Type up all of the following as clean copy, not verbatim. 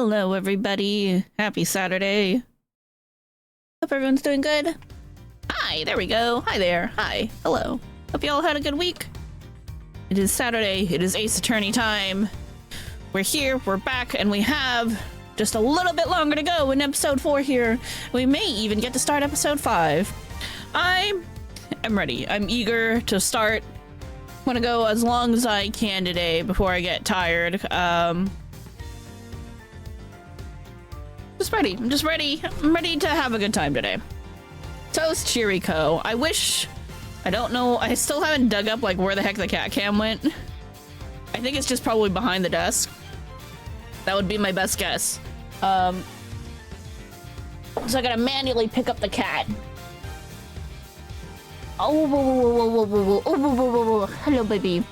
Hello, everybody. Happy Saturday. Hope everyone's doing good. Hi, there we go. Hi there. Hi. Hello. Hope you all had a good week. It is Saturday. It is Ace Attorney time. We're here. We're back, and we have just a little bit longer to go in episode 4 here. We may even get to start episode 5. I am ready. I'm eager to start. I'm gonna go as long as I can today before I get tired. Just ready. I'm just ready. I'm ready to have a good time today. Toast Chirico. I don't know. I still haven't dug up like where the heck the cat cam went. I think it's just probably behind the desk. That would be my best guess. So I gotta manually pick up the cat. Oh, hello, baby.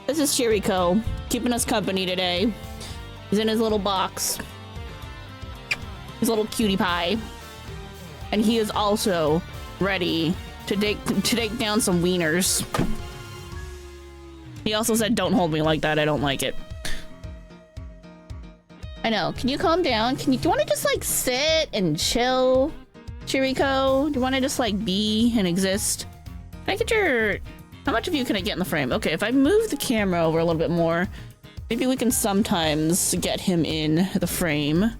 This is Chirico, keeping us company today. He's in his little box. His little cutie pie. And he is also ready to take down some wieners. He also said, don't hold me like that, I don't like it. I know, can you calm down? Do you want to just like sit and chill, Chirico? Do you want to just like be and exist? Can I get how much of you can I get in the frame? Okay, if I move the camera over a little bit more, maybe we can sometimes get him in the frame.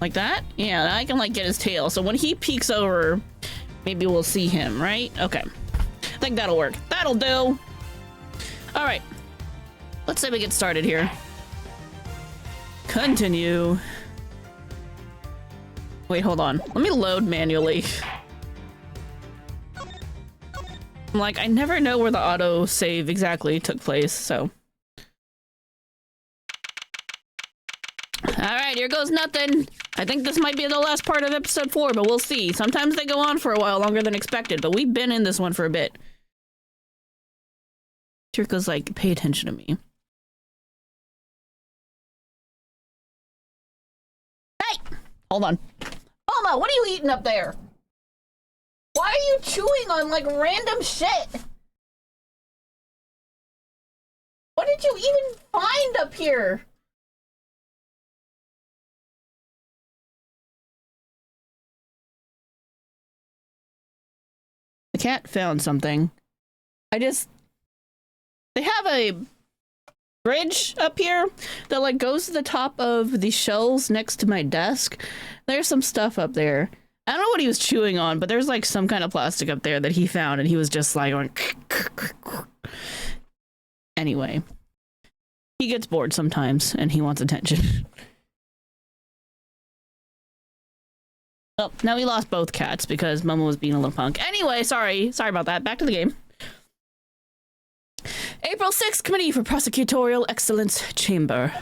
Like that? Yeah, I can like get his tail. So when he peeks over, maybe we'll see him, right? Okay. I think that'll work. That'll do. All right. Let's say we get started here. Continue. Wait, hold on. Let me load manually. I'm like, I never know where the auto save exactly took place, so. All right, here goes nothing. I think this might be the last part of episode 4, but we'll see. Sometimes they go on for a while longer than expected, but we've been in this one for a bit. Chirico's like, pay attention to me. Hey! Hold on. Mama, what are you eating up there? Why are you chewing on like random shit? What did you even find up here? The cat found something. They have a bridge up here that like goes to the top of the shelves next to my desk. There's some stuff up there. I don't know what he was chewing on, but there's like some kind of plastic up there that he found and he was just like going anyway. He gets bored sometimes and he wants attention. Oh, now we lost both cats because Momo was being a little punk. Anyway, sorry about that. Back to the game. April 6th, Committee for Prosecutorial Excellence Chamber.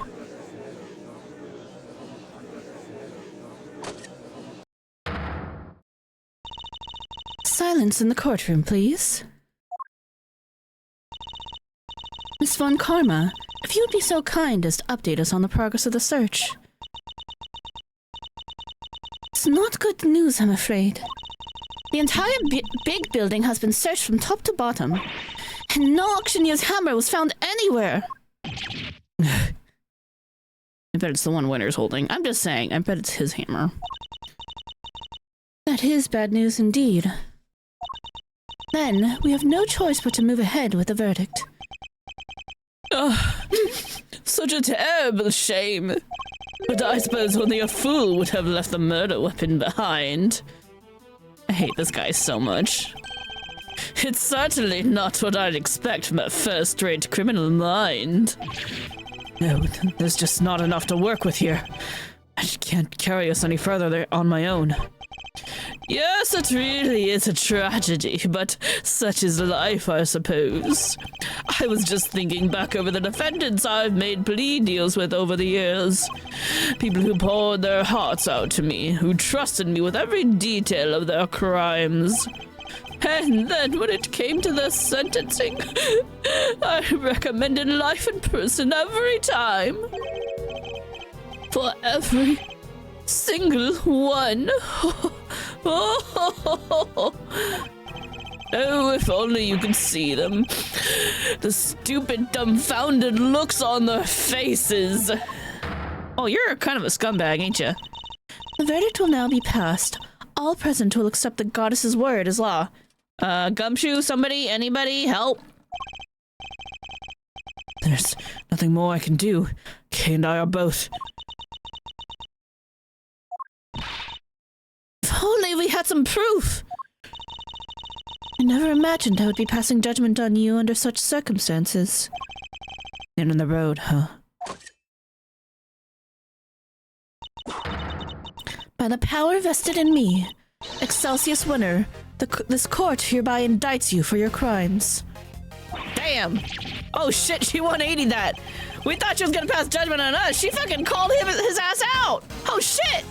Silence in the courtroom, please. Miss Von Karma, if you would be so kind as to update us on the progress of the search. It's not good news, I'm afraid. The entire big building has been searched from top to bottom, and no auctioneer's hammer was found anywhere. I bet it's the one Winter's holding. I'm just saying, I bet it's his hammer. That is bad news indeed. Then, we have no choice but to move ahead with the verdict. Such a terrible shame. But I suppose only a fool would have left the murder weapon behind. I hate this guy so much. It's certainly not what I'd expect from a first-rate criminal mind. No, there's just not enough to work with here. I can't carry us any further there on my own. Yes, it really is a tragedy, but such is life, I suppose. I was just thinking back over the defendants I've made plea deals with over the years. People who poured their hearts out to me, who trusted me with every detail of their crimes. And then when it came to the sentencing, I recommended life in prison every time. For every single one. Oh, if only you could see them. The stupid, dumbfounded looks on their faces. Oh, you're kind of a scumbag, ain't you? The verdict will now be passed. All present will accept the goddess's word as law. Gumshoe, somebody, anybody, help? There's nothing more I can do. Kay and I are both. If only we had some proof! I never imagined I would be passing judgment on you under such circumstances. And on the road, huh? By the power vested in me, Excelsius Winner, this court hereby indicts you for your crimes. Damn! Oh shit, she 180 that! We thought she was gonna pass judgment on us! She fucking called his ass out! Oh shit!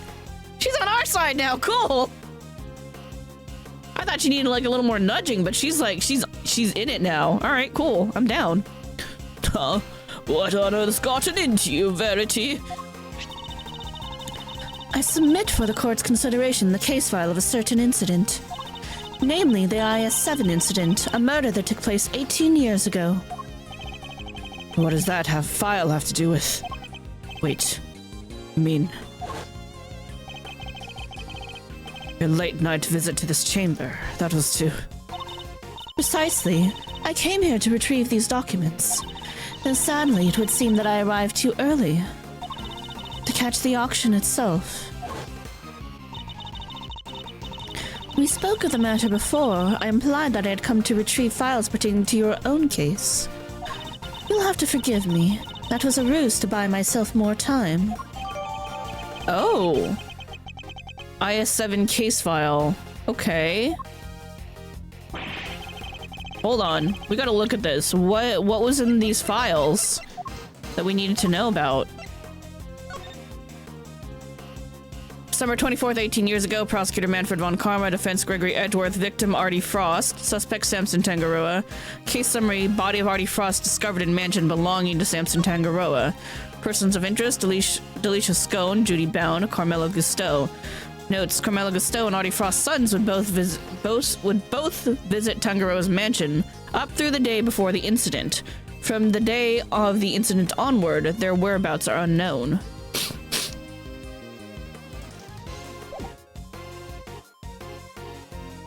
She's on our side now, cool! I thought she needed like a little more nudging, but she's like, she's in it now. Alright, cool, I'm down. Huh? What on earth's gotten into you, Verity? I submit for the court's consideration the case file of a certain incident. Namely, the IS-7 incident, a murder that took place 18 years ago. What does that file have to do with? Wait, I mean... Your late night visit to this chamber, that was to... Precisely. I came here to retrieve these documents. Though sadly, it would seem that I arrived too early to catch the auction itself. We spoke of the matter before. I implied that I had come to retrieve files pertaining to your own case. You'll have to forgive me. That was a ruse to buy myself more time. Oh. IS-7 case file. Okay. Hold on. We gotta look at this. What was in these files that we needed to know about? December 24th, 18 years ago, Prosecutor Manfred von Karma, defense Gregory Edgeworth, victim Artie Frost, suspect Samson Tangaroa. Case summary, body of Artie Frost discovered in mansion belonging to Samson Tangaroa. Persons of interest, Delisha Scone, Judy Bound, Carmelo Gusteau. Notes, Carmelo Gusteau and Artie Frost's sons would both visit Tangaroa's mansion up through the day before the incident. From the day of the incident onward, their whereabouts are unknown.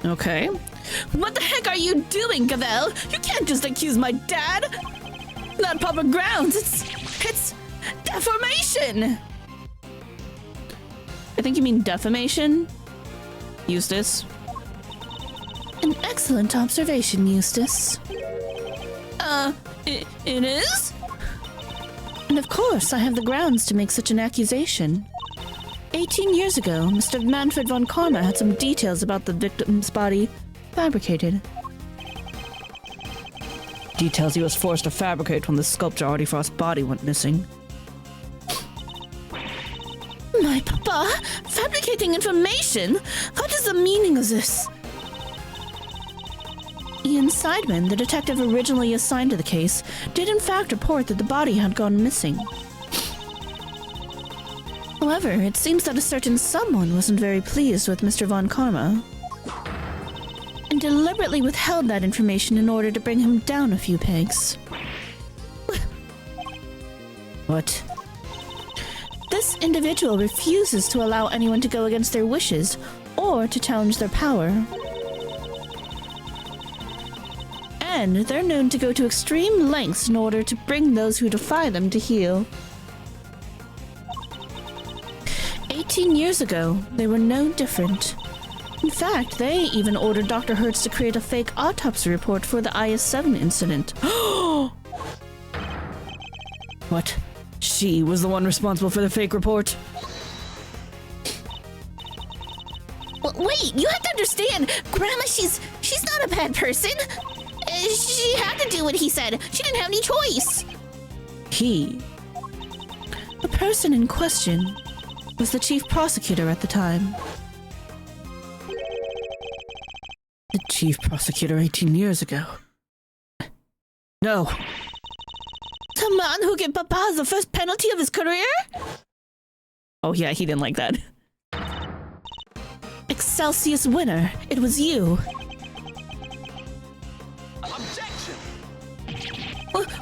Okay. What the heck are you doing, Gavel? You can't just accuse my dad! Not proper grounds, it's defamation! I think you mean defamation? Eustace? An excellent observation, Eustace. It is? And of course, I have the grounds to make such an accusation. 18 years ago, Mr. Manfred von Karma had some details about the victim's body fabricated. Details he was forced to fabricate when the sculptor Artie Frost's body went missing. My papa? Fabricating information? What is the meaning of this? Ian Seidman, the detective originally assigned to the case, did in fact report that the body had gone missing. However, it seems that a certain someone wasn't very pleased with Mr. von Karma and deliberately withheld that information in order to bring him down a few pegs. What? This individual refuses to allow anyone to go against their wishes or to challenge their power. And they're known to go to extreme lengths in order to bring those who defy them to heel. 18 years ago, they were no different. In fact, they even ordered Dr. Hertz to create a fake autopsy report for the IS-7 incident. What? She was the one responsible for the fake report? Well, wait, you have to understand, Grandma, she's not a bad person. She had to do what he said. She didn't have any choice. He? The person in question was the chief prosecutor at the time. The chief prosecutor 18 years ago? No. The man who gave Papa the first penalty of his career? Oh yeah, he didn't like that. Excelsius Winner, it was you. Objection!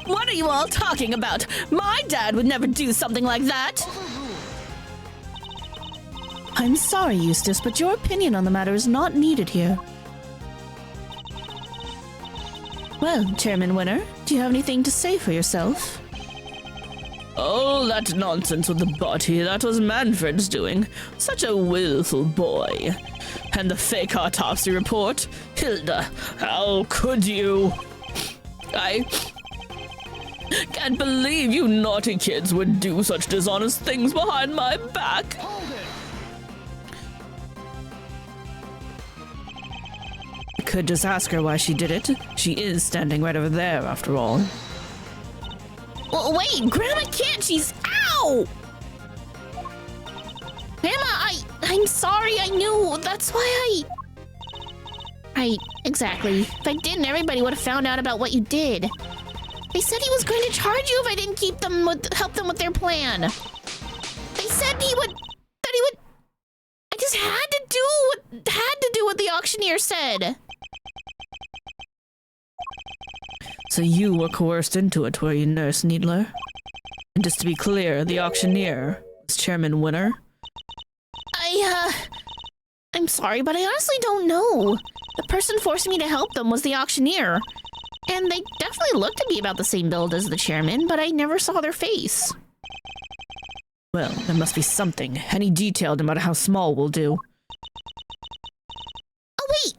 What are you all talking about? My dad would never do something like that! Overruled. I'm sorry, Eustace, but your opinion on the matter is not needed here. Well, Chairman Winner, do you have anything to say for yourself? Oh, that nonsense with the body, that was Manfred's doing. Such a willful boy. And the fake autopsy report? Hilda, how could you? I can't believe you naughty kids would do such dishonest things behind my back. I could just ask her why she did it. She is standing right over there, after all. Oh, wait, Grandma can't. She's... Ow! Grandma, I'm sorry. I knew. That's why exactly. If I didn't, everybody would have found out about what you did. They said he was going to charge you if I didn't help them with their plan. They said he would... I just had to do what the auctioneer said. So you were coerced into it, were you, Nurse Needler? And just to be clear, the auctioneer was Chairman Winner? I'm sorry, but I honestly don't know. The person forcing me to help them was the auctioneer. And they definitely looked to be about the same build as the chairman, but I never saw their face. Well, there must be something. Any detail, no matter how small, will do. Oh, wait!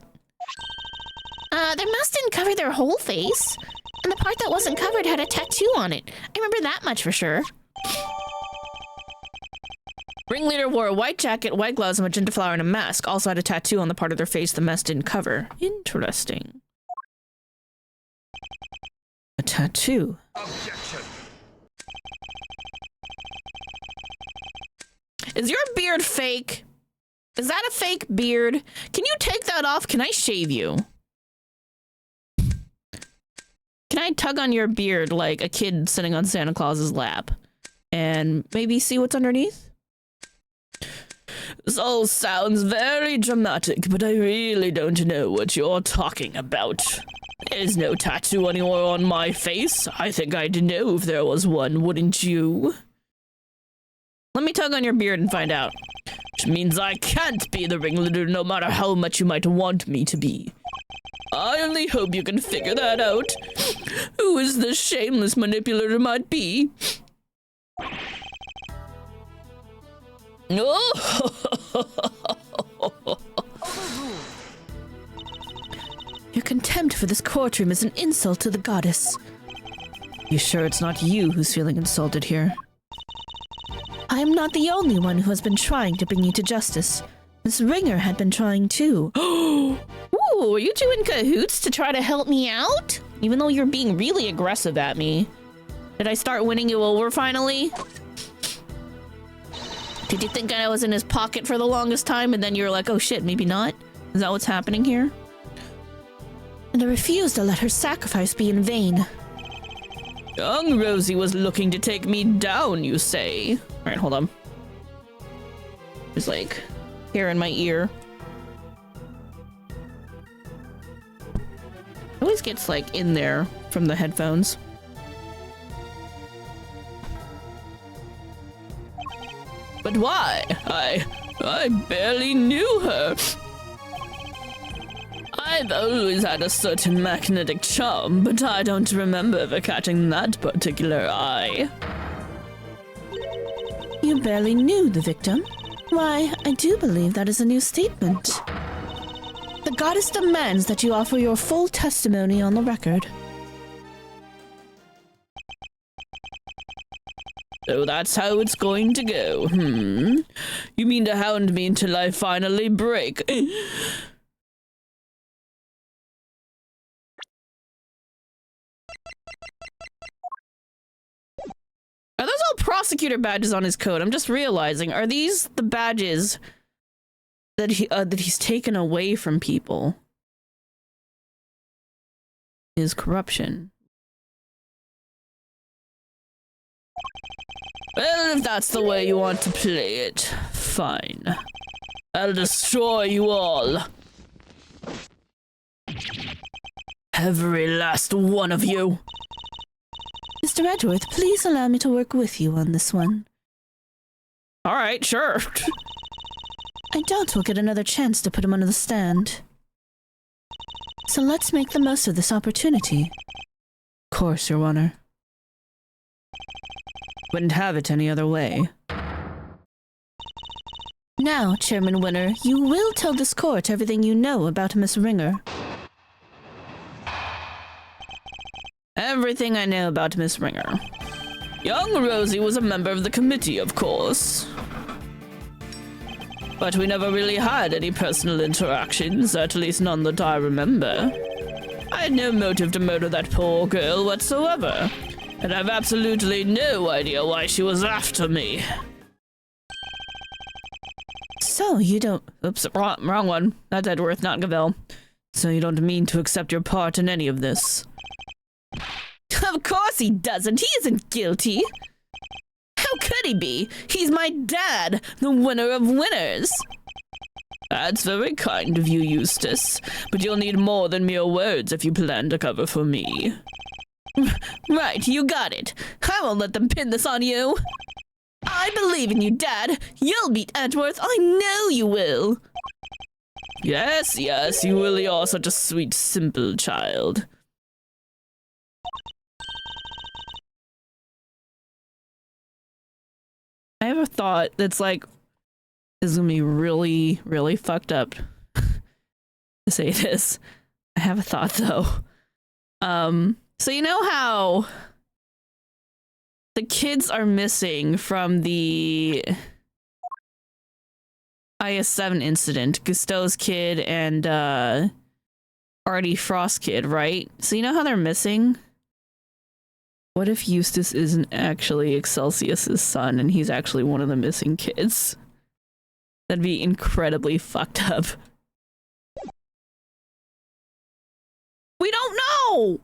Their mask didn't cover their whole face. And the part that wasn't covered had a tattoo on it. I remember that much for sure. Ringleader wore a white jacket, white gloves, a magenta flower, and a mask. Also had a tattoo on the part of their face the mask didn't cover. Interesting. A tattoo. Objection. Is your beard fake? Is that a fake beard? Can you take that off? Can I shave you? Can I tug on your beard like a kid sitting on Santa Claus's lap? And maybe see what's underneath? This all sounds very dramatic, but I really don't know what you're talking about. There's no tattoo anywhere on my face. I think I'd know if there was one, wouldn't you? Let me tug on your beard and find out. Which means I can't be the ringleader no matter how much you might want me to be. I only hope you can figure that out. Who is this shameless manipulator might be? Your contempt for this courtroom is an insult to the goddess. You sure it's not you who's feeling insulted here? I am not the only one who has been trying to bring you to justice. Miss Ringer had been trying too. Ooh, are you two in cahoots to try to help me out? Even though you're being really aggressive at me. Did I start winning you over finally? Did you think I was in his pocket for the longest time and then you're like, oh shit, maybe not? Is that what's happening here? And I refuse to let her sacrifice be in vain. Young Rosie was looking to take me down, you say? Alright, hold on. There's like hair in my ear. It always gets like in there from the headphones. But why? I barely knew her. I've always had a certain magnetic charm, but I don't remember ever catching that particular eye. You barely knew the victim? Why, I do believe that is a new statement. The goddess demands that you offer your full testimony on the record. So that's how it's going to go, You mean to hound me until I finally break? Are those all prosecutor badges on his coat? I'm just realizing, are these the badges that he's taken away from people? His corruption. Well, if that's the way you want to play it, fine. I'll destroy you all. Every last one of you. Mr. Edgeworth, please allow me to work with you on this one. All right, sure. I doubt we'll get another chance to put him on the stand. So let's make the most of this opportunity. Of course, Your Honor. Wouldn't have it any other way. Now, Chairman Winner, you will tell this court everything you know about Miss Ringer. Everything I know about Miss Ringer. Young Rosie was a member of the committee, of course. But we never really had any personal interactions, at least none that I remember. I had no motive to murder that poor girl whatsoever, and I've absolutely no idea why she was after me. So you don't... Oops, wrong one. That's Edworth, not Gavelle. So you don't mean to accept your part in any of this? Of course he doesn't. He isn't guilty. How could he be? He's my dad, the winner of winners. That's very kind of you, Eustace, but you'll need more than mere words if you plan to cover for me. Right, you got it. I won't let them pin this on you. I believe in you, Dad. You'll beat Edworth. I know you will. Yes, yes, you really are such a sweet, simple child. I have a thought that's like, this is gonna be really, really fucked up to say this. I have a thought though. So you know how the kids are missing from the IS-7 incident, Gusteau's kid and Artie Frost kid, right? So you know how they're missing? What if Eustace isn't actually Excelsius's son and he's actually one of the missing kids? That'd be incredibly fucked up. We don't know!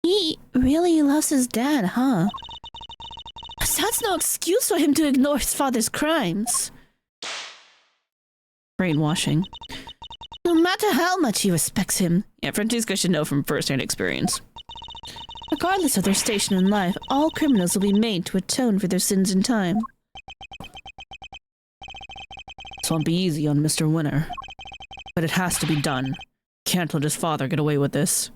He really loves his dad, huh? But that's no excuse for him to ignore his father's crimes. Brainwashing. No matter how much he respects him. Yeah, Francisco should know from first-hand experience. Regardless of their station in life, all criminals will be made to atone for their sins in time. This won't be easy on Mr. Winner. But it has to be done. Can't let his father get away with this.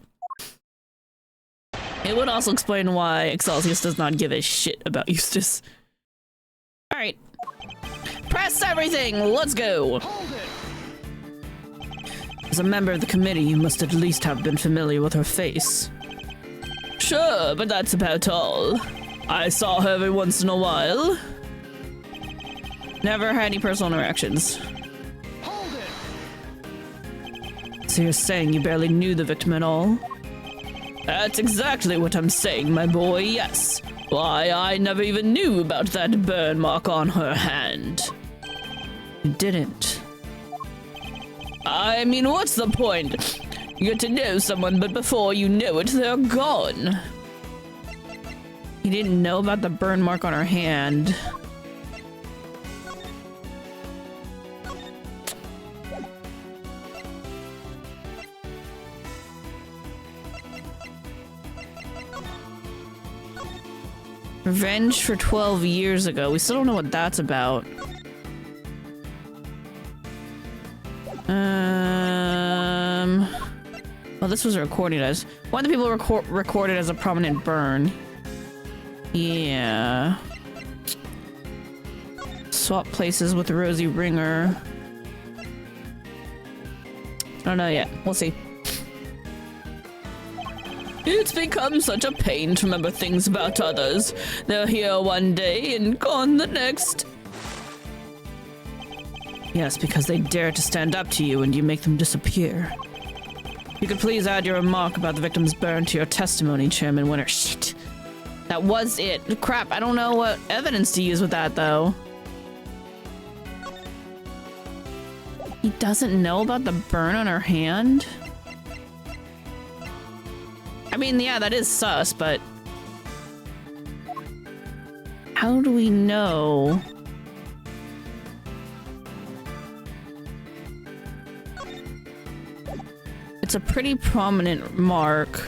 It would also explain why Excelsius does not give a shit about Eustace. Alright. Press everything! Let's go! As a member of the committee, you must at least have been familiar with her face. Sure, but that's about all. I saw her every once in a while. Never had any personal interactions. So you're saying you barely knew the victim at all? That's exactly what I'm saying, my boy, yes. Why, I never even knew about that burn mark on her hand. You didn't. I mean, what's the point? You get to know someone, but before you know it, they're gone. You didn't know about the burn mark on her hand. Revenge for 12 years ago. We still don't know what that's about. Well, this was recorded as... One of the people recorded as a prominent burn. Yeah. Swap places with Rosie Ringer. I don't know yet. We'll see. It's become such a pain to remember things about others. They're here one day and gone the next. Yes, because they dare to stand up to you and you make them disappear. You could please add your remark about the victim's burn to your testimony, Chairman Winner. Shit. That was it. Crap, I don't know what evidence to use with that, though. He doesn't know about the burn on her hand? I mean, yeah, that is sus, but... How do we know? It's a pretty prominent mark.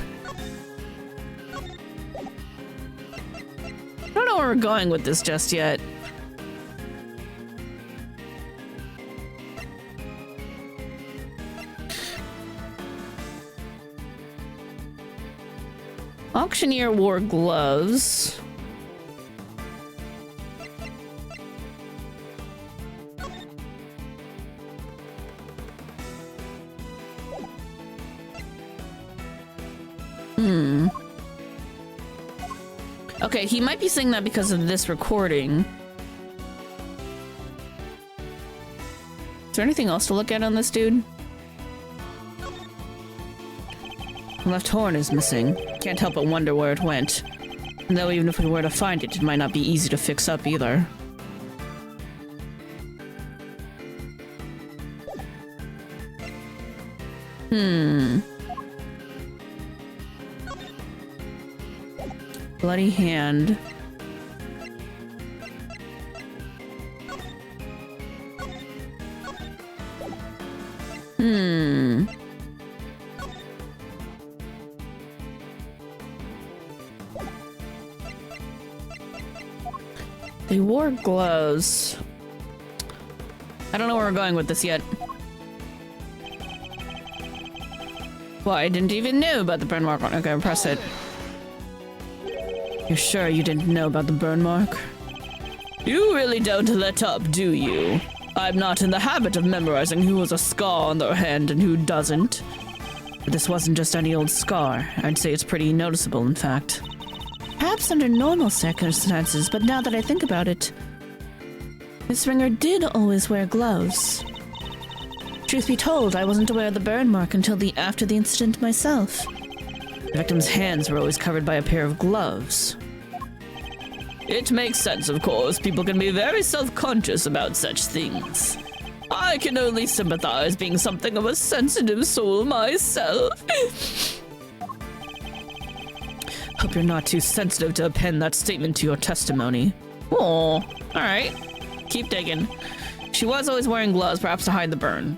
I don't know where we're going with this just yet. Auctioneer wore gloves. Okay, he might be saying that because of this recording. Is there anything else to look at on this dude? The left horn is missing. Can't help but wonder where it went. Though even if we were to find it, it might not be easy to fix up either. Bloody hand. They wore gloves. I don't know where we're going with this yet. Well, I didn't even know about the burn mark. Okay, press it. You're sure you didn't know about the burn mark? You really don't let up, do you? I'm not in the habit of memorizing who has a scar on their hand and who doesn't. But this wasn't just any old scar. I'd say it's pretty noticeable, in fact. Perhaps under normal circumstances, but now that I think about it, Miss Ringer did always wear gloves. Truth be told, I wasn't aware of the burn mark until after the incident myself. The victim's hands were always covered by a pair of gloves. It makes sense, of course. People can be very self-conscious about such things. I can only sympathize, being something of a sensitive soul myself. Hope you're not too sensitive to append that statement to your testimony. Oh, alright. Keep digging. She was always wearing gloves, perhaps to hide the burn.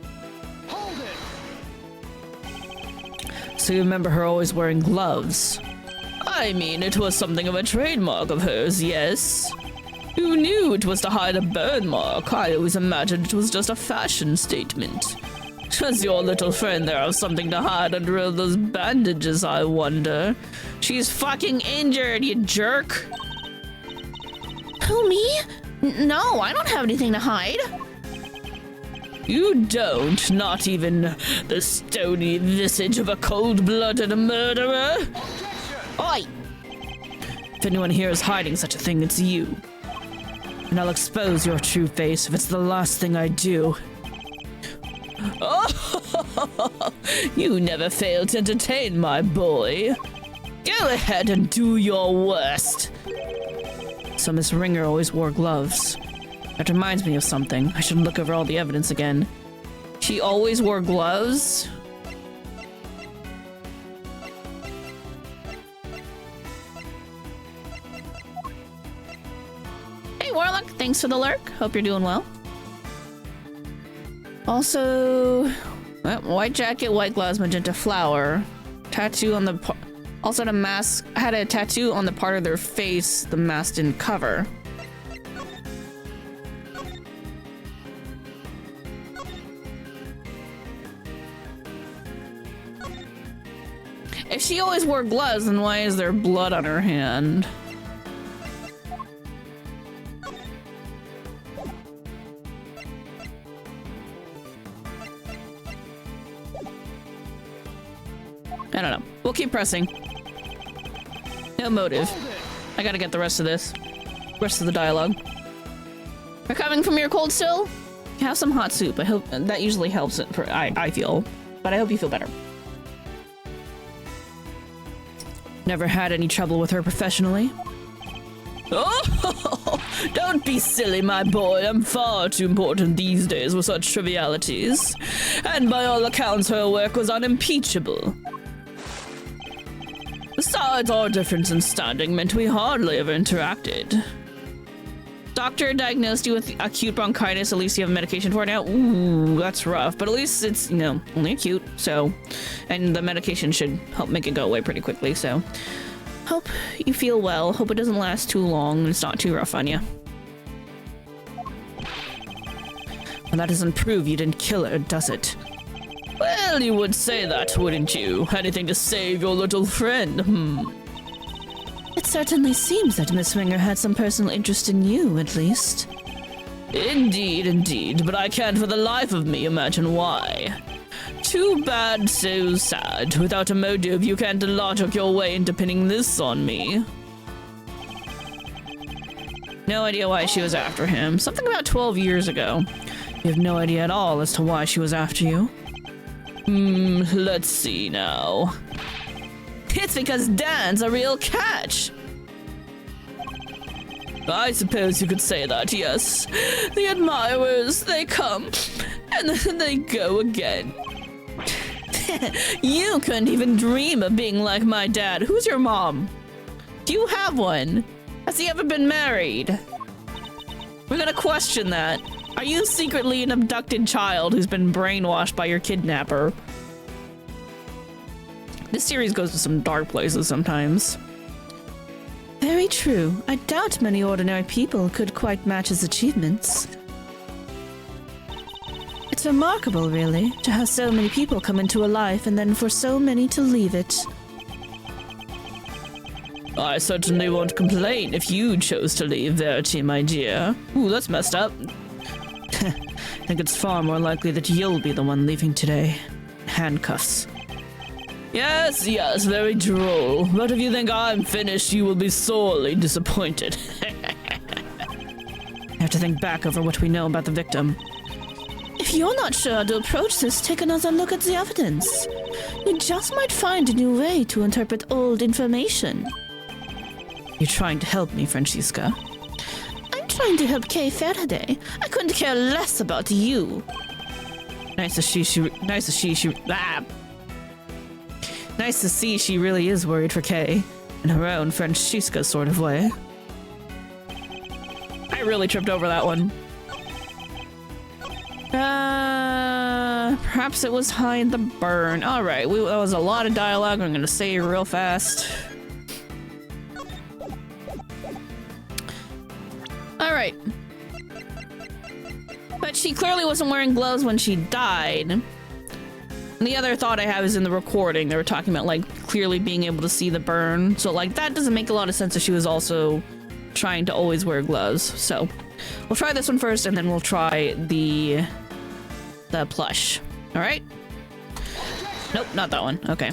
So you remember her always wearing gloves? I mean, it was something of a trademark of hers, yes. Who knew it was to hide a burn mark? I always imagined it was just a fashion statement. Does your little friend there have something to hide under all those bandages, I wonder? She's fucking injured, you jerk! Who, me? No, I don't have anything to hide. You don't? Not even the stony visage of a cold-blooded murderer? Oi! If anyone here is hiding such a thing, it's you. And I'll expose your true face if it's the last thing I do. Oh, you never fail to entertain my boy. Go ahead and do your worst. So Miss Ringer always wore gloves. That reminds me of something. I should look over all the evidence again. She always wore gloves? Hey, Warlock. Thanks for the lurk. Hope you're doing well. Also, white jacket, white gloves, magenta flower. Tattoo on the... Also had a mask... had a tattoo on the part of their face the mask didn't cover. If she always wore gloves, then why is there blood on her hand? I don't know. We'll keep pressing. No motive. I gotta get the rest of this. Rest of the dialogue. Recovering from your cold still? Have some hot soup. I hope that usually helps it for I feel. But I hope you feel better. Never had any trouble with her professionally? Oh, don't be silly, my boy. I'm far too important these days with such trivialities. And by all accounts, her work was unimpeachable. Besides, our difference in standing meant we hardly ever interacted. Doctor diagnosed you with acute bronchitis. At least you have medication for it now. Ooh, that's rough. But at least it's, you know, only acute. So, and the medication should help make it go away pretty quickly. So, Hope you feel well. Hope it doesn't last too long and it's not too rough on you. Well, that doesn't prove you didn't kill her, does it? Well, you would say that, wouldn't you? Anything to save your little friend, It certainly seems that Miss Winger had some personal interest in you, at least. Indeed, indeed, but I can't for the life of me imagine why. Too bad, so sad. Without a motive, you can't logic your way into pinning this on me. No idea why she was after him. Something about 12 years ago. You have no idea at all as to why she was after you? Let's see now. It's because Dan's a real catch! I suppose you could say that, yes. The admirers, they come, and then they go again. You couldn't even dream of being like my dad. Who's your mom? Do you have one? Has he ever been married? We're gonna question that. Are you secretly an abducted child who's been brainwashed by your kidnapper? This series goes to some dark places sometimes. Very true. I doubt many ordinary people could quite match his achievements. It's remarkable, really, to have so many people come into a life and then for so many to leave it. I certainly won't complain if you chose to leave Verity, my dear. Ooh, that's messed up. I think it's far more likely that you'll be the one leaving today. Handcuffs. Yes, yes, very droll. But if you think I'm finished, you will be sorely disappointed. I have to think back over what we know about the victim. If you're not sure how to approach this, take another look at the evidence. You just might find a new way to interpret old information. You're trying to help me, Francisca. I'm trying to help Kay Faraday. I couldn't care less about you. Nice to see she really is worried for Kay, in her own Francisca sort of way. I really tripped over that one. Perhaps it was hide the burn. Alright, that was a lot of dialogue. I'm gonna say it real fast. Alright. But she clearly wasn't wearing gloves when she died. And the other thought I have is in the recording. They were talking about, like, clearly being able to see the burn. So, like, that doesn't make a lot of sense if she was also trying to always wear gloves. So, we'll try this one first, and then we'll try the plush. Alright? Nope, not that one. Okay.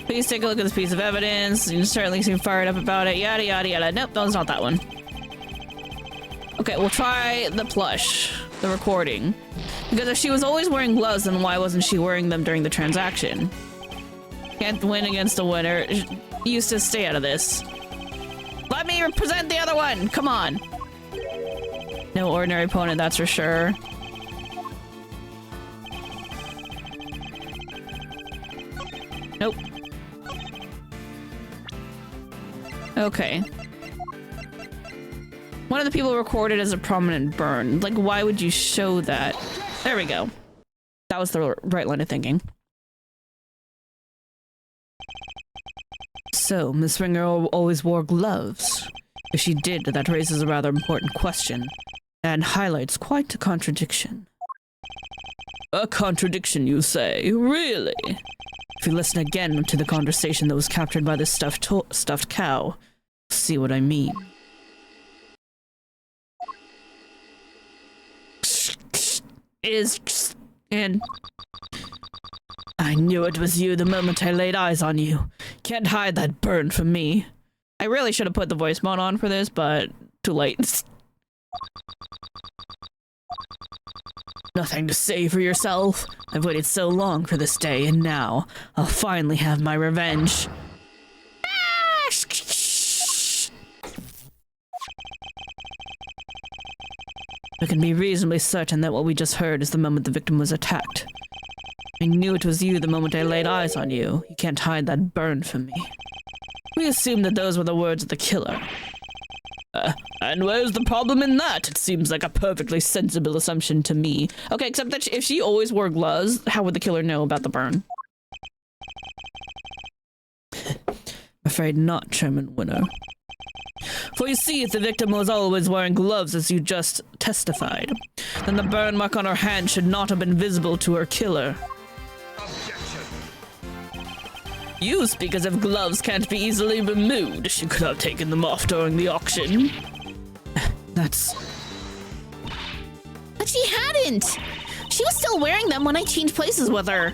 Please take a look at this piece of evidence. You certainly seem fired up about it. Yada, yada, yada. Nope, that's not that one. Okay, we'll try the plush. The recording. Because if she was always wearing gloves, then why wasn't she wearing them during the transaction? Can't win against a winner. Eustace, stay out of this. Let me represent the other one! Come on! No ordinary opponent, that's for sure. Nope. Okay. One of the people recorded as a prominent burn. Like, why would you show that? There we go. That was the right line of thinking. So, Miss Ringer always wore gloves. If she did, that raises a rather important question, and highlights quite a contradiction. A contradiction, you say? Really? If you listen again to the conversation that was captured by this stuffed cow, you'll see what I mean. And I knew it was you the moment I laid eyes on you. Can't hide that burn from me. I really should have put the voice mod on for this, but too late. Nothing to say for yourself. I've waited so long for this day, and now I'll finally have my revenge. I can be reasonably certain that what we just heard is the moment the victim was attacked. I knew it was you the moment I laid eyes on you. You can't hide that burn from me. We assumed that those were the words of the killer. And where's the problem in that? It seems like a perfectly sensible assumption to me. Okay, except that if she always wore gloves, how would the killer know about the burn? I'm afraid not, Chairman Winner. For you see, if the victim was always wearing gloves as you just testified, then the burn mark on her hand should not have been visible to her killer. Objection. You speak as if gloves can't be easily removed. She could have taken them off during the auction. That's... But she hadn't! She was still wearing them when I changed places with her.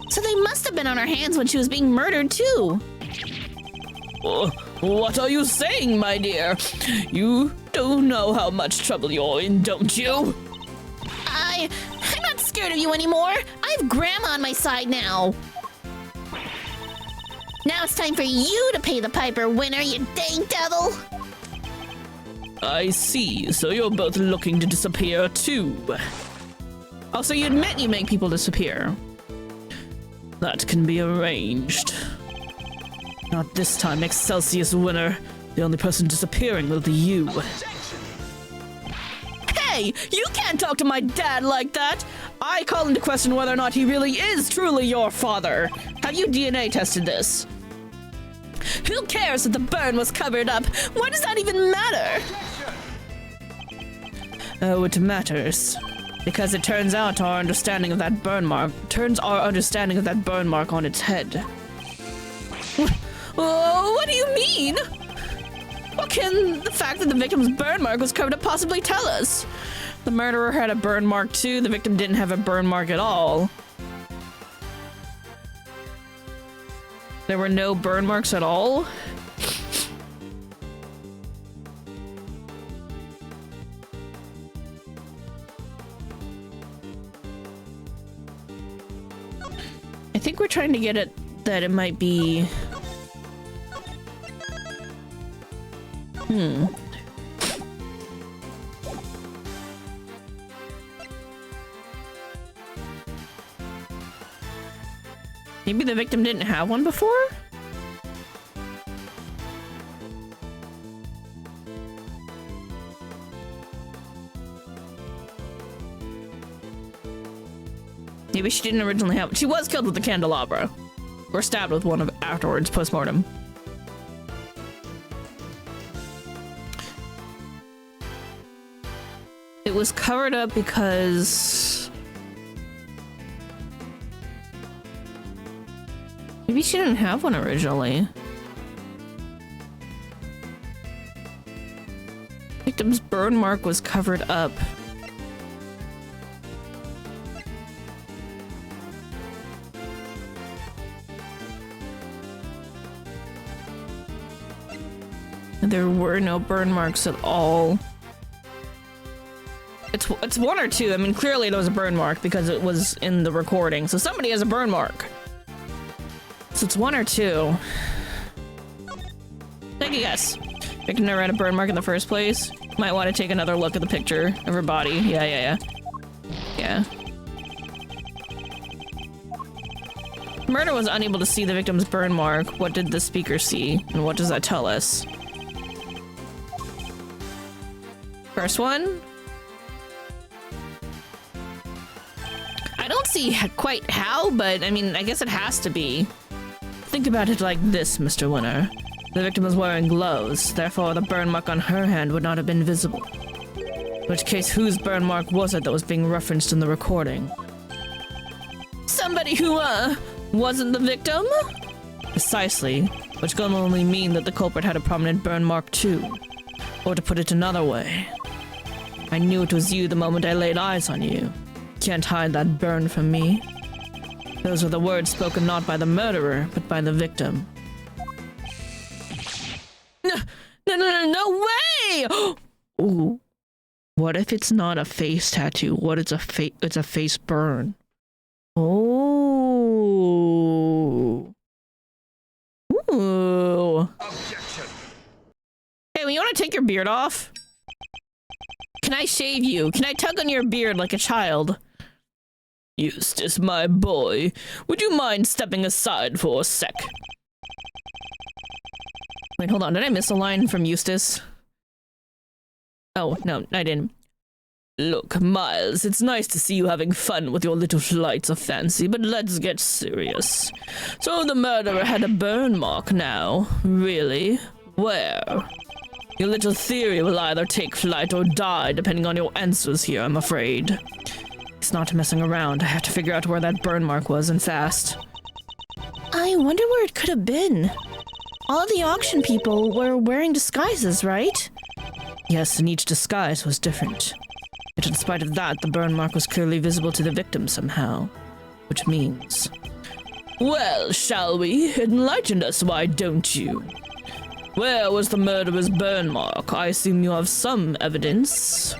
So they must have been on her hands when she was being murdered, too. What are you saying, my dear? You don't know how much trouble you're in, don't you? I'm not scared of you anymore. I have Grandma on my side now. Now it's time for you to pay the piper, Winner, you dang devil. I see. So you're both looking to disappear, too. Oh, so you admit you make people disappear. That can be arranged. Not this time, Excelsius Winner. The only person disappearing will be you. Hey, you can't talk to my dad like that! I call into question whether or not he really is truly your father. Have you DNA tested this? Who cares if the burn was covered up? Why does that even matter? Oh, it matters. Because it turns out our understanding of that burn mark on its head. Oh, what do you mean? What can the fact that the victim's burn mark was covered up possibly tell us? The murderer had a burn mark too, the victim didn't have a burn mark at all. There were no burn marks at all? I think we're trying to get it that it might be... Maybe the victim didn't have one before? Maybe she didn't originally have... She was killed with the candelabra. Or stabbed with one of afterwards, post-mortem. It was covered up because... Maybe she didn't have one originally. Victim's burn mark was covered up. There were no burn marks at all. It's one or two. I mean, clearly there was a burn mark because it was in the recording. So somebody has a burn mark. So it's one or two. Take a guess. Victim never had a burn mark in the first place. Might want to take another look at the picture of her body. Yeah. Murder was unable to see the victim's burn mark. What did the speaker see? And what does that tell us? First one? I don't see quite how, but I mean, I guess it has to be. Think about it like this, Mr. Winner. The victim was wearing gloves, therefore the burn mark on her hand would not have been visible. In which case, whose burn mark was it that was being referenced in the recording? Somebody who, wasn't the victim? Precisely, which can only mean that the culprit had a prominent burn mark too. Or to put it another way, I knew it was you the moment I laid eyes on you. Can't hide that burn from me. Those were the words spoken not by the murderer, but by the victim. No way! Ooh. What if it's not a face tattoo? What it's a face burn? Oh. Ooh. Objection. Hey, when you want to take your beard off? Can I shave you? Can I tug on your beard like a child? Eustace, my boy, would you mind stepping aside for a sec? Wait, hold on. Did I miss a line from Eustace? Oh, no, I didn't. Look, Miles, it's nice to see you having fun with your little flights of fancy, but let's get serious. So the murderer had a burn mark now? Really? Where? Your little theory will either take flight or die, depending on your answers here, I'm afraid. It's not messing around. I have to figure out where that burn mark was, and fast. I wonder where it could have been. All the auction people were wearing disguises, right? Yes, and each disguise was different. Yet in spite of that, the burn mark was clearly visible to the victim somehow. Which means... Well, shall we? Enlighten us, why don't you? Where was the murderer's burn mark? I assume you have some evidence.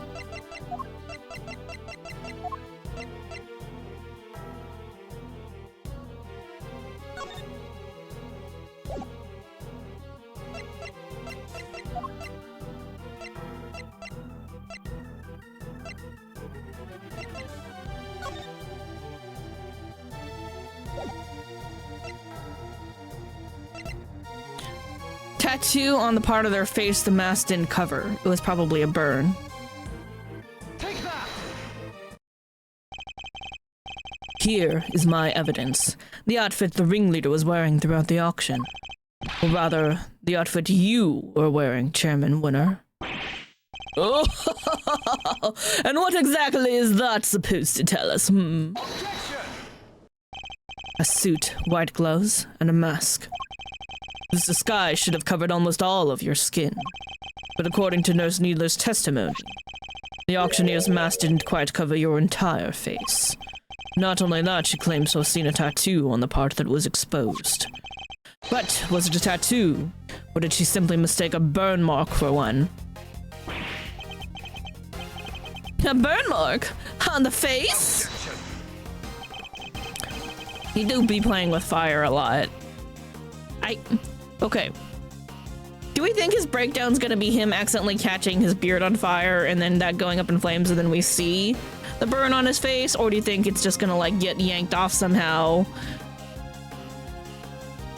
Tattoo on the part of their face the mask didn't cover. It was probably a burn. Take that! Here is my evidence. The outfit the ringleader was wearing throughout the auction. Or rather, the outfit you were wearing, Chairman Winner. Oh, and what exactly is that supposed to tell us, Objection! A suit, white gloves, and a mask. This disguise should have covered almost all of your skin. But according to Nurse Needler's testimony, the auctioneer's mask didn't quite cover your entire face. Not only that, she claims to have seen a tattoo on the part that was exposed. But was it a tattoo, or did she simply mistake a burn mark for one? A burn mark? On the face? Objection! You do be playing with fire a lot. Okay. Do we think his breakdown's gonna be him accidentally catching his beard on fire and then that going up in flames and then we see the burn on his face? Or do you think it's just gonna like get yanked off somehow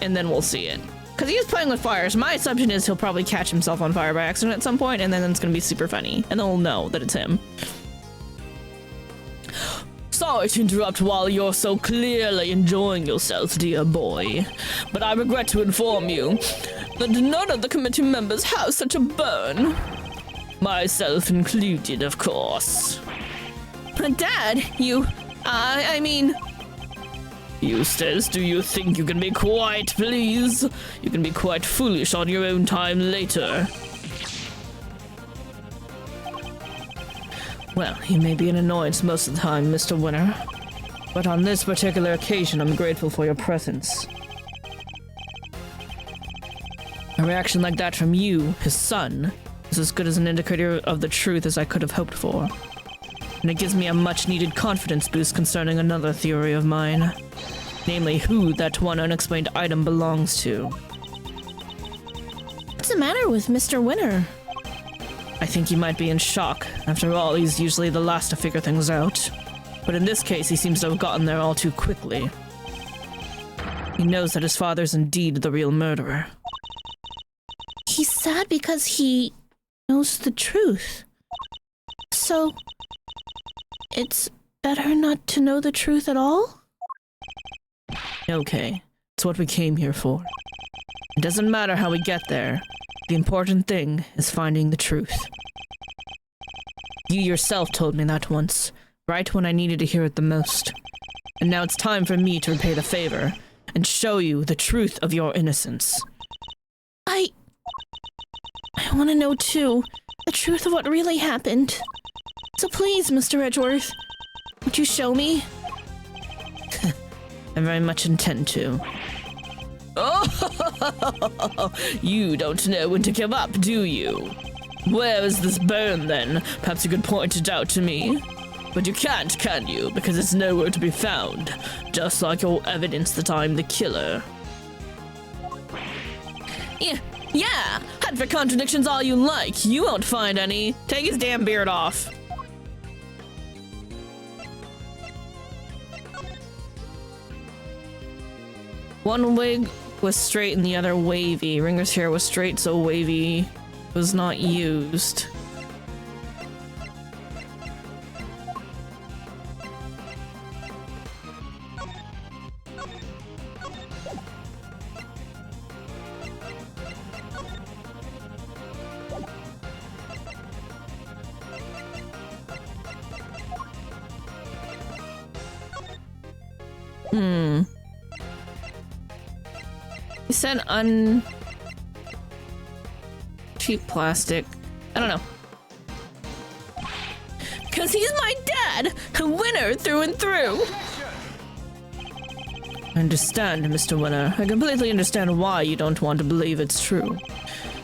and then we'll see it? Because he is playing with fire, so my assumption is he'll probably catch himself on fire by accident at some point and then it's gonna be super funny and then we'll know that it's him. Sorry to interrupt while you're so clearly enjoying yourself, dear boy, but I regret to inform you that none of the committee members have such a burn. Myself included, of course. Dad, I mean... Eustace, do you think you can be quiet, please? You can be quite foolish on your own time later. Well, you may be an annoyance most of the time, Mr. Winner, but on this particular occasion, I'm grateful for your presence. A reaction like that from you, his son, is as good as an indicator of the truth as I could have hoped for. And it gives me a much-needed confidence boost concerning another theory of mine, namely who that one unexplained item belongs to. What's the matter with Mr. Winner? I think he might be in shock. After all, he's usually the last to figure things out. But in this case, he seems to have gotten there all too quickly. He knows that his father's indeed the real murderer. He's sad because he knows the truth. So, it's better not to know the truth at all? Okay, it's what we came here for. It doesn't matter how we get there. The important thing is finding the truth. You yourself told me that once, right when I needed to hear it the most. And now it's time for me to repay the favor and show you the truth of your innocence. I want to know, too, the truth of what really happened. So please, Mr. Edgeworth, would you show me? I very much intend to. Oh, you don't know when to give up, do you? Where is this burn, then? Perhaps you could point it out to me. But you can't, can you? Because it's nowhere to be found. Just like your evidence that I'm the killer. Yeah! Hunt for contradictions all you like. You won't find any. Take his damn beard off. One wig was straight and the other wavy. Ringer's hair was straight, so wavy was not used. You said cheap plastic. I don't know. Cause he's my dad! A winner through and through! I understand, Mr. Winner. I completely understand why you don't want to believe it's true.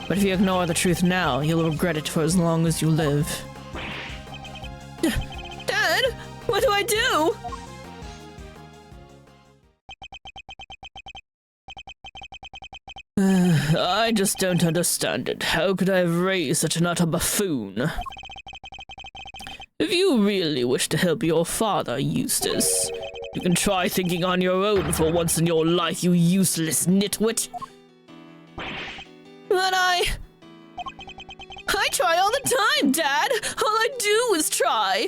But if you ignore the truth now, you'll regret it for as long as you live. Dad! What do I do? I just don't understand it. How could I have raised such an utter buffoon? If you really wish to help your father, Eustace, you can try thinking on your own for once in your life, you useless nitwit. But I try all the time, Dad! All I do is try!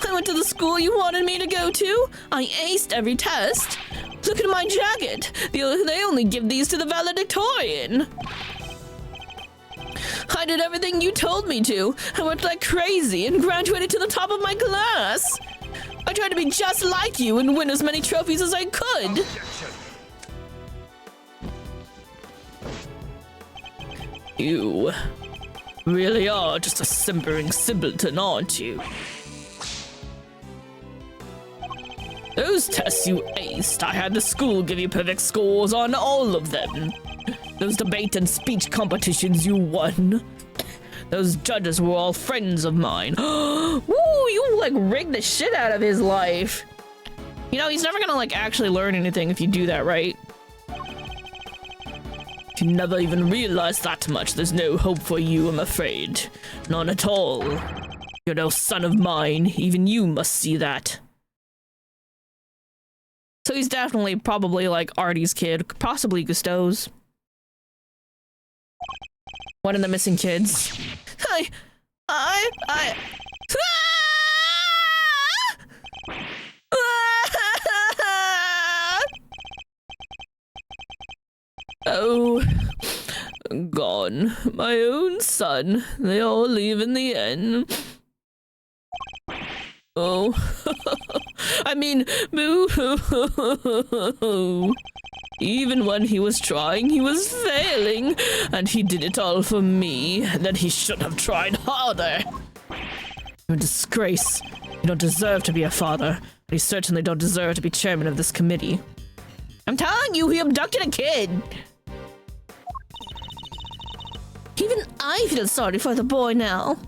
I went to the school you wanted me to go to. I aced every test. Look at my jacket. They only give these to the valedictorian. I did everything you told me to. I worked like crazy and graduated to the top of my class. I tried to be just like you and win as many trophies as I could. You really are just a simpering simpleton, aren't you? Those tests you aced, I had the school give you perfect scores on all of them. Those debate and speech competitions you won. Those judges were all friends of mine. Woo, you like rigged the shit out of his life. You know, he's never gonna like actually learn anything if you do that, right? If you never even realized that much, there's no hope for you, I'm afraid. None at all. You're no son of mine. Even you must see that. So he's definitely probably like Artie's kid, possibly Gusteau's. One of the missing kids. Oh, gone. My own son. They all leave in the end. Oh, I mean, boo. Even when he was trying, he was failing, and he did it all for me. Then he should have tried harder. You're a disgrace. You don't deserve to be a father, but you certainly don't deserve to be chairman of this committee. I'm telling you, he abducted a kid. Even I feel sorry for the boy now.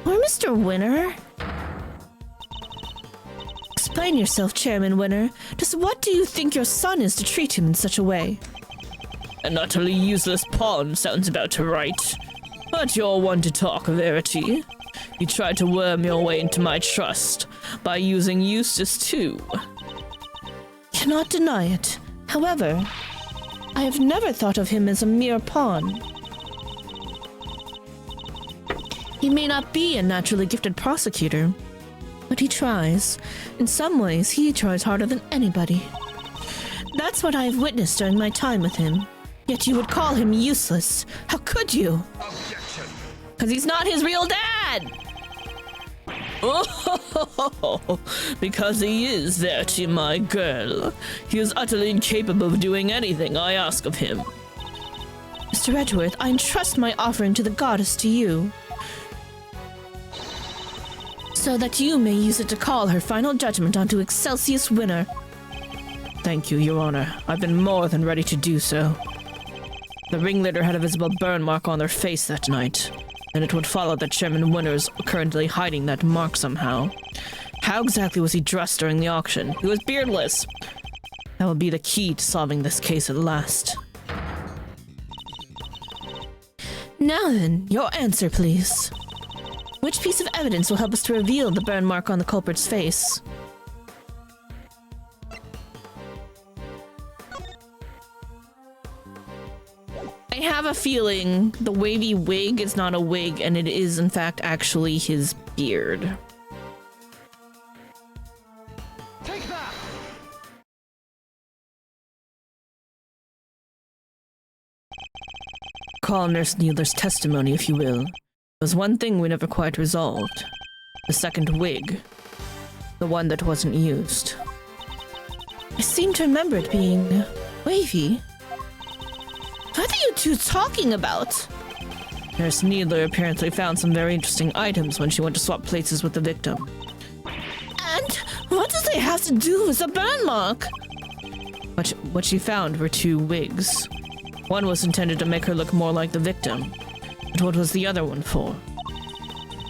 Or Mr. Winner. Explain yourself, Chairman Winner. Just what do you think your son is to treat him in such a way? An utterly useless pawn sounds about right. But you're one to talk, Verity. You tried to worm your way into my trust by using Eustace too. Cannot deny it. However, I have never thought of him as a mere pawn. He may not be a naturally gifted prosecutor, but he tries. In some ways, he tries harder than anybody. That's what I've witnessed during my time with him. Yet you would call him useless. How could you? Objection. Because he's not his real dad! Oh, because he is, Verity, my girl. He is utterly incapable of doing anything I ask of him. Mr. Edgeworth, I entrust my offering to the goddess to you, so that you may use it to call her final judgment onto Excelsius Winner. Thank you, Your Honor. I've been more than ready to do so. The ringleader had a visible burn mark on their face that night, and it would follow that Chairman Winner's currently hiding that mark somehow. How exactly was he dressed during the auction? He was beardless. That will be the key to solving this case at last. Now then, your answer, please. Which piece of evidence will help us to reveal the burn mark on the culprit's face? I have a feeling the wavy wig is not a wig, and it is, in fact, actually his beard. Take that! Call Nurse Needler's testimony, if you will. There was one thing we never quite resolved. The second wig. The one that wasn't used. I seem to remember it being wavy. What are you two talking about? Nurse Needler apparently found some very interesting items when she went to swap places with the victim. And what does they have to do with the burn mark? What she found were 2 wigs. One was intended to make her look more like the victim. But what was the other one for?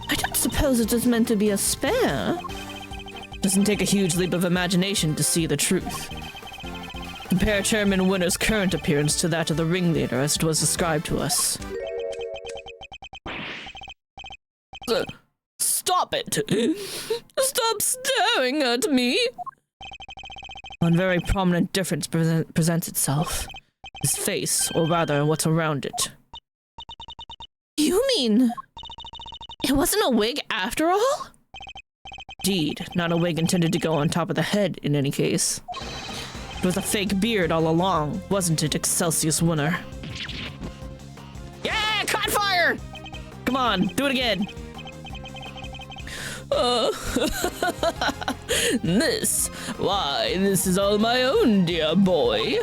I don't suppose it was meant to be a spare. Doesn't take a huge leap of imagination to see the truth. Compare Chairman Winner's current appearance to that of the ringleader as it was described to us. Stop it! Stop staring at me! One very prominent difference presents itself. His face, or rather, what's around it. You mean it wasn't a wig after all? Indeed, not a wig intended to go on top of the head in any case. It was a fake beard all along, wasn't it, Excelsius Winner? Yeah, caught fire! Come on, do it again. This is all my own, dear boy.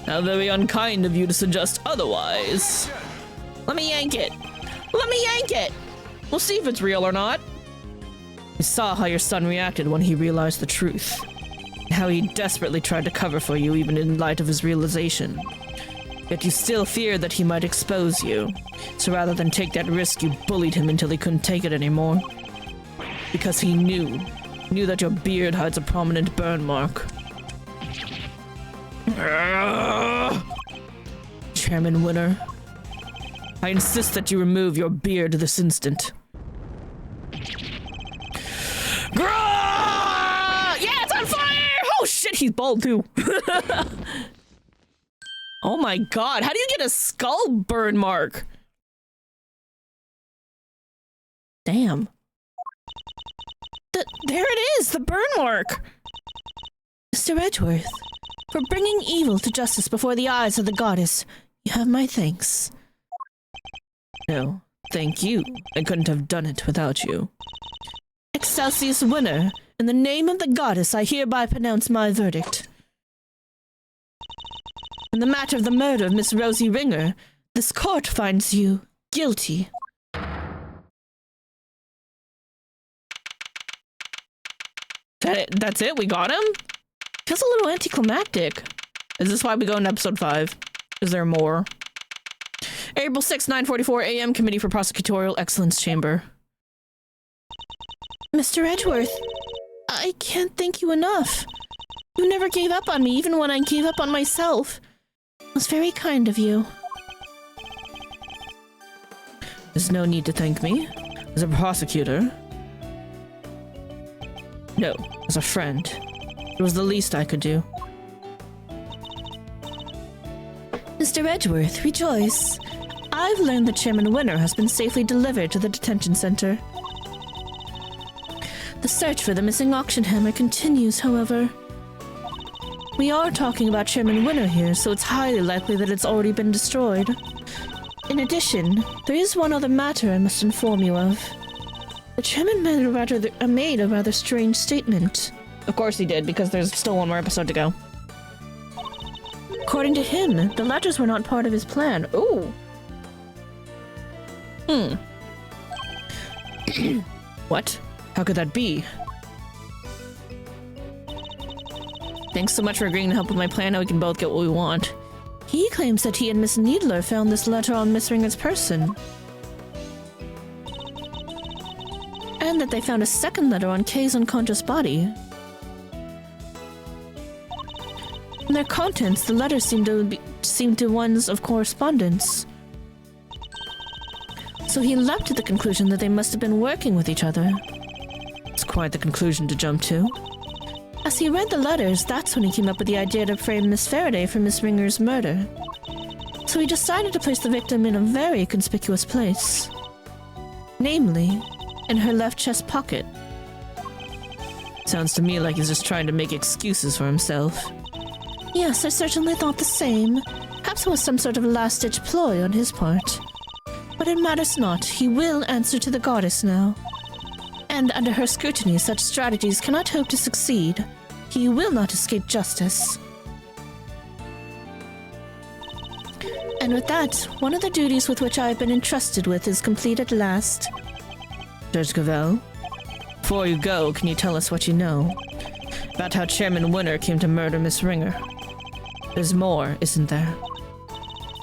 How very unkind of you to suggest otherwise. Let me yank it. Let me yank it. We'll see if it's real or not. We saw how your son reacted when he realized the truth. How he desperately tried to cover for you even in light of his realization. Yet you still feared that he might expose you. So rather than take that risk, you bullied him until he couldn't take it anymore. Because he knew that your beard hides a prominent burn mark. Chairman Winner, I insist that you remove your beard this instant. Yeah, it's on fire! Oh shit, he's bald too. Oh my god, how do you get a skull burn mark? Damn. There it is, the burn mark! Mr. Edgeworth, for bringing evil to justice before the eyes of the goddess, you have my thanks. No, thank you. I couldn't have done it without you. Excelsius Winner, in the name of the goddess, I hereby pronounce my verdict. In the matter of the murder of Miss Rosie Ringer, this court finds you guilty. That's it? We got him? Feels a little anticlimactic. Is this why we go into episode 5? Is there more? April 6, 9:44 a.m. Committee for Prosecutorial Excellence Chamber. Mr. Edgeworth, I can't thank you enough. You never gave up on me even when I gave up on myself. It was very kind of you. There's no need to thank me. As a prosecutor. No, as a friend. It was the least I could do. Mr. Edgeworth, rejoice. I've learned that Chairman Winner has been safely delivered to the detention center. The search for the missing auction hammer continues, however. We are talking about Chairman Winner here, so it's highly likely that it's already been destroyed. In addition, there is one other matter I must inform you of. The chairman made a rather strange statement. Of course he did, because there's still one more episode to go. According to him, the letters were not part of his plan. Ooh. What? How could that be? Thanks so much for agreeing to help with my plan. Now we can both get what we want. He claims that he and Miss Needler found this letter on Miss Ringer's person. And that they found a second letter on Kay's unconscious body. In their contents, the letters seem to ones of correspondence. So he leapt to the conclusion that they must have been working with each other. It's quite the conclusion to jump to. As he read the letters, that's when he came up with the idea to frame Miss Faraday for Miss Ringer's murder. So he decided to place the victim in a very conspicuous place. Namely, in her left chest pocket. Sounds to me like he's just trying to make excuses for himself. Yes, I certainly thought the same. Perhaps it was some sort of last-ditch ploy on his part. But it matters not. He will answer to the goddess now. And under her scrutiny, such strategies cannot hope to succeed. He will not escape justice. And with that, one of the duties with which I have been entrusted with is complete at last. Judge Cavell, before you go, can you tell us what you know about how Chairman Winner came to murder Miss Ringer? There's more, isn't there?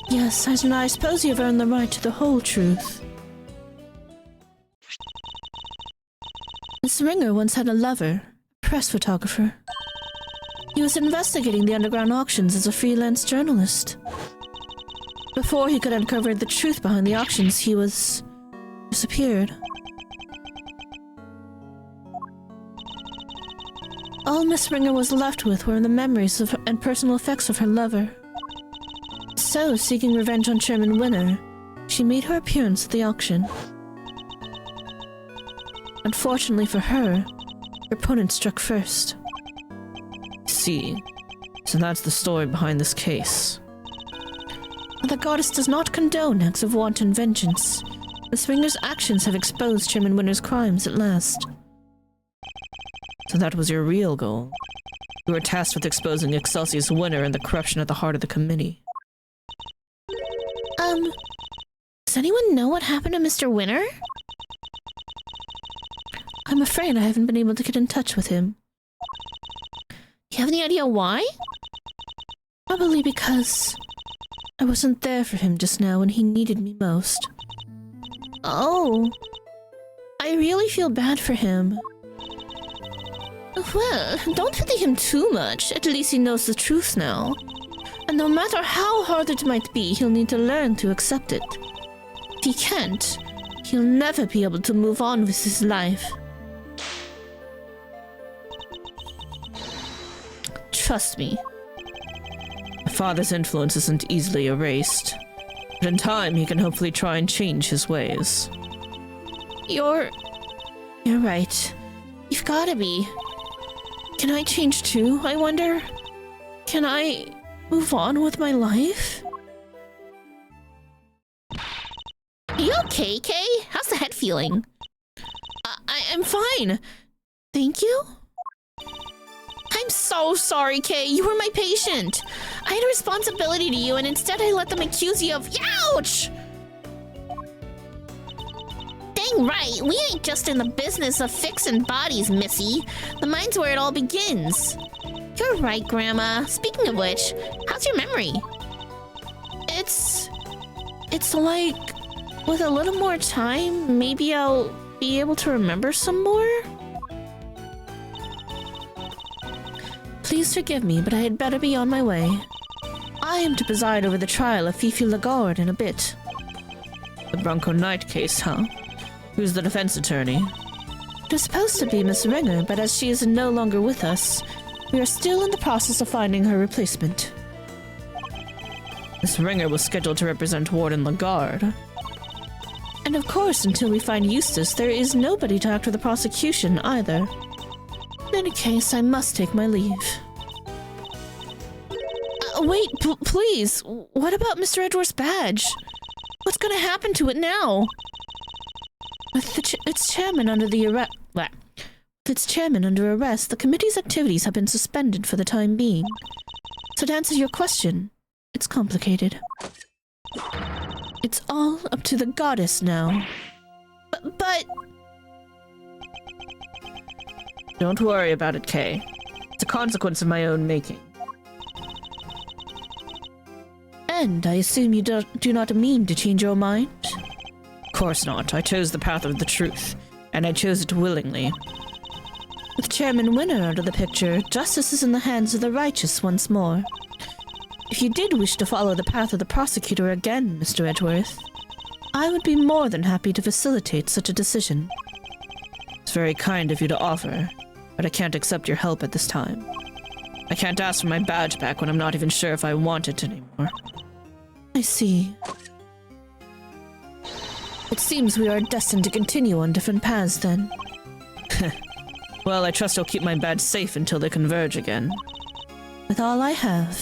Yes, and I suppose you've earned the right to the whole truth. Miss Ringer once had a lover, a press photographer. He was investigating the underground auctions as a freelance journalist. Before he could uncover the truth behind the auctions, he was disappeared. All Miss Ringer was left with were the memories of and personal effects of her lover. So, seeking revenge on Chairman Winner, she made her appearance at the auction. Unfortunately for her, her opponent struck first. See, so that's the story behind this case. The goddess does not condone acts of wanton vengeance. Miss Ringer's actions have exposed Chairman Winner's crimes at last. So that was your real goal. You were tasked with exposing Excelsior's Winner and the corruption at the heart of the committee. Does anyone know what happened to Mr. Winner? I'm afraid I haven't been able to get in touch with him. You have any idea why? Probably because I wasn't there for him just now when he needed me most. Oh. I really feel bad for him. Well, don't pity him too much. At least he knows the truth now. And no matter how hard it might be, he'll need to learn to accept it. If he can't, he'll never be able to move on with his life. Trust me. My father's influence isn't easily erased. But in time, he can hopefully try and change his ways. You're right. You've gotta be. Can I change too, I wonder? Can I move on with my life? Are you okay, Kay? How's the head feeling? I'm fine. Thank you? I'm so sorry, Kay. You were my patient. I had a responsibility to you, and instead I let them accuse you of... Ouch! Dang right, we ain't just in the business of fixing bodies, Missy. The mind's where it all begins. You're right, Grandma. Speaking of which, how's your memory? It's like, with a little more time, maybe I'll be able to remember some more? Please forgive me, but I had better be on my way. I am to preside over the trial of Fifi Lagarde in a bit. The Bronco Knight case, huh? Who's the defense attorney? It was supposed to be Miss Ringer, but as she is no longer with us, we are still in the process of finding her replacement. Miss Ringer was scheduled to represent Warden Lagarde. And of course, until we find Eustace, there is nobody to act for the prosecution either. In any case, I must take my leave. Wait, please. What about Mr. Edgeworth's badge? What's going to happen to it now? With its chairman under arrest, the committee's activities have been suspended for the time being. So to answer your question, it's complicated. It's all up to the goddess now. But... Don't worry about it, Kay. It's a consequence of my own making. And I assume you do not mean to change your mind? Of course not. I chose the path of the truth, and I chose it willingly. With Chairman Winner out of the picture, justice is in the hands of the righteous once more. If you did wish to follow the path of the prosecutor again, Mr. Edgeworth, I would be more than happy to facilitate such a decision. It's very kind of you to offer, but I can't accept your help at this time. I can't ask for my badge back when I'm not even sure if I want it anymore. I see. It seems we are destined to continue on different paths, then. Well, I trust I'll keep my badge safe until they converge again. With all I have.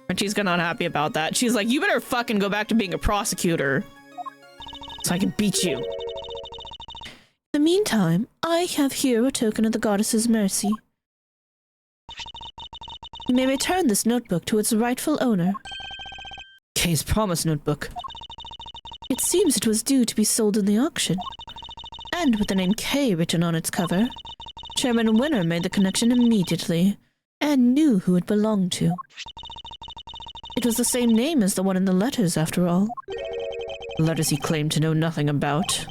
Archie's not happy about that. She's like, you better fucking go back to being a prosecutor, so I can beat you. In the meantime, I have here a token of the goddess's mercy. You may return this notebook to its rightful owner. Kay's promise notebook. It seems it was due to be sold in the auction. And with the name Kay written on its cover, Chairman Winner made the connection immediately and knew who it belonged to. It was the same name as the one in the letters, after all. Letters he claimed to know nothing about.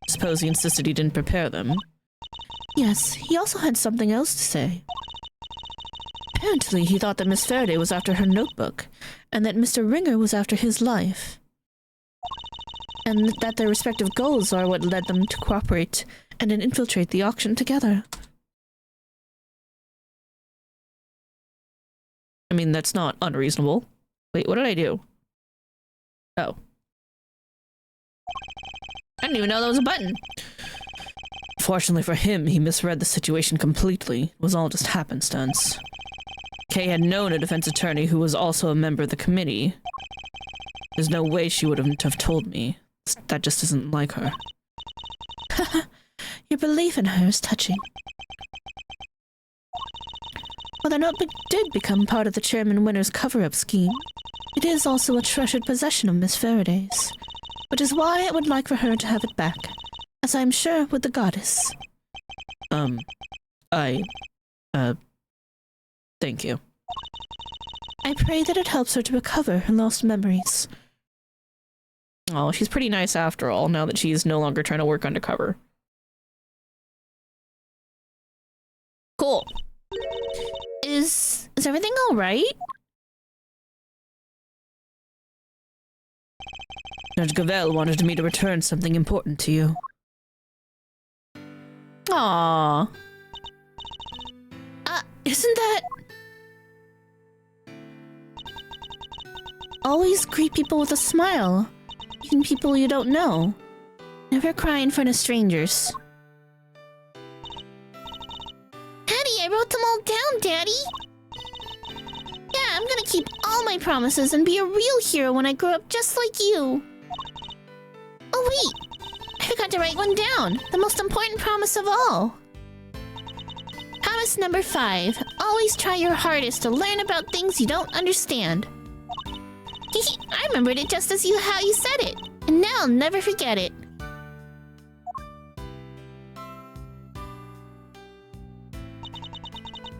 Suppose he insisted he didn't prepare them. Yes, he also had something else to say. Apparently, he thought that Miss Faraday was after her notebook, and that Mr. Ringer was after his life. And that their respective goals are what led them to cooperate and then infiltrate the auction together. I mean, that's not unreasonable. Wait, what did I do? Oh. I didn't even know that was a button. Fortunately for him, he misread the situation completely. It was all just happenstance. Kay had known a defense attorney who was also a member of the committee. There's no way she wouldn't have told me. That just isn't like her. Your belief in her is touching. While the notebook did become part of the Chairman Winner's cover-up scheme, it is also a treasured possession of Miss Faraday's, which is why I would like for her to have it back, as I am sure with the goddess. Thank you. I pray that it helps her to recover her lost memories. Oh, she's pretty nice after all, now that she's no longer trying to work undercover. Cool. Is everything all right? Judge Gavel wanted me to return something important to you. Aww. Isn't that... Always greet people with a smile, even people you don't know. Never cry in front of strangers. Daddy, I wrote them all down, Daddy! Yeah, I'm gonna keep all my promises and be a real hero when I grow up just like you. Oh wait, I forgot to write one down. The most important promise of all. Promise number 5. Always try your hardest to learn about things you don't understand. I remembered it just as how you said it, and now I'll never forget it.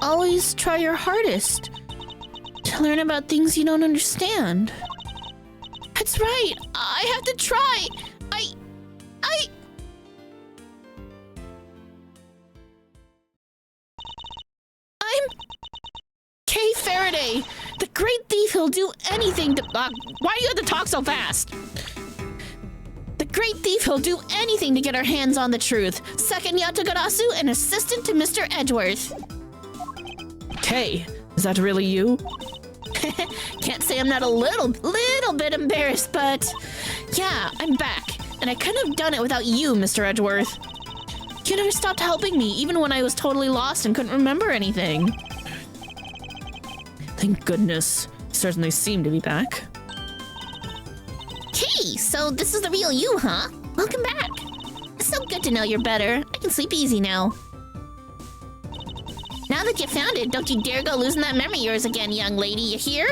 Always try your hardest to learn about things you don't understand. That's right, I have to try. I'm Kay Faraday, the great thief who'll do anything to... why do you have to talk so fast? The great thief who'll do anything to get our hands on the truth. Second Yatagarasu and assistant to Mr. Edgeworth. Kay, is that really you? Can't say I'm not a little bit embarrassed, but... yeah, I'm back. And I couldn't have done it without you, Mr. Edgeworth. You never stopped helping me, even when I was totally lost and couldn't remember anything. Thank goodness. You certainly seem to be back. Hey, so this is the real you, huh? Welcome back. It's so good to know you're better. I can sleep easy now. Now that you found it, don't you dare go losing that memory of yours again, young lady, you hear?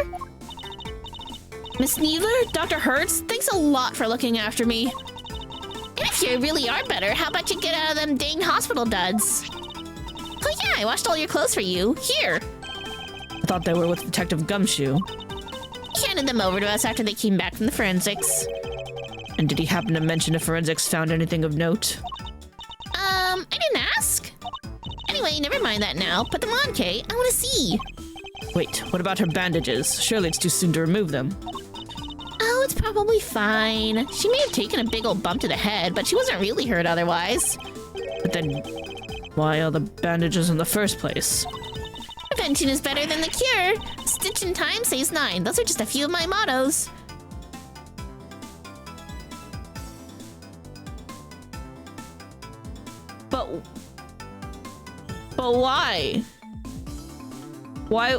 Miss Needler, Dr. Hertz, thanks a lot for looking after me. And if you really are better, how about you get out of them dang hospital duds? Oh yeah, I washed all your clothes for you. Here. I thought they were with Detective Gumshoe. He handed them over to us after they came back from the forensics. And did he happen to mention if forensics found anything of note? I didn't ask. Anyway, never mind that now. Put them on, Kay. I want to see. Wait, what about her bandages? Surely it's too soon to remove them. Oh, it's probably fine. She may have taken a big old bump to the head, but she wasn't really hurt otherwise. But then, why all the bandages in the first place? Prevention is better than the cure. A stitch in time saves 9. Those are just a few of my mottos. But why? Why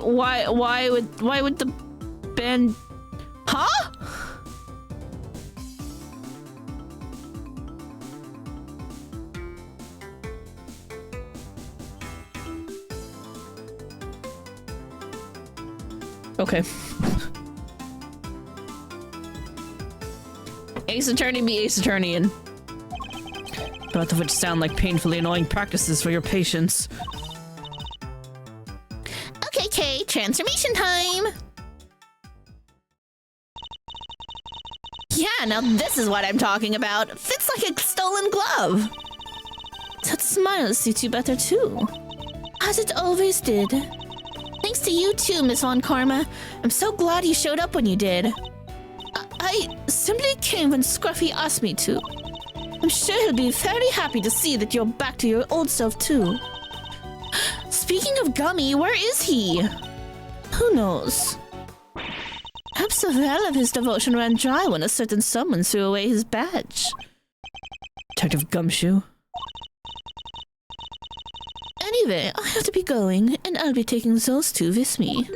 would the band... Huh? Okay. Ace Attorney be Ace Attorneyin'. Both of which sound like painfully annoying practices for your patients. Okay, Kay, transformation time! Yeah, now this is what I'm talking about. Fits like a stolen glove. That smile suits you better too. As it always did. Thanks to you too, Miss Von Karma. I'm so glad you showed up when you did. I simply came when Scruffy asked me to. I'm sure he'll be very happy to see that you're back to your old self too. Speaking of Gummy, where is he? Who knows? Perhaps the well of his devotion ran dry when a certain someone threw away his badge. Detective Gumshoe. Anyway, I have to be going, and I'll be taking those two with me.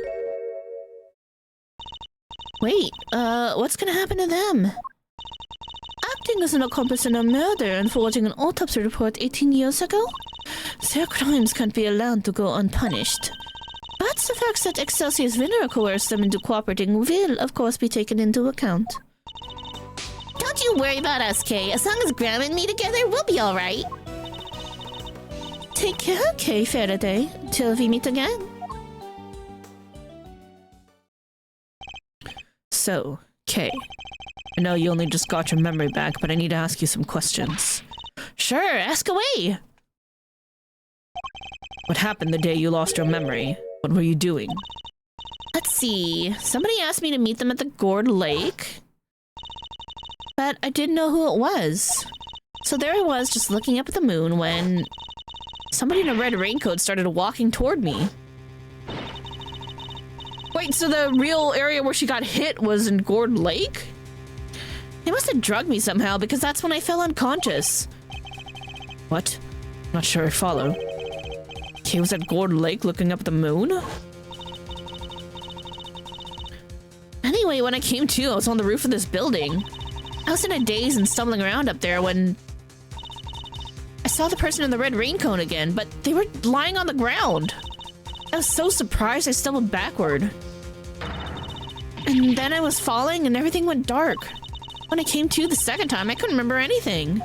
Wait, what's gonna happen to them? Acting as an accomplice in a murder and forging an autopsy report 18 years ago, their crimes can't be allowed to go unpunished. But the fact that Excelsior's winner coerced them into cooperating will, of course, be taken into account. Don't you worry about us, Kay. As long as Graham and me together, we'll be alright. Take care, Kay Faraday, till we meet again. So, Kay, I know you only just got your memory back, but I need to ask you some questions. Sure, ask away. What happened the day you lost your memory? What were you doing? Let's see. Somebody asked me to meet them at the Gourd Lake, but I didn't know who it was. So there I was, just looking up at the moon when somebody in a red raincoat started walking toward me. Wait, so the real area where she got hit was in Gourd Lake? They must have drugged me somehow because that's when I fell unconscious. What? Not sure I follow. Kay was at Gourd Lake looking up at the moon? Anyway, when I came to, I was on the roof of this building. I was in a daze and stumbling around up there when I saw the person in the red raincoat again, but they were lying on the ground. I was so surprised I stumbled backward. And then I was falling and everything went dark. When I came to the second time, I couldn't remember anything.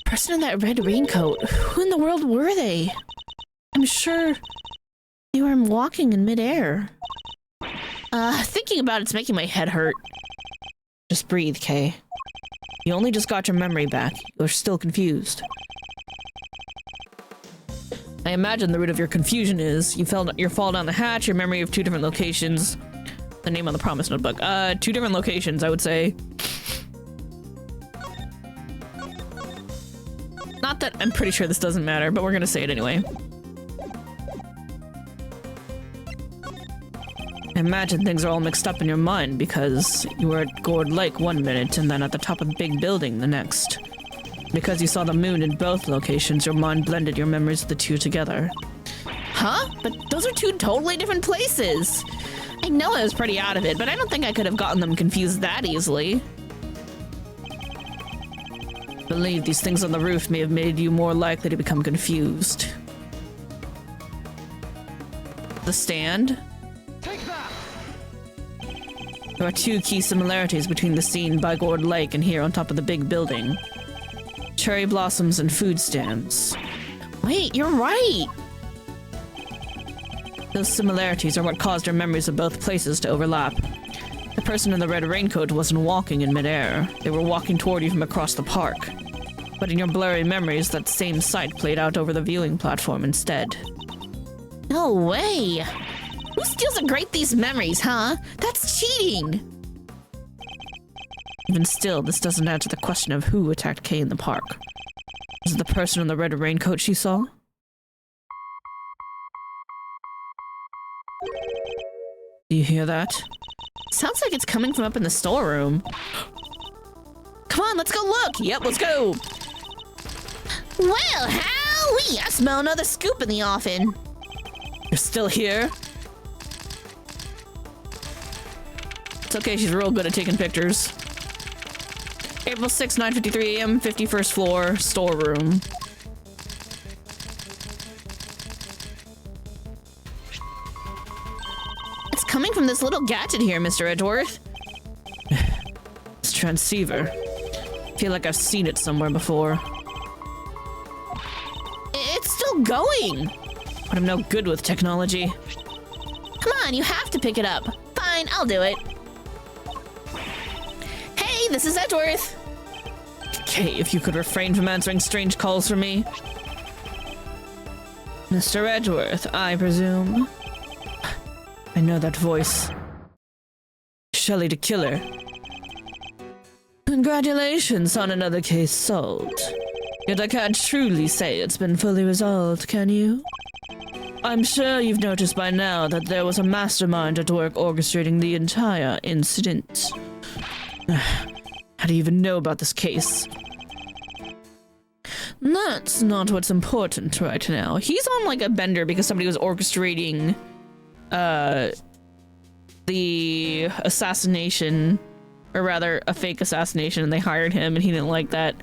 Person in that red raincoat, who in the world were they? I'm sure they were walking in midair. Thinking about it's making my head hurt. Just breathe, Kay. You only just got your memory back. You're still confused. I imagine the root of your confusion is your fall down the hatch, your memory of two different locations. The name on the promise notebook. Two different locations, I would say. Not that I'm pretty sure this doesn't matter, but we're gonna say it anyway. I imagine things are all mixed up in your mind because you were at Gourd Lake one minute and then at the top of the big building the next. Because you saw the moon in both locations, your mind blended your memories of the two together. Huh? But those are two totally different places. I know I was pretty out of it, but I don't think I could have gotten them confused that easily. I believe these things on the roof may have made you more likely to become confused. The stand? Take that! There are two key similarities between the scene by Gourd Lake and here on top of the big building. Cherry blossoms and food stands. Wait, you're right! Those similarities are what caused your memories of both places to overlap. The person in the red raincoat wasn't walking in midair. They were walking toward you from across the park. But in your blurry memories, that same sight played out over the viewing platform instead. No way! Who steals and grate these memories, huh? That's cheating! Even still, this doesn't answer the question of who attacked Kay in the park. Was it the person in the red raincoat she saw? Do you hear that? Sounds like it's coming from up in the storeroom. Come on, let's go look! Yep, let's go! Well, howee! I smell another scoop in the offing. You're still here? It's okay, she's real good at taking pictures. April 6, 9:53 a.m., 51st floor, storeroom. coming from this little gadget here, Mr. Edgeworth? This transceiver. I feel like I've seen it somewhere before. It's still going! But I'm no good with technology. Come on, you have to pick it up. Fine, I'll do it. Hey, this is Edgeworth. Okay, if you could refrain from answering strange calls from me. Mr. Edgeworth, I presume. I know that voice. Shelley the Killer. Congratulations on another case solved. Yet I can't truly say it's been fully resolved, can you? I'm sure you've noticed by now that there was a mastermind at work orchestrating the entire incident. How do you even know about this case? That's not what's important right now. He's on like a bender because somebody was orchestrating the assassination, or rather a fake assassination, and they hired him and he didn't like that.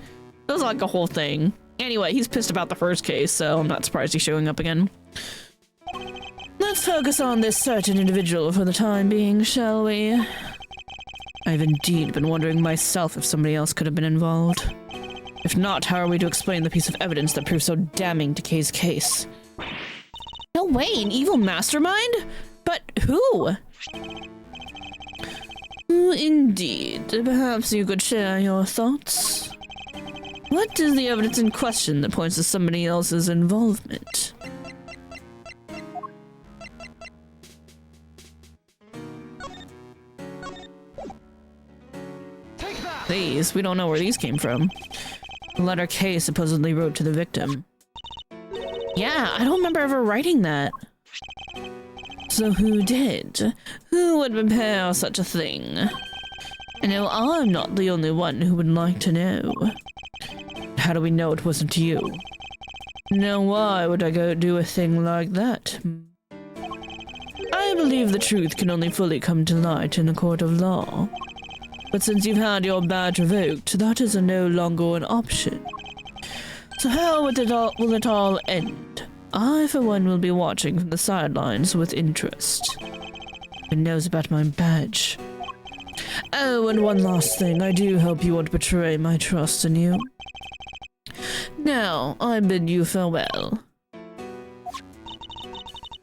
It was like a whole thing. Anyway, he's pissed about the first case, so I'm not surprised he's showing up again. Let's focus on this certain individual for the time being, shall we? I've indeed been wondering myself if somebody else could have been involved. If not, how are we to explain the piece of evidence that proves so damning to Kay's case? No way, an evil mastermind? But who? Indeed. Perhaps you could share your thoughts. What is the evidence in question that points to somebody else's involvement? These, we don't know where these came from. Letter K supposedly wrote to the victim. Yeah, I don't remember ever writing that. So who did? Who would prepare such a thing? I know I'm not the only one who would like to know. How do we know it wasn't you? Now why would I go do a thing like that? I believe the truth can only fully come to light in a court of law. But since you've had your badge revoked, that is no longer an option. So how will it all end? I, for one, will be watching from the sidelines with interest. Who knows about my badge? Oh, and one last thing. I do hope you won't betray my trust in you. Now, I bid you farewell.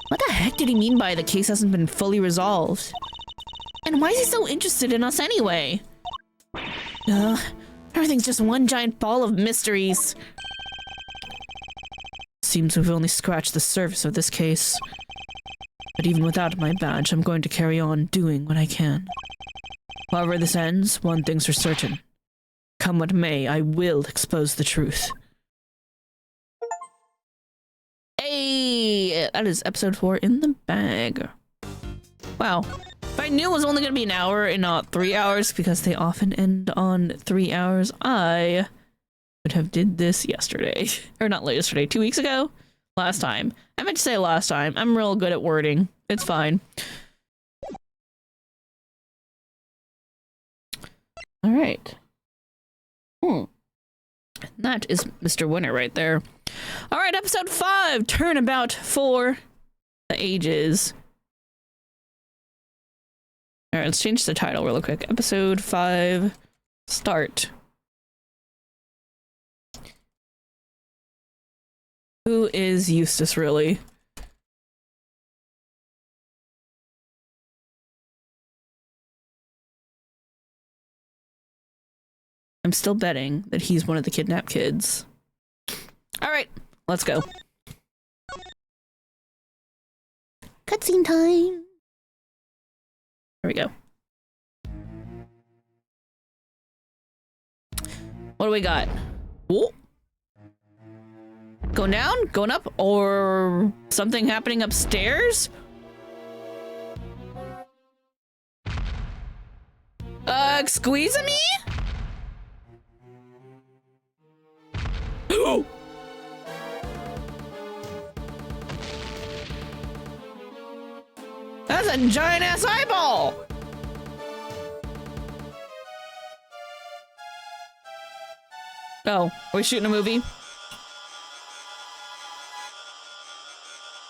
What the heck did he mean by the case hasn't been fully resolved? And why is he so interested in us anyway? Everything's just one giant ball of mysteries. Seems we've only scratched the surface of this case. But even without my badge, I'm going to carry on doing what I can. However this ends, one thing's for certain. Come what may, I will expose the truth. Hey! That is episode 4 in the bag. Wow. If I knew it was only going to be an hour and not 3 hours, because they often end on 3 hours, I would have did this yesterday. Or not yesterday, 2 weeks ago? Last time. I meant to say last time. I'm real good at wording. It's fine. Alright. That is Mr. Winner right there. Alright, episode 5. Turnabout for the ages. Alright, let's change the title real quick. Episode 5. Start. Who is Eustace, really? I'm still betting that he's one of the kidnapped kids. Alright, let's go. Cutscene time. There we go. What do we got? Whoa. Going down? Going up? Or something happening upstairs? Squeeze me? That's a giant ass eyeball! Oh, are we shooting a movie?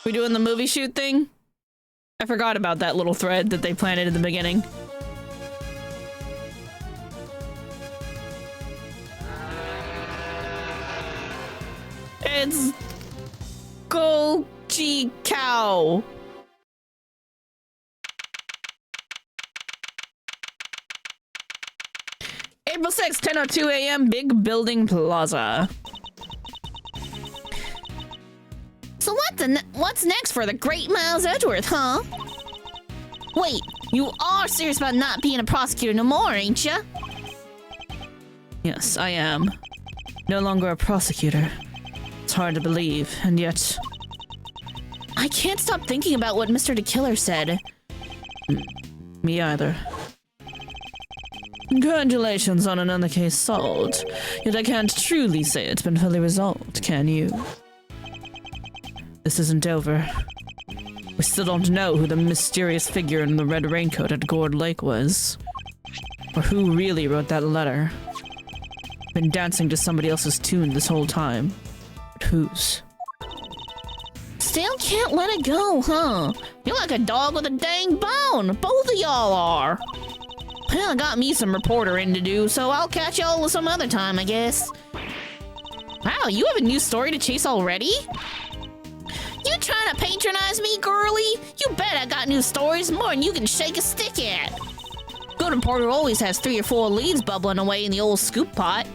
We doing the movie shoot thing? I forgot about that little thread that they planted in the beginning. It's Goji Cow. April 6th, 10:02 a.m. Big Building Plaza. So what's next for the great Miles Edgeworth, huh? Wait, you are serious about not being a prosecutor no more, ain't ya? Yes, I am. No longer a prosecutor. It's hard to believe, and yet... I can't stop thinking about what Mr. the Killer said. Me either. Congratulations on another case solved. Yet I can't truly say it's been fully resolved, can you? This isn't over. We still don't know who the mysterious figure in the red raincoat at Gourd Lake was. Or who really wrote that letter. Been dancing to somebody else's tune this whole time. But whose? Still can't let it go, huh? You're like a dog with a dang bone. Both of y'all are. Well, I got me some reportering to do, so I'll catch y'all some other time, I guess. Wow, you have a new story to chase already? You trying to patronize me, girly? You bet I got new stories, more than you can shake a stick at. Good reporter always has 3 or 4 leads bubbling away in the old scoop pot.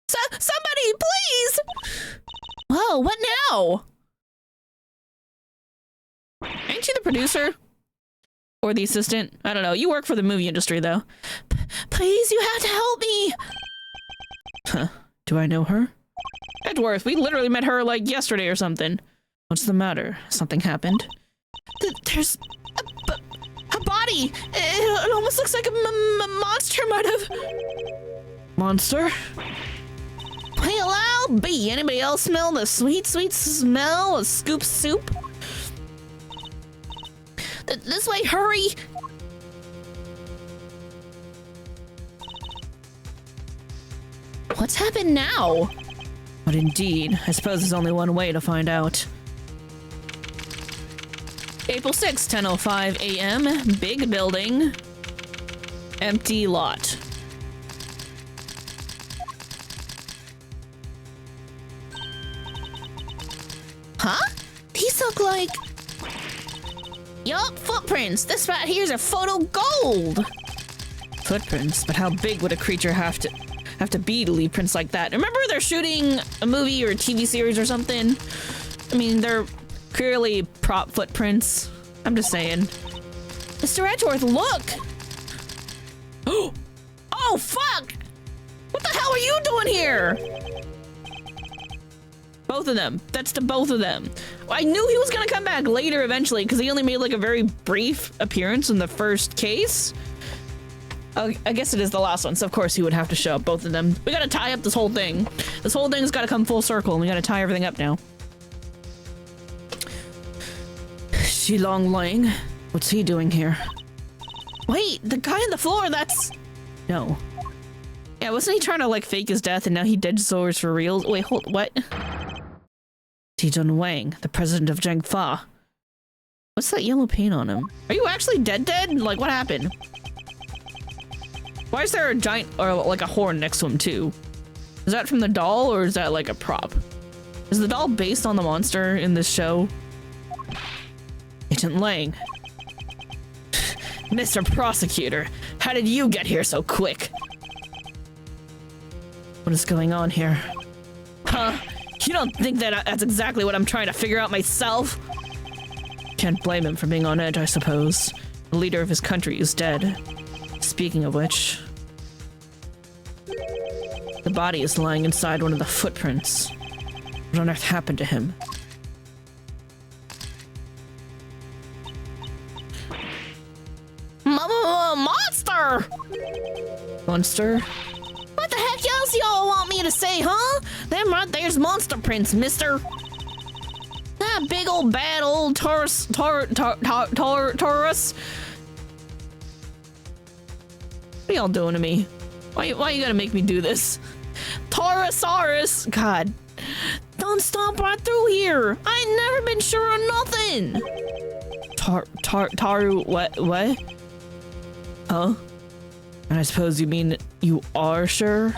Somebody, please! Whoa, what now? Ain't you the producer? Or the assistant? I don't know. You work for the movie industry, though. Please, you have to help me. Huh. Do I know her? Edgeworth, we literally met her like yesterday or something. What's the matter? Something happened? There's a body. It almost looks like a monster might have. Monster? Well, I'll be. Anybody else smell the sweet, sweet smell of scoop soup? This way, hurry! What's happened now? But indeed, I suppose there's only one way to find out. April 6th, 10:05 a.m. Big building. Empty lot. Huh? These look like... Yup, footprints. This right here's a photo gold. Footprints? But how big would a creature have to be to leave prints like that? Remember they're shooting a movie or a TV series or something? I mean, they're clearly prop footprints. I'm just saying. Mr. Edgeworth, look! Oh, fuck! What the hell are you doing here? Both of them. That's the both of them. I knew he was gonna come back later eventually because he only made like a very brief appearance in the first case. I guess it is the last one, so of course he would have to show up, both of them. We gotta tie up this whole thing. This whole thing's gotta come full circle and we gotta tie everything up now. Shilong Lang? What's he doing here? Wait, the guy on the floor, that's... No. Yeah, wasn't he trying to like fake his death and now he dead souls for real? Wait, hold, what? Tijun Wang, the president of Zhengfa. What's that yellow paint on him? Are you actually dead? Like, what happened? Why is there a giant, or like a horn next to him too? Is that from the doll or is that like a prop? Is the doll based on the monster in this show? Agent Lang. Mr. Prosecutor, how did you get here so quick? What is going on here? Huh? You don't think that that's exactly what I'm trying to figure out myself? Can't blame him for being on edge, I suppose. The leader of his country is dead. Speaking of which... the body is lying inside one of the footprints. What on earth happened to him? Monster! Monster? What the heck else y'all want me to say, huh? Them right there's monster prints, mister. That big old bad old Taurus. What are y'all doing to me? Why you gotta make me do this? Taurosaurus! God. Don't stomp right through here. I ain't never been sure of nothing. Taru, what? Huh? And I suppose you mean you are sure?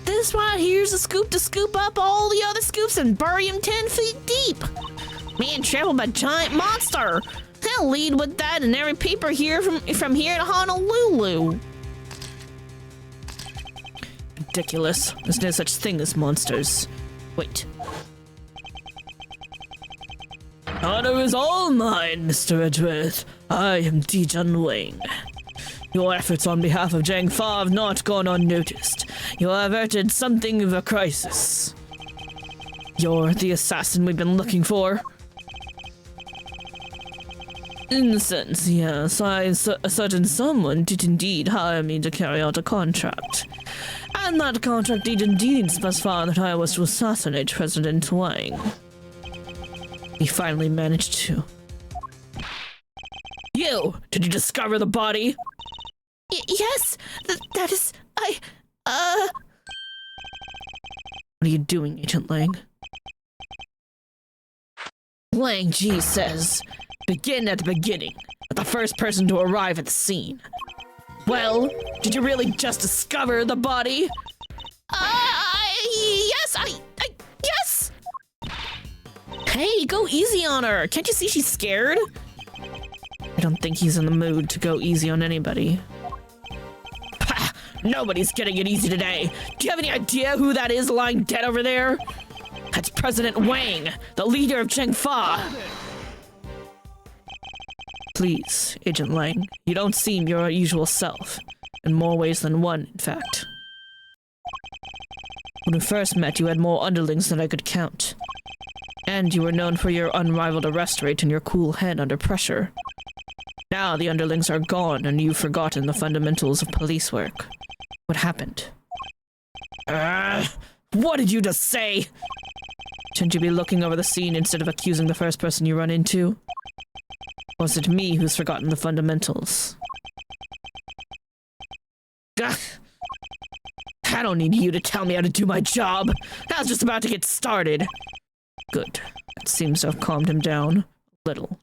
This right here's a scoop to scoop up all the other scoops and bury them 10 feet deep. Being trampled by a giant monster. I'll lead with that in every paper here from here to Honolulu. Ridiculous. There's no such thing as monsters. Wait. Honor is all mine, Mr. Edgeworth. I am Dijon Wang. Your efforts on behalf of Jang Fa have not gone unnoticed. You have averted something of a crisis. You're the assassin we've been looking for. In a sense, yes. A certain someone did indeed hire me to carry out a contract. And that contract did indeed specify that I was to assassinate President Wang. He finally managed to. You! Did you discover the body? Yes! That is... What are you doing, Agent Lang? Lang Ji says, begin at the beginning, with the first person to arrive at the scene. Well, did you really just discover the body? Yes! Hey, go easy on her. Can't you see she's scared? I don't think he's in the mood to go easy on anybody. Pah! Nobody's getting it easy today. Do you have any idea who that is lying dead over there? That's President Wang, the leader of Cheng Fa. Please, Agent Lang, you don't seem your usual self. In more ways than one, in fact. When we first met, you had more underlings than I could count. And you were known for your unrivaled arrest rate and your cool head under pressure. Now the underlings are gone and you've forgotten the fundamentals of police work. What happened? What did you just say? Shouldn't you be looking over the scene instead of accusing the first person you run into? Or is it me who's forgotten the fundamentals? Ugh. I don't need you to tell me how to do my job. I was just about to get started. Good. It seems to have calmed him down a little.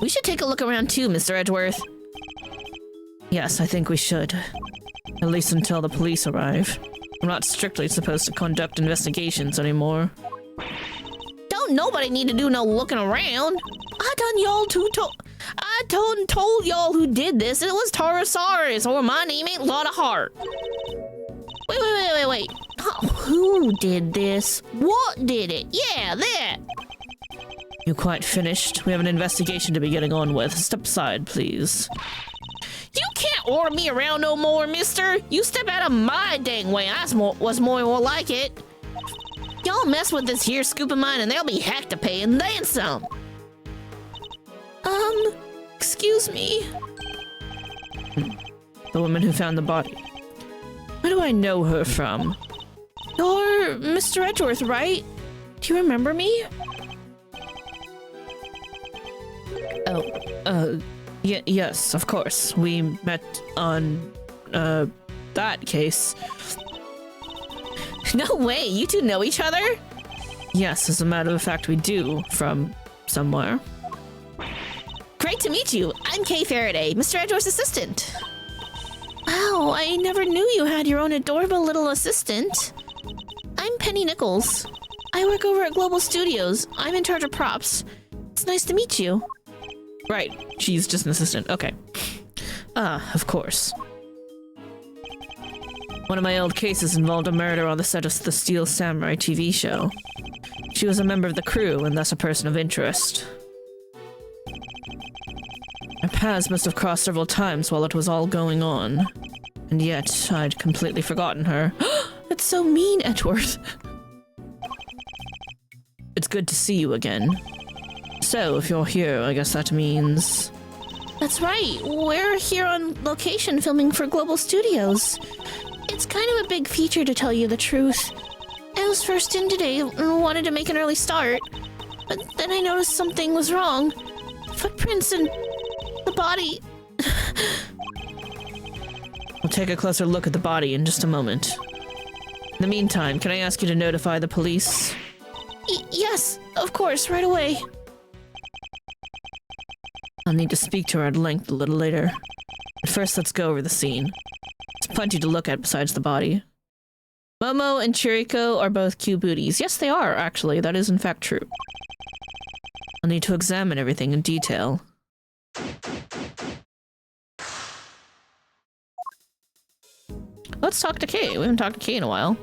We should take a look around too, Mr. Edgeworth. Yes, I think we should. At least until the police arrive. I'm not strictly supposed to conduct investigations anymore. Don't nobody need to do no looking around. I done told y'all who did this. It was Taurosaurus, or my name ain't Lotta Hart. Wait. Who did this? What did it? Yeah, that. You quite finished? We have an investigation to be getting on with. Step aside, please. You can't order me around no more, mister. You step out of my dang way. Was more like it. Y'all mess with this here scoop of mine and there'll be heck to pay and then some. Excuse me. The woman who found the body. Where do I know her from? You're Mr. Edgeworth, right? Do you remember me? Yes, of course. We met on, that case. No way, you two know each other? Yes, as a matter of fact, we do, from somewhere. Great to meet you. I'm Kay Faraday, Mr. Edgeworth's assistant. Wow, I never knew you had your own adorable little assistant. I'm Penny Nichols. I work over at Global Studios. I'm in charge of props. It's nice to meet you. Right, she's just an assistant. Okay. Of course. One of my old cases involved a murder on the set of the Steel Samurai TV show. She was a member of the crew and thus a person of interest. Our paths must have crossed several times while it was all going on. And yet, I'd completely forgotten her. That's so mean, Edgeworth. It's good to see you again. So, if you're here, I guess that means... That's right. We're here on location filming for Global Studios. It's kind of a big feature, to tell you the truth. I was first in today and wanted to make an early start. But then I noticed something was wrong. Footprints and the body. We'll take a closer look at the body in just a moment. In the meantime, can I ask you to notify the police? Yes, of course, right away. I'll need to speak to her at length a little later. But first, let's go over the scene. There's plenty to look at besides the body. Momo and Chiriko are both cute booties. Yes, they are, actually. That is in fact true. I'll need to examine everything in detail. Let's talk to Kay. We haven't talked to Kay in a while.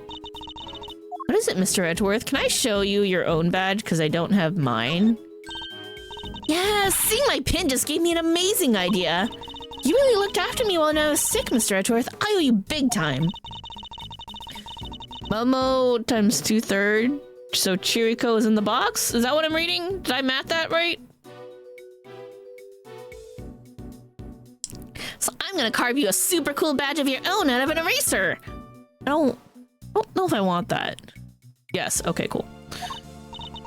What is it, Mr. Edgeworth? Can I show you your own badge? Because I don't have mine. Yeah, seeing my pin just gave me an amazing idea. You really looked after me while I was sick, Mr. Edgeworth. I owe you big time. Momo times 2/3. So Chiriko is in the box? Is that what I'm reading? Did I math that right? So I'm gonna carve you a super cool badge of your own out of an eraser. I don't know if I want that. Yes, okay, cool.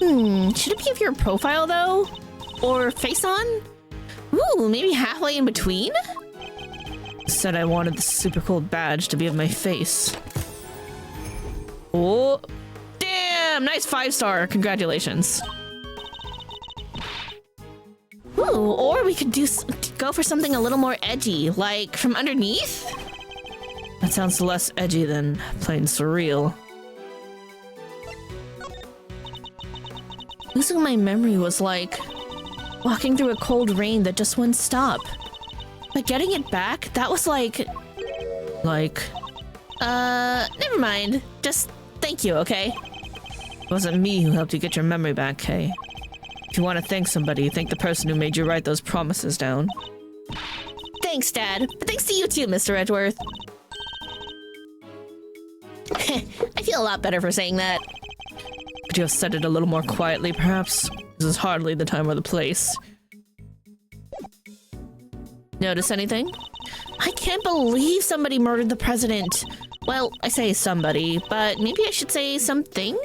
Should it be of your profile though? Or face on? Ooh, maybe halfway in between? Said I wanted the super cool badge to be of my face. Oh, damn! Nice 5-star. Congratulations. Ooh, or we could go for something a little more edgy, like from underneath? That sounds less edgy than plain surreal. Losing my memory was like walking through a cold rain that just wouldn't stop. But getting it back, that was like... never mind. Just thank you, okay? It wasn't me who helped you get your memory back, Kay. If you want to thank somebody, thank the person who made you write those promises down. Thanks, Dad. But thanks to you too, Mr. Edgeworth. I feel a lot better for saying that. Could you have said it a little more quietly, perhaps? This is hardly the time or the place. Notice anything? I can't believe somebody murdered the president. Well, I say somebody, but maybe I should say something?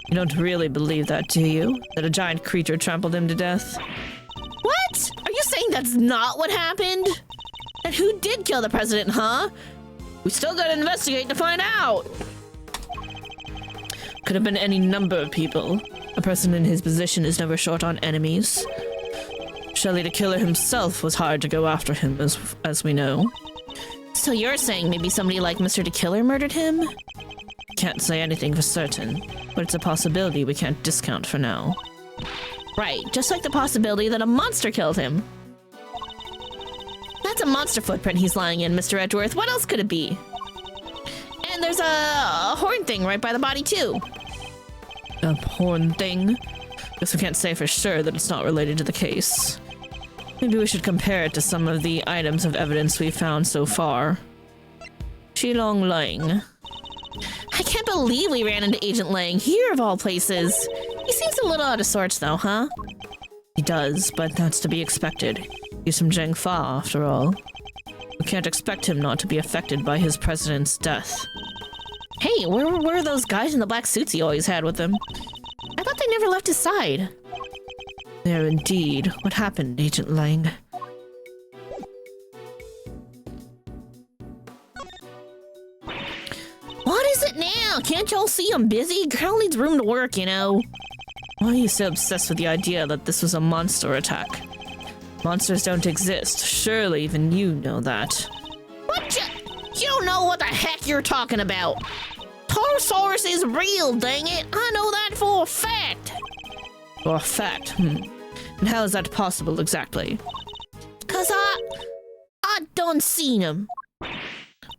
You don't really believe that, do you? That a giant creature trampled him to death? What? Are you saying that's not what happened? And who did kill the president, huh? We still gotta investigate to find out. Could have been any number of people. A person in his position is never short on enemies. Shelley the killer himself was hard to go after him, as we know. So you're saying maybe somebody like Mr. the Killer murdered him? Can't say anything for certain, but it's a possibility we can't discount for now. Right, just like the possibility that a monster killed him. That's a monster footprint he's lying in, Mr. Edgeworth. What else could it be? And there's a horn thing right by the body, too. A horn thing? Guess we can't say for sure that it's not related to the case. Maybe we should compare it to some of the items of evidence we've found so far. Shilong Lang. I can't believe we ran into Agent Lang here of all places. He seems a little out of sorts though, huh? He does, but that's to be expected. He's from Zhengfa, after all. We can't expect him not to be affected by his president's death. Hey, where were those guys in the black suits he always had with him? I thought they never left his side. There indeed. What happened, Agent Lang? What is it now? Can't y'all see I'm busy? Girl needs room to work, you know. Why are you so obsessed with the idea that this was a monster attack? Monsters don't exist. Surely even you know that. What you don't know what the heck you're talking about. Taurosaurus is real, dang it. I know that for a fact. For a fact, And how is that possible exactly? 'Cause I done seen him.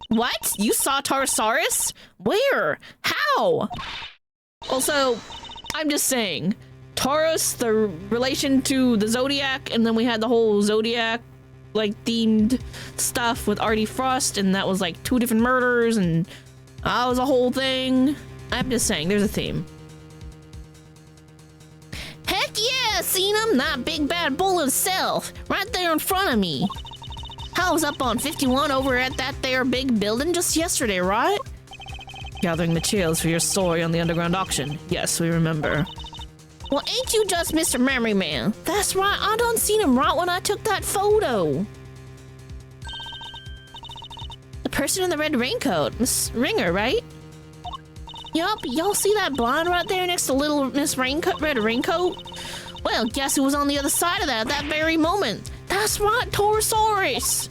What? You saw Taurosaurus? Where? How? Also, I'm just saying, Taurus, the relation to the Zodiac, and then we had the whole Zodiac, like, themed stuff with Artie Frost, and that was, like, 2 different murders, and that was a whole thing. I'm just saying, there's a theme. Heck yeah, seen him, that big bad bull himself, right there in front of me. I was up on 51 over at that there big building just yesterday, right? Gathering materials for your story on the underground auction. Yes, we remember. Well, ain't you just Mr. Memory Man? That's right, I done seen him right when I took that photo. The person in the red raincoat, Miss Ringer, right? Yup, y'all see that blonde right there next to little Miss Red Raincoat? Well, Well, guess who was on the other side of that at that very moment? That's right, Torosaurus!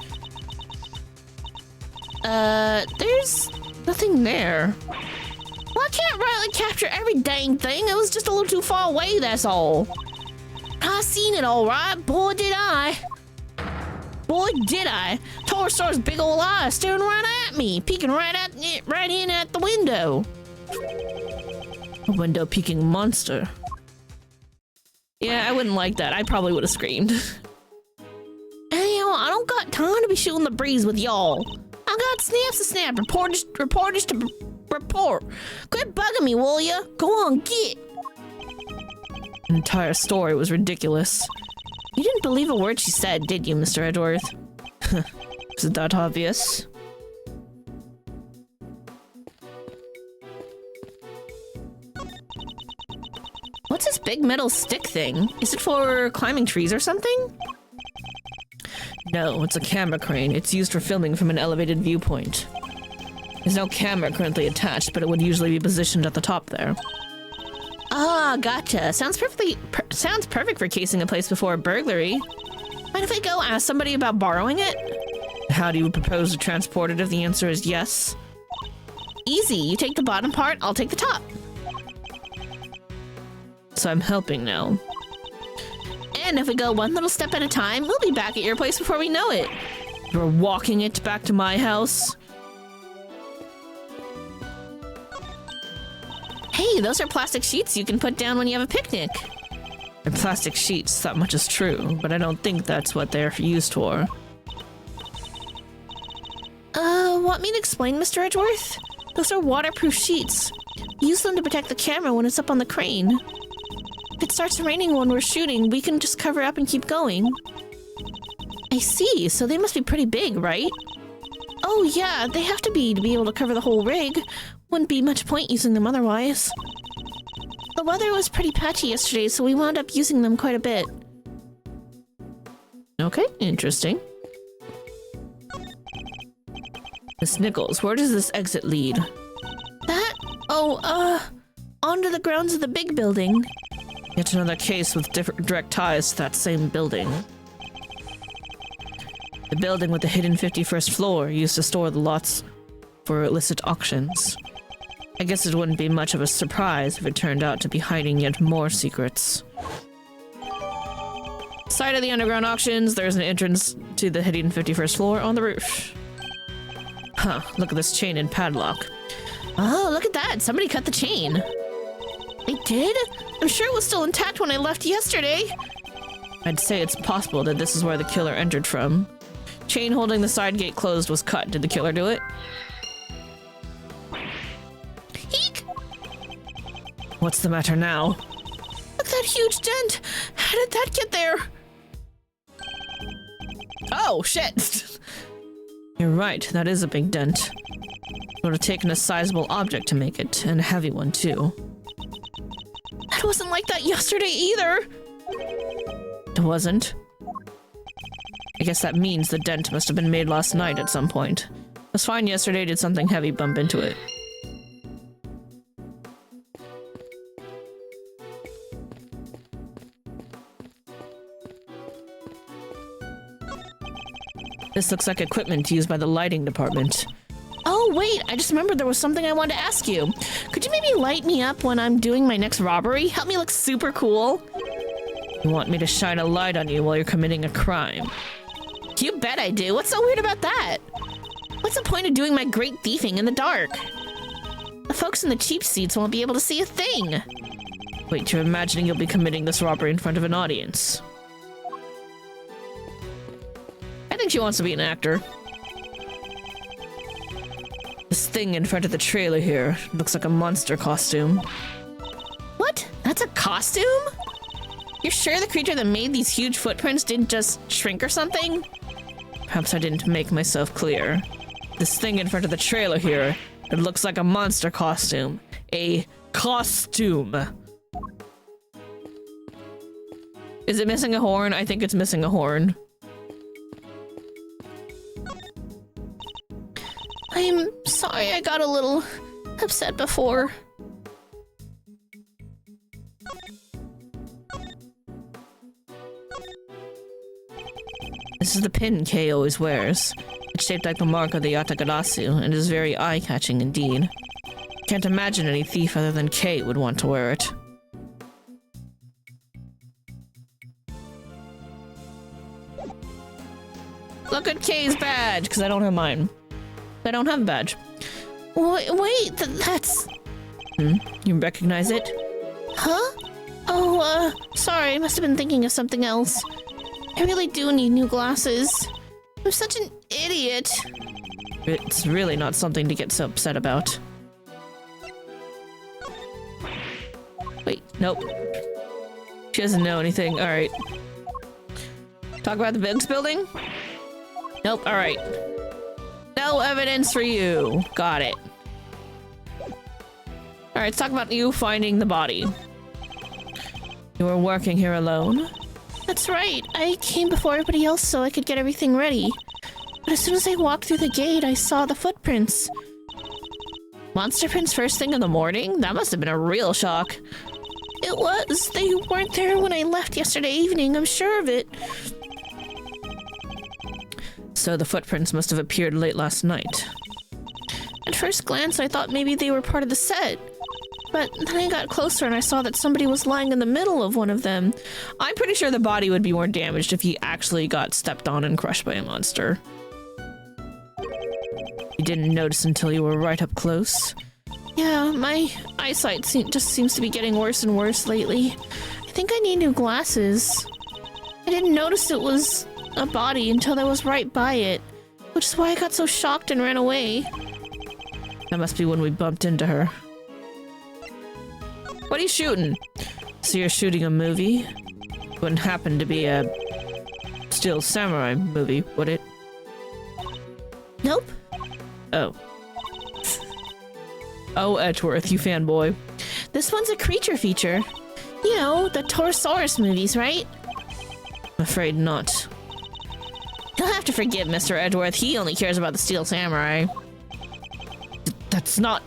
There's nothing there. Well, I can't rightly capture every dang thing. It was just a little too far away, that's all. I seen it all right. Boy, did I. Boy, did I. Torosaurus' big old eyes staring right at me, peeking right in at the window. A window peeking monster. Yeah, I wouldn't like that. I probably would have screamed. Hey, I don't got time to be shooting the breeze with y'all. I got snaps to snap, reporters to report. Quit bugging me, will ya? Go on, get. The entire story was ridiculous. You didn't believe a word she said, did you, Mr. Edgeworth? Is it that obvious? What's this big metal stick thing? Is it for climbing trees or something? No, it's a camera crane. It's used for filming from an elevated viewpoint. There's no camera currently attached, but it would usually be positioned at the top there. Ah, gotcha. Sounds perfect for casing a place before a burglary. Mind if I go ask somebody about borrowing it? How do you propose to transport it if the answer is yes? Easy. You take the bottom part, I'll take the top. So I'm helping now. And if we go one little step at a time, we'll be back at your place before we know it. You're walking it back to my house? Hey, those are plastic sheets you can put down when you have a picnic. They're plastic sheets, that much is true, but I don't think that's what they're used for. Want me to explain, Mr. Edgeworth? Those are waterproof sheets. Use them to protect the camera when it's up on the crane. If it starts raining when we're shooting, we can just cover up and keep going. I see, so they must be pretty big, right? Oh yeah, they have to be able to cover the whole rig. Wouldn't be much point using them otherwise. The weather was pretty patchy yesterday, so we wound up using them quite a bit. Okay, interesting. Miss Nichols, where does this exit lead? That? Oh, onto the grounds of the big building. Yet another case with direct ties to that same building. The building with the hidden 51st floor used to store the lots for illicit auctions. I guess it wouldn't be much of a surprise if it turned out to be hiding yet more secrets. Side of the underground auctions, there's an entrance to the hidden 51st floor on the roof. Huh, look at this chain and padlock. Oh, look at that. Somebody cut the chain. They did? I'm sure it was still intact when I left yesterday. I'd say it's possible that this is where the killer entered from. Chain holding the side gate closed was cut. Did the killer do it? Eek! What's the matter now? Look at that huge dent. How did that get there? Oh, shit! You're right, that is a big dent. It would have taken a sizable object to make it, and a heavy one, too. That wasn't like that yesterday either. It wasn't? I guess that means the dent must have been made last night at some point. It was fine yesterday, did something heavy bump into it? This looks like equipment used by the lighting department. Oh, wait, I just remembered there was something I wanted to ask you. Could you maybe light me up when I'm doing my next robbery? Help me look super cool? You want me to shine a light on you while you're committing a crime? You bet I do. What's so weird about that? What's the point of doing my great thieving in the dark? The folks in the cheap seats won't be able to see a thing. Wait, you're imagining you'll be committing this robbery in front of an audience? I think she wants to be an actor. This thing in front of the trailer here looks like a monster costume. What? That's a costume? You're sure the creature that made these huge footprints didn't just shrink or something? Perhaps I didn't make myself clear. This thing in front of the trailer here, it looks like a monster costume. A costume. Is it missing a horn? I think it's missing a horn. I'm sorry I got a little upset before. This is the pin Kay always wears. It's shaped like the mark of the Yatagarasu, and is very eye-catching indeed. Can't imagine any thief other than Kay would want to wear it. Look at Kay's badge, because I don't have mine. I don't have a badge. Wait, that's... You recognize it? Huh? Oh, sorry, I must have been thinking of something else. I really do need new glasses. I'm such an idiot. It's really not something to get so upset about. Wait, nope. She doesn't know anything. Alright. Talk about the Biggs building? Nope, alright. No evidence for you. Got it. Alright, let's talk about you finding the body. You were working here alone? That's right. I came before everybody else so I could get everything ready. But as soon as I walked through the gate, I saw the footprints. Monster prints first thing in the morning? That must have been a real shock. It was. They weren't there when I left yesterday evening, I'm sure of it. So the footprints must have appeared late last night. At first glance, I thought maybe they were part of the set. But then I got closer and I saw that somebody was lying in the middle of one of them. I'm pretty sure the body would be more damaged if he actually got stepped on and crushed by a monster. You didn't notice until you were right up close? Yeah, my eyesight just seems to be getting worse and worse lately. I think I need new glasses. I didn't notice it was a body until I was right by it, which is why I got so shocked and ran away. That must be when we bumped into her. What are you shooting? So you're shooting a movie? Wouldn't happen to be a Steel Samurai movie, would it? Nope. Oh. Oh, Edgeworth, you fanboy. This one's a creature feature. You know, the Torosaurus movies, right? I'm afraid not. You'll have to forgive Mr. Edgeworth. He only cares about the Steel Samurai. That's not...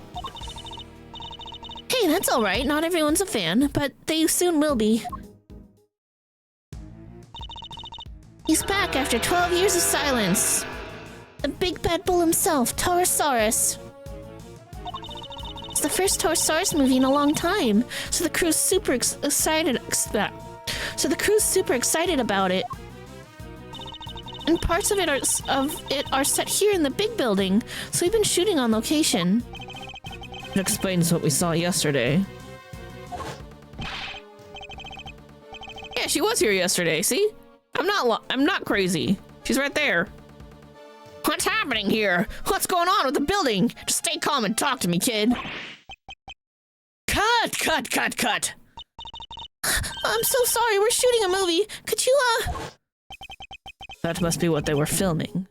Hey, that's alright. Not everyone's a fan, but they soon will be. He's back after 12 years of silence. The big bad bull himself, Torosaurus. It's the first Torosaurus movie in a long time, so the crew's super excited. So the crew's super excited about it. And parts of it are set here in the big building, so we've been shooting on location. It explains what we saw yesterday. Yeah, she was here yesterday, see? I'm not crazy. She's right there. What's happening here? What's going on with the building? Just stay calm and talk to me, kid. Cut! I'm so sorry, we're shooting a movie. Could you, That must be what they were filming.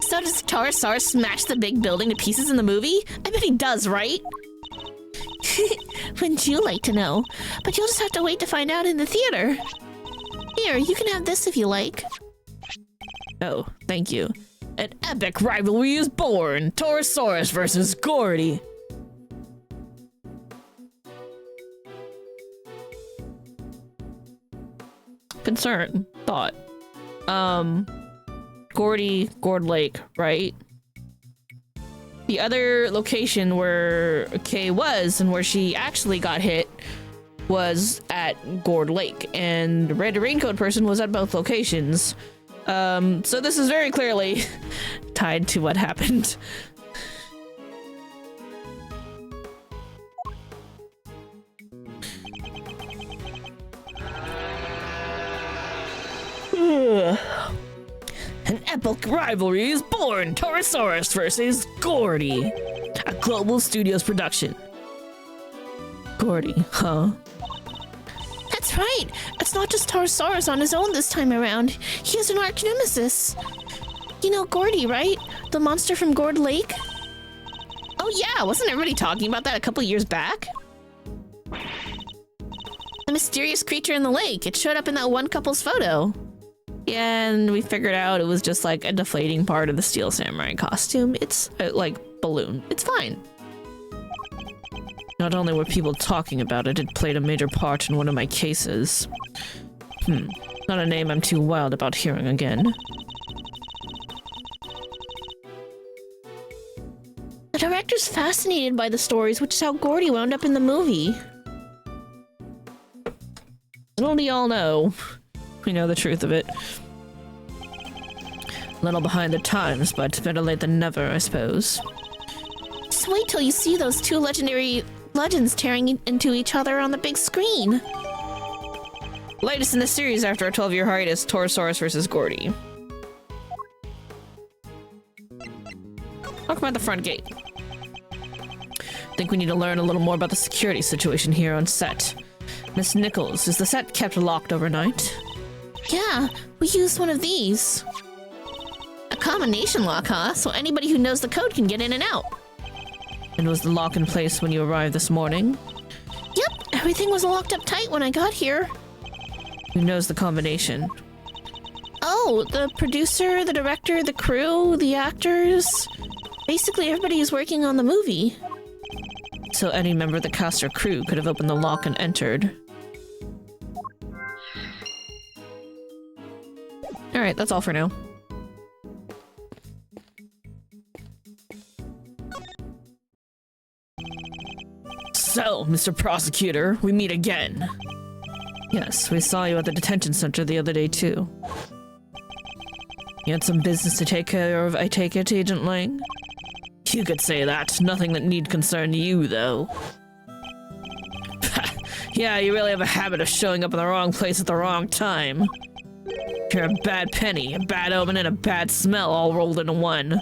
So does Torosaurus smash the big building to pieces in the movie? I bet he does, right? Wouldn't you like to know? But you'll just have to wait to find out in the theater. Here, you can have this if you like. Oh, thank you. An epic rivalry is born! Torosaurus versus Gordy! Concern. Thought. Gourd Lake, right? The other location where Kay was and where she actually got hit was at Gourd Lake, and the Red Raincoat person was at both locations. So this is very clearly tied to what happened. An epic rivalry is born! Torosaurus versus Gordy! A Global Studios production. Gordy, huh? That's right! It's not just Torosaurus on his own this time around. He has an arch nemesis. You know Gordy, right? The monster from Gourd Lake? Oh yeah, wasn't everybody talking about that a couple years back? The mysterious creature in the lake. It showed up in that one couple's photo. Yeah, and we figured out it was just like a deflating part of the Steel Samurai costume. It's like balloon. It's fine. Not only were people talking about it, it played a major part in one of my cases. Not a name I'm too wild about hearing again. The director's fascinated by the stories, which is how Gordy wound up in the movie. Little do y'all know. We know the truth of it. A little behind the times, but better late than never, I suppose. Just wait till you see those two legendary legends tearing into each other on the big screen. Latest in the series after a 12-year hiatus, Torosaurus vs. Gordy. Talk about the front gate. Think we need to learn a little more about the security situation here on set. Miss Nichols, is the set kept locked overnight? Yeah, we used one of these. A combination lock, huh? So anybody who knows the code can get in and out. And was the lock in place when you arrived this morning? Yep, everything was locked up tight when I got here. Who knows the combination? Oh, the producer, the director, the crew, the actors. Basically, everybody is working on the movie. So any member of the cast or crew could have opened the lock and entered. Alright, that's all for now. So, Mr. Prosecutor, we meet again. Yes, we saw you at the detention center the other day, too. You had some business to take care of, I take it, Agent Lang? You could say that. Nothing that need concern you, though. Yeah, you really have a habit of showing up in the wrong place at the wrong time. You're a bad penny, a bad omen, and a bad smell all rolled into one.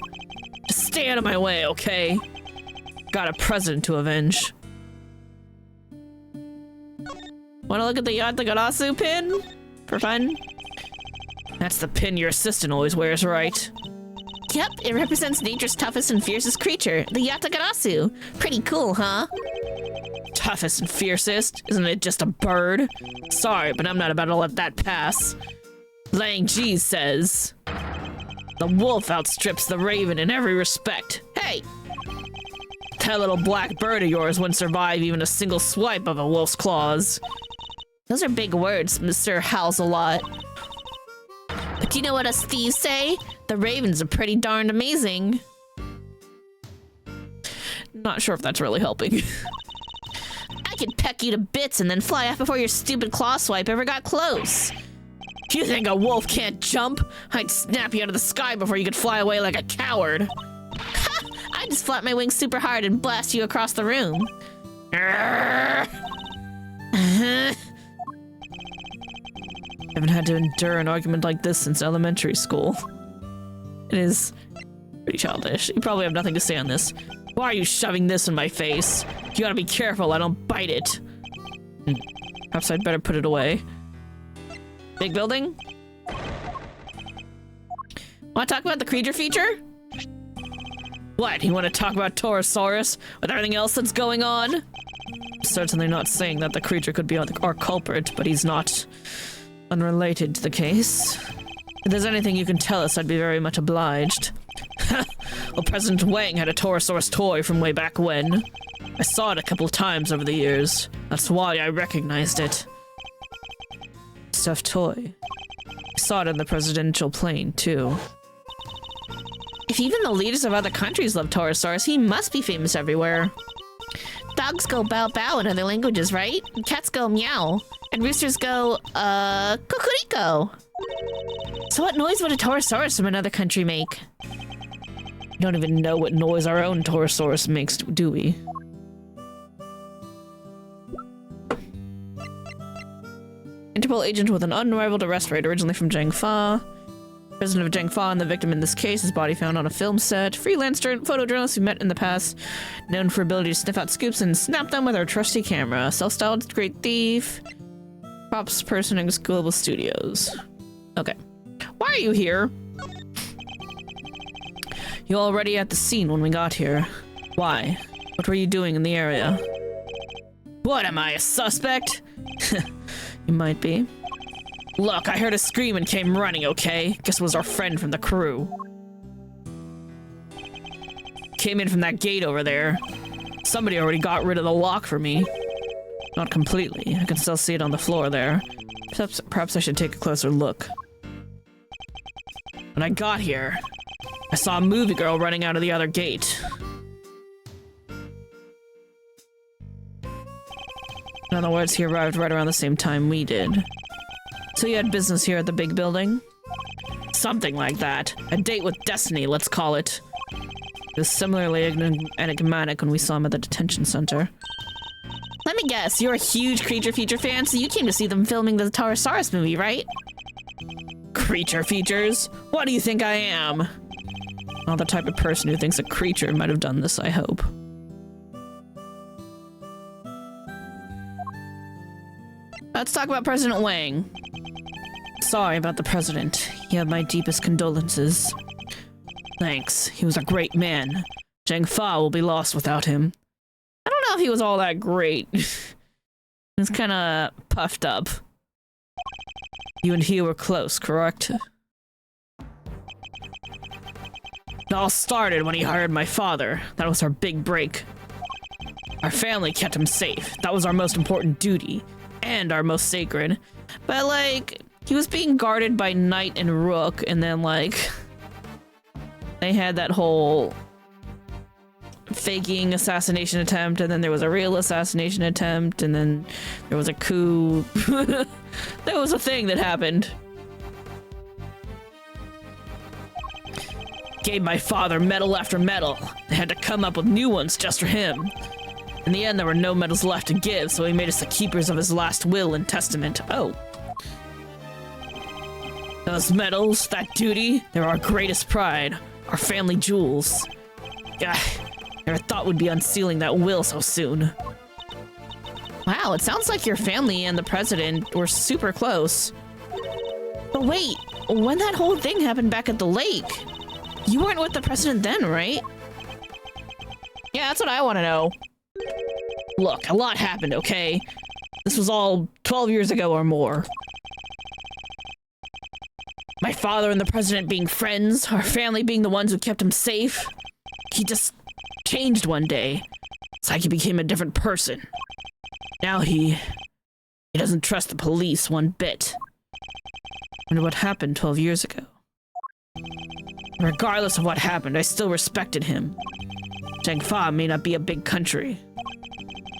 Just stay out of my way, okay? Got a president to avenge. Wanna look at the Yatagarasu pin? For fun? That's the pin your assistant always wears, right? Yep, it represents nature's toughest and fiercest creature, the Yatagarasu. Pretty cool, huh? Toughest and fiercest? Isn't it just a bird? Sorry, but I'm not about to let that pass. Lang Ji says, the wolf outstrips the raven in every respect. Hey! That little black bird of yours wouldn't survive even a single swipe of a wolf's claws. Those are big words, Mr. Howls a lot. But you know what us thieves say? The ravens are pretty darned amazing. Not sure if that's really helping. I could peck you to bits and then fly off before your stupid claw swipe ever got close. You think a wolf can't jump? I'd snap you out of the sky before you could fly away like a coward. Ha! I'd just flap my wings super hard and blast you across the room. Haven't had to endure an argument like this since elementary school. It is pretty childish. You probably have nothing to say on this. Why are you shoving this in my face? You gotta be careful I don't bite it. Perhaps I'd better put it away. Big building? Want to talk about the creature feature? What, you want to talk about Torosaurus with everything else that's going on? Certainly not saying that the creature could be our culprit, but he's not unrelated to the case. If there's anything you can tell us, I'd be very much obliged. Well, President Wang had a Torosaurus toy from way back when. I saw it a couple times over the years. That's why I recognized it. Stuffed toy. I saw it in the presidential plane, too. If even the leaders of other countries love Torosaurus, he must be famous everywhere. Dogs go bow bow in other languages, right? Cats go meow. And roosters go, cucurico. So what noise would a Torosaurus from another country make? We don't even know what noise our own Torosaurus makes, do we? Interpol agent with an unrivaled arrest rate, originally from Zhangfa. President of Zhangfa and the victim in this case, his body found on a film set. Freelance photojournalist we met in the past, known for ability to sniff out scoops and snap them with our trusty camera. Self-styled great thief. Props person in Global Studios. Okay. Why are you here? You were already at the scene when we got here. Why? What were you doing in the area? What, am I a suspect? You might be. Look, I heard a scream and came running, okay? Guess it was our friend from the crew. Came in from that gate over there. Somebody already got rid of the lock for me. Not completely. I can still see it on the floor there. Perhaps I should take a closer look. When I got here, I saw a movie girl running out of the other gate. In other words, he arrived right around the same time we did. So you had business here at the big building? Something like that. A date with destiny, let's call it. He was similarly enigmatic when we saw him at the detention center. Let me guess, you're a huge Creature Feature fan, so you came to see them filming the Taurosaurus movie, right? Creature features? What do you think I am? Not the type of person who thinks a creature might have done this, I hope. Let's talk about President Wang. Sorry about the president. You have my deepest condolences. Thanks. He was a great man. Zhang Fa will be lost without him. I don't know if he was all that great. He was kind of puffed up. You and he were close, correct? It all started when he hired my father. That was our big break. Our family kept him safe. That was our most important duty. And our most sacred. But, like, he was being guarded by Knight and Rook, and then, like, they had that whole faking assassination attempt, and then there was a real assassination attempt, and then there was a coup. There was a thing that happened. Gave my father medal after medal. They had to come up with new ones just for him. In the end, there were no medals left to give, so he made us the keepers of his last will and testament. Oh. Those medals, that duty, they're our greatest pride. Our family jewels. Never thought we'd be unsealing that will so soon. Wow, it sounds like your family and the president were super close. But wait, when that whole thing happened back at the lake, you weren't with the president then, right? Yeah, that's what I want to know. Look, a lot happened, okay? This was all 12 years ago or more. My father and the president being friends, our family being the ones who kept him safe. He just changed one day. It's like he became a different person. Now he doesn't trust the police one bit. I wonder what happened 12 years ago. Regardless of what happened, I still respected him. Zhang Fa may not be a big country,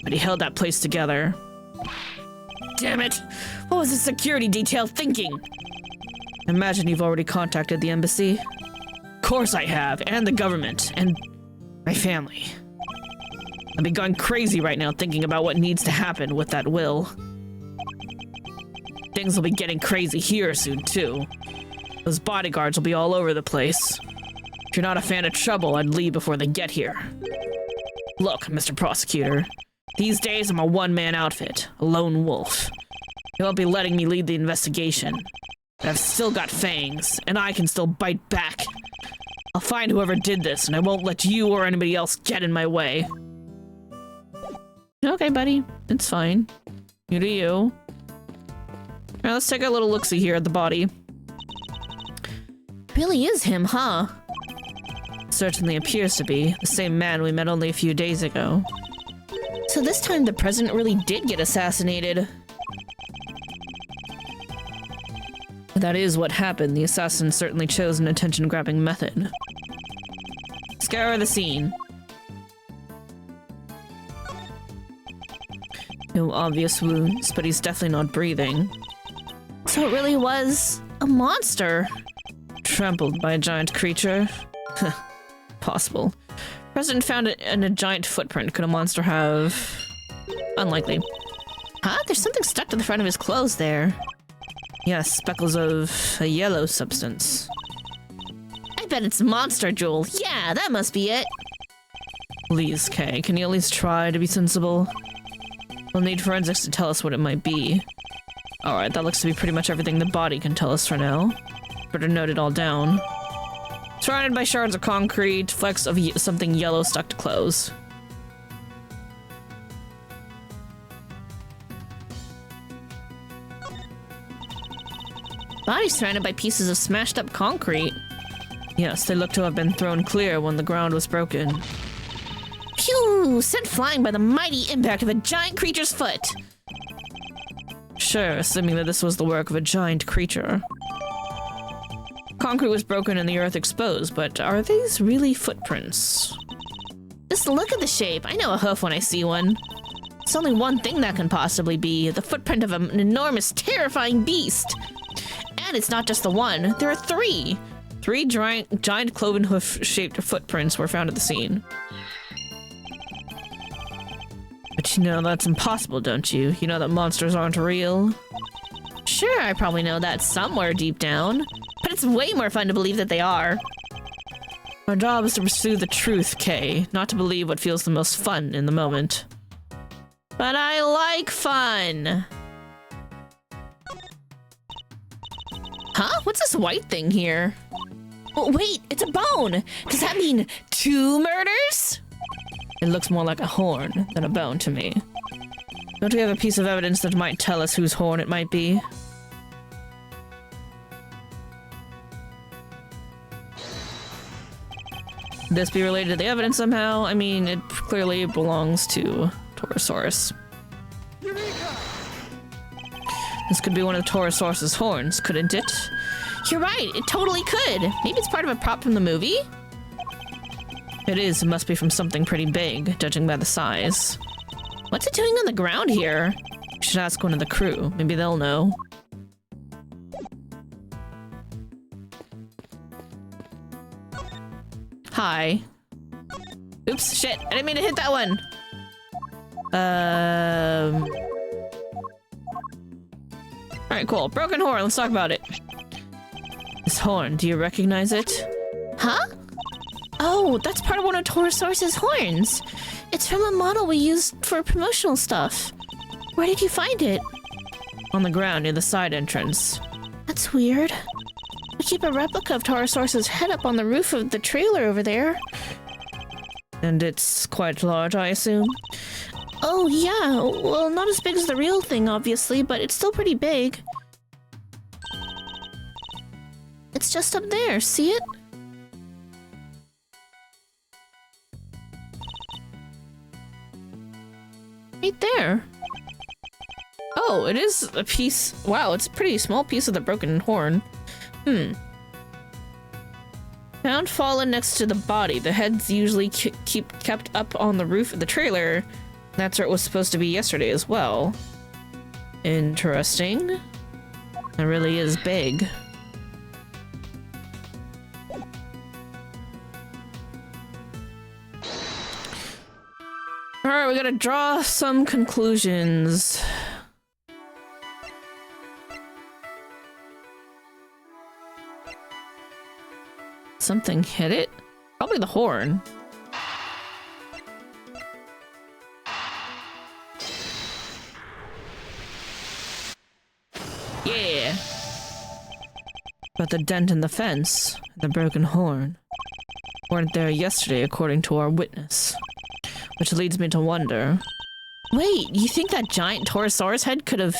but he held that place together. Damn it! What was the security detail thinking? Imagine you've already contacted the embassy. Of course I have, and the government, and my family. I'll be going crazy right now thinking about what needs to happen with that will. Things will be getting crazy here soon, too. Those bodyguards will be all over the place. If you're not a fan of trouble, I'd leave before they get here. Look, Mr. Prosecutor. These days, I'm a one-man outfit, a lone wolf. You won't be letting me lead the investigation. But I've still got fangs, and I can still bite back. I'll find whoever did this, and I won't let you or anybody else get in my way. Okay, buddy. It's fine. You do you. Alright, let's take a little look-see here at the body. Really is him, huh? Certainly appears to be. The same man we met only a few days ago. So this time the president really did get assassinated. That is what happened. The assassin certainly chose an attention-grabbing method. Scour the scene. No obvious wounds, but he's definitely not breathing. So it really was a monster. Trampled by a giant creature? Possible. President found it in a giant footprint. Could a monster have... Unlikely. Huh? There's something stuck to the front of his clothes there. Yes, speckles of a yellow substance. I bet it's monster jewel. Yeah, that must be it. Please, Kay, can you at least try to be sensible? We'll need forensics to tell us what it might be. Alright, that looks to be pretty much everything the body can tell us for now. Better note it all down. Surrounded by shards of concrete, flecks of something yellow stuck to clothes. Body surrounded by pieces of smashed up concrete. Yes, they look to have been thrown clear when the ground was broken. Phew! Sent flying by the mighty impact of a giant creature's foot. Sure, assuming that this was the work of a giant creature. Concrete was broken and the earth exposed, but are these really footprints? Just look at the shape. I know a hoof when I see one. It's only one thing that can possibly be the footprint of an enormous, terrifying beast. And it's not just the one. There are three. Three giant cloven hoof-shaped footprints were found at the scene. But you know that's impossible, don't you? You know that monsters aren't real? Sure, I probably know that somewhere deep down. But it's way more fun to believe that they are. Our job is to pursue the truth, Kay, not to believe what feels the most fun in the moment. But I like fun. Huh? What's this white thing here? Oh, wait, it's a bone. Does that mean 2 murders? It looks more like a horn than a bone to me. Don't we have a piece of evidence that might tell us whose horn it might be? Could this be related to the evidence somehow? I mean, it clearly belongs to Torosaurus. Eureka! This could be one of Torosaurus's horns, couldn't it? You're right, it totally could. Maybe it's part of a prop from the movie? It is. It must be from something pretty big, judging by the size. What's it doing on the ground here? We should ask one of the crew. Maybe they'll know. Hi. Oops, shit, I didn't mean to hit that one. Alright, cool. Broken horn, let's talk about it. This horn, do you recognize it? Huh? Oh, that's part of one of Torosaurus's horns. It's from a model we used for promotional stuff. Where did you find it? On the ground near the side entrance. That's weird. We keep a replica of Torosaurus's head up on the roof of the trailer over there. And it's quite large, I assume? Oh, yeah. Well, not as big as the real thing, obviously, but it's still pretty big. It's just up there, see it? Right there. Oh, it is a piece. Wow, it's a pretty small piece of the broken horn. Found fallen next to the body. The head's usually kept up on the roof of the trailer. That's where it was supposed to be yesterday as well. Interesting. It really is big. Alright, we gotta draw some conclusions. Something hit it? Probably the horn. Yeah. But the dent in the fence, and the broken horn, weren't there yesterday according to our witness. Which leads me to wonder. Wait, you think that giant Torosaurus head could have...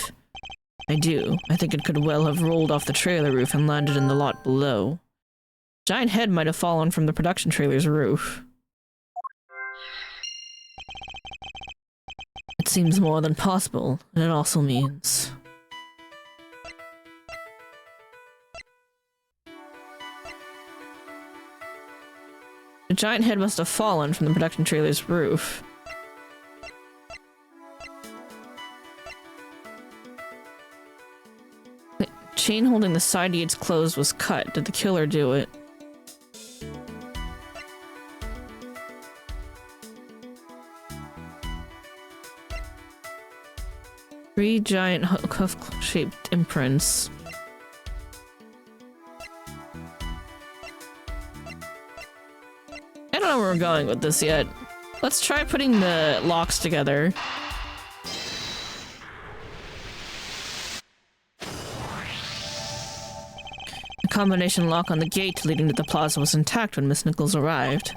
I do. I think it could well have rolled off the trailer roof and landed in the lot below. Giant head might have fallen from the production trailer's roof. It seems more than possible, and it also means... The giant head must have fallen from the production trailer's roof. The chain holding the side gates closed was cut. Did the killer do it? Three giant hoof-shaped imprints. I don't know where we're going with this yet. Let's try putting the locks together. The combination lock on the gate leading to the plaza was intact when Miss Nichols arrived,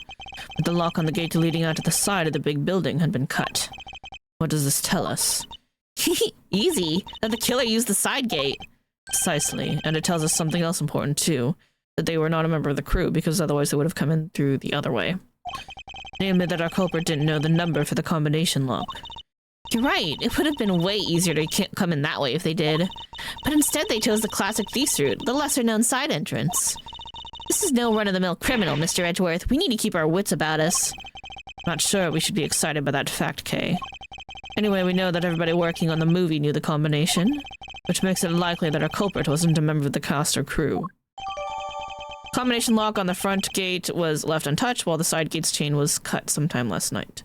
but the lock on the gate leading out to the side of the big building had been cut. What does this tell us? Easy, that the killer used the side gate. Precisely, and it tells us something else important too. That they were not a member of the crew, because otherwise they would have come in through the other way. Namely that our culprit didn't know the number for the combination lock. You're right. It would have been way easier to come in that way if they did. But instead they chose the classic thief's route, the lesser-known side entrance. This is no run-of-the-mill criminal, Mr. Edgeworth. We need to keep our wits about us. Not sure we should be excited by that fact, Kay. Anyway, we know that everybody working on the movie knew the combination, which makes it likely that our culprit wasn't a member of the cast or crew. Combination lock on the front gate was left untouched, while the side gate's chain was cut sometime last night.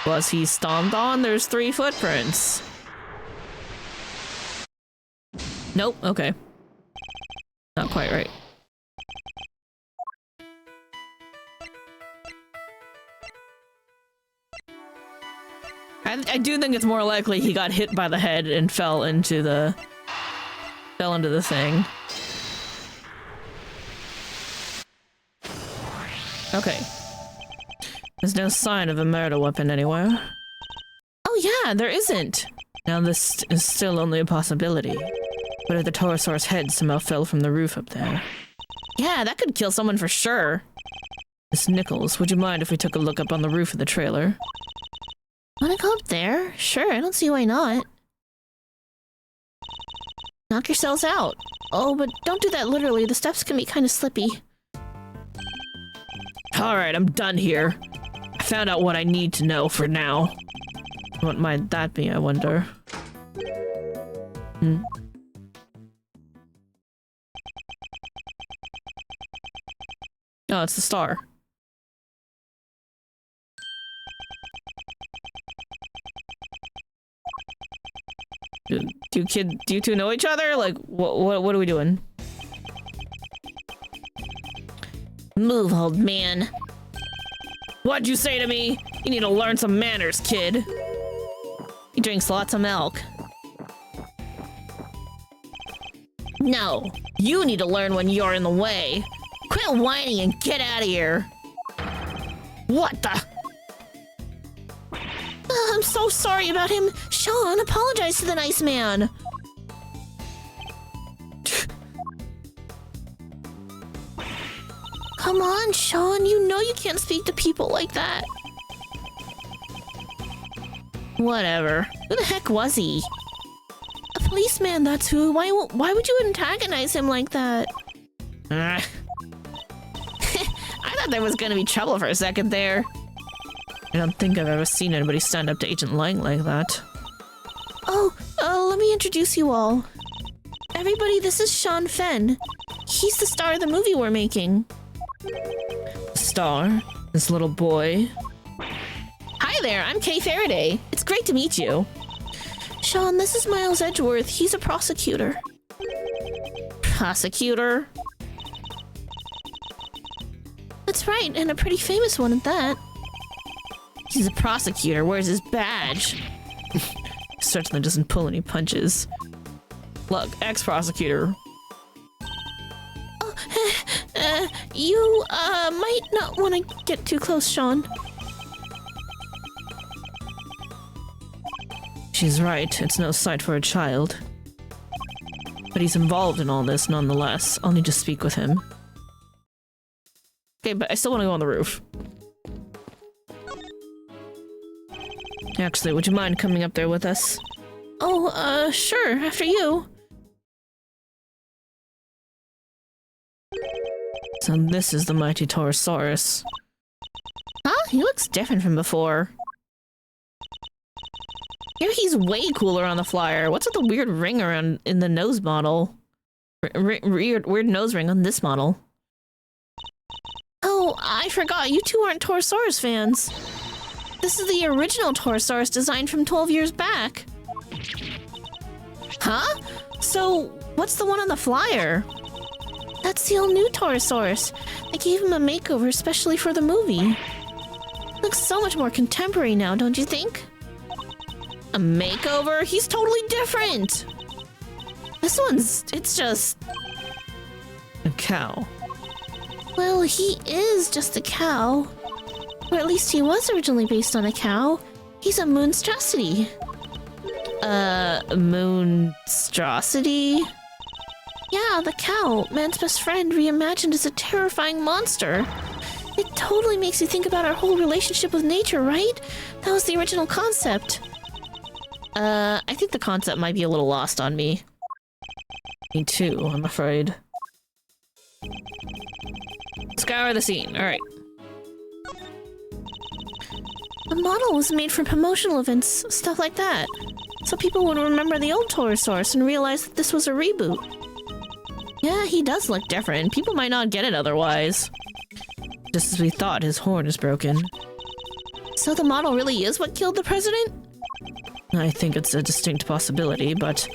Was he stomped on? There's 3 footprints. Nope, okay. Not quite right. I do think it's more likely he got hit by the head and fell into the thing. Okay. There's no sign of a murder weapon anywhere. Oh yeah, there isn't. Now this is still only a possibility. But if the Taurosaurus head somehow fell from the roof up there. Yeah, that could kill someone for sure. Miss Nichols, would you mind if we took a look up on the roof of the trailer? Wanna go up there? Sure, I don't see why not. Knock yourselves out. Oh, but don't do that literally. The steps can be kind of slippy. Alright, I'm done here. I found out what I need to know for now. What might that be, I wonder? Oh, it's the star. Do you two know each other? Like, what are we doing? Move, old man. What'd you say to me? You need to learn some manners, kid. He drinks lots of milk. No, you need to learn when you're in the way. Quit whining and get out of here. What the? I'm so sorry about him. Sean, apologize to the nice man. Come on, Sean. You know you can't speak to people like that. Whatever. Who the heck was he? A policeman, that's who. Why would you antagonize him like that? I thought there was gonna be trouble for a second there. I don't think I've ever seen anybody stand up to Agent Lang like that. Oh, let me introduce you all. Everybody, this is Sean Fenn. He's the star of the movie we're making. Star? This little boy? Hi there, I'm Kay Faraday. It's great to meet you. Sean, this is Miles Edgeworth. He's a prosecutor. Prosecutor? That's right, and a pretty famous one at that. He's a prosecutor. Where's his badge? Certainly doesn't pull any punches. Look, ex-prosecutor. Oh, you, might not want to get too close, Sean. She's right. It's no sight for a child. But he's involved in all this nonetheless. I'll need to speak with him. Okay, but I still want to go on the roof. Actually, would you mind coming up there with us? Oh, sure, after you. So this is the mighty Taurosaurus. Huh? He looks different from before. Here he's way cooler on the flyer. What's with the weird ring around in the nose model? Weird nose ring on this model. Oh, I forgot. You two aren't Taurosaurus fans. This is the original Taurosaurus designed from 12 years back. Huh? So, what's the one on the flyer? That's the all-new Taurosaurus. They gave him a makeover especially for the movie. Looks so much more contemporary now, don't you think? A makeover? He's totally different! This one's... it's just... a cow. Well, he is just a cow. Or at least he was originally based on a cow. He's a monstrosity. Monstrosity? Yeah, the cow, man's best friend, reimagined as a terrifying monster. It totally makes you think about our whole relationship with nature, right? That was the original concept. I think the concept might be a little lost on me. Me too, I'm afraid. Scour the scene, alright. The model was made for promotional events, stuff like that. So people would remember the old Taurosaurus and realize that this was a reboot. Yeah, he does look different. People might not get it otherwise. Just as we thought, his horn is broken. So the model really is what killed the president? I think it's a distinct possibility, but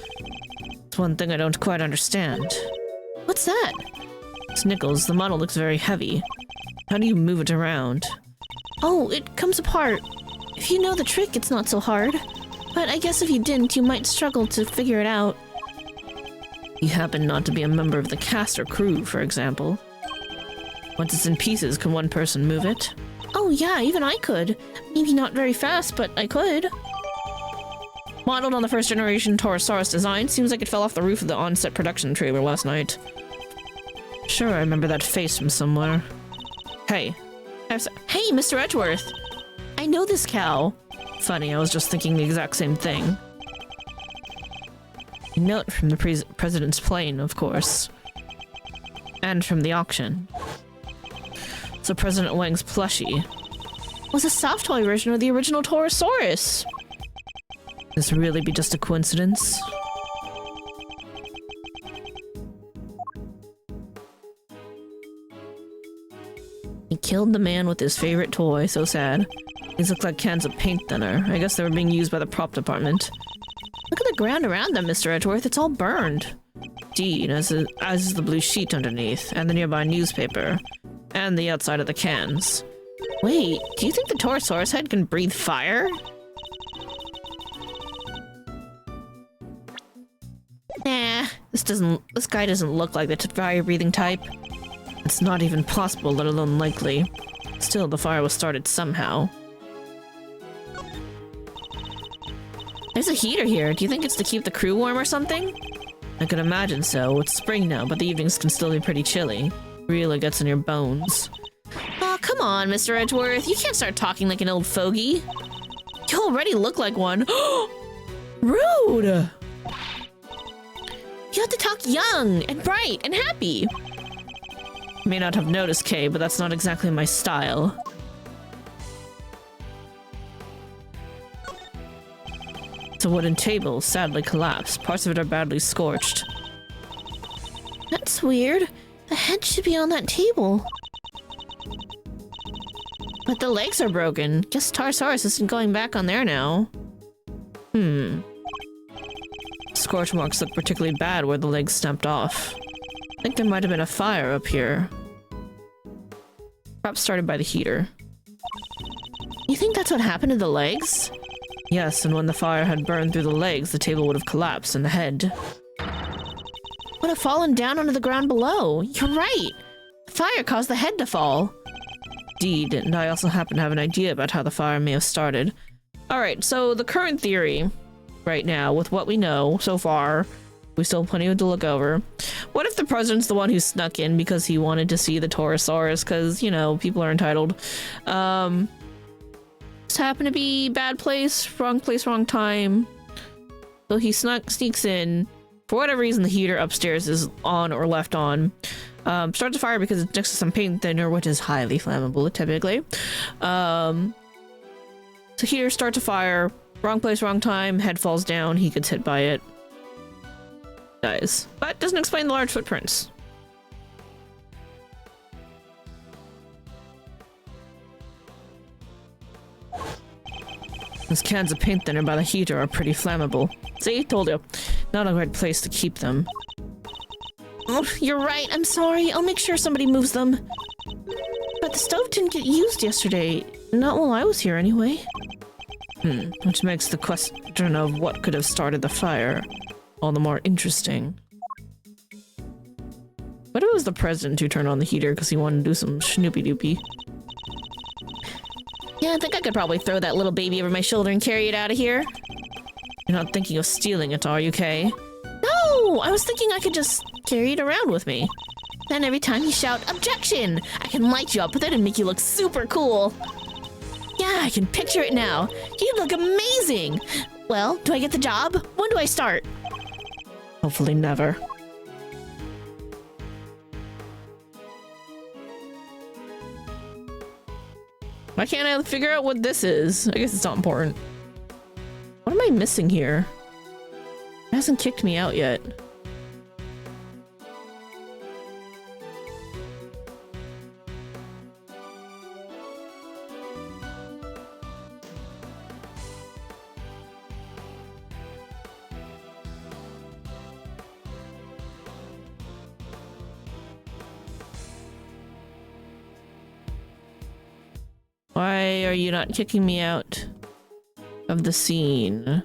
it's one thing I don't quite understand. What's that? Snickles, the model looks very heavy. How do you move it around? Oh, it comes apart. If you know the trick, it's not so hard. But I guess if you didn't, you might struggle to figure it out. You happen not to be a member of the cast or crew, for example. Once it's in pieces, can one person move it? Oh yeah, even I could. Maybe not very fast, but I could. Modeled on the first generation Taurosaurus design, seems like it fell off the roof of the on-set production trailer last night. Sure, I remember that face from somewhere. Hey. Hey, Mr. Edgeworth! I know this cow. Funny, I was just thinking the exact same thing. A note from the president's plane, of course. And from the auction. So President Wang's plushie Was a soft toy version of the original Taurosaurus. This really be just a coincidence? He killed the man with his favorite toy, so sad. These look like cans of paint thinner. I guess they were being used by the prop department. Look at the ground around them, Mr. Edgeworth. It's all burned. Indeed, as is the blue sheet underneath, and the nearby newspaper, and the outside of the cans. Wait, do you think the Taurosaurus head can breathe fire? Nah, this guy doesn't look like the fire-breathing type. It's not even possible, let alone likely. Still, the fire was started somehow. There's a heater here. Do you think it's to keep the crew warm or something? I could imagine so. It's spring now, but the evenings can still be pretty chilly. Really gets in your bones. Oh, come on, Mr. Edgeworth. You can't start talking like an old fogey. You already look like one. Rude! You have to talk young and bright and happy. You may not have noticed, Kay, but that's not exactly my style. It's a wooden table, sadly collapsed. Parts of it are badly scorched. That's weird. The head should be on that table. But the legs are broken. Guess Taurosaurus isn't going back on there now. Scorch marks look particularly bad where the legs snapped off. I think there might have been a fire up here. Perhaps started by the heater. You think that's what happened to the legs? Yes, and when the fire had burned through the legs, the table would have collapsed and the head would have fallen down onto the ground below. You're right. The fire caused the head to fall. Indeed, and I also happen to have an idea about how the fire may have started. Alright, so the current theory right now, with what we know so far, we still have plenty to look over. What if the president's the one who snuck in because he wanted to see the Taurosaurus? Because, you know, people are entitled. Just happened to be bad place, wrong time. So he sneaks in. For whatever reason, the heater upstairs is on or left on. Starts a fire because it's next to some paint thinner, which is highly flammable, typically. So heater starts a fire. Wrong place, wrong time. Head falls down. He gets hit by it. Dies. But doesn't explain the large footprints. Those cans of paint thinner by the heater are pretty flammable. See? Told you. Not a great place to keep them. Oh, you're right. I'm sorry. I'll make sure somebody moves them. But the stove didn't get used yesterday. Not while I was here, anyway. Which makes the question of what could have started the fire all the more interesting. What if it was the president who turned on the heater because he wanted to do some schnoopy-doopy? Yeah, I think I could probably throw that little baby over my shoulder and carry it out of here. You're not thinking of stealing it, are you, Kay? No! I was thinking I could just carry it around with me. Then every time you shout, "Objection!" I can light you up with it and make you look super cool. Yeah, I can picture it now. You look amazing! Well, do I get the job? When do I start? Hopefully never. Why can't I figure out what this is? I guess it's not important. What am I missing here? It hasn't kicked me out yet. Why are you not kicking me out of the scene?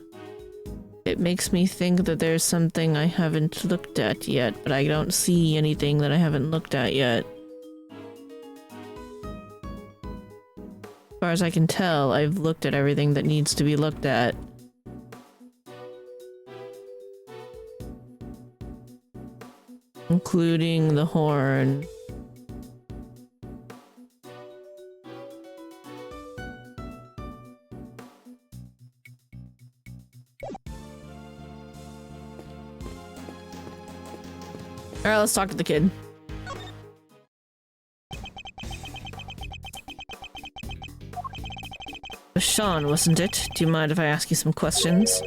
It makes me think that there's something I haven't looked at yet, but I don't see anything that I haven't looked at yet. As far as I can tell, I've looked at everything that needs to be looked at. Including the horn. Alright, let's talk to the kid. Sean, wasn't it? Do you mind if I ask you some questions?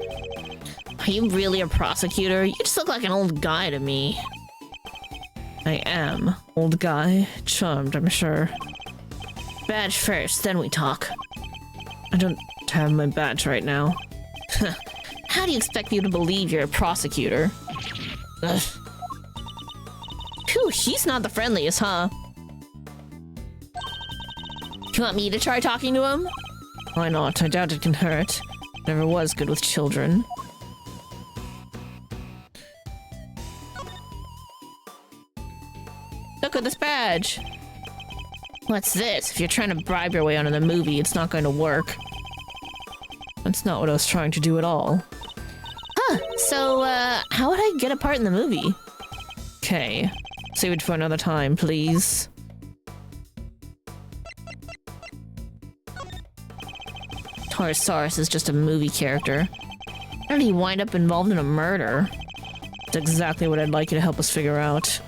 Are you really a prosecutor? You just look like an old guy to me. I am. Old guy. Charmed, I'm sure. Badge first, then we talk. I don't have my badge right now. How do you expect me to believe you're a prosecutor? Ugh. Phew, he's not the friendliest, huh? You want me to try talking to him? Why not? I doubt it can hurt. Never was good with children. Look at this badge. What's this? If you're trying to bribe your way onto the movie, it's not going to work. That's not what I was trying to do at all. Huh, so, how would I get a part in the movie? Okay. Save it for another time, please. Torosaurus is just a movie character. How did he wind up involved in a murder? That's exactly what I'd like you to help us figure out.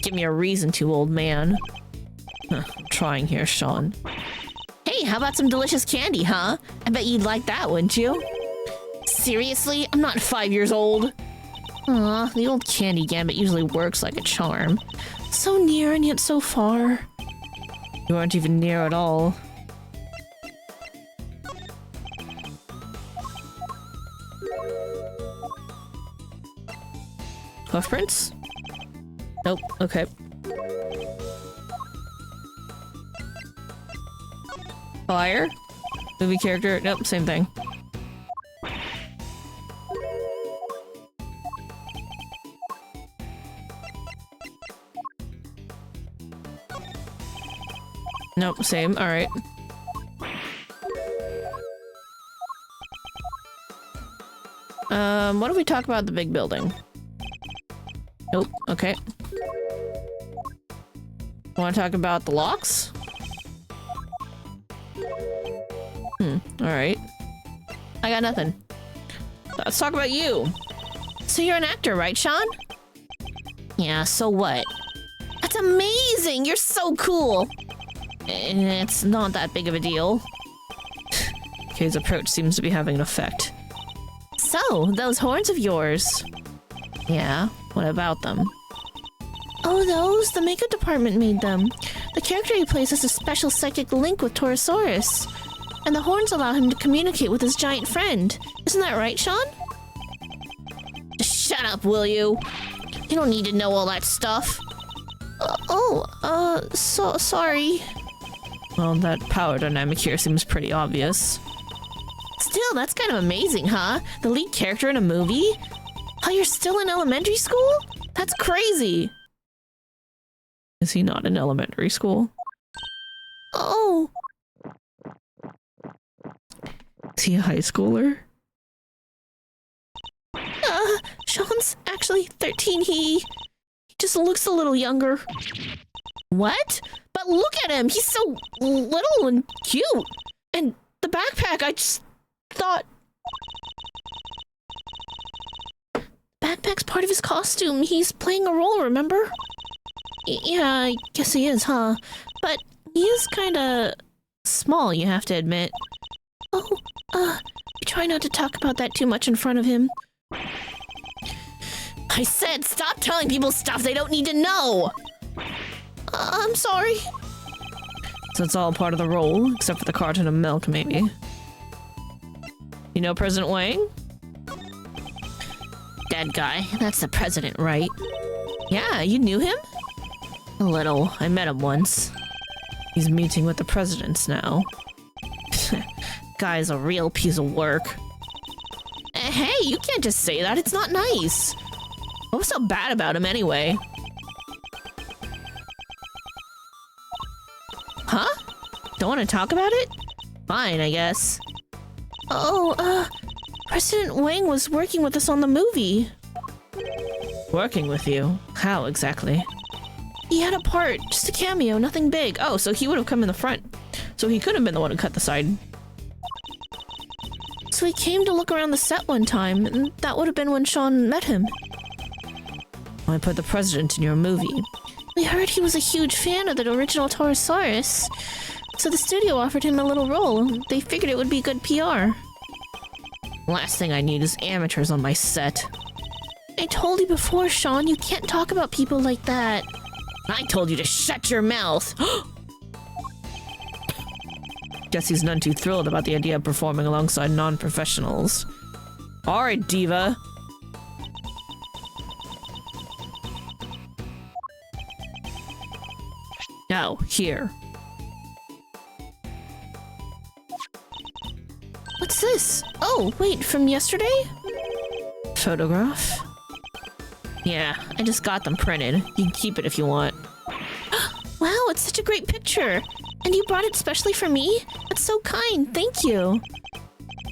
Give me a reason to, old man. I'm trying here, Sean. Hey, how about some delicious candy, huh? I bet you'd like that, wouldn't you? Seriously? I'm not 5 years old. Aw, the old candy Gambit usually works like a charm. So near and yet so far. You aren't even near at all. Hoof prints? Nope, okay. Fire? Movie character? Nope, same thing. Nope, same, alright. What if we talk about the big building? Nope, okay. Want to talk about the locks? Alright. I got nothing. Let's talk about you. So you're an actor, right, Sean? Yeah, so what? That's amazing! You're so cool! It's not that big of a deal. Kay's approach seems to be having an effect. So, those horns of yours. Yeah, what about them? Oh, those? The makeup department made them. The character he plays has a special psychic link with Torosaurus. And the horns allow him to communicate with his giant friend. Isn't that right, Sean? Shut up, will you? You don't need to know all that stuff. Sorry. Well, that power dynamic here seems pretty obvious. Still, that's kind of amazing, huh? The lead character in a movie? Oh, you're still in elementary school? That's crazy! Is he not in elementary school? Oh. Is he a high schooler? Sean's actually 13. He just looks a little younger. What? But look at him. He's so little and cute. And the backpack, I just thought... Backpack's part of his costume. He's playing a role, remember? Yeah, I guess he is, huh? But he is kinda small, you have to admit. Oh, try not to talk about that too much in front of him. I said stop telling people stuff they don't need to know! I'm sorry. So it's all part of the role, except for the carton of milk, maybe. You know President Wang? Dead guy. That's the president, right? Yeah, you knew him? A little. I met him once. He's meeting with the presidents now. Guy's a real piece of work. Hey, you can't just say that. It's not nice. What was so bad about him anyway? Huh? Don't want to talk about it? Fine, I guess. Oh, President Wang was working with us on the movie. Working with you? How exactly? He had a part, just a cameo, nothing big. Oh, so he would have come in the front. So he could have been the one who cut the side. So he came to look around the set one time, and that would have been when Sean met him. I put the president in your movie. We heard he was a huge fan of the original Taurosaurus, so the studio offered him a little role. They figured it would be good PR. Last thing I need is amateurs on my set. I told you before, Sean, you can't talk about people like that. I told you to shut your mouth! Guess he's none too thrilled about the idea of performing alongside non-professionals. Alright, diva. Now, here. What's this? Oh, wait, from yesterday? Photograph? Yeah, I just got them printed. You can keep it if you want. Wow, it's such a great picture. And you brought it specially for me? That's so kind, thank you.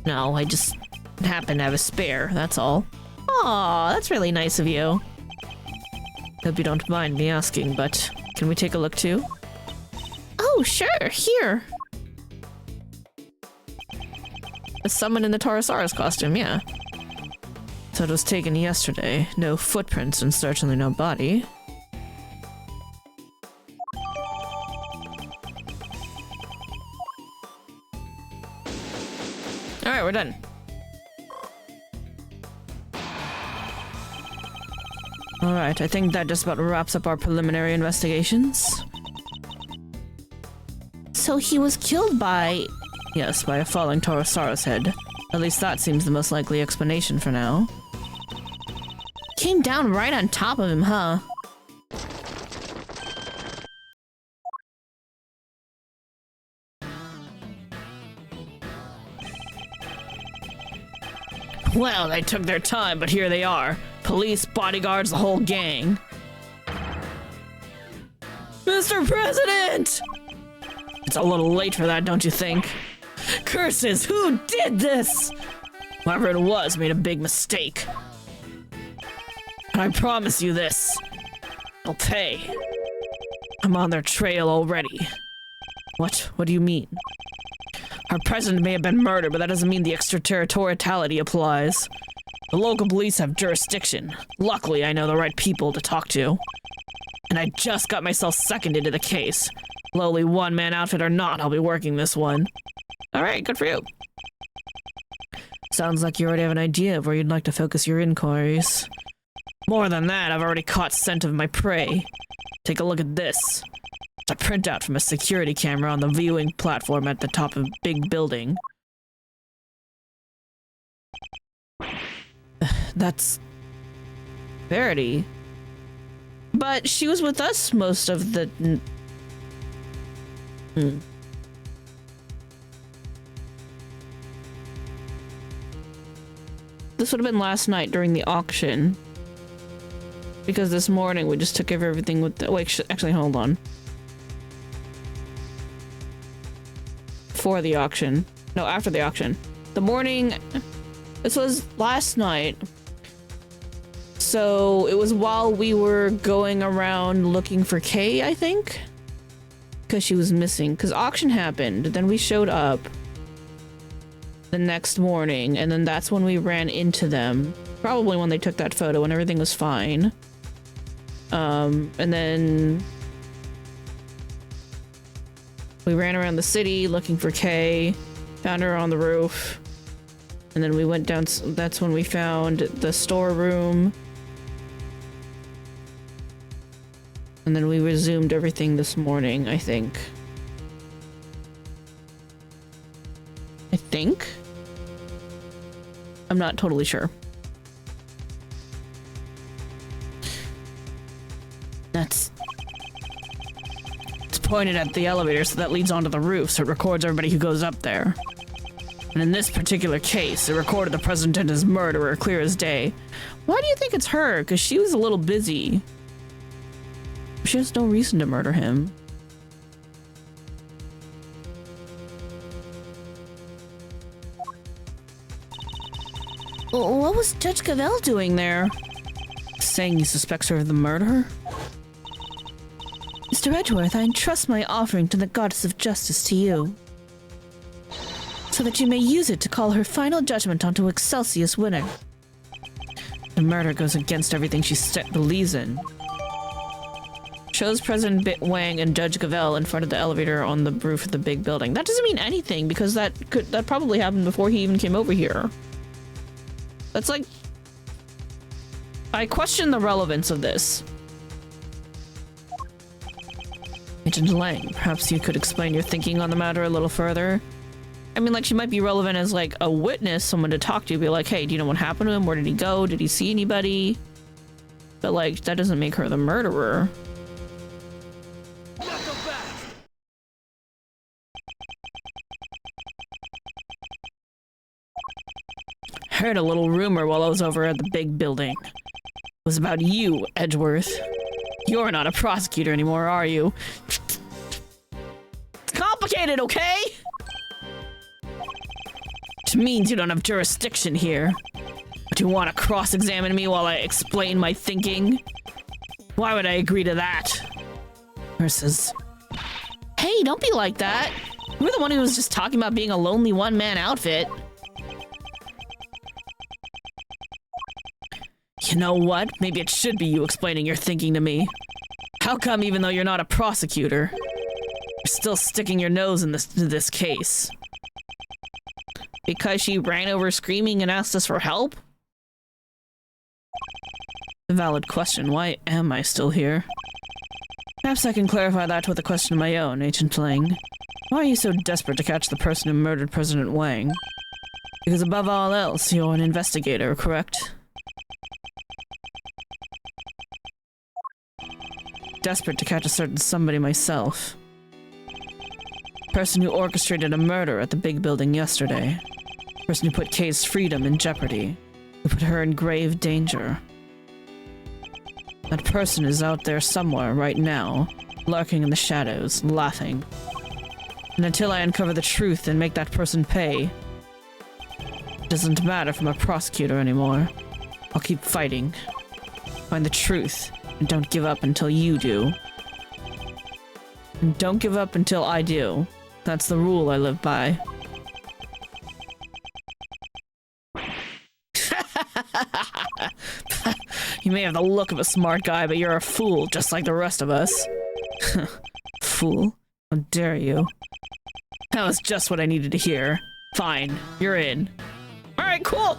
No, I just happen to have a spare, that's all. Aw, that's really nice of you. Hope you don't mind me asking, but can we take a look too? Oh, sure, here. Someone in the Taurosaurus costume, yeah. So it was taken yesterday. No footprints and certainly no body. Alright, we're done. Alright, I think that just about wraps up our preliminary investigations. So he was killed by... Yes, by a falling Taurosaurus head. At least that seems the most likely explanation for now. Came down right on top of him, huh? Well, they took their time, but here they are. Police, bodyguards, the whole gang. Mr. President! It's a little late for that, don't you think? Curses, who did this? Whoever it was made a big mistake. And I promise you this. They'll pay. I'm on their trail already. What? What do you mean? Our president may have been murdered, but that doesn't mean the extraterritoriality applies. The local police have jurisdiction. Luckily, I know the right people to talk to. And I just got myself seconded to the case. Lowly one-man outfit or not, I'll be working this one. Alright, good for you. Sounds like you already have an idea of where you'd like to focus your inquiries. More than that, I've already caught scent of my prey. Take a look at this. It's a printout from a security camera on the viewing platform at the top of a big building. That's... Verity. But she was with us most of the... This would have been last night during the auction. Because this morning we just took care of everything with the... Wait, actually, hold on. For the auction. No, after the auction. The morning... This was last night. So it was while we were going around looking for Kay, I think? Because she was missing. Because auction happened, then we showed up the next morning, and then that's when we ran into them. Probably when they took that photo and everything was fine. And then we ran around the city looking for Kay, found her on the roof, and then we went down. That's when we found the storeroom. And then we resumed everything this morning, I think. I'm not totally sure. It's pointed at the elevator, so that leads onto the roof, so it records everybody who goes up there. And in this particular case, it recorded the president and his murderer clear as day. Why do you think it's her? Because she was a little busy. She has no reason to murder him. What was Judge Cavell doing there? Saying he suspects her of the murder? Mr. Edgeworth, I entrust my offering to the Goddess of Justice to you, so that you may use it to call her final judgment onto Excelsius Winner. The murder goes against everything she believes in. Shows President Wang and Judge Cavell in front of the elevator on the roof of the big building. That doesn't mean anything, because that probably happened before he even came over here. That's like... I question the relevance of this. Agent Lang, perhaps you could explain your thinking on the matter a little further? I mean, like, she might be relevant as, like, a witness, someone to talk to, be like, hey, do you know what happened to him? Where did he go? Did he see anybody? But, like, that doesn't make her the murderer. Heard a little rumor while I was over at the big building. It was about you, Edgeworth. You're not a prosecutor anymore, are you? It's complicated, okay? Which means you don't have jurisdiction here. But you want to cross-examine me while I explain my thinking? Why would I agree to that? Versus... Hey, don't be like that. You were the one who was just talking about being a lonely one-man outfit. You know what? Maybe it should be you explaining your thinking to me. How come, even though you're not a prosecutor, you're still sticking your nose in this case? Because she ran over screaming and asked us for help? A valid question. Why am I still here? Perhaps I can clarify that with a question of my own, Agent Lang. Why are you so desperate to catch the person who murdered President Wang? Because above all else, you're an investigator, correct? Desperate to catch a certain somebody myself. Person who orchestrated a murder at the big building yesterday. Person who put Kay's freedom in jeopardy. Who put her in grave danger. That person is out there somewhere right now, lurking in the shadows, laughing. And until I uncover the truth and make that person pay, it doesn't matter if I'm a prosecutor anymore. I'll keep fighting. Find the truth. And don't give up until you do. And don't give up until I do. That's the rule I live by. You may have the look of a smart guy, but you're a fool, just like the rest of us. Fool? How dare you? That was just what I needed to hear. Fine, you're in. Alright, cool!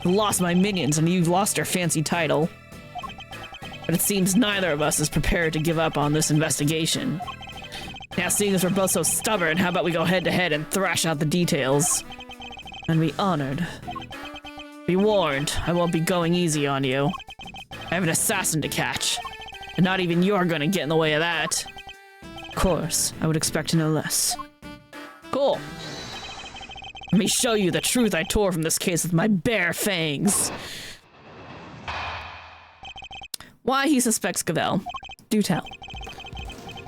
I lost my minions and you've lost your fancy title. But it seems neither of us is prepared to give up on this investigation. Now, seeing as we're both so stubborn, how about we go head-to-head and thrash out the details? And be honored. Be warned, I won't be going easy on you. I have an assassin to catch. And not even you're gonna get in the way of that. Of course, I would expect no less. Cool. Let me show you the truth I tore from this case with my bare fangs. Why he suspects Cavell. Do tell.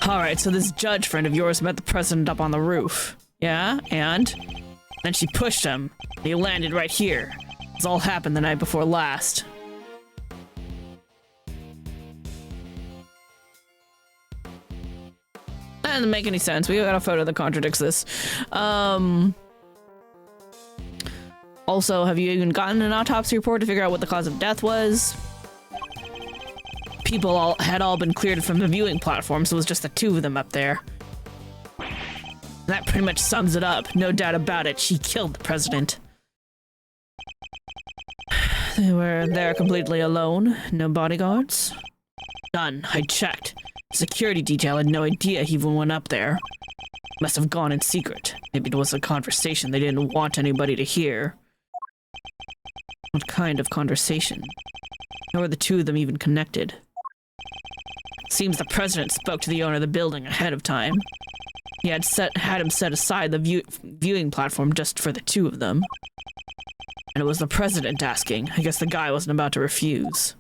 Alright, so this judge friend of yours met the president up on the roof. Yeah, and? Then she pushed him. He landed right here. This all happened the night before last. doesn't make any sense. We got a photo that contradicts this. Also, have you even gotten an autopsy report to figure out what the cause of death was? People had all been cleared from the viewing platform, so it was just the two of them up there. That pretty much sums it up. No doubt about it, she killed the president. They were there completely alone. No bodyguards. None. I checked. The security detail had no idea he even went up there. Must have gone in secret. Maybe it was a conversation they didn't want anybody to hear. What kind of conversation? How were the two of them even connected? Seems the president spoke to the owner of the building ahead of time. He had him set aside the viewing platform just for the two of them. And it was the president asking. I guess the guy wasn't about to refuse.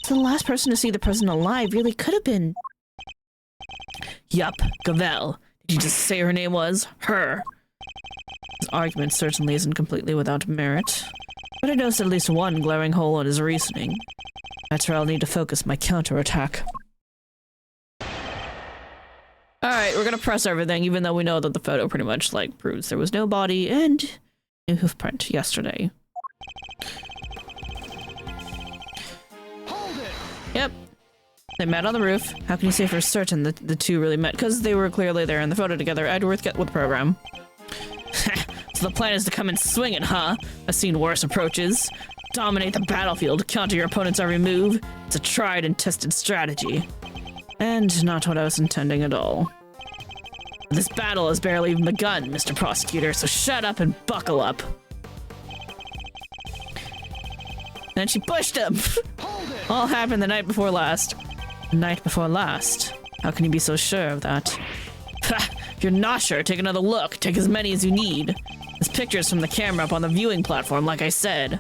So the last person to see the president alive really could have been... Yup, Gavel. Did you just say her name was? Her. His argument certainly isn't completely without merit. But I noticed at least one glaring hole in his reasoning. That's where I'll need to focus my counterattack. Alright, we're gonna press everything, even though we know that the photo pretty much, like, proves there was no body and a hoof print yesterday. Hold it. Yep. They met on the roof. How can you say for certain that the two really met? Because they were clearly there in the photo together. Edgeworth, get with the program. So the plan is to come in swinging, huh? I've seen worse approaches. Dominate the battlefield, counter your opponent's every move. It's a tried and tested strategy. And not what I was intending at all. This battle has barely even begun, Mr. Prosecutor, so shut up and buckle up. Then she pushed him. All happened the night before last. The night before last? How can you be so sure of that? Ha! If you're not sure, take another look. Take as many as you need. This picture's from the camera up on the viewing platform, like I said.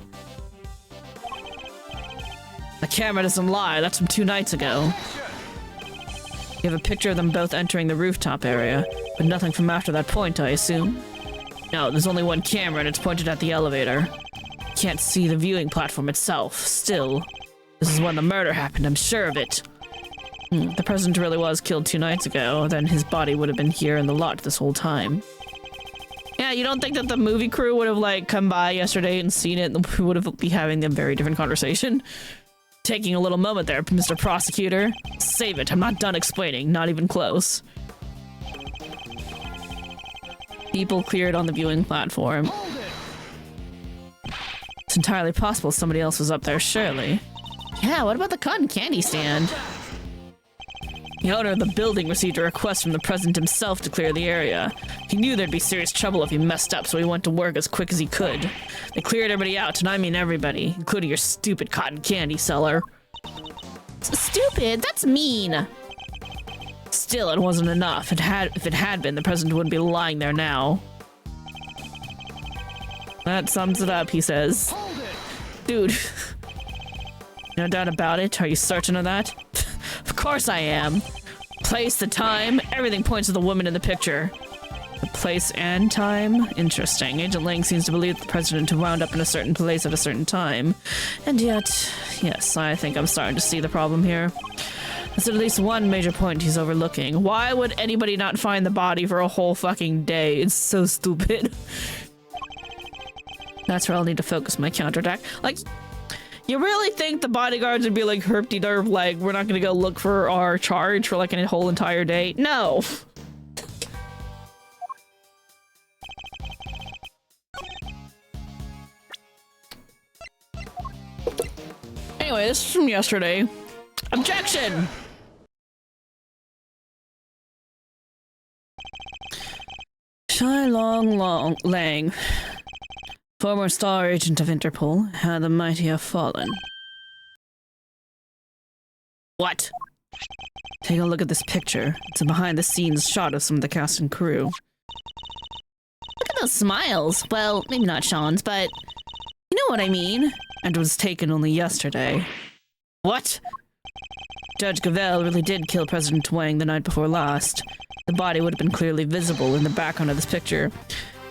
The camera doesn't lie. That's from 2 nights ago. You have a picture of them both entering the rooftop area, but nothing from after that point, I assume? No, there's only one camera and it's pointed at the elevator. You can't see the viewing platform itself. Still, this is when the murder happened, I'm sure of it. The president really was killed 2 nights ago, then his body would have been here in the lot this whole time. Yeah, you don't think that the movie crew would have, like, come by yesterday and seen it and we would have been having a very different conversation? Taking a little moment there, Mr. Prosecutor. Save it, I'm not done explaining, not even close. People cleared on the viewing platform. It's entirely possible somebody else was up there, surely. Yeah, what about the cotton candy stand? The owner of the building received a request from the president himself to clear the area. He knew there'd be serious trouble if he messed up, so he went to work as quick as he could. They cleared everybody out, and I mean everybody, including your stupid cotton candy seller. Stupid? That's mean. Still, it wasn't enough. If it had been, the president wouldn't be lying there now. That sums it up, he says. Dude. No doubt about it. Are you certain of that? Of course I am. Place, the time, everything points to the woman in the picture. The place and time? Interesting. Agent Lang seems to believe the president wound up in a certain place at a certain time. And yet, yes, I think I'm starting to see the problem here. There's at least one major point he's overlooking. Why would anybody not find the body for a whole fucking day? It's so stupid. That's where I'll need to focus my counterattack. Like, you really think the bodyguards would be like, herpty-derp, like, we're not gonna go look for our charge for like a whole entire day? No! Anyway, this is from yesterday. Objection! Shai Long Lang, former star agent of Interpol, had the mighty have fallen. What? Take a look at this picture. It's a behind-the-scenes shot of some of the cast and crew. Look at those smiles. Well, maybe not Sean's, but you know what I mean. And was taken only yesterday. What? Judge Gavel really did kill President Wang the night before last. The body would have been clearly visible in the background of this picture.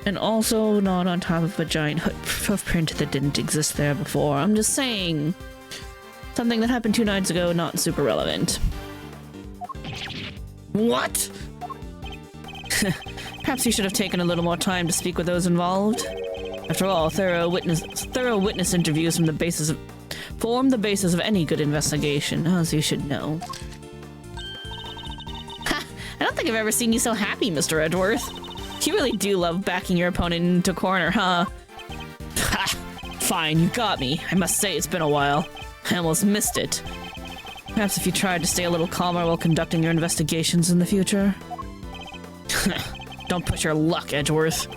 And also not on top of a giant hoof print that didn't exist there before. I'm just saying. Something that happened 2 nights ago, not super relevant. What? Perhaps you should have taken a little more time to speak with those involved. After all, thorough witness interviews form the basis of any good investigation, as you should know. Ha! I don't think I've ever seen you so happy, Mr. Edgeworth. You really do love backing your opponent into a corner, huh? Ha! Fine, you got me. I must say it's been a while. I almost missed it. Perhaps if you tried to stay a little calmer while conducting your investigations in the future. Don't push your luck, Edgeworth.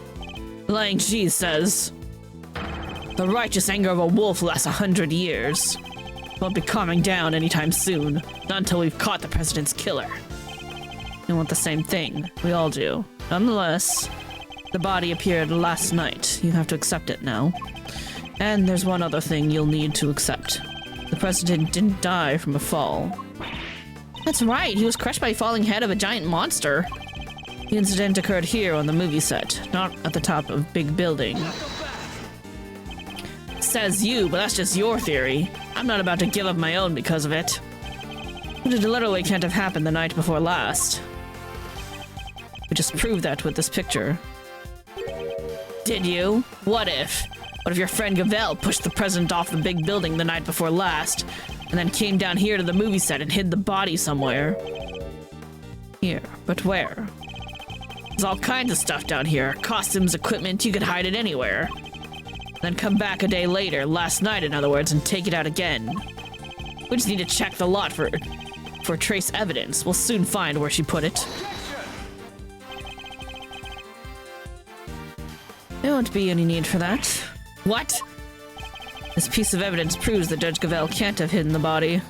Lying Cheese says, the righteous anger of a wolf lasts 100 years. Won't be calming down anytime soon, not until we've caught the president's killer. You want the same thing. We all do. Nonetheless, the body appeared last night. You have to accept it now. And there's one other thing you'll need to accept. The president didn't die from a fall. That's right, he was crushed by a falling head of a giant monster. The incident occurred here on the movie set, not at the top of a big building. Says you, but that's just your theory. I'm not about to give up my own because of it. But it literally can't have happened the night before last. We just proved that with this picture. Did you? What if? What if your friend Gavel pushed the president off the big building the night before last, and then came down here to the movie set and hid the body somewhere? Here, but where? There's all kinds of stuff down here. Costumes, equipment, you could hide it anywhere. Then come back a day later, last night in other words, and take it out again. We just need to check the lot for trace evidence. We'll soon find where she put it. There won't be any need for that. What? This piece of evidence proves that Judge Gavel can't have hidden the body.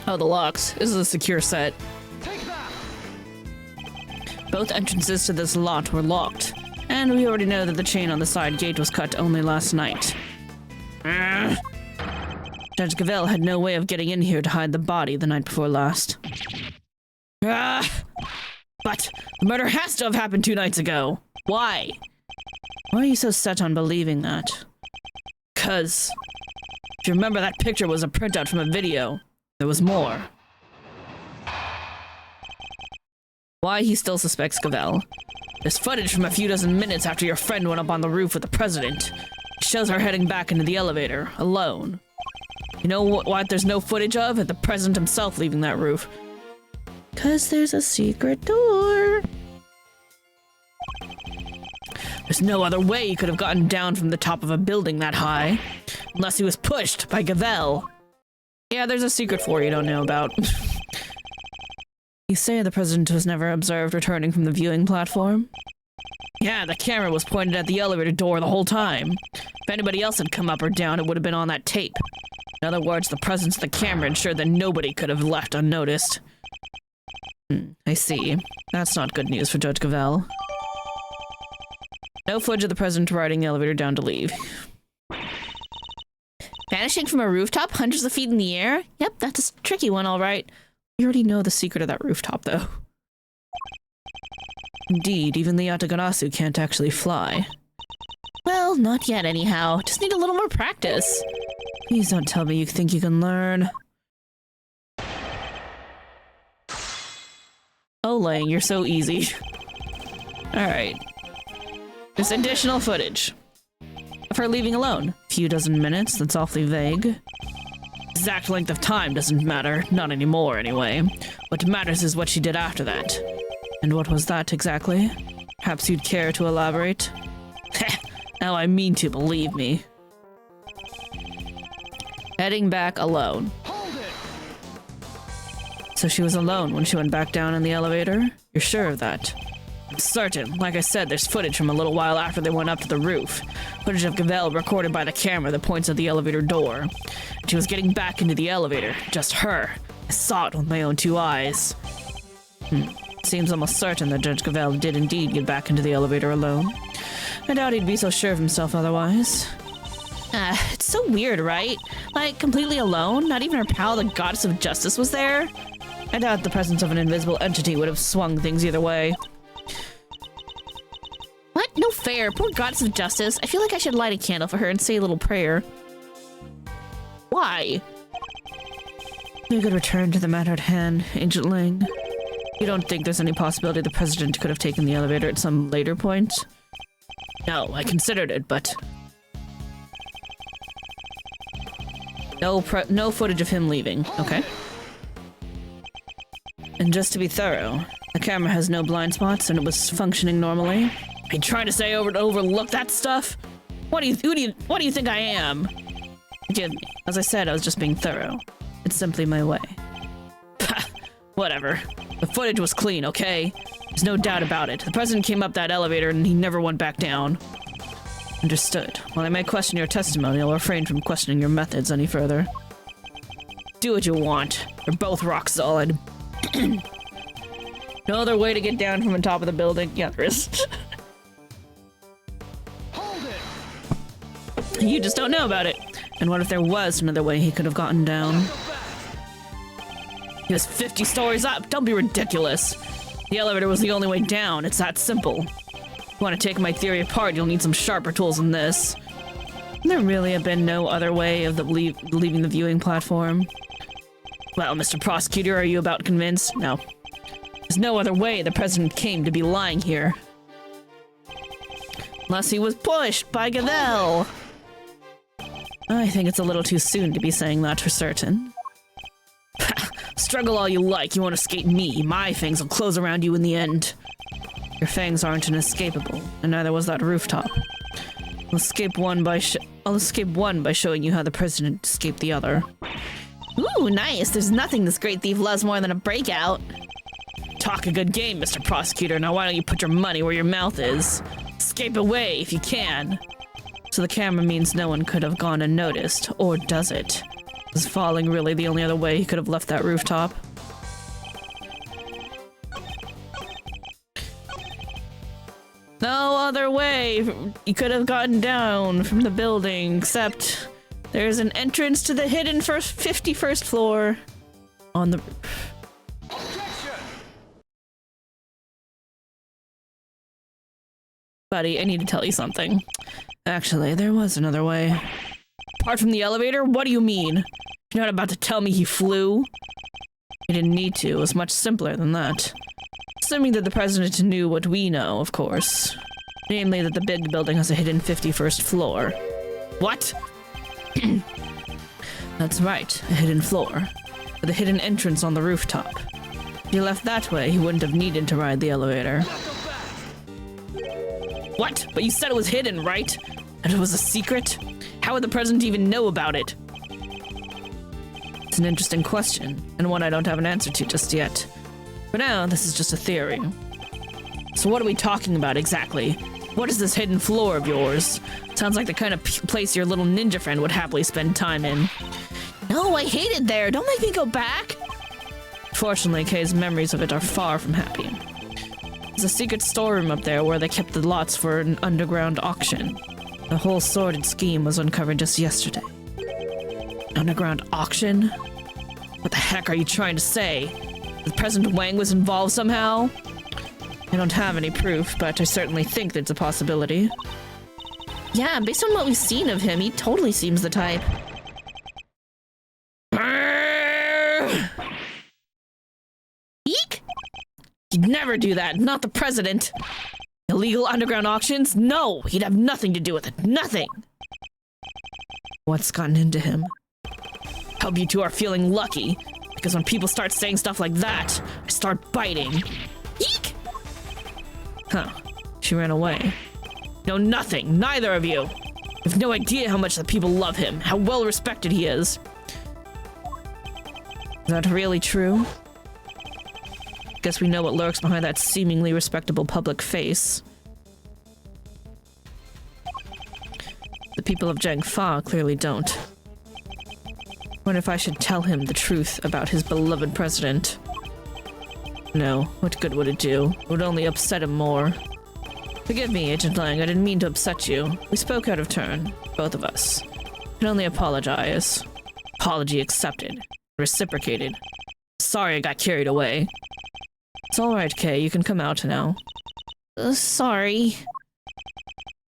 Oh, the locks. This is a secure set. Take that! Both entrances to this lot were locked, and we already know that the chain on the side gate was cut only last night. Judge Gavel had no way of getting in here to hide the body the night before last. But the murder has to have happened 2 nights ago. Why? Why are you so set on believing that? 'Cause if you remember, that picture was a printout from a video. There was more. Why he still suspects Gavel. There's footage from a few dozen minutes after your friend went up on the roof with the president. It shows her heading back into the elevator, alone. You know what there's no footage of? The president himself leaving that roof. 'Cause there's a secret door. There's no other way he could have gotten down from the top of a building that high. Unless he was pushed by Gavel. Yeah, there's a secret floor you don't know about. You say the president was never observed returning from the viewing platform? Yeah, the camera was pointed at the elevator door the whole time. If anybody else had come up or down, it would have been on that tape. In other words, the presence of the camera ensured that nobody could have left unnoticed. I see. That's not good news for Judge Gavel. No footage of the president riding the elevator down to leave. Vanishing from a rooftop hundreds of feet in the air? Yep, that's a tricky one, all right. You already know the secret of that rooftop, though. Indeed, even the Yatagarasu can't actually fly. Well, not yet anyhow. Just need a little more practice. Please don't tell me you think you can learn. Oh, Lang, you're so easy. Alright. There's additional footage of her leaving alone. Few dozen minutes, that's awfully vague. Exact length of time doesn't matter, not anymore anyway. What matters is what she did after that. And what was that exactly? Perhaps you'd care to elaborate? Now I mean to, believe me. Heading back alone. Hold it! So she was alone when she went back down in the elevator? You're sure of that? I'm certain. Like I said, there's footage from a little while after they went up to the roof. Footage of Gavel recorded by the camera that points at the elevator door. She was getting back into the elevator. Just her. I saw it with my own 2 eyes. Seems almost certain that Judge Gavel did indeed get back into the elevator alone. I doubt he'd be so sure of himself otherwise. It's so weird, right? Like, completely alone? Not even her pal, the goddess of justice, was there? I doubt the presence of an invisible entity would have swung things either way. What? No fair. Poor goddess of justice. I feel like I should light a candle for her and say a little prayer. Why? We could return to the matter at hand, Agent Lang. You don't think there's any possibility the president could have taken the elevator at some later point? No, I considered it, but... No footage of him leaving, okay? And just to be thorough, the camera has no blind spots and it was functioning normally. Are you trying to say overlook that stuff? What do you think I am? Forgive me. As I said, I was just being thorough. It's simply my way. Whatever. The footage was clean, okay? There's no doubt about it. The president came up that elevator and he never went back down. Understood. While I may question your testimony, I'll refrain from questioning your methods any further. Do what you want. You're both rock solid. No other way to get down from the top of the building? Yeah, there is. Hold it. You just don't know about it. And what if there was another way he could have gotten down? He was 50 stories up. Don't be ridiculous. The elevator was the only way down. It's that simple. If you want to take my theory apart, you'll need some sharper tools than this. There really have been no other way of leaving the viewing platform. Well, Mr. Prosecutor, are you about convinced? No. There's no other way the president came to be lying here. Unless he was pushed by Gavel. I think it's a little too soon to be saying that for certain. Struggle all you like, you won't escape me. My fangs will close around you in the end. Your fangs aren't inescapable, and neither was that rooftop. I'll escape one by showing you how the president escaped the other. Ooh, nice. There's nothing this great thief loves more than a breakout. Talk a good game, Mr. Prosecutor. Now why don't you put your money where your mouth is? Escape away if you can. So the camera means no one could have gone unnoticed, or does it? Was falling really the only other way he could have left that rooftop? No other way he could have gotten down from the building, except there's an entrance to the hidden 51st floor on the roof. Objection. Buddy, I need to tell you something. Actually, there was another way. Apart from the elevator? What do you mean? You're not about to tell me he flew? He didn't need to. It was much simpler than that. Assuming that the president knew what we know, of course. Namely, that the big building has a hidden 51st floor. What? That's right, a hidden floor. With a hidden entrance on the rooftop. If he left that way, he wouldn't have needed to ride the elevator. What? But you said it was hidden, right? And it was a secret? How would the president even know about it? It's an interesting question, and one I don't have an answer to just yet. For now, this is just a theory. So what are we talking about exactly? What is this hidden floor of yours? Sounds like the kind of place your little ninja friend would happily spend time in. No, I hate it there. Don't make me go back. Fortunately, Kay's memories of it are far from happy. There's a secret storeroom up there where they kept the lots for an underground auction. The whole sordid scheme was uncovered just yesterday. Underground auction? What the heck are you trying to say? That President Wang was involved somehow? I don't have any proof, but I certainly think there's a possibility. Yeah, based on what we've seen of him, he totally seems the type. Eek! He'd never do that, not the president. Illegal underground auctions? No, he'd have nothing to do with it, nothing. What's gotten into him? Hope you two are feeling lucky, because when people start saying stuff like that, I start biting. Eek! Huh, she ran away. No, nothing, neither of you. You have no idea how much the people love him, how well respected he is. Is that really true? Guess we know what lurks behind that seemingly respectable public face. The people of Jiangfa clearly don't. Wonder if I should tell him the truth about his beloved president. No, what good would it do? It would only upset him more. Forgive me, Agent Lang, I didn't mean to upset you. We spoke out of turn, both of us. I can only apologize. Apology accepted. Reciprocated. Sorry I got carried away. It's alright, Kay. You can come out now. Sorry.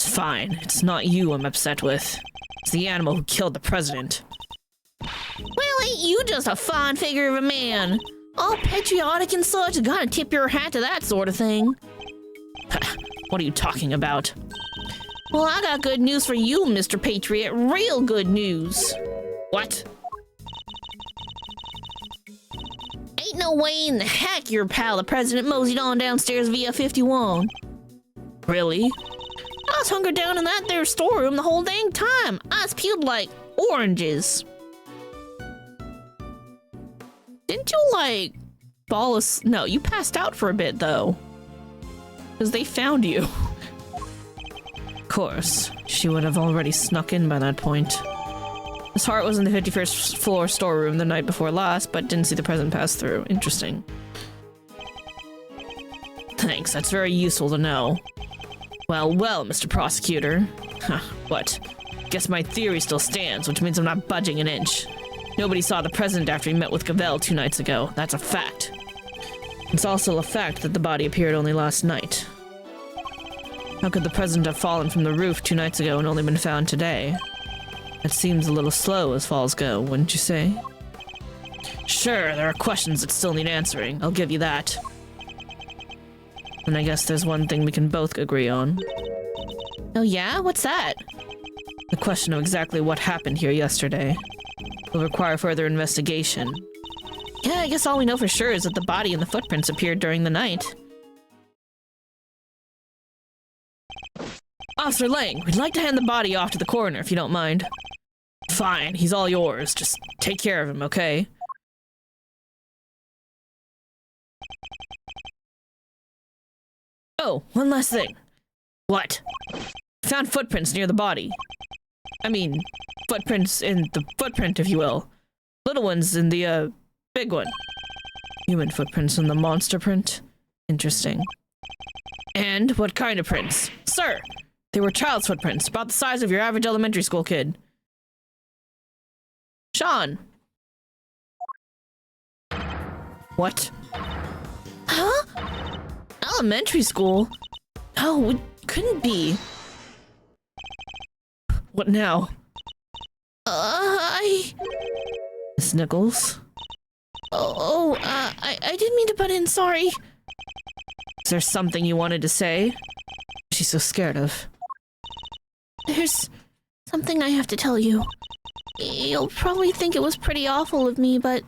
It's fine. It's not you I'm upset with. It's the animal who killed the president. Well, ain't you just a fine figure of a man? All patriotic and such, gotta tip your hat to that sort of thing. What are you talking about? Well, I got good news for you, Mr. Patriot. Real good news. What? Ain't no way in the heck your pal, the president, moseyed on downstairs via 51. Really? I was hunkered down in that there storeroom the whole dang time. I was peeled like oranges. Didn't you, like, No, you passed out for a bit, though. Because they found you. Of course. She would have already snuck in by that point. His heart was in the 51st floor storeroom the night before last, but didn't see the president pass through. Interesting. Thanks, that's very useful to know. Well, Mr. Prosecutor. Huh, what? Guess my theory still stands, which means I'm not budging an inch. Nobody saw the president after he met with Gavel 2 nights ago. That's a fact. It's also a fact that the body appeared only last night. How could the president have fallen from the roof 2 nights ago and only been found today? That seems a little slow as falls go, wouldn't you say? Sure, there are questions that still need answering. I'll give you that. And I guess there's one thing we can both agree on. Oh yeah? What's that? The question of exactly what happened here yesterday. Will require further investigation. Yeah, I guess all we know for sure is that the body and the footprints appeared during the night. Officer Lang, we'd like to hand the body off to the coroner if you don't mind. Fine, he's all yours. Just take care of him, okay? Oh, one last thing. What? Found footprints near the body. I mean, footprints in the footprint, if you will. Little ones in the, big one. Human footprints in the monster print? Interesting. And what kind of prints? Sir, they were child's footprints, about the size of your average elementary school kid. Sean. What? Huh? Elementary school? Oh, it couldn't be. What now? Miss Nichols? I didn't mean to butt in, sorry. Is there something you wanted to say? She's so scared of. There's something I have to tell you. You'll probably think it was pretty awful of me, but...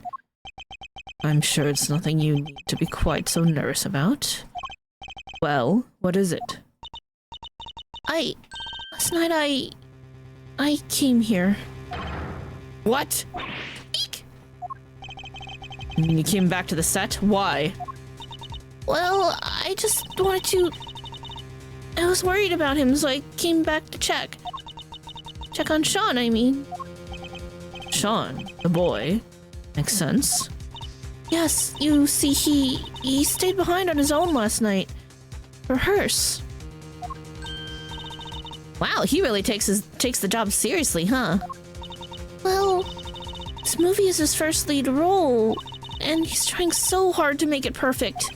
I'm sure it's nothing you need to be quite so nervous about. Well, what is it? Last night I came here. What? Eek! You mean you came back to the set? Why? Well, I just wanted to... I was worried about him, so I came back to check. Check on Sean, I mean. Sean, the boy. Makes sense. Yes, you see, he stayed behind on his own last night. Rehearse. Wow, he really takes the job seriously, huh? Well, this movie is his first lead role, and he's trying so hard to make it perfect.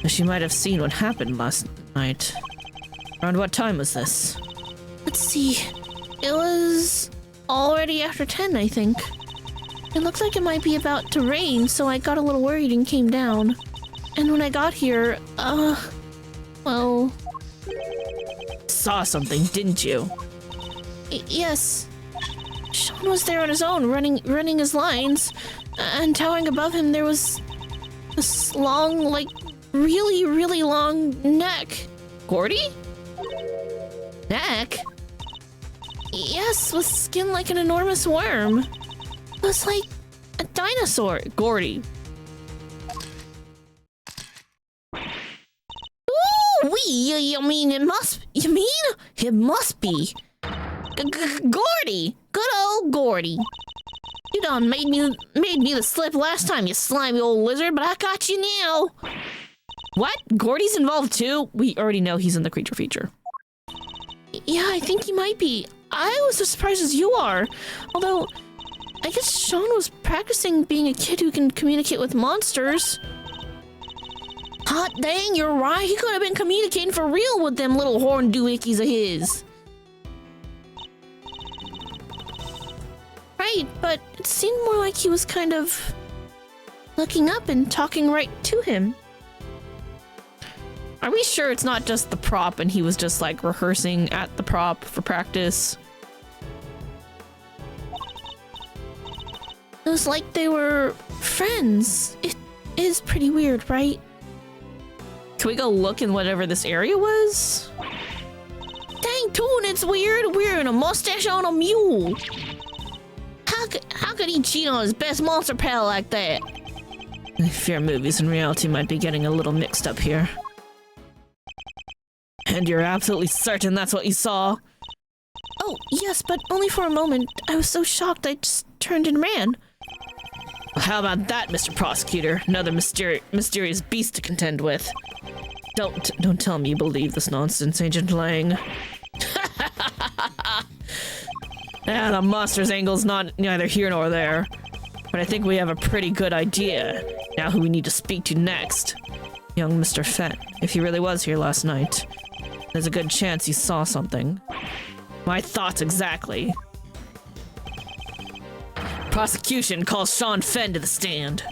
She might have seen what happened last night. Around what time was this? Let's see. It was already after 10, I think. It looked like it might be about to rain, so I got a little worried and came down. And when I got here, well... Saw something, didn't you? Yes. Sean was there on his own, running his lines, and towering above him there was this long, like, really, really long neck. Gordy? Neck? Yes, with skin like an enormous worm. It was like a dinosaur. Gordy. Ooh, you mean it must be. Gordy! Good old Gordy. You done made me the slip last time, you slimy old lizard, but I got you now. What? Gordy's involved too? We already know he's in the creature feature. Yeah, I think he might be. I was as surprised as you are. Although, I guess Sean was practicing being a kid who can communicate with monsters. Hot dang, you're right. He could have been communicating for real with them little horn doohickeys of his. Right, but it seemed more like he was kind of looking up and talking right to him. Are we sure it's not just the prop and he was just like rehearsing at the prop for practice? It was like they were friends. It is pretty weird, right? Can we go look in whatever this area was? Dang toon, it's weird. Wearing a mustache on a mule. How could he cheat on his best monster pal like that? I fear movies and reality might be getting a little mixed up here. And you're absolutely certain that's what you saw? Oh, yes, but only for a moment. I was so shocked I just turned and ran. Well, how about that, Mr. Prosecutor? Another mysterious beast to contend with. Don't tell me you believe this nonsense, Agent Lang. Yeah, the monster's angle's neither here nor there. But I think we have a pretty good idea now who we need to speak to next. Young Mr. Fett, if he really was here last night, there's a good chance he saw something. My thoughts exactly. Prosecution calls Sean Fenn to the stand.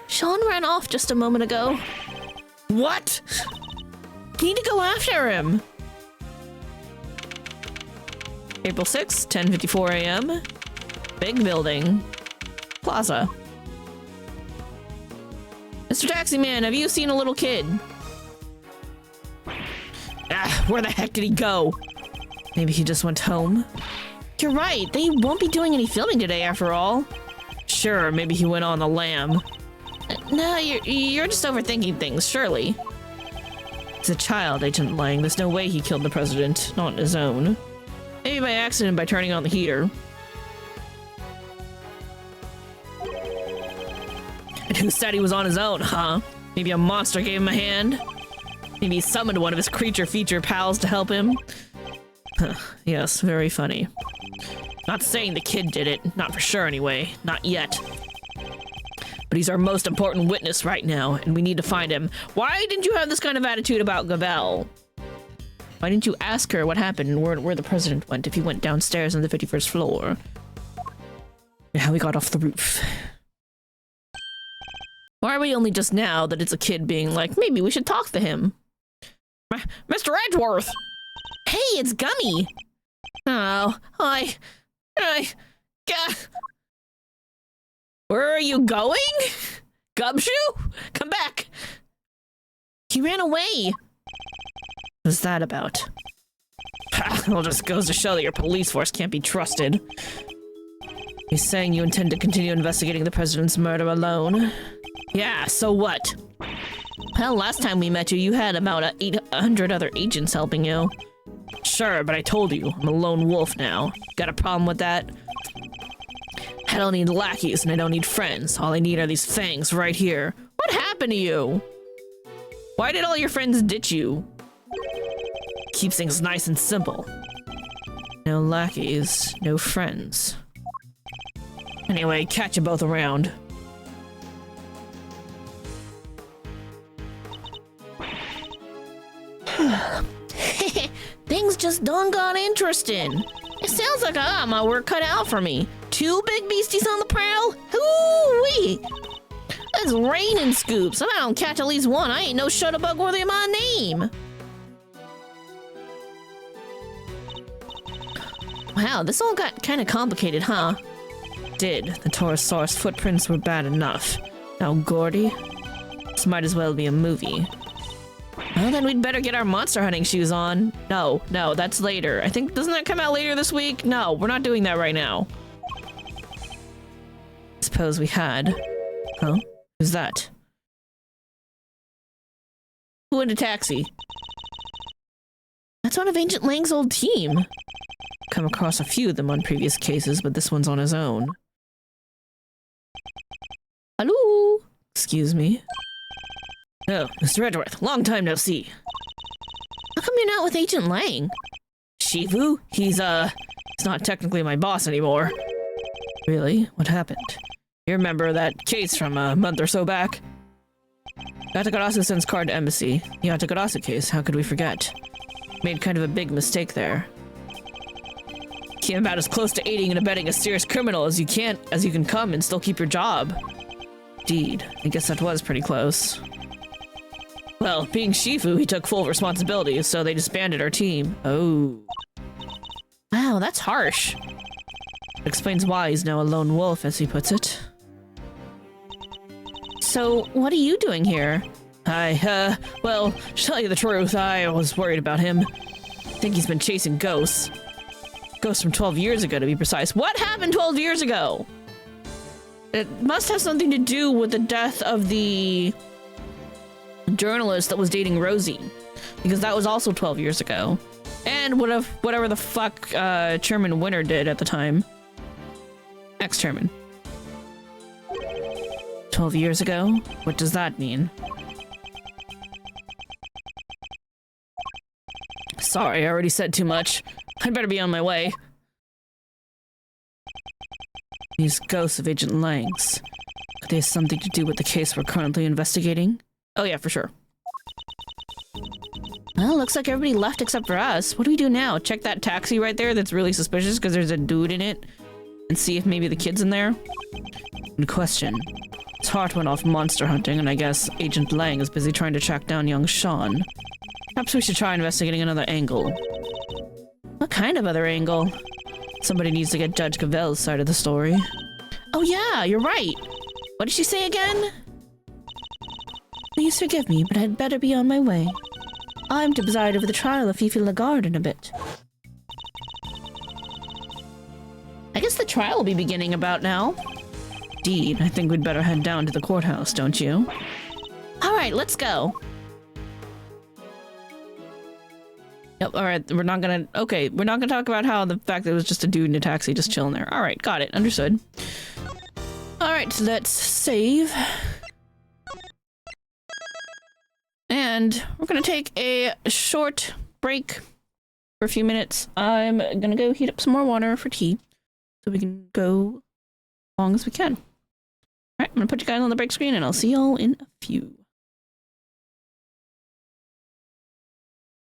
Sean ran off just a moment ago. What? We need to go after him. April 6th, 10:54 a.m. Big building. Plaza. Mr. Taxi Man, have you seen a little kid? Ah, where the heck did he go? Maybe he just went home? You're right. They won't be doing any filming today after all. Sure, maybe he went on the lam. No, you're just overthinking things, surely. He's a child, Agent Lang. There's no way he killed the president, not on his own. Maybe by accident by turning on the heater. And who said he was on his own, huh? Maybe a monster gave him a hand? Maybe he summoned one of his creature feature pals to help him? Yes, very funny. Not saying the kid did it, not for sure anyway, not yet. But he's our most important witness right now, and we need to find him. Why didn't you have this kind of attitude about Gabelle? Why didn't you ask her what happened and where the president went if he went downstairs on the 51st floor? And how he got off the roof? Why are we only just now that it's a kid being like, maybe we should talk to him? Mr. Edgeworth! Hey, it's Gummy! Oh, where are you going? Gumshoe? Come back! He ran away! What's that about? Well, just goes to show that your police force can't be trusted. You're saying you intend to continue investigating the president's murder alone? Yeah, so what? Well, last time we met you, you had about 800 other agents helping you. Sure, but I told you, I'm a lone wolf now. Got a problem with that? I don't need lackeys and I don't need friends. All I need are these fangs right here. What happened to you? Why did all your friends ditch you? Keeps things nice and simple. No lackeys, no friends. Anyway, catch you both around. Things just done got interesting. It sounds like I got my work cut out for me. 2 big beasties on the prowl? Hoo-wee! That's raining scoops. If I don't catch at least one, I ain't no shutterbug worthy of my name. Wow, this all got kind of complicated, huh? Did. The Taurosaurus footprints were bad enough. Now Gordy? This might as well be a movie. Well, then we'd better get our monster hunting shoes on. No, that's later. I think, doesn't that come out later this week? No, we're not doing that right now. Suppose we had. Huh? Who's that? Who in a taxi? That's one of Agent Lang's old team. Come across a few of them on previous cases, but this one's on his own. Hello? Excuse me? Oh, Mr. Edgeworth, long time no see. How come you're not with Agent Lang? Shifu? He's not technically my boss anymore. Really? What happened? You remember that case from a month or so back? Yatagarasu sends card to embassy. The Yatagarasu case, how could we forget? Made kind of a big mistake there. Came about as close to aiding and abetting a serious criminal as you can come and still keep your job. Indeed, I guess that was pretty close. Well, being Shifu, he took full responsibility, so they disbanded our team. Oh. Wow, that's harsh. Explains why he's now a lone wolf, as he puts it. So, what are you doing here? Well, to tell you the truth, I was worried about him. I think he's been chasing ghosts. Ghosts from 12 years ago, to be precise. What happened 12 years ago? It must have something to do with the death of the journalist that was dating Rosie. Because that was also 12 years ago. And whatever the fuck Chairman Winter did at the time. Ex-chairman. 12 years ago? What does that mean? Sorry, I already said too much. I'd better be on my way. These ghosts of Agent Lang's. Could they have something to do with the case we're currently investigating? Oh yeah, for sure. Well, looks like everybody left except for us. What do we do now? Check that taxi right there that's really suspicious because there's a dude in it. And see if maybe the kid's in there. Good question. His heart went off monster hunting, and I guess Agent Lang is busy trying to track down young Sean. Perhaps we should try investigating another angle. What kind of other angle? Somebody needs to get Judge Cavell's side of the story. Oh yeah, you're right. What did she say again? Please forgive me, but I'd better be on my way. I'm to preside over the trial of Fifi Lagarde in a bit. I guess the trial will be beginning about now. Indeed, I think we'd better head down to the courthouse, don't you? Alright, let's go. Yep, alright, we're not gonna talk about how the fact that it was just a dude in a taxi just chilling there. Alright, got it, understood. Alright, let's save. And we're gonna take a short break for a few minutes. I'm gonna go heat up some more water for tea so we can go as long as we can. Alright, I'm gonna put you guys on the break screen and I'll see y'all in a few.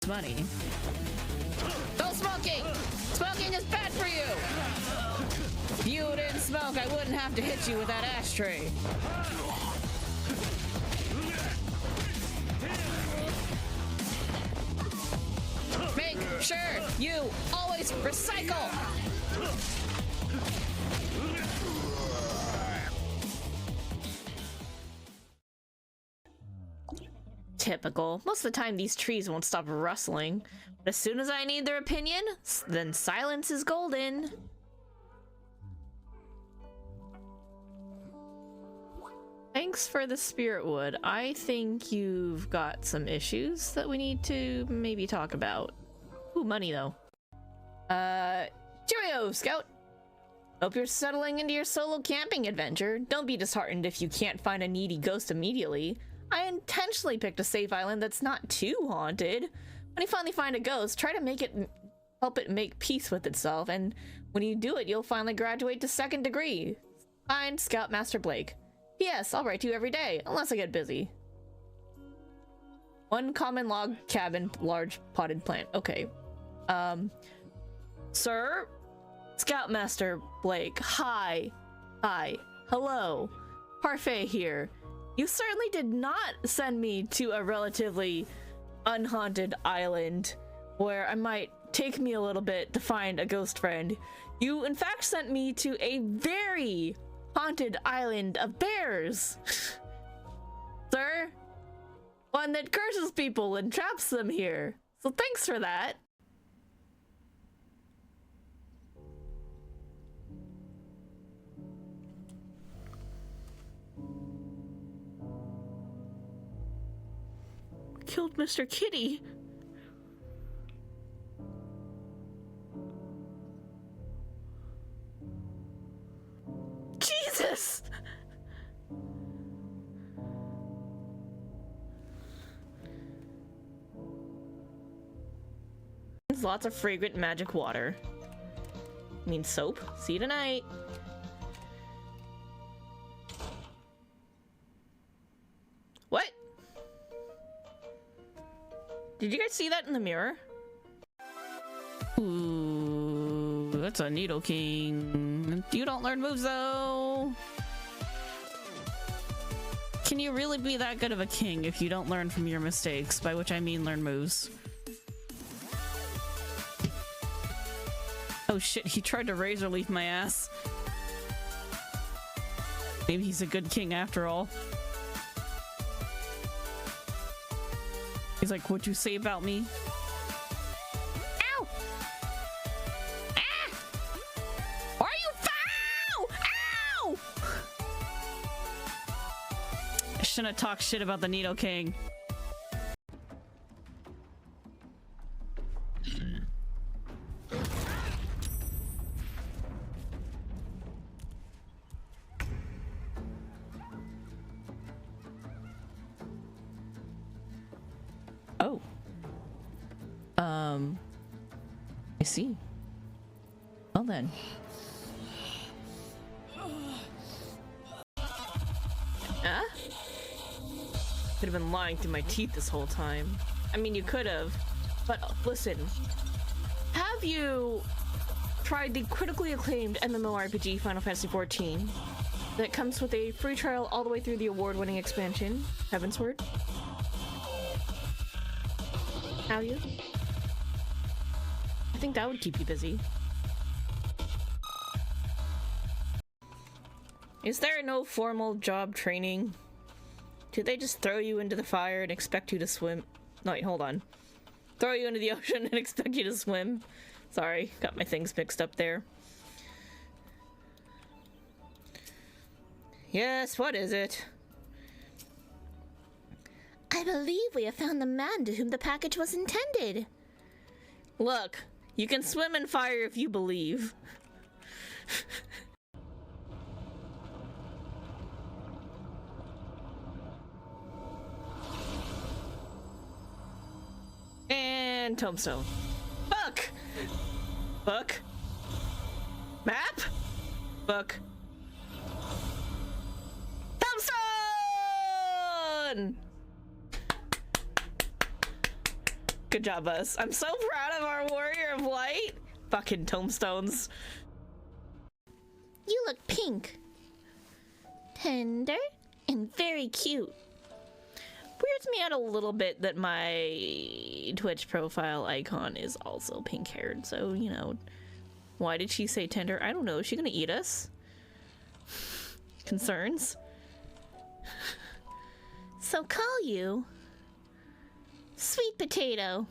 Money. No smoking! Smoking is bad for you! If you didn't smoke, I wouldn't have to hit you with that ashtray. Make sure you always recycle! Typical. Most of the time these trees won't stop rustling. But as soon as I need their opinion, then silence is golden. Thanks for the spirit wood. I think you've got some issues that we need to maybe talk about. Ooh, money though. Cheerio, Scout! Hope you're settling into your solo camping adventure. Don't be disheartened if you can't find a needy ghost immediately. I intentionally picked a safe island that's not too haunted. When you finally find a ghost, try to help it make peace with itself, and when you do it, you'll finally graduate to 2nd degree. Signed, Scoutmaster Blake. P.S. I'll write to you every day, unless I get busy. 1 common log cabin, large potted plant. Okay. Sir? Scoutmaster Blake. Hi. Hi. Hello. Parfait here. You certainly did not send me to a relatively unhaunted island where I might take me a little bit to find a ghost friend. You in fact sent me to a very haunted island of bears. Sir? One that curses people and traps them here. So thanks for that. Killed Mr. Kitty. Jesus! has lots of fragrant magic water. I mean soap. See you tonight. What? Did you guys see that in the mirror? Ooh, that's a Needle King. You don't learn moves though. Can you really be that good of a king if you don't learn from your mistakes? By which I mean learn moves. Oh shit, he tried to razor leaf my ass. Maybe he's a good king after all. He's like, what'd you say about me? Ow! Ah! Are you foul? Ow! I shouldn't have talked shit about the Needle King. Oh. I see. Well then. Huh? Could have been lying through my teeth this whole time. I mean, you could have. But listen. Have you tried the critically acclaimed MMORPG Final Fantasy XIV that comes with a free trial all the way through the award-winning expansion, Heavensward? Have you? I think that would keep you busy. Is there no formal job training? Do they just throw you into the fire and expect you to swim? No, wait, hold on. Throw you into the ocean and expect you to swim? Sorry, got my things mixed up there. Yes, what is it? I believe we have found the man to whom the package was intended. Look, you can swim in fire if you believe. And tombstone. Book! Book. Map? Book. Tombstone! Good job, us. I'm so proud of our Warrior of Light. Fucking tombstones. You look pink. Tender and very cute. Weirds me out a little bit that my Twitch profile icon is also pink-haired, so, you know. Why did she say tender? I don't know. Is she gonna eat us? Concerns? So call you Sweet Potato.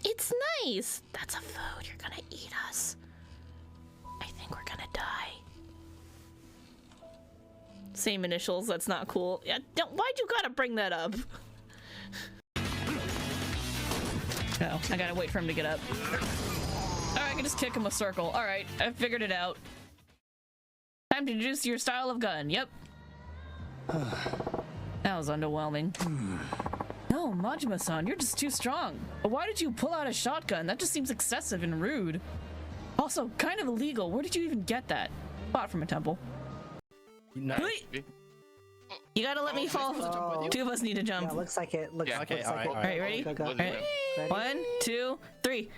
It's nice. That's a food. You're gonna eat us. I think we're gonna die. Same initials. That's not cool. Yeah, why'd you gotta bring that up? Oh, I gotta wait for him to get up. Alright, I can just kick him a circle. Alright, I figured it out. Time to introduce your style of gun. Yep. That was underwhelming. No, Majima-san, you're just too strong. But why did you pull out a shotgun? That just seems excessive and rude. Also, kind of illegal. Where did you even get that? Bought from a temple. Nice. You gotta let me fall. Two of us need to jump. Yeah, looks like it. Looks, Yeah, okay, looks like it. Alright, ready? Go, go. Alright. Ready? 1, 2, 3.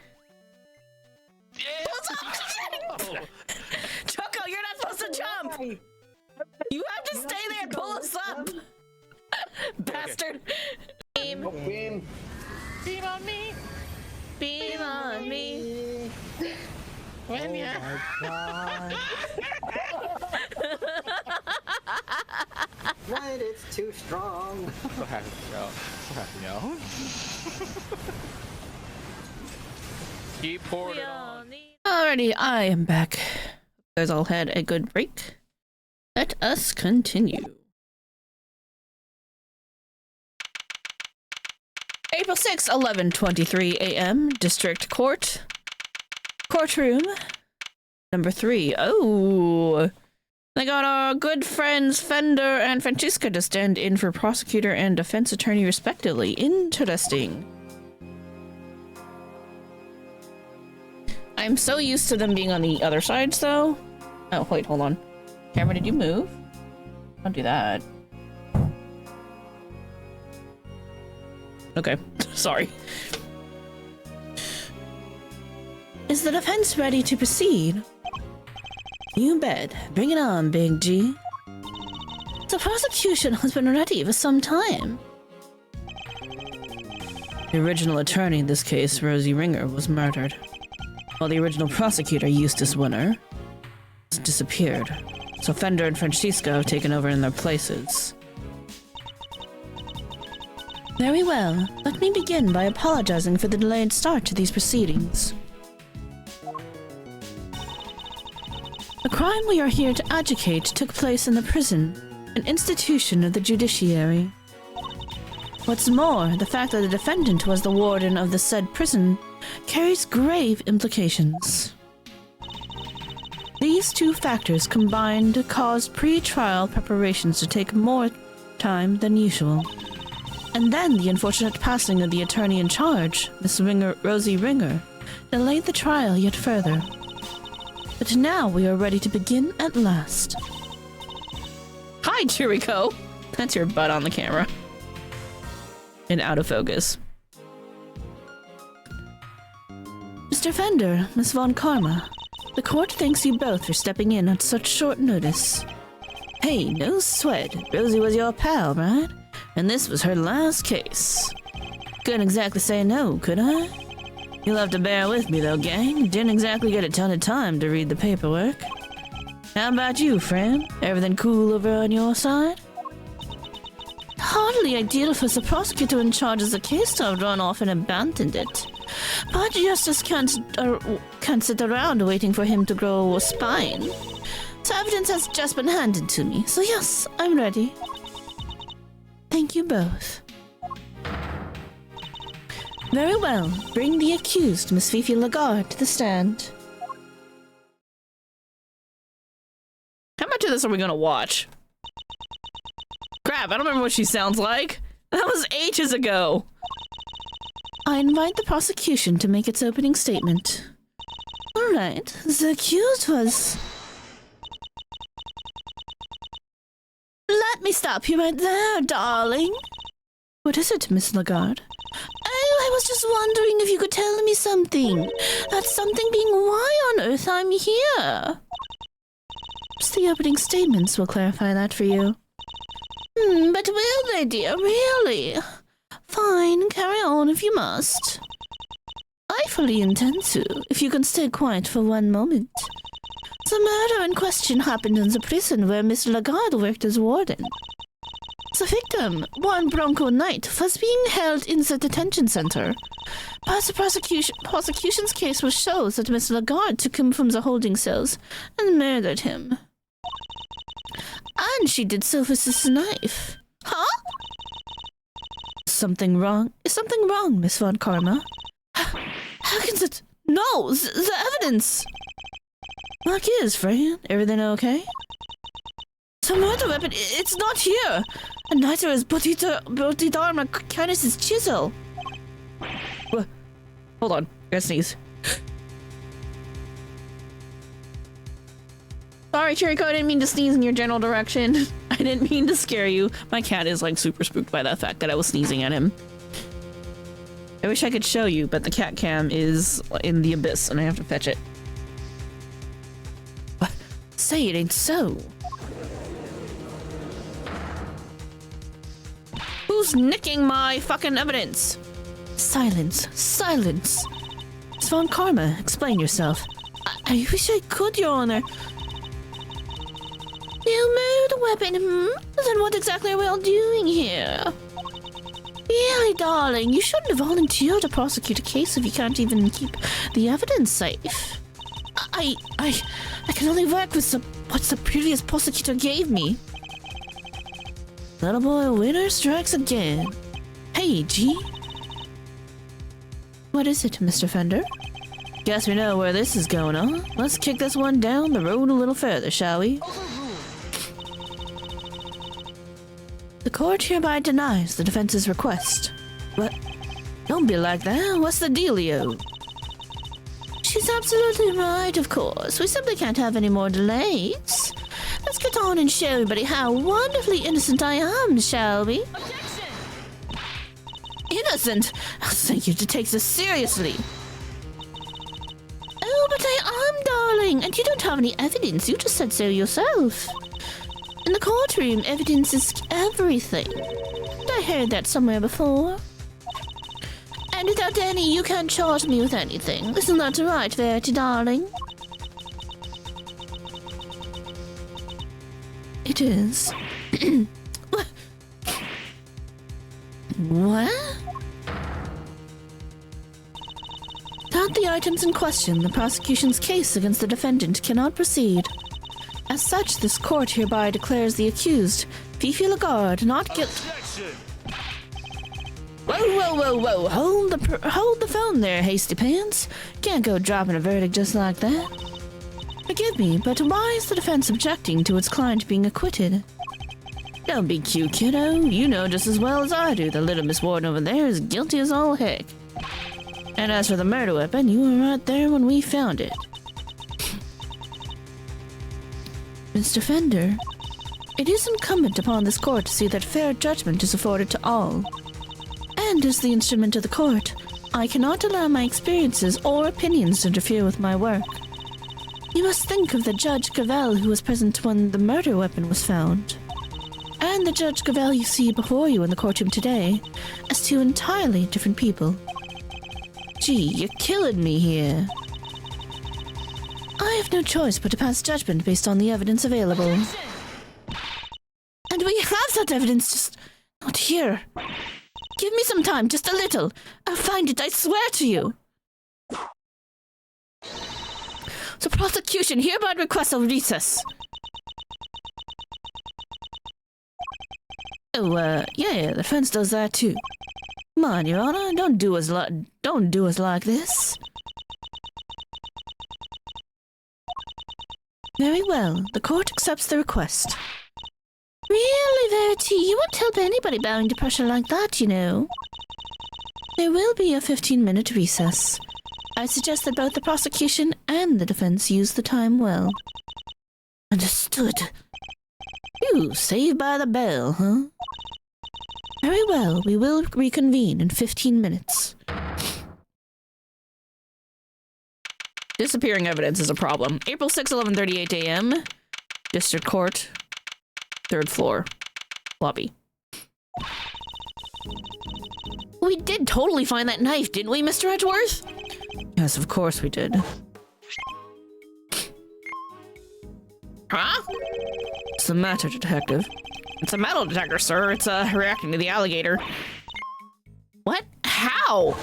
Choco, you're not supposed to jump! You have to stay there and pull us up! Bastard! Beam. Beam. Beam on me! Beam on me! When you... God. What? It's too strong. So happy, yo. So happy, yo. Keep pouring it on. Alrighty, I am back. You guys all had a good break. Let us continue. April 6, 11:23 a.m. District Court. Courtroom. Number 3. Oh. They got our good friends Fender and Francisca to stand in for prosecutor and defense attorney respectively. Interesting. I'm so used to them being on the other sides though. Oh, wait, hold on. Camera, did you move? Don't do that. Okay, sorry. Is the defense ready to proceed? You bet. Bring it on, Big G. The prosecution has been ready for some time. The original attorney in this case, Rosie Ringer, was murdered, while the original prosecutor, Eustace Winner, has disappeared. So Fender and Francisca have taken over in their places. Very well. Let me begin by apologizing for the delayed start to these proceedings. The crime we are here to adjudicate took place in the prison, an institution of the judiciary. What's more, the fact that the defendant was the warden of the said prison carries grave implications. These two factors combined caused pre-trial preparations to take more time than usual. And then the unfortunate passing of the attorney in charge, Rosie Ringer, delayed the trial yet further. But now we are ready to begin at last. Hi, Chirico! That's your butt on the camera. And out of focus. Mr. Fender, Miss Von Karma, the court thanks you both for stepping in at such short notice. Hey, no sweat. Rosie was your pal, right? And this was her last case. Couldn't exactly say no, could I? You'll have to bear with me though, gang. Didn't exactly get a ton of time to read the paperwork. How about you, friend? Everything cool over on your side? Hardly ideal for the prosecutor in charge of the case to have run off and abandoned it. But Eustace can't sit around waiting for him to grow a spine. So evidence has just been handed to me, so yes, I'm ready. Thank you both. Very well. Bring the accused, Miss Fifi Lagarde, to the stand. How much of this are we gonna watch? Crap, I don't remember what she sounds like. That was ages ago. I invite the prosecution to make its opening statement. Alright, the accused was... Let me stop you right there, darling. What is it, Miss Lagarde? Oh, I was just wondering if you could tell me something. That something being why on earth I'm here. Just the opening statements will clarify that for you. But will they, dear? Really? Fine, carry on if you must. I fully intend to, if you can stay quiet for one moment. The murder in question happened in the prison where Miss Lagarde worked as warden. The victim, one Bronco Knight, was being held in the detention center. But the prosecution's case will show that Miss Lagarde took him from the holding cells and murdered him. And she did so with this knife. Huh? Something wrong? Is something wrong, Miss Von Karma? How can that... No! The evidence! Like is, Fran. Everything okay? The murder weapon, it's not here! And neither is Bodhidharma Canis' chisel. Hold on, I gotta sneeze. Sorry, Chirico, I didn't mean to sneeze in your general direction. I didn't mean to scare you. My cat is like super spooked by the fact that I was sneezing at him. I wish I could show you, but the cat cam is in the abyss and I have to fetch it. What? Say it ain't so. Who's nicking my fucking evidence? Silence. Silence. Miss Von Karma, explain yourself. I wish I could, Your Honor. You moved the weapon, Then what exactly are we all doing here? Really, darling, you shouldn't have volunteered to prosecute a case if you can't even keep the evidence safe. I can only work with what the previous prosecutor gave me. Little boy, winner strikes again. Hey, G. What is it, Mr. Fender? Guess we know where this is going on. Let's kick this one down the road a little further, shall we? Overruled. The court hereby denies the defense's request. What? Don't be like that. What's the dealio? She's absolutely right, of course. We simply can't have any more delays. Let's get on and show everybody how wonderfully innocent I am, shall we? Objection! Innocent? I'll thank you to take this seriously. Oh, but I am, darling, and you don't have any evidence. You just said so yourself. In the courtroom, evidence is everything. I heard that somewhere before. And without any, you can't charge me with anything. Isn't that right, Verity, darling? It is. What? Without the items in question, the prosecution's case against the defendant cannot proceed. As such, this court hereby declares the accused, Fifi Lagarde, not guilty. Whoa. Hold the phone there, hasty pants. Can't go dropping a verdict just like that. Forgive me, but why is the defense objecting to its client being acquitted? Don't be cute, kiddo. You know just as well as I do the little Miss Warden over there is guilty as all heck. And as for the murder weapon, you were right there when we found it. Mr. Fender, it is incumbent upon this court to see that fair judgment is afforded to all. And as the instrument of the court, I cannot allow my experiences or opinions to interfere with my work. You must think of the Judge Gavel who was present when the murder weapon was found, and the Judge Gavel you see before you in the courtroom today, as two entirely different people. Gee, you're killing me here. I have no choice but to pass judgment based on the evidence available. And we have that evidence, just not here. Give me some time, just a little. I'll find it, I swear to you. The prosecution hereby requests a recess. Oh, yeah, the defense does that too. Come on, Your Honor, don't do us like this. Very well, the court accepts the request. Really, Verity, you won't help anybody bowing to pressure like that, you know. There will be a 15-minute recess. I suggest that both the prosecution and the defense use the time well. Understood. Phew, saved by the bell, huh? Very well, we will reconvene in 15 minutes. Disappearing evidence is a problem. April 6, 11:38 a.m. District Court. 3rd floor. Lobby. We did totally find that knife, didn't we, Mr. Edgeworth? Yes, of course we did. Huh? What's the matter, detective? It's a metal detector, sir. It's, reacting to the alligator. What? How?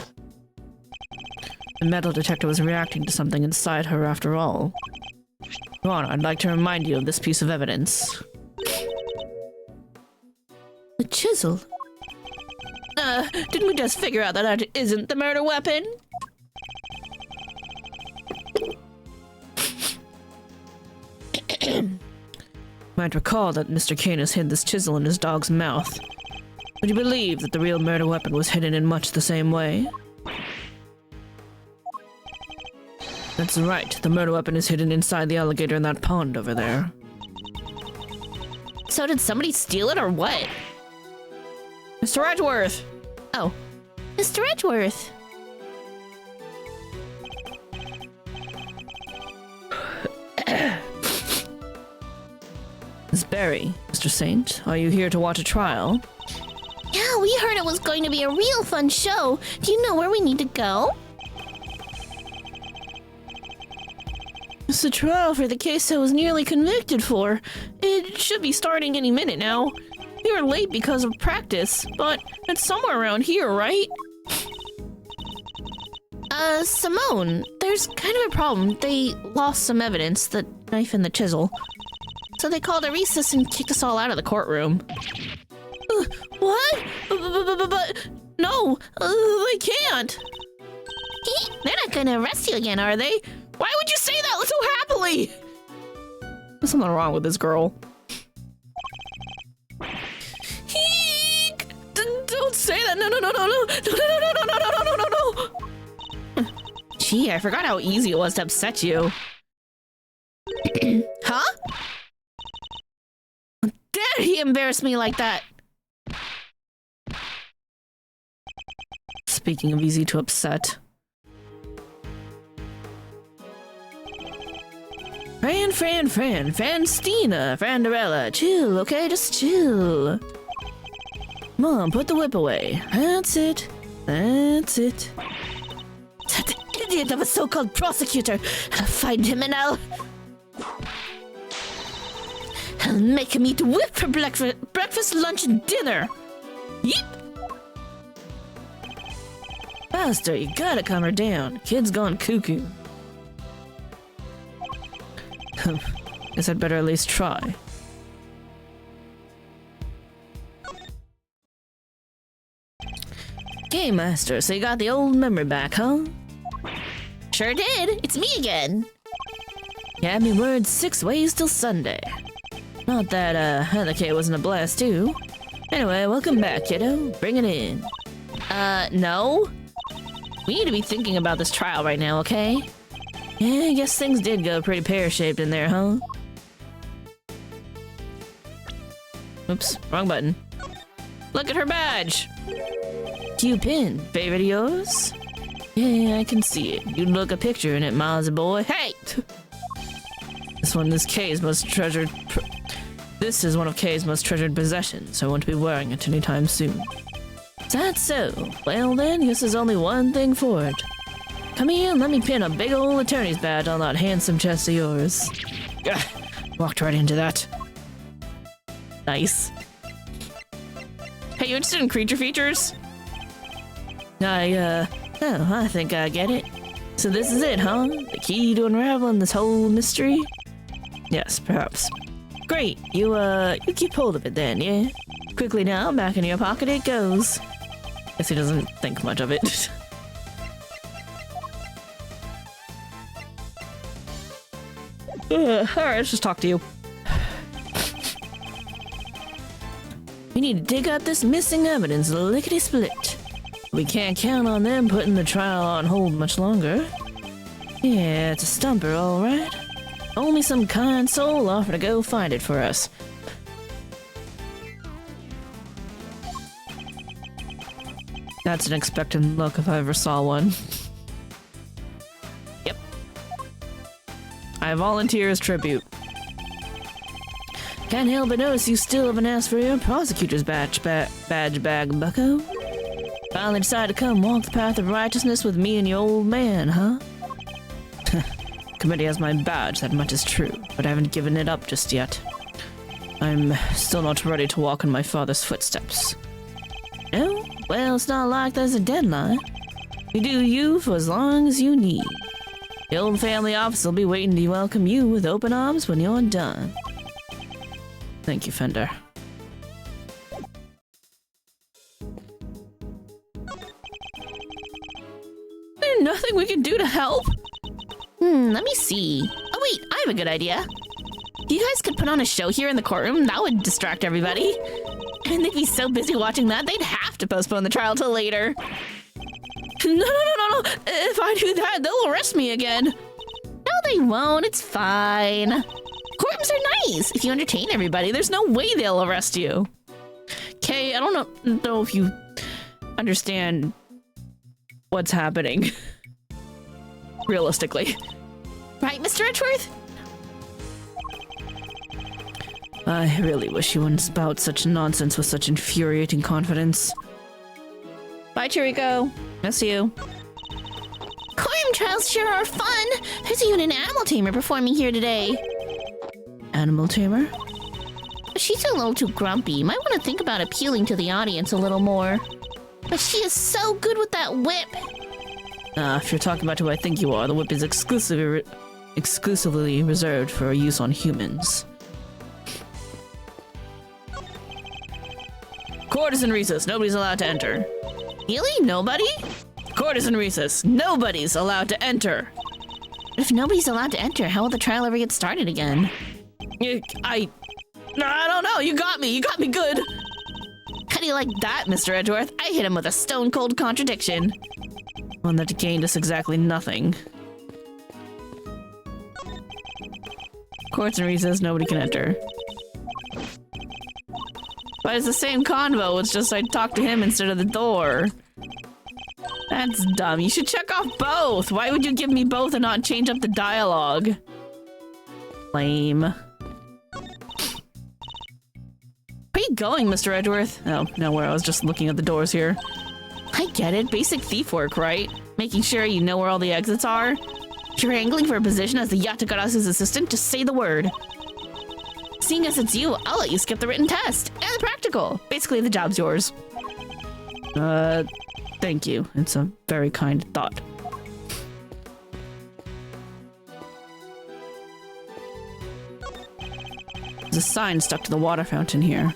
The metal detector was reacting to something inside her after all. Your Honor, I'd like to remind you of this piece of evidence. The chisel? Didn't we just figure out that that isn't the murder weapon? Might recall that Mr. Canis hid this chisel in his dog's mouth. Would you believe that the real murder weapon was hidden in much the same way? That's right, the murder weapon is hidden inside the alligator in that pond over there. So did somebody steal it or what? Mr. Edgeworth! Oh, Mr. Edgeworth. Miss Berry, Mr. Saint, are you here to watch a trial? Yeah, we heard it was going to be a real fun show. Do you know where we need to go? It's the trial for the case I was nearly convicted for. It should be starting any minute now. We were late because of practice, but it's somewhere around here, right? Simone, there's kind of a problem. They lost some evidence, the knife and the chisel. So they called a recess and kicked us all out of the courtroom. What? But no, they can't. They're not gonna arrest you again, are they? Why would you say that so happily? There's something wrong with this girl. say that. No, no, no, no, no, no, no, no, no, no, no, no, no, no. Gee, I forgot how easy it was to upset you. Huh? How dare he embarrass me like that? Speaking of easy to upset. Franstina, Franderella, chill, okay? Just chill. Mom, put the whip away. That's it. That's it. That idiot of a so-called prosecutor. I'll find him and I'll make him eat whip for breakfast, lunch, and dinner. Yeep. Master, you gotta calm her down. Kid's gone cuckoo. Guess I'd better at least try. Game Master, so you got the old memory back, huh? Sure did. It's me again. You had me worried 6 ways till Sunday. Not that, Heather wasn't a blast, too. Anyway, welcome back, kiddo. Bring it in. No? We need to be thinking about this trial right now, okay? Yeah, I guess things did go pretty pear-shaped in there, huh? Oops, wrong button. Look at her badge! Cute pin. Favorite of yours? Yeah, I can see it. You'd look a picture in it, Mozzie boy. Hey! This is one of Kay's most treasured possessions, so I won't be wearing it anytime soon. Is that so? Well then, guess there's only one thing for it. Come here and let me pin a big old attorney's badge on that handsome chest of yours. Ugh, walked right into that. Nice. Hey, you interested in creature features? I think I get it. So this is it, huh? The key to unraveling this whole mystery? Yes, perhaps. Great, you keep hold of it then, yeah? Quickly now, back in your pocket it goes. Guess he doesn't think much of it. Alright, let's just talk to you. We need to dig out this missing evidence lickety-split. We can't count on them putting the trial on hold much longer. Yeah, it's a stumper, alright. Only some kind soul offered to go find it for us. That's an expectant look if I ever saw one. Yep. I volunteer as tribute. Can't help but notice you still haven't asked for your prosecutor's badge bag, bucko. Finally decided to come walk the path of righteousness with me and your old man, huh? Committee has my badge, that much is true, but I haven't given it up just yet. I'm still not ready to walk in my father's footsteps. No? Well, it's not like there's a deadline. You do you for as long as you need. The old family office will be waiting to welcome you with open arms when you're done. Thank you, Fender. There's nothing we can do to help? Let me see. Oh wait, I have a good idea. You guys could put on a show here in the courtroom. That would distract everybody. And they'd be so busy watching that, they'd have to postpone the trial till later. No. If I do that, they'll arrest me again. No, they won't. It's fine. Courtrooms are nice. If you entertain everybody, there's no way they'll arrest you. Kay, I don't know if you understand what's happening. Realistically. Right, Mr. Edgeworth? I really wish you wouldn't spout such nonsense with such infuriating confidence. Bye, Chirico. Miss you. Courtroom trials sure are fun. There's even an animal tamer performing here today. Animal tamer? She's a little too grumpy. Might want to think about appealing to the audience a little more. But she is so good with that whip. If you're talking about who I think you are, the whip is exclusively reserved for use on humans. Court is in recess. Nobody's allowed to enter. Really? Nobody? Court is in recess. Nobody's allowed to enter. If nobody's allowed to enter, how will the trial ever get started again? I don't know. You got me. You got me good. How do you like that, Mr. Edgeworth? I hit him with a stone-cold contradiction. One that gained us exactly nothing. Courts and recess, nobody can enter. But it's the same convo, it's just I talk to him instead of the door. That's dumb. You should check off both. Why would you give me both and not change up the dialogue? Lame. Where are you going, Mr. Edgeworth? Oh, nowhere. I was just looking at the doors here. I get it. Basic thief work, right? Making sure you know where all the exits are. If you're angling for a position as the Yatakarasu's assistant, just say the word. Seeing as it's you, I'll let you skip the written test and the practical. Basically, the job's yours. Thank you. It's a very kind thought. There's a sign stuck to the water fountain here.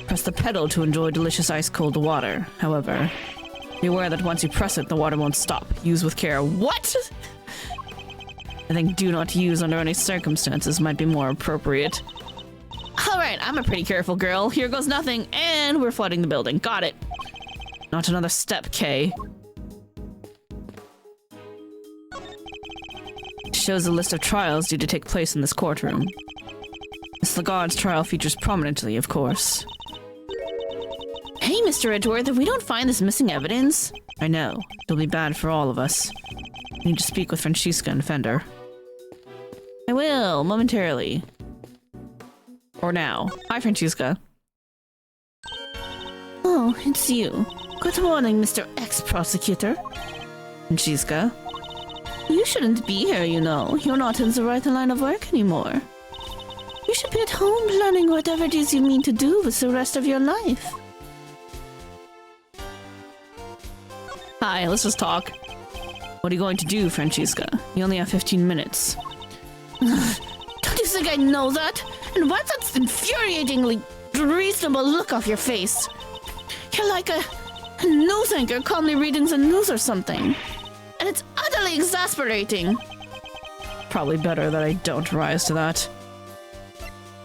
Press the pedal to enjoy delicious ice-cold water. However, be aware that once you press it, the water won't stop. Use with care. What? I think do not use under any circumstances might be more appropriate. Alright, I'm a pretty careful girl. Here goes nothing, and we're flooding the building. Got it. Not another step, Kay. Shows a list of trials due to take place in this courtroom. Miss Lagarde's trial features prominently, of course. Hey, Mr. Edgeworth, if we don't find this missing evidence... I know. It'll be bad for all of us. I need to speak with Francesca and Fender. I will, momentarily. Or now. Hi, Francesca. Oh, it's you. Good morning, Mr. Ex-Prosecutor. Francesca? You shouldn't be here, you know. You're not in the right line of work anymore. You should be at home planning whatever it is you mean to do with the rest of your life. Hi, let's just talk. What are you going to do, Francesca? You only have 15 minutes. Don't you think I know that? And what's that infuriatingly reasonable look off your face? You're like a news anchor calmly reading the news or something. And it's utterly exasperating. Probably better that I don't rise to that.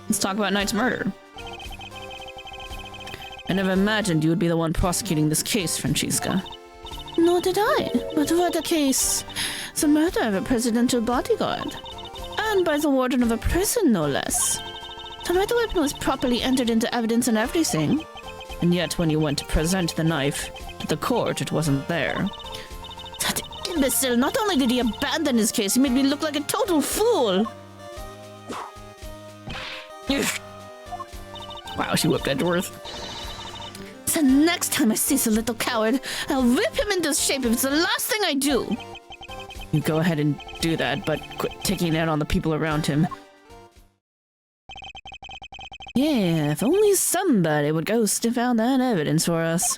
Let's talk about Knight's murder. I never imagined you would be the one prosecuting this case, Francesca. Nor did I. But what a case. The murder of a presidential bodyguard. And by the warden of a prison, no less. The murder weapon was properly entered into evidence and everything. And yet when you went to present the knife to the court, it wasn't there. That imbecile, not only did he abandon his case, he made me look like a total fool. Wow, she whipped Edgeworth. The next time I see the little coward, I'll whip him into shape if it's the last thing I do. You go ahead and do that, but quit taking it out on the people around him. Yeah, if only somebody would go sniff out that evidence for us.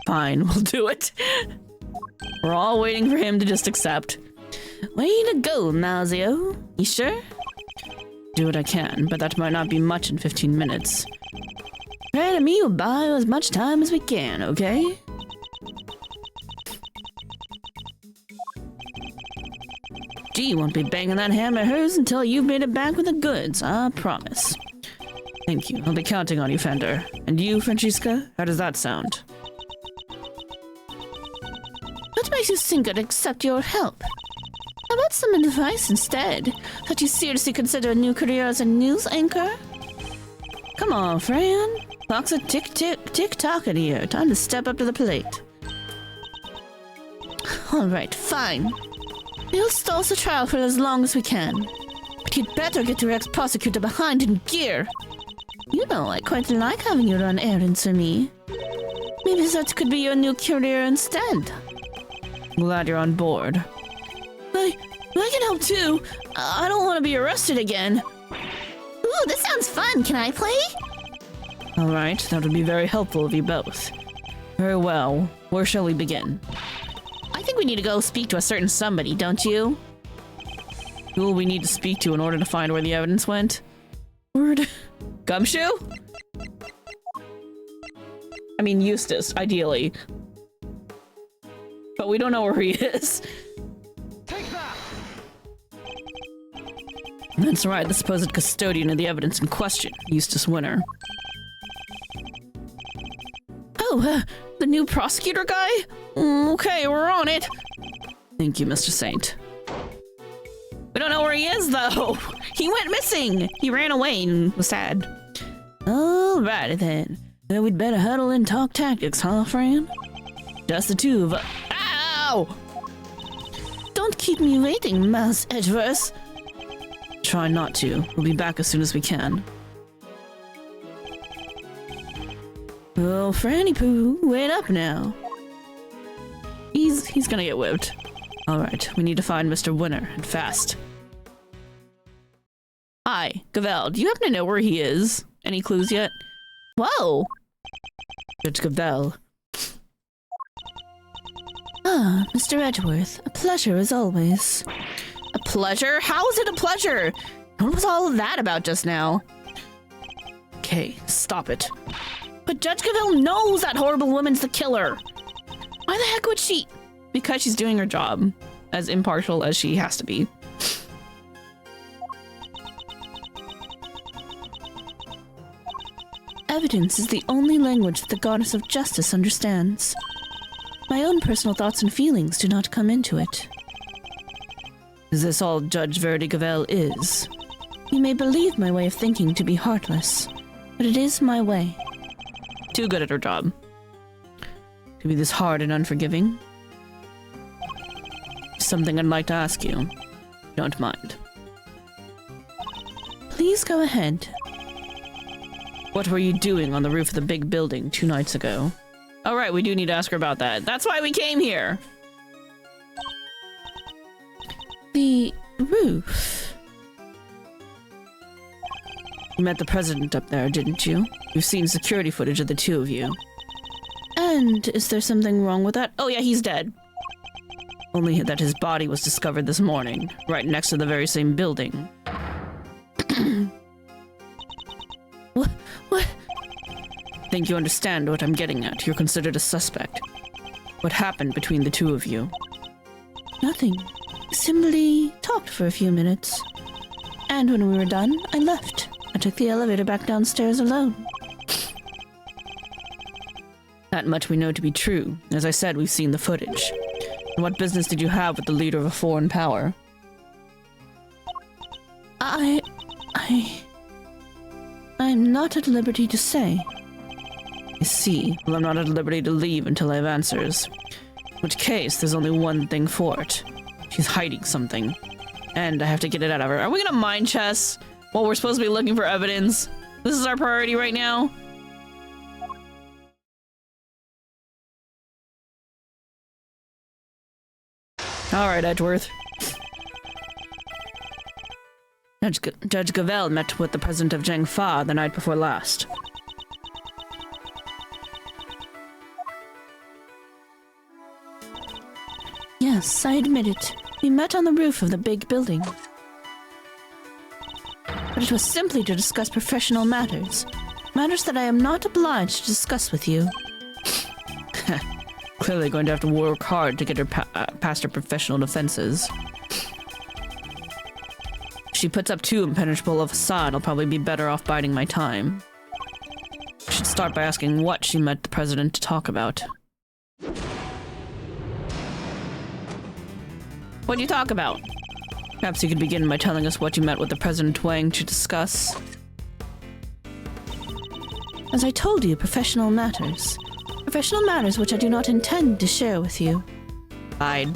Fine, we'll do it. We're all waiting for him to just accept. Way to go, Mazio. You sure? Do what I can, but that might not be much in 15 minutes. Right, and me will buy as much time as we can, okay? G won't be banging that hammer of hers until you've made it back with the goods, I promise. Thank you. I'll be counting on you, Fender. And you, Francesca? How does that sound? What makes you think I'd accept your help? How about some advice instead? That you seriously consider a new career as a news anchor? Come on, Fran. Clock's a tick-tocking here. Time to step up to the plate. All right, fine. We'll stall the trial for as long as we can. But you'd better get your ex-prosecutor behind in gear. You know, I quite like having you run errands for me. Maybe that could be your new career instead. Glad you're on board. I can help too. I don't want to be arrested again. Ooh, this sounds fun. Can I play? All right, that would be very helpful of you both. Very well. Where shall we begin? I think we need to go speak to a certain somebody, don't you? Who will we need to speak to in order to find where the evidence went? Word. Gumshoe? I mean, Eustace, ideally. But we don't know where he is. Take that! That's right, the supposed custodian of the evidence in question, Eustace Winter. Oh, the new prosecutor guy? Okay, we're on it. Thank you, Mr. Saint. We don't know where he is, though. He went missing. He ran away and was sad. Alrighty then. Then we'd better huddle and talk tactics, huh, friend? Just the two of us. Ow! Don't keep me waiting, Mouse Edgeworth. Try not to. We'll be back as soon as we can. Oh, Franny Poo, wait up now. He's gonna get whipped. Alright, we need to find Mr. Winter, and fast. Hi, Gavel, do you happen to know where he is? Any clues yet? Whoa! It's Gavel. Ah, Mr. Edgeworth, a pleasure as always. A pleasure? How is it a pleasure? What was all of that about just now? Okay, stop it. But Judge Gavel knows that horrible woman's the killer. Why the heck would she? Because she's doing her job, as impartial as she has to be. Evidence is the only language that the goddess of justice understands. My own personal thoughts and feelings do not come into it. Is this all Judge Verdi Gavel is? You may believe my way of thinking to be heartless, but it is my way. Too good at her job. To be this hard and unforgiving. Something I'd like to ask you. Don't mind. Please go ahead. What were you doing on the roof of the big building 2 nights ago? Oh right, we do need to ask her about that. That's why we came here! The roof. You met the president up there, didn't you? You've seen security footage of the two of you. And is there something wrong with that? Oh yeah, he's dead. Only that his body was discovered this morning, right next to the very same building. What? Think you understand what I'm getting at. You're considered a suspect. What happened between the two of you? Nothing. Simply talked for a few minutes. And when we were done, I left. I took the elevator back downstairs alone. That much we know to be true. As I said, we've seen the footage. And what business did you have with the leader of a foreign power? I'm not at liberty to say. I see. Well, I'm not at liberty to leave until I have answers. In which case, there's only one thing for it. She's hiding something. And I have to get it out of her. Are we gonna mind chess while we're supposed to be looking for evidence? This is our priority right now? Alright, Edgeworth. Judge Gavel met with the president of Zhengfa the night before last. Yes, I admit it. We met on the roof of the big building. But it was simply to discuss professional matters. Matters that I am not obliged to discuss with you. Clearly going to have to work hard to get her past her professional defenses. If she puts up too impenetrable a facade, I'll probably be better off biding my time. I should start by asking what she met the president to talk about. What'd you talk about? Perhaps you could begin by telling us what you met with the President Wang to discuss. As I told you, professional matters. Professional matters which I do not intend to share with you. Fine.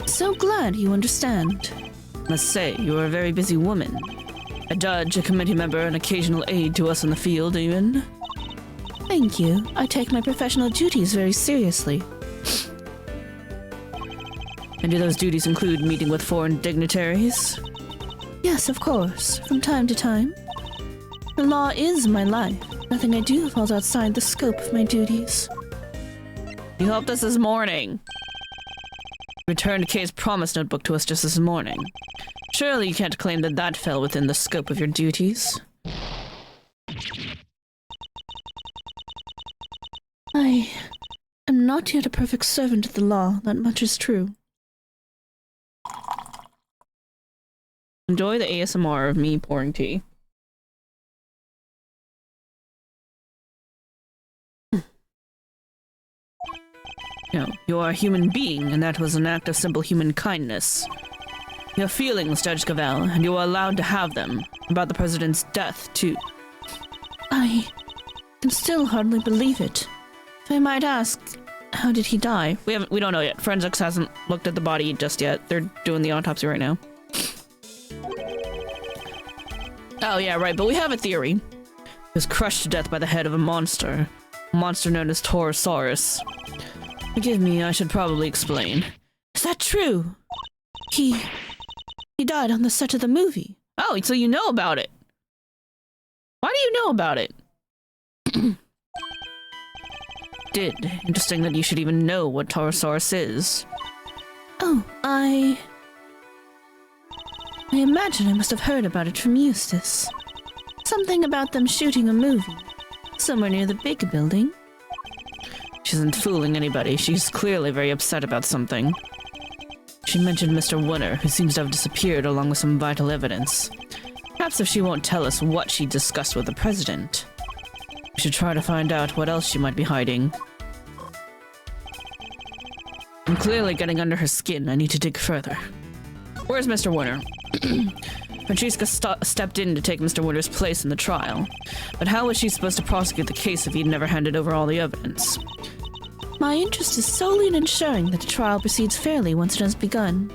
So glad you understand. Must say, you are a very busy woman. A judge, a committee member, an occasional aide to us in the field, even. Thank you. I take my professional duties very seriously. And do those duties include meeting with foreign dignitaries? Yes, of course. From time to time. The law is my life. Nothing I do falls outside the scope of my duties. You helped us this morning. Returned Kay's promise notebook to us just this morning. Surely you can't claim that that fell within the scope of your duties. I am not yet a perfect servant of the law, that much is true. Enjoy the ASMR of me pouring tea. You are a human being, and that was an act of simple human kindness. You have feelings, Judge Cavell, and you are allowed to have them. About the president's death, too. I can still hardly believe it. If I might ask, how did he die? We don't know yet. Forensics hasn't looked at the body just yet. They're doing the autopsy right now. Oh yeah, right, but we have a theory. He was crushed to death by the head of a monster. A monster known as Taurosaurus. Forgive me, I should probably explain. Is that true? He died on the set of the movie. Oh, so you know about it. Why do you know about it? Interesting that you should even know what Taurosaurus is. Oh, I imagine I must have heard about it from Eustace. Something about them shooting a movie. Somewhere near the big building. She isn't fooling anybody. She's clearly very upset about something. She mentioned Mr. Winter, who seems to have disappeared along with some vital evidence. Perhaps if she won't tell us what she discussed with the president, we should try to find out what else she might be hiding. I'm clearly getting under her skin. I need to dig further. Where's Mr. Winter? Francesca stepped in to take Mr. Winter's place in the trial. But how was she supposed to prosecute the case if he'd never handed over all the evidence? My interest is solely in ensuring that the trial proceeds fairly once it has begun.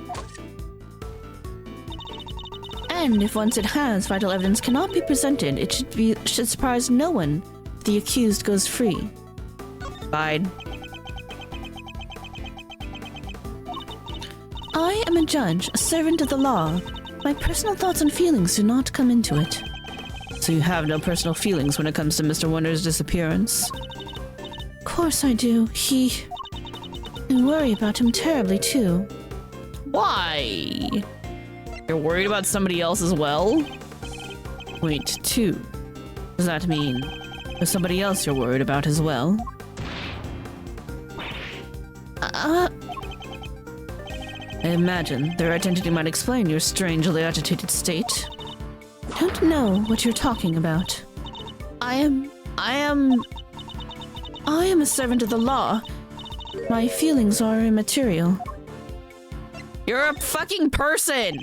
And if once it has, vital evidence cannot be presented, it should surprise no one if the accused goes free. Fine. I am a judge, a servant of the law. My personal thoughts and feelings do not come into it. So you have no personal feelings when it comes to Mr. Winter's disappearance? Of course I do. I worry about him terribly, too. Why? You're worried about somebody else as well? Wait, two. Does that mean there's somebody else you're worried about as well? I imagine their identity might explain your strangely agitated state. I don't know what you're talking about. I am a servant of the law. My feelings are immaterial. You're a fucking person!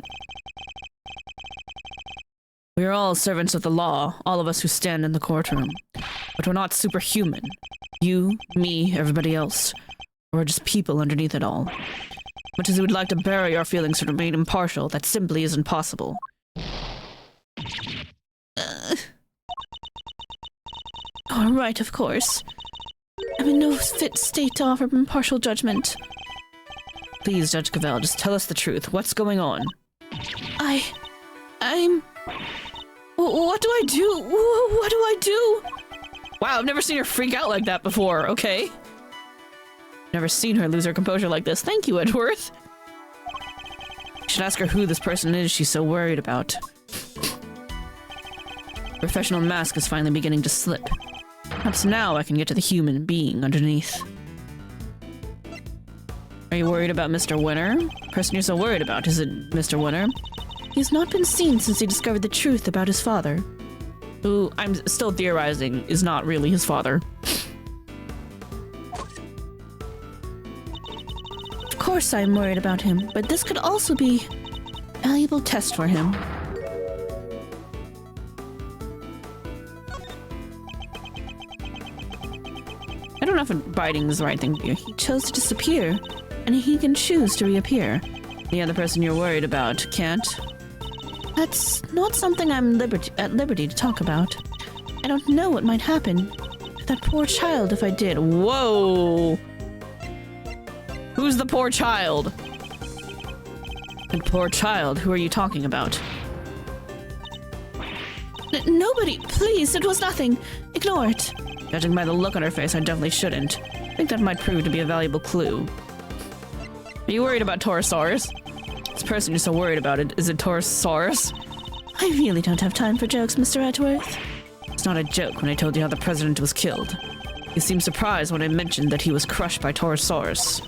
We are all servants of the law, all of us who stand in the courtroom. But we're not superhuman. You, me, everybody else. We're just people underneath it all. Much as we would like to bury our feelings and remain impartial, that simply isn't possible. All right, of course. I'm in no fit state to offer impartial judgment. Please, Judge Cavell, just tell us the truth. What's going on? What do I do? What do I do? Wow, I've never seen her freak out like that before, okay? Never seen her lose her composure like this. Thank you, Edgeworth. You should ask her who this person is she's so worried about. The professional mask is finally beginning to slip. Perhaps now I can get to the human being underneath. Are you worried about Mr. Winter? The person you're so worried about, is it Mr. Winter? He's not been seen since he discovered the truth about his father. Who, I'm still theorizing, is not really his father. Of course I'm worried about him, but this could also be a valuable test for him. I don't know if biting is the right thing to do. He chose to disappear, and he can choose to reappear. The other person you're worried about can't? That's not something I'm at liberty to talk about. I don't know what might happen to that poor child if I did. Whoa! Who's the poor child? The poor child? Who are you talking about? Nobody! Please, it was nothing. Ignore it. Judging by the look on her face, I definitely shouldn't. I think that might prove to be a valuable clue. Are you worried about Taurosaurus? This person you're so worried about, is it Taurosaurus? I really don't have time for jokes, Mr. Edgeworth. It's not a joke when I told you how the president was killed. You seemed surprised when I mentioned that he was crushed by Taurosaurus.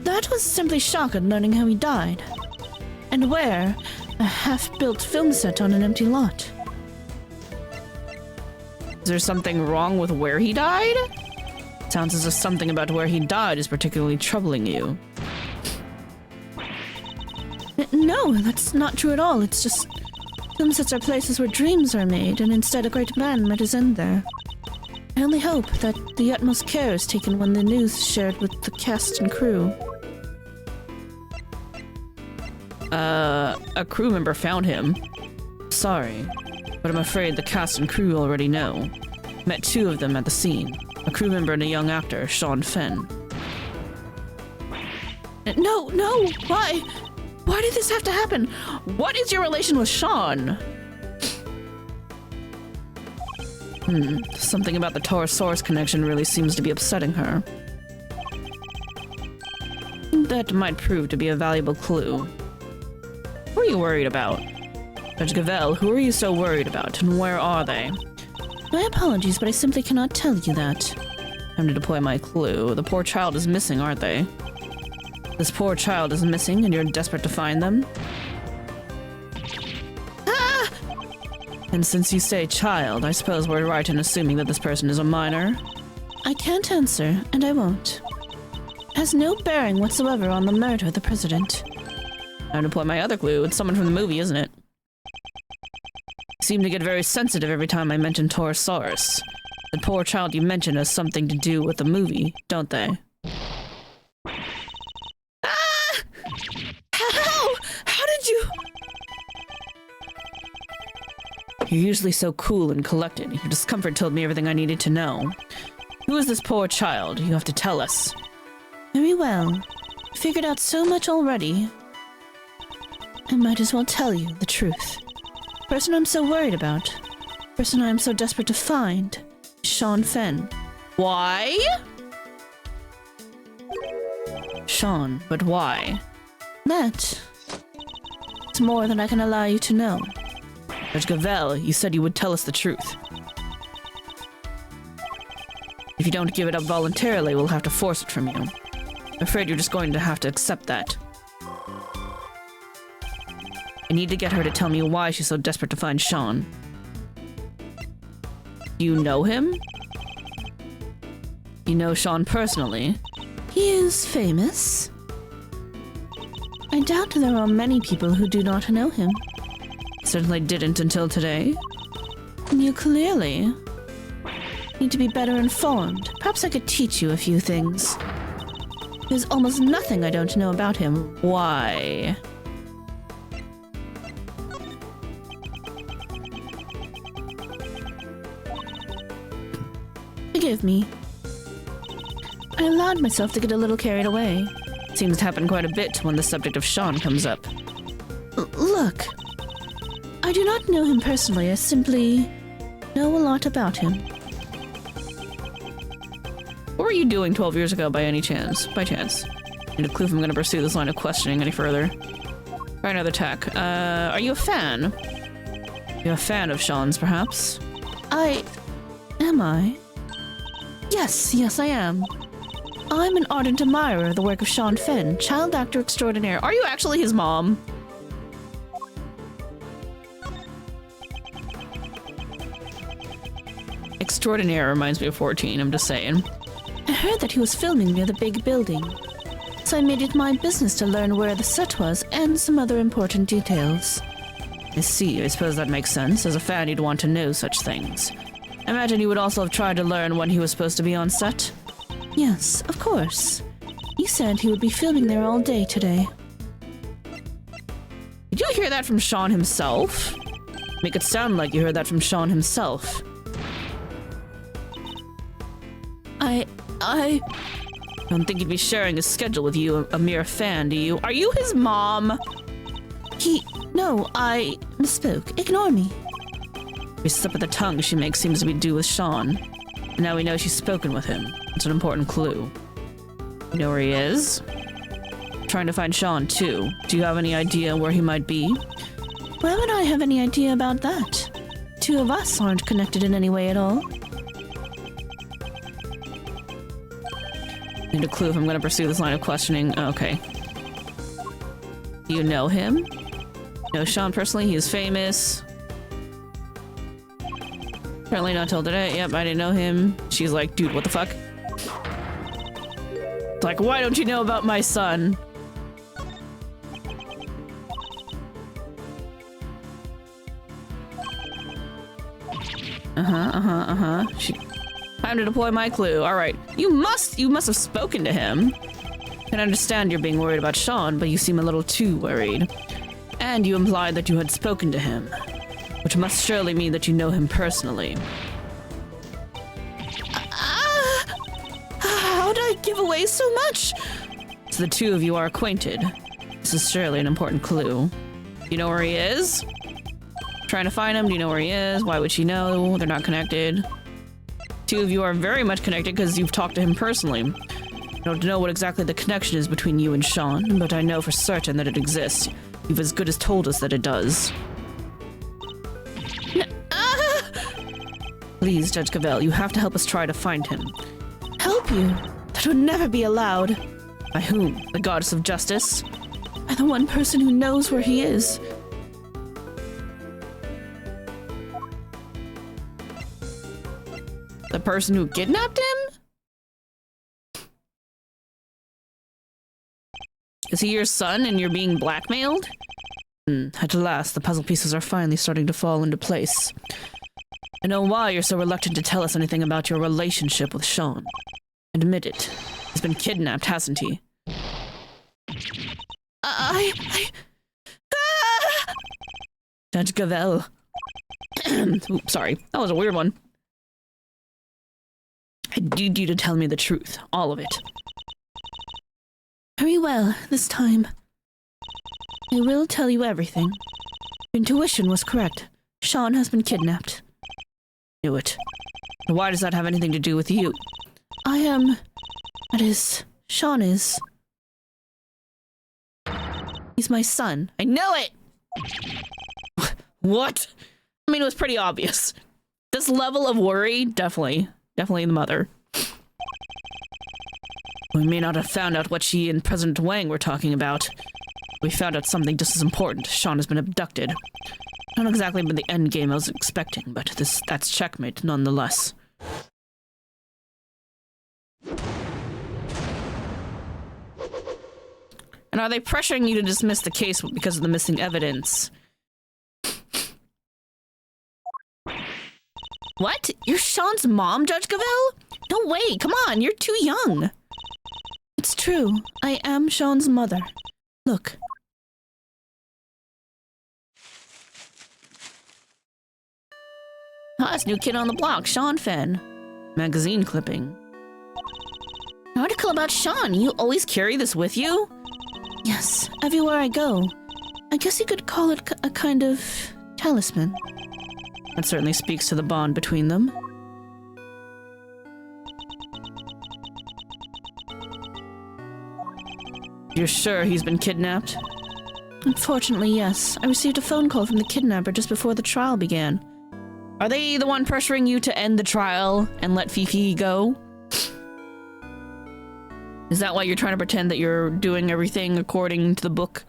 That was simply shock at learning how he died. And where. A half-built film set on an empty lot. Is there something wrong with where he died? Sounds as if something about where he died is particularly troubling you. No, that's not true at all. It's just film sets are places where dreams are made, and instead a great man met his end there. I only hope that the utmost care is taken when the news is shared with the cast and crew. A crew member found him. Sorry, but I'm afraid the cast and crew already know. Met two of them at the scene. A crew member and a young actor, Sean Fenn. No, why? Why did this have to happen? What is your relation with Sean? Something about the Taurosaurus connection really seems to be upsetting her. That might prove to be a valuable clue. Who are you worried about? Judge Gavel, who are you so worried about, and where are they? My apologies, but I simply cannot tell you that. Time to deploy my clue. The poor child is missing, aren't they? This poor child is missing, and you're desperate to find them? Ah! And since you say child, I suppose we're right in assuming that this person is a minor? I can't answer, and I won't. It has no bearing whatsoever on the murder of the president. Time to deploy my other clue. It's someone from the movie, isn't it? You seem to get very sensitive every time I mention Taurosaurus. The poor child you mention has something to do with the movie, don't they? Ah! How did you... You're usually so cool and collected. Your discomfort told me everything I needed to know. Who is this poor child? You have to tell us. Very well. Figured out so much already. I might as well tell you the truth. The person I'm so worried about, the person I'm so desperate to find, is Sean Fenn. Why? Sean, but why? That is more than I can allow you to know. Judge Gavel, you said you would tell us the truth. If you don't give it up voluntarily, we'll have to force it from you. I'm afraid you're just going to have to accept that. I need to get her to tell me why she's so desperate to find Sean. You know him? You know Sean personally? He is famous. I doubt there are many people who do not know him. Certainly didn't until today. You clearly need to be better informed. Perhaps I could teach you a few things. There's almost nothing I don't know about him. Why? Forgive me. I allowed myself to get a little carried away. Seems to happen quite a bit when the subject of Sean comes up. Look, I do not know him personally. I simply know a lot about him. What were you doing 12 years ago by any chance? By chance. Need a clue if I'm going to pursue this line of questioning any further. Try another tack. Are you a fan? You're a fan of Sean's, perhaps? Am I? Yes, I am. I'm an ardent admirer of the work of Sean Fenn, child actor extraordinaire. Are you actually his mom? Extraordinaire reminds me of 14, I'm just saying. I heard that he was filming near the big building, so I made it my business to learn where the set was and some other important details. I see, I suppose that makes sense. As a fan, you'd want to know such things. I imagine you would also have tried to learn when he was supposed to be on set? Yes, of course. He said he would be filming there all day today. Did you hear that from Sean himself? Make it sound like you heard that from Sean himself. I don't think he'd be sharing his schedule with you, a mere fan, do you? Are you his mom? No, I misspoke. Ignore me. Every slip of the tongue she makes seems to be due with Sean. And now we know she's spoken with him. It's an important clue. You know where he is? Trying to find Sean, too. Do you have any idea where he might be? Why would I have any idea about that? Two of us aren't connected in any way at all. Need a clue if I'm going to pursue this line of questioning. Okay. Do you know him? know Sean personally, he is famous. Apparently not till today. Yep, I didn't know him. She's like, dude, what the fuck? Like, why don't you know about my son? Time to deploy my clue. Alright. You must have spoken to him. I can understand you're being worried about Sean, but you seem a little too worried. And you implied that you had spoken to him, which must surely mean that you know him personally. How did I give away so much? So the two of you are acquainted. This is surely an important clue. Do you know where he is? Trying to find him? Do you know where he is? Why would she know? They're not connected. Two of you are very much connected because you've talked to him personally. I don't know what exactly the connection is between you and Sean, but I know for certain that it exists. You've as good as told us that it does. Please, Judge Cavell, you have to help us try to find him. Help you? That would never be allowed. By whom? The goddess of justice? By the one person who knows where he is. The person who kidnapped him? Is he your son and you're being blackmailed? At last, the puzzle pieces are finally starting to fall into place. I know why you're so reluctant to tell us anything about your relationship with Sean. Admit it. He's been kidnapped, hasn't he? Judge Gavel. Oops, sorry. That was a weird one. I need you to tell me the truth. All of it. Very well, this time. I will tell you everything. Your intuition was correct. Sean has been kidnapped. Knew it. But why does that have anything to do with you? I am... That is... Sean is... He's my son. I know it! What? I mean, it was pretty obvious. This level of worry, definitely the mother. We may not have found out what she and President Wang were talking about. We found out something just as important. Sean has been abducted. Not exactly the end game I was expecting, but that's checkmate nonetheless. And are they pressuring you to dismiss the case because of the missing evidence? What? You're Sean's mom, Judge Gavel? No way, come on, you're too young. It's true. I am Sean's mother. Look. Hottest new kid on the block, Sean Fenn. Magazine clipping. An article about Sean. You always carry this with you? Yes, everywhere I go. I guess you could call it a kind of talisman. That certainly speaks to the bond between them. You're sure he's been kidnapped? Unfortunately, yes. I received a phone call from the kidnapper just before the trial began. Are they the one pressuring you to end the trial and let Fifi go? Is that why you're trying to pretend that you're doing everything according to the book?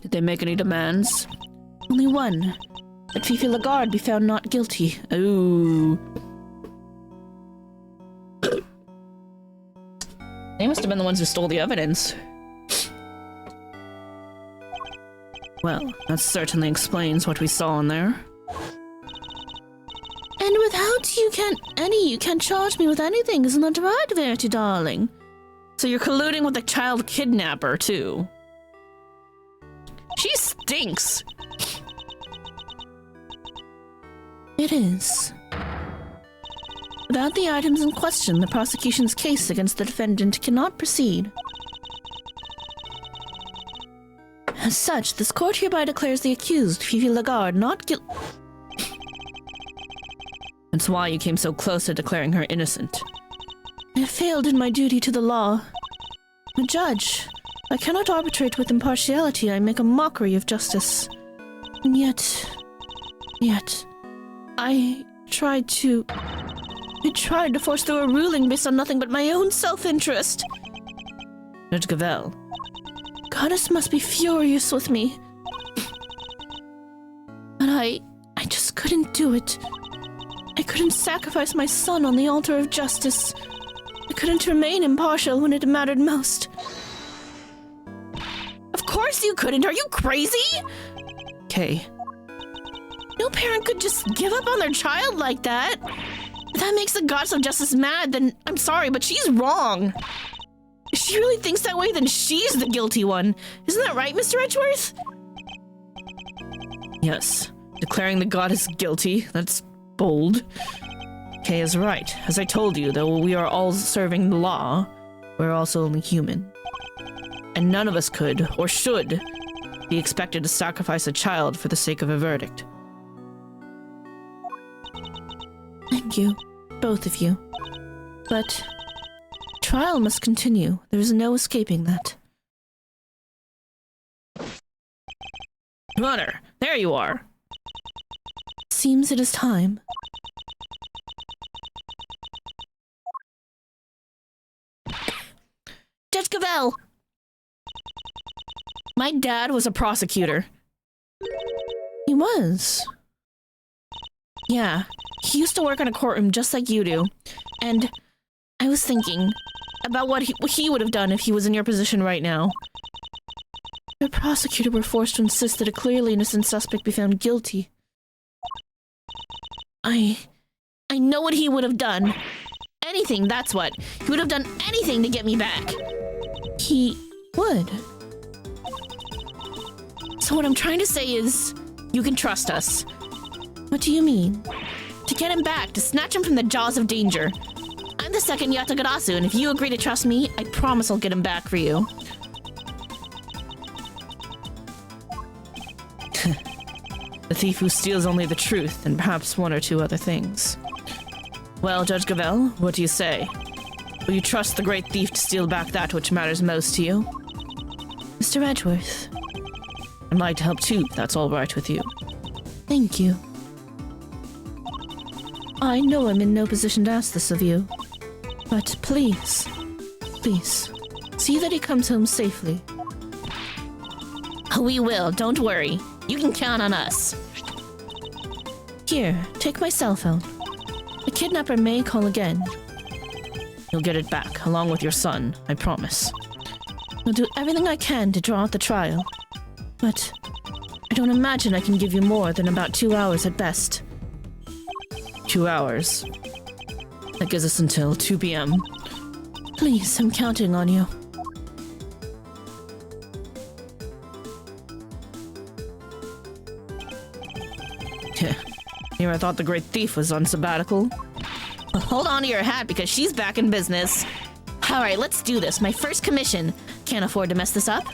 Did they make any demands? Only one. That Fifi Lagarde be found not guilty. Ooh. They must have been the ones who stole the evidence. Well, that certainly explains what we saw in there. And without you can't charge me with anything, isn't that right, Verity, darling? So you're colluding with the child kidnapper, too. She stinks! It is. Without the items in question, the prosecution's case against the defendant cannot proceed. As such, this court hereby declares the accused, Fifi Lagarde, not guilty. That's why you came so close to declaring her innocent. I have failed in my duty to the law. I'm a judge. I cannot arbitrate with impartiality. I make a mockery of justice. And yet, I tried to force through a ruling based on nothing but my own self-interest. Judge Gavel. goddess must be furious with me. But I just couldn't do it. I couldn't sacrifice my son on the altar of justice. I couldn't remain impartial when it mattered most. Of course you couldn't. Are you crazy? Kay. No parent could just give up on their child like that. If that makes the goddess of justice mad, then I'm sorry, but she's wrong. If she really thinks that way, then she's the guilty one. Isn't that right, Mr. Edgeworth? Yes. Declaring the goddess guilty, that's bold. Kay is right. As I told you, though we are all serving the law, we're also only human. And none of us could, or should, be expected to sacrifice a child for the sake of a verdict. Thank you, both of you. But trial must continue. There is no escaping that. Runner, there you are. Seems it is time. Judge Cavell! My dad was a prosecutor. He was. Yeah, he used to work in a courtroom just like you do. And I was thinking about what he would have done if he was in your position right now. The prosecutor were forced to insist that a clearly innocent suspect be found guilty. I know what he would have done. Anything, that's what. He would have done anything to get me back. He would. So what I'm trying to say is, you can trust us. What do you mean? To get him back, to snatch him from the jaws of danger. I'm the second Yatagarasu, and if you agree to trust me, I promise I'll get him back for you. The thief who steals only the truth and perhaps one or two other things. Well, Judge Cavell, what do you say? Will you trust the great thief to steal back that which matters most to you? Mr. Edgeworth. I'd like to help too, if that's all right with you. Thank you. I know I'm in no position to ask this of you, but please, see that he comes home safely. We will, don't worry. You can count on us. Here, take my cell phone. The kidnapper may call again. You'll get it back, along with your son, I promise. I'll do everything I can to draw out the trial, but I don't imagine I can give you more than about 2 hours at best. 2 hours. That gives us until 2 p.m. Please, I'm counting on you. Here I thought the great thief was on sabbatical. Well, hold on to your hat because she's back in business. Alright, let's do this. My first commission. Can't afford to mess this up.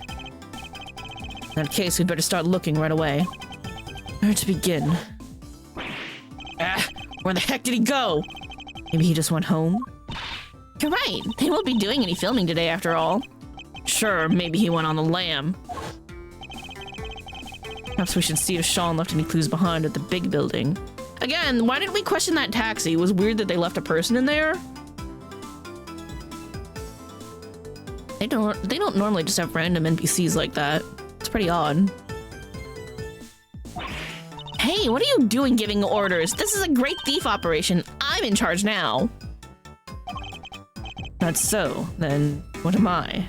In that case, we'd better start looking right away. Where to begin? Where the heck did he go? Maybe he just went home? You're right. They won't be doing any filming today after all. Sure, maybe he went on the lam. Perhaps we should see if Sean left any clues behind at the big building. Again, why didn't we question that taxi? It was weird that they left a person in there. They don't normally just have random NPCs like that. It's pretty odd. Hey, what are you doing giving orders? This is a great thief operation. I'm in charge now. That's so. Then what am I?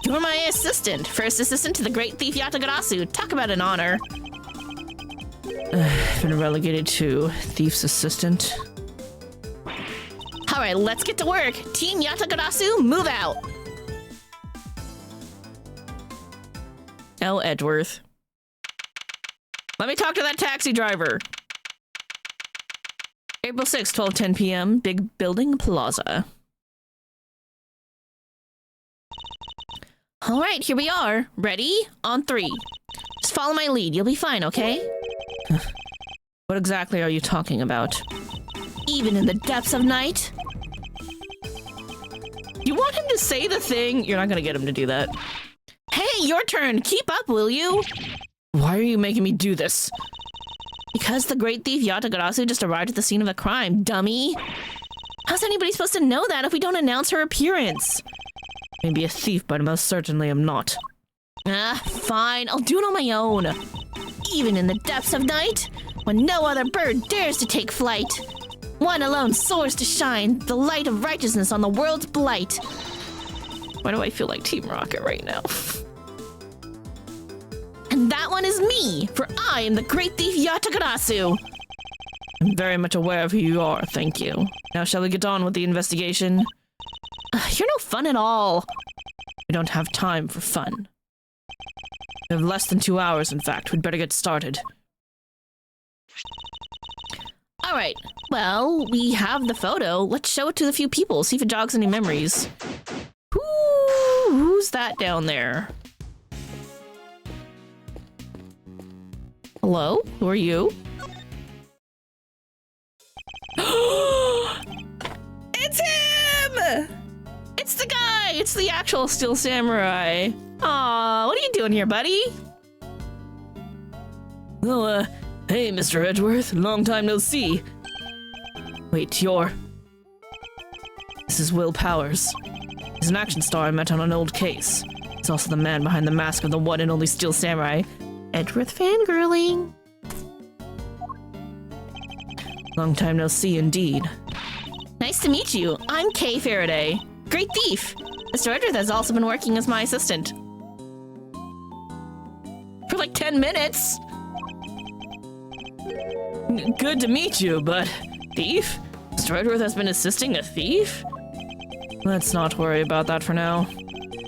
You're my assistant. First assistant to the great thief Yatagarasu. Talk about an honor. Been relegated to thief's assistant. Alright, let's get to work. Team Yatagarasu, move out. L. Edgeworth. Let me talk to that taxi driver. April 6, 12:10 p.m. Big Building Plaza. Alright, here we are. Ready? On 3. Just follow my lead. You'll be fine, okay? What exactly are you talking about? Even in the depths of night? You want him to say the thing? You're not gonna get him to do that. Hey, your turn. Keep up, will you? Why are you making me do this? Because the great thief Yatagarasu just arrived at the scene of the crime, dummy. How's anybody supposed to know that if we don't announce her appearance? Maybe a thief, but most certainly am not. Fine. I'll do it on my own. Even in the depths of night, when no other bird dares to take flight, one alone soars to shine the light of righteousness on the world's blight. Why do I feel like Team Rocket right now? And that one is me, for I am the great thief Yatagarasu. I'm very much aware of who you are, thank you. Now shall we get on with the investigation? You're no fun at all. We don't have time for fun. We have less than 2 hours, in fact. We'd better get started. All right. Well, we have the photo. Let's show it to a few people, see if it jogs any memories. Who's that down there? Hello? Who are you? It's him! It's the guy! It's the actual Steel Samurai. Aw, what are you doing here, buddy? Oh, hey, Mr. Edgeworth. Long time no see. Wait, This is Will Powers. He's an action star I met on an old case. He's also the man behind the mask of the one and only Steel Samurai. Edgeworth fangirling. Long time no see, indeed. Nice to meet you. I'm Kay Faraday. Great thief. Mr. Edgeworth has also been working as my assistant. For like 10 minutes. Good to meet you, but thief? Mr. Edgeworth has been assisting a thief? Let's not worry about that for now.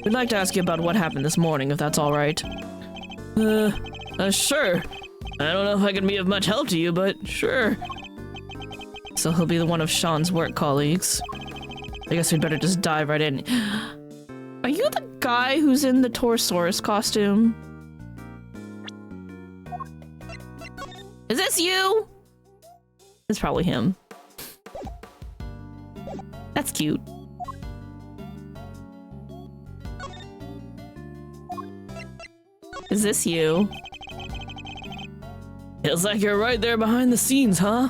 We'd like to ask you about what happened this morning, if that's all right. Sure. I don't know if I can be of much help to you, but sure. So he'll be one of Sean's work colleagues. I guess we'd better just dive right in. Are you the guy who's in the Torosaurus costume? Is this you? It's probably him. That's cute. Is this you? Feels like you're right there behind the scenes, huh?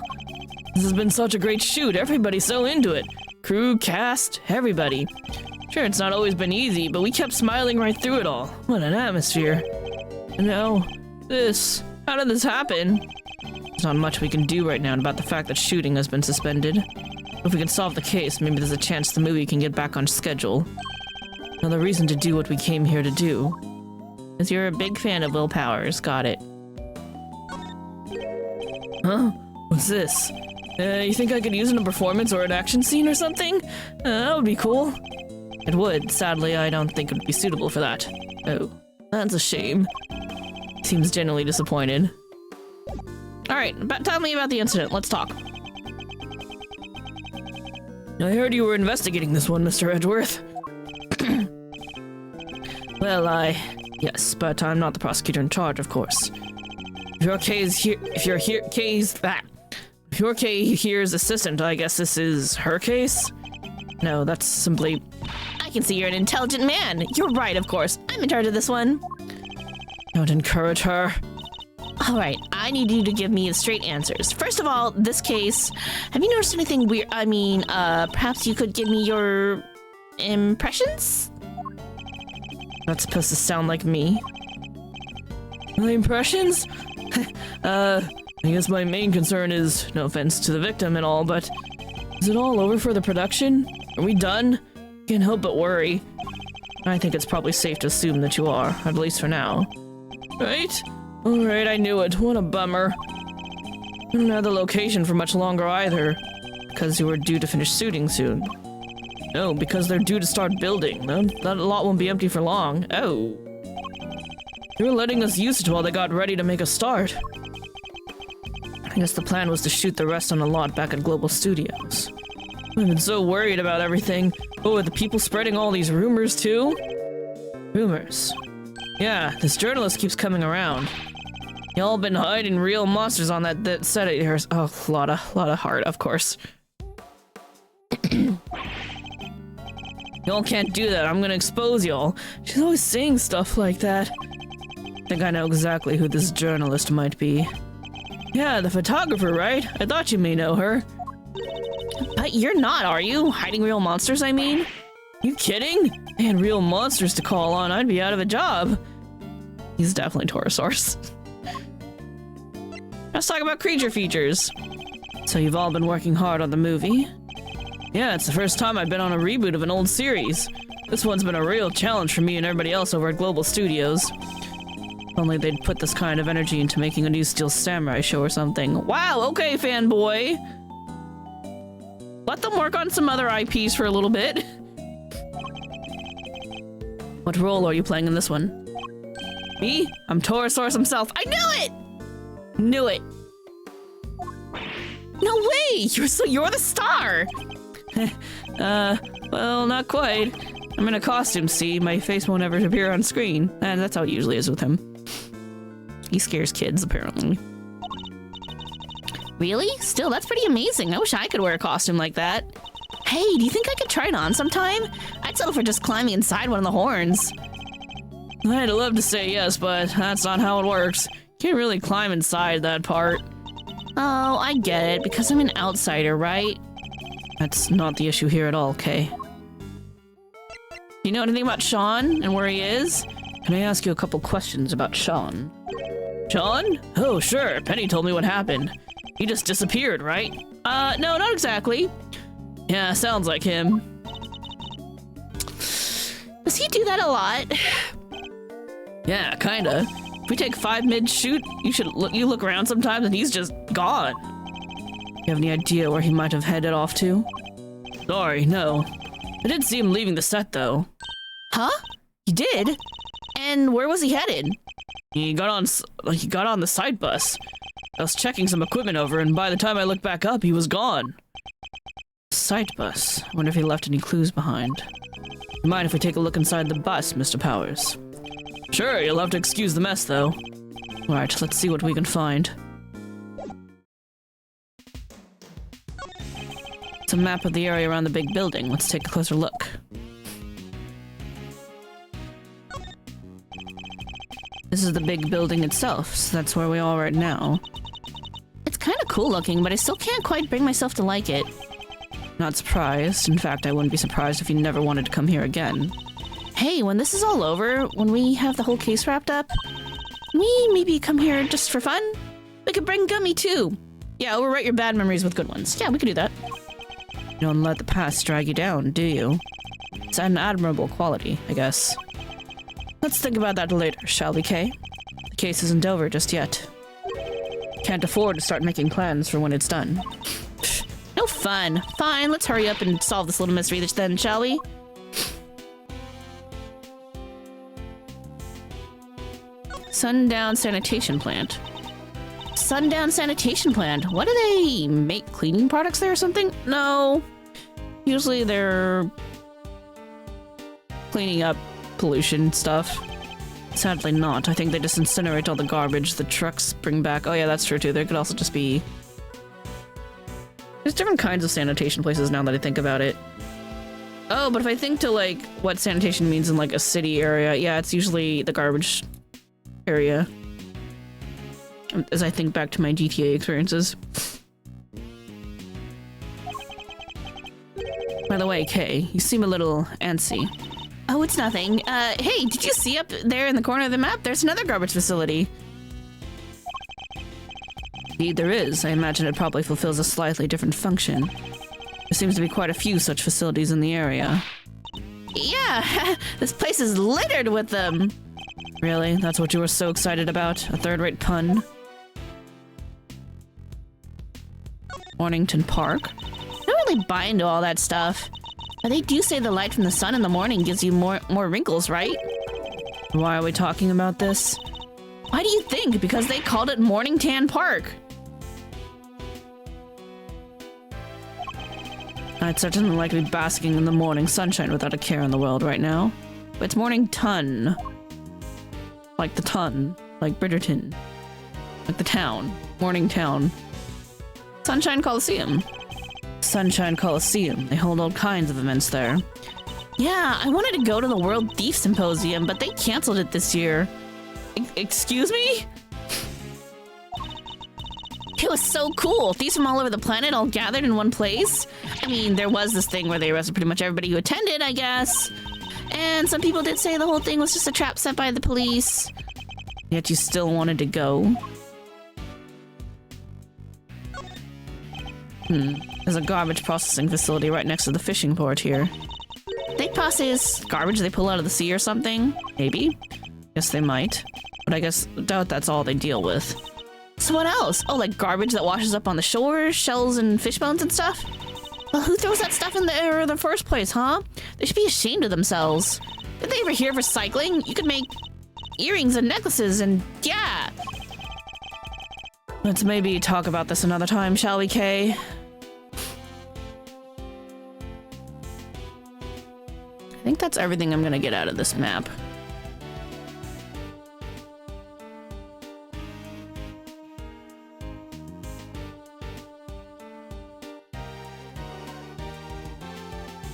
This has been such a great shoot. Everybody's so into it. Crew, cast, everybody. Sure, it's not always been easy, but we kept smiling right through it all. What an atmosphere. And now, this. How did this happen? There's not much we can do right now about the fact that shooting has been suspended. If we can solve the case, maybe there's a chance the movie can get back on schedule. Another reason to do what we came here to do. Because you're a big fan of Will Powers, got it. Huh? What's this? You think I could use it in a performance or an action scene or something? That would be cool. It would. Sadly, I don't think it would be suitable for that. Oh, that's a shame. Seems genuinely disappointed. Alright, tell me about the incident. Let's talk. I heard you were investigating this one, Mr. Edgeworth. Well, yes, but I'm not the prosecutor in charge, of course. If your Kay here's assistant, I guess this is her case? No, that's simply... I can see you're an intelligent man. You're right, of course. I'm in charge of this one. Don't encourage her. All right, I need you to give me the straight answers. First of all, this case, have you noticed anything weird? I mean, perhaps you could give me your impressions? That's supposed to sound like me. My impressions? I guess my main concern is, no offense to the victim and all, but is it all over for the production? Are we done? Can't help but worry. I think it's probably safe to assume that you are, at least for now. Right? Alright, I knew it. What a bummer. I don't have the location for much longer either, because you were due to finish shooting soon. No, because they're due to start building. That lot won't be empty for long. Oh. They were letting us use it while they got ready to make a start. I guess the plan was to shoot the rest on a lot back at Global Studios. I've been so worried about everything. Oh, are the people spreading all these rumors too? Rumors? Yeah, this journalist keeps coming around. Y'all been hiding real monsters on that set of yours. Oh, a lot of heart, of course. Y'all can't do that. I'm gonna expose y'all. She's always saying stuff like that. I think I know exactly who this journalist might be. Yeah, the photographer, right? I thought you may know her. But you're not, are you? Hiding real monsters, I mean? You kidding? Man, real monsters to call on. I'd be out of a job. He's definitely Taurosaurus. Let's talk about creature features. So you've all been working hard on the movie? Yeah, it's the first time I've been on a reboot of an old series. This one's been a real challenge for me and everybody else over at Global Studios. If only they'd put this kind of energy into making a new Steel Samurai show or something. Wow, okay, fanboy. Let them work on some other IPs for a little bit. What role are you playing in this one? Me? I'm Taurosaurus himself. I knew it! Knew it. No way! You're the star! Well, not quite. I'm in a costume, see? My face won't ever appear on screen. And that's how it usually is with him. He scares kids, apparently. Really? Still, that's pretty amazing. I wish I could wear a costume like that. Hey, do you think I could try it on sometime? I'd settle for just climbing inside one of the horns. I'd love to say yes, but that's not how it works. You can't really climb inside that part. Oh, I get it, because I'm an outsider, right? That's not the issue here at all, Kay. You know anything about Sean and where he is? Can I ask you a couple questions about Sean? Sean? Oh, sure. Penny told me what happened. He just disappeared, right? No, not exactly. Yeah, sounds like him. Does he do that a lot? Yeah, kinda. If we take 5 mid-shoot, you look around sometimes and he's just gone. You have any idea where he might have headed off to? Sorry, no. I did see him leaving the set, though. Huh? You did? And where was he headed? He got on the side bus. I was checking some equipment over, and by the time I looked back up, he was gone. Side bus. I wonder if he left any clues behind. You mind if we take a look inside the bus, Mr. Powers? Sure, you'll have to excuse the mess, though. Alright, let's see what we can find. It's a map of the area around the big building. Let's take a closer look. This is the big building itself, so that's where we are right now. It's kind of cool looking, but I still can't quite bring myself to like it. Not surprised. In fact, I wouldn't be surprised if you never wanted to come here again. Hey, when this is all over, when we have the whole case wrapped up, can we maybe come here just for fun? We could bring Gummy too. Yeah, overwrite your bad memories with good ones. Yeah, we could do that. You don't let the past drag you down, do you? It's an admirable quality, I guess. Let's think about that later, shall we, Kay? The case isn't over just yet. Can't afford to start making plans for when it's done. No fun. Fine, let's hurry up and solve this little mystery then, shall we? Sundown Sanitation Plant. Sundown Sanitation Plant. What do they Make cleaning products there or something? No. Usually they're cleaning up pollution stuff. Sadly not. I think they just incinerate all the garbage the trucks bring back. Oh yeah, that's true too. There could also just be... There's different kinds of sanitation places now that I think about it. Oh, but if I think to like what sanitation means in like a city area, yeah, it's usually the garbage area. As I think back to my GTA experiences. By the way, Kay, you seem a little antsy. Oh, it's nothing. Hey, did you see up there in the corner of the map? There's another garbage facility. Indeed there is. I imagine it probably fulfills a slightly different function. There seems to be quite a few such facilities in the area. Yeah, this place is littered with them. Really? That's what you were so excited about? A third-rate pun? Mornington Park? I don't really buy into all that stuff. But they do say the light from the sun in the morning gives you more wrinkles, right? Why are we talking about this? Why do you think? Because they called it Mornington Park. I'd certainly like to be basking in the morning sunshine without a care in the world right now. But it's Mornington. Like the ton. Like Bridgerton. Like the town. Morningtown. Sunshine Coliseum. Sunshine Coliseum. They hold all kinds of events there. Yeah, I wanted to go to the World Thief Symposium, but they canceled it this year. Excuse me? It was so cool. Thieves from all over the planet all gathered in one place. I mean, there was this thing where they arrested pretty much everybody who attended, I guess. And some people did say the whole thing was just a trap set by the police. Yet you still wanted to go? There's a garbage processing facility right next to the fishing port here. They process Garbage they pull out of the sea or something? Maybe? Guess they might. But I doubt that's all they deal with. So what else? Oh, like garbage that washes up on the shore, shells and fish bones and stuff? Well, who throws that stuff in the air in the first place, huh? They should be ashamed of themselves. Did they ever hear of recycling? You could make earrings and necklaces and yeah. Let's maybe talk about this another time, shall we, Kay? I think that's everything I'm gonna get out of this map.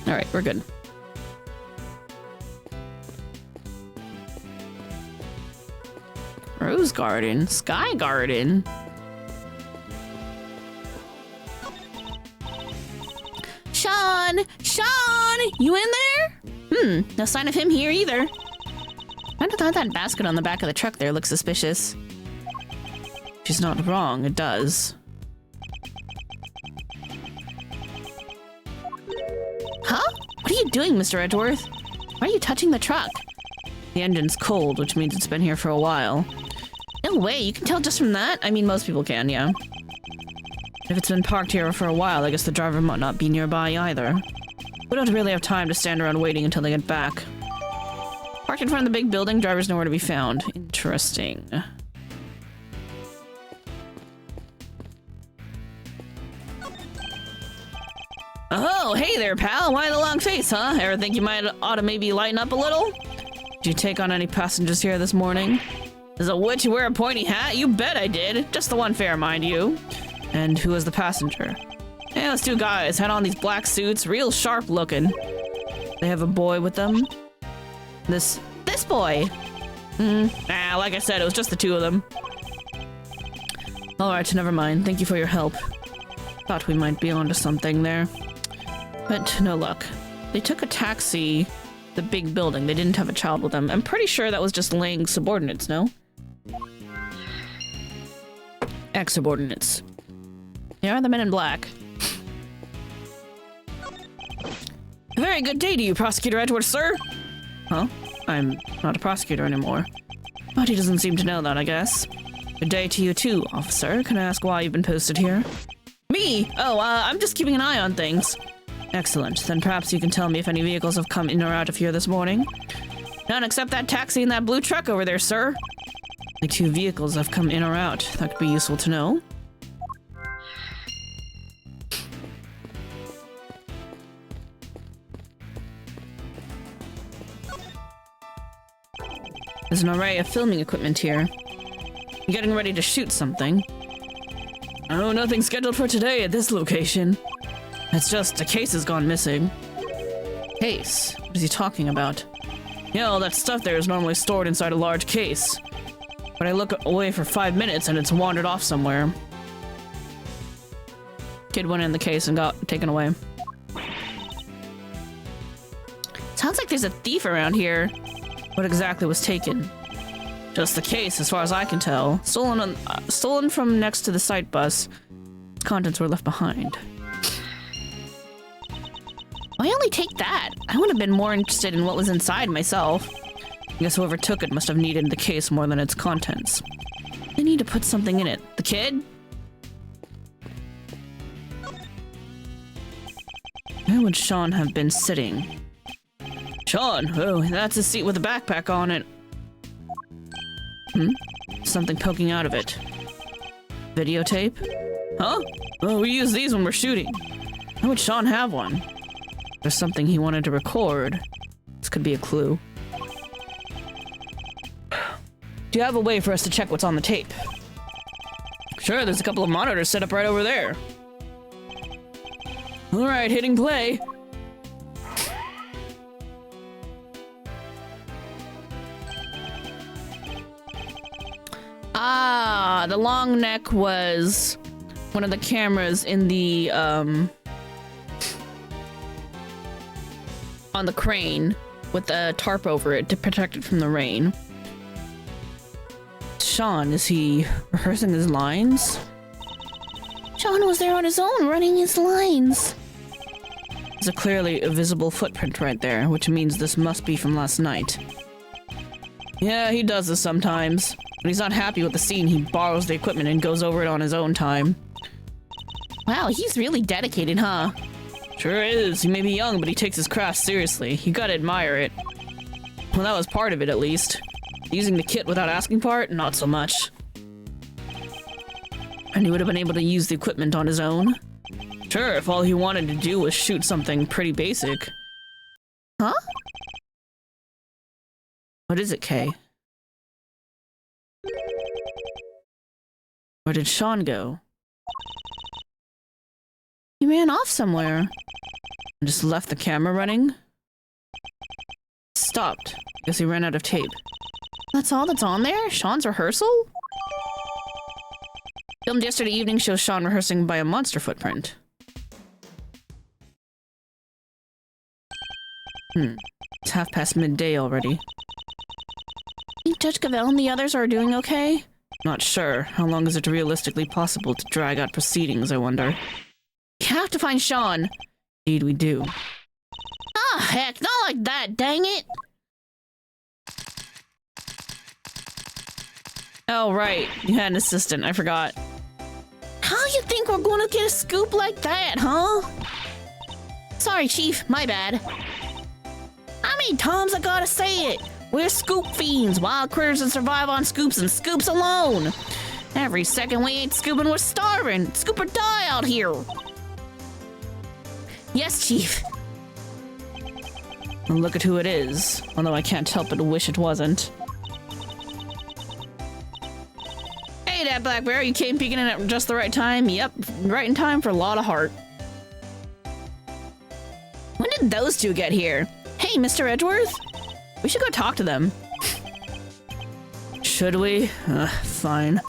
Alright, we're good. Rose Garden, Sky Garden. Sean! Sean! You in there? No sign of him here either. I thought that basket on the back of the truck there looks suspicious. She's not wrong, it does. Huh? What are you doing, Mr. Edgeworth? Why are you touching the truck? The engine's cold, which means it's been here for a while. No way, you can tell just from that? I mean, most people can, yeah. If it's been parked here for a while, I guess the driver might not be nearby either. We don't really have time to stand around waiting until they get back. Parked in front of the big building, driver's nowhere to be found. Interesting. Oh, hey there, pal. Why the long face, huh? Ever think you ought to maybe lighten up a little? Did you take on any passengers here this morning? As a witch, you wear a pointy hat? You bet I did. Just the one fare, mind you. And who was the passenger? Yeah, those two guys had on these black suits, real sharp looking. They have a boy with them? This boy? Like I said, it was just the two of them. Alright, never mind. Thank you for your help. Thought we might be onto something there. But no luck. They took a taxi, the big building. They didn't have a child with them. I'm pretty sure that was just laying subordinates, no? Ex-subordinates. They are the men in black. A very good day to you, Prosecutor Edgeworth, sir! Huh? I'm not a prosecutor anymore. But he doesn't seem to know that, I guess. Good day to you too, officer. Can I ask why you've been posted here? Me? Oh, I'm just keeping an eye on things. Excellent. Then perhaps you can tell me if any vehicles have come in or out of here this morning. None except that taxi and that blue truck over there, sir. The two vehicles have come in or out. That could be useful to know. There's an array of filming equipment here. I'm getting ready to shoot something. Oh, nothing scheduled for today at this location. It's just a case has gone missing. Case? What is he talking about? Yeah, all that stuff there is normally stored inside a large case. But I look away for 5 minutes and it's wandered off somewhere. Kid went in the case and got taken away. Sounds like there's a thief around here. What exactly was taken? Just the case, as far as I can tell. Stolen from next to the site bus. Its contents were left behind. Why only take that? I would have been more interested in what was inside myself. I guess whoever took it must have needed the case more than its contents. They need to put something in it. The kid? Where would Sean have been sitting? Sean! Oh, that's a seat with a backpack on it. Something poking out of it. Videotape? Huh? Oh, we use these when we're shooting. How would Sean have one? There's something he wanted to record. This could be a clue. Do you have a way for us to check what's on the tape? Sure, there's a couple of monitors set up right over there. Alright, hitting play. Ah, the long neck was one of the cameras in the, on the crane with a tarp over it to protect it from the rain. Sean? Is he rehearsing his lines? Sean was there on his own, running his lines. There's clearly a visible footprint right there, which means this must be from last night. Yeah, he does this sometimes. When he's not happy with the scene, he borrows the equipment and goes over it on his own time. Wow, he's really dedicated, huh? Sure is. He may be young, but he takes his craft seriously. You gotta admire it. Well, that was part of it, at least. Using the kit without asking for it, not so much. And he would have been able to use the equipment on his own. Sure, if all he wanted to do was shoot something pretty basic. Huh? What is it, Kay? Where did Sean go? He ran off somewhere. And just left the camera running? Stopped. Guess he ran out of tape. That's all that's on there? Sean's rehearsal? Filmed yesterday evening shows Sean rehearsing by a monster footprint. It's midpast midday already. Think Judge Gavel and the others are doing okay? Not sure. How long is it realistically possible to drag out proceedings, I wonder? We have to find Sean. Indeed we do. Ah, heck, not like that, dang it. Oh, right. You had an assistant. I forgot. How you think we're gonna get a scoop like that, huh? Sorry, Chief, my bad. How many times I gotta say it? We're scoop fiends, wild critters that survive on scoops and scoops alone. Every second we ain't scooping, we're starving. Scoop or die out here. Yes, Chief. And look at who it is. Although I can't help but wish it wasn't. Hey, that black bear, you came peeking in at just the right time. Yep, right in time for a lot of heart. When did those two get here? Hey, Mr. Edgeworth? We should go talk to them. Should we? Fine.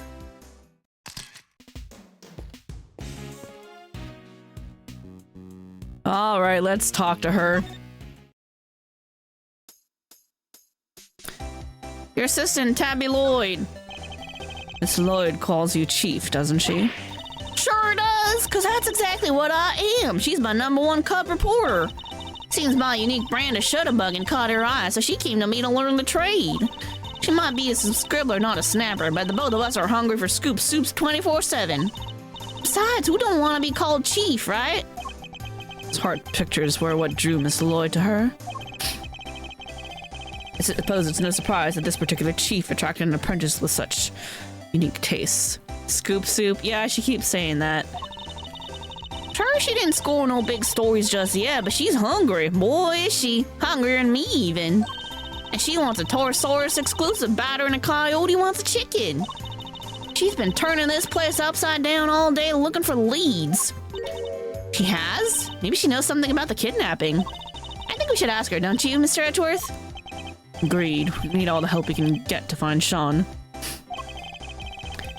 Alright, let's talk to her. Your assistant, Tabby Lloyd. Miss Lloyd calls you Chief, doesn't she? Sure does, because that's exactly what I am. She's my #1 cub reporter. Seems my unique brand of shutterbugging caught her eye, so she came to me to learn the trade. She might be a scribbler, not a snapper, but the both of us are hungry for scoop soups 24/7. Besides, who don't want to be called Chief, right? His heart pictures were what drew Miss Lloyd to her. I suppose it's no surprise that this particular chief attracted an apprentice with such unique tastes. Scoop soup? Yeah, she keeps saying that. Sure, she didn't score no big stories just yet, but she's hungry. Boy, is she. Hungrier than me, even. And she wants a Torosaurus exclusive batter and a coyote wants a chicken. She's been turning this place upside down all day looking for leads. She has? Maybe she knows something about the kidnapping. I think we should ask her, don't you, Mr. Edgeworth? Agreed. We need all the help we can get to find Sean.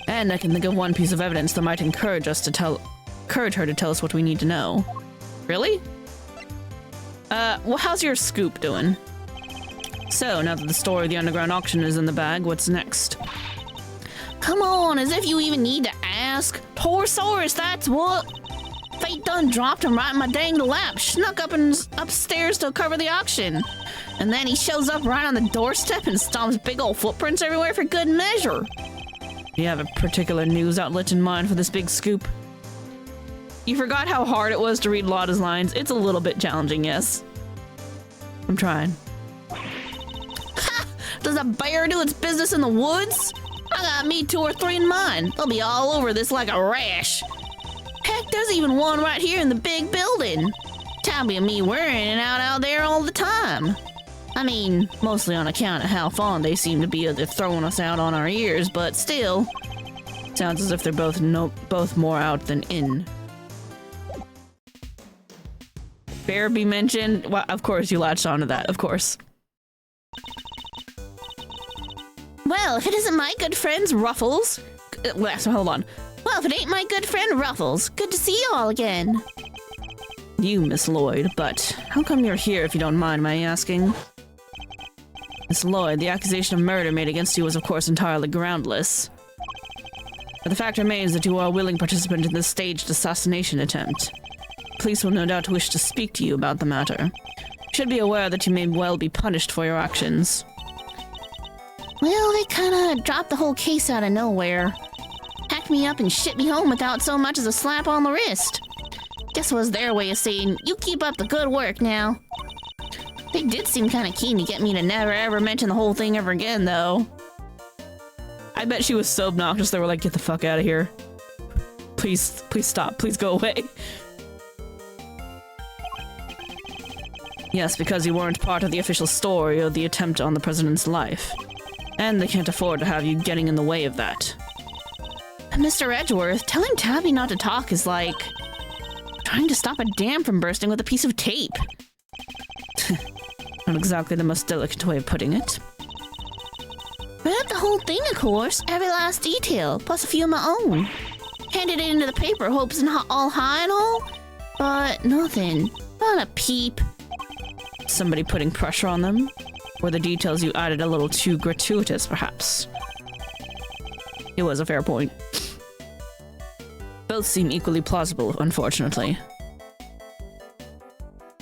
And I can think of one piece of evidence that might encourage her to tell us what we need to know. Really? Well, how's your scoop doing? So, now that the story of the underground auction is in the bag, what's next? Come on, as if you even need to ask. Torosaurus, that's what. Fate done dropped him right in my dang lap, snuck up and upstairs to cover the auction. And then he shows up right on the doorstep and stomps big old footprints everywhere for good measure. Do you have a particular news outlet in mind for this big scoop? You forgot how hard it was to read Lotta's lines. It's a little bit challenging, yes. I'm trying. Ha! Does a bear do its business in the woods? I got me 2 or 3 in mine. They'll be all over this like a rash. Heck, there's even one right here in the big building. Tabby and me, we're in and out there all the time. I mean, mostly on account of how fond they seem to be of throwing us out on our ears, but still. Sounds as if they're both more out than in. Bear be mentioned? Well, of course you latched onto that, of course. Well, if it isn't my good friends, Ruffles. So hold on. Well, if it ain't my good friend, Ruffles. Good to see you all again. You, Miss Lloyd, but how come you're here if you don't mind my asking? Miss Lloyd, the accusation of murder made against you was of course entirely groundless. But the fact remains that you are a willing participant in this staged assassination attempt. Police will no doubt wish to speak to you about the matter. You should be aware that you may well be punished for your actions. Well, they kinda dropped the whole case out of nowhere. Packed me up and shipped me home without so much as a slap on the wrist. Guess it was their way of saying, you keep up the good work now. They did seem kinda keen to get me to never ever mention the whole thing ever again, though. I bet she was so obnoxious they were like, get the fuck out of here. Please stop. Please go away. Yes, because you weren't part of the official story or the attempt on the president's life. And they can't afford to have you getting in the way of that. Mr. Edgeworth, telling Tabby not to talk is like trying to stop a dam from bursting with a piece of tape. Not exactly the most delicate way of putting it. Read the whole thing, of course, every last detail, plus a few of my own. Handed it into the paper, hopes and all high and all, but nothing. Not a peep. Somebody putting pressure on them? Or the details you added a little too gratuitous, perhaps? It was a fair point. Both seem equally plausible, unfortunately.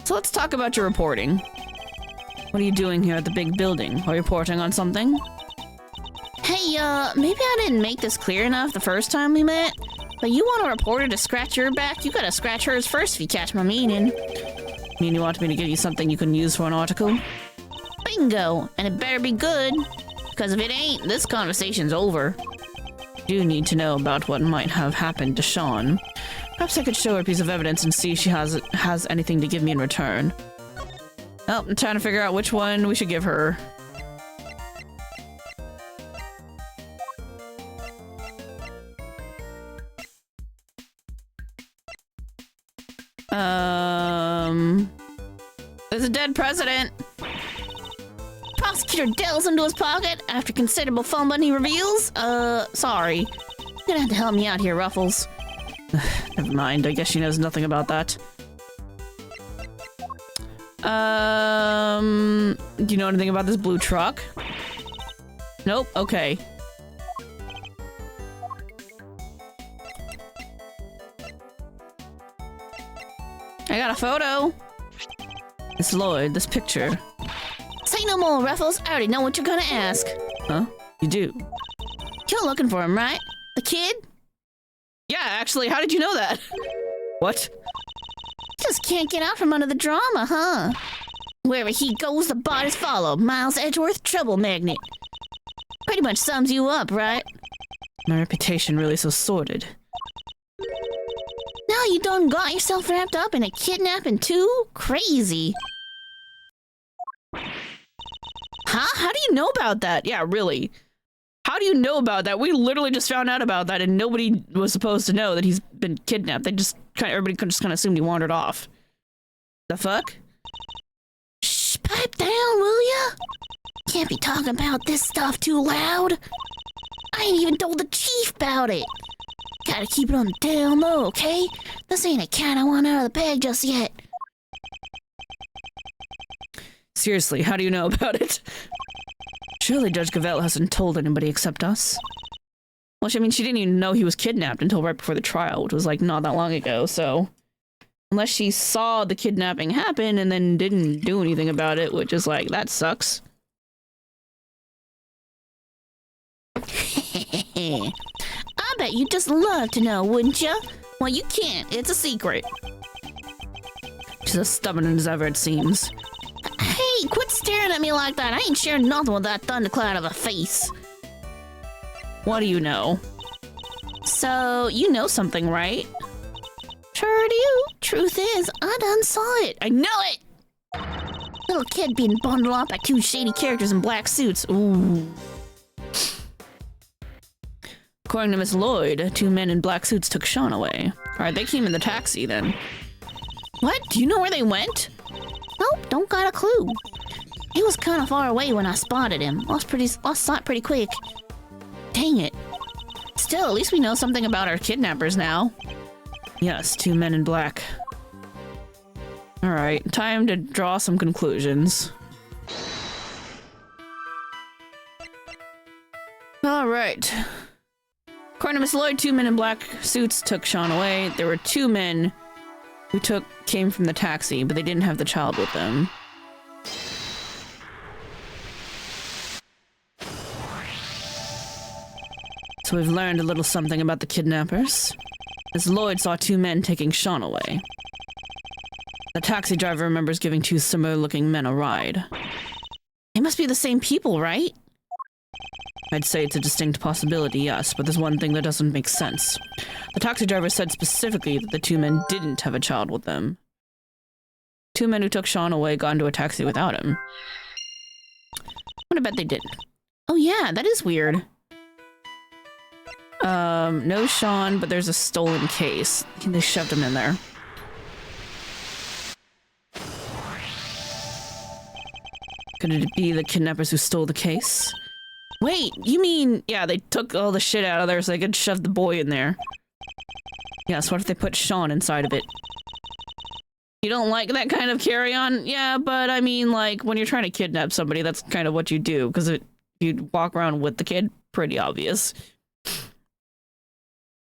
So let's talk about your reporting. What are you doing here at the big building? Are you reporting on something? Hey, maybe I didn't make this clear enough the first time we met, but you want a reporter to scratch your back, you gotta scratch hers first if you catch my meaning. Mean you want me to give you something you can use for an article? Bingo! And it better be good, because if it ain't, this conversation's over. Do need to know about what might have happened to Sean. Perhaps I could show her a piece of evidence and see if she has anything to give me in return. Oh, I'm trying to figure out which one we should give her. There's a dead president. Prosecutor delves into his pocket after considerable fumbling he reveals, sorry. You're gonna have to help me out here, Ruffles. Never mind, I guess she knows nothing about that. Do you know anything about this blue truck? Nope, okay. I got a photo. It's Lloyd, this picture. Say no more, Ruffles. I already know what you're gonna ask. Huh? You do? You're looking for him, right? The kid? Yeah, actually, how did you know that? What? Just can't get out from under the drama, huh? Wherever he goes, the bodies follow. Miles Edgeworth, trouble magnet. Pretty much sums you up, right? My reputation really so sordid. Now you done got yourself wrapped up in a kidnapping too? Crazy. Huh? How do you know about that? Yeah, really. How do you know about that? We literally just found out about that and nobody was supposed to know that he's been kidnapped. Everybody just kind of assumed he wandered off. The fuck? Shh, pipe down, will ya? Can't be talking about this stuff too loud. I ain't even told the chief about it. Gotta keep it on the down low, okay? This ain't a cat I want out of the bag just yet. Seriously, how do you know about it? Surely Judge Gavelle hasn't told anybody except us. Well, I mean, she didn't even know he was kidnapped until right before the trial, which was like not that long ago, so... Unless she saw the kidnapping happen and then didn't do anything about it, which is like, that sucks. I bet you'd just love to know, wouldn't you? Well, you can't. It's a secret. She's as stubborn as ever, it seems. Hey, quit staring at me like that. I ain't sharing nothing with that thundercloud of a face. What do you know? So, you know something, right? Sure do. Truth is, I done saw it. I know it! Little kid being bundled up by two shady characters in black suits. Ooh. According to Miss Lloyd, two men in black suits took Sean away. Alright, they came in the taxi then. What? Do you know where they went? Nope, don't got a clue. He was kind of far away when I spotted him. Lost sight pretty quick. Dang it. Still, at least we know something about our kidnappers now. Yes, two men in black. Alright, time to draw some conclusions. Alright. According to Miss Lloyd, 2 men in black suits took Sean away. There were 2 men who came from the taxi, but they didn't have the child with them. So we've learned a little something about the kidnappers. Miss Lloyd saw 2 men taking Sean away. The taxi driver remembers giving 2 similar-looking men a ride. They must be the same people, right? I'd say it's a distinct possibility, yes, but there's one thing that doesn't make sense. The taxi driver said specifically that the 2 men didn't have a child with them. 2 men who took Sean away got into a taxi without him. I bet they didn't. Oh yeah, that is weird. No Sean, but there's a stolen case. They shoved him in there. Could it be the kidnappers who stole the case? Wait, you mean... Yeah, they took all the shit out of there so they could shove the boy in there. Yes, what if they put Sean inside of it? You don't like that kind of carry-on? Yeah, but I mean, like, when you're trying to kidnap somebody, that's kind of what you do, because you walk around with the kid, pretty obvious.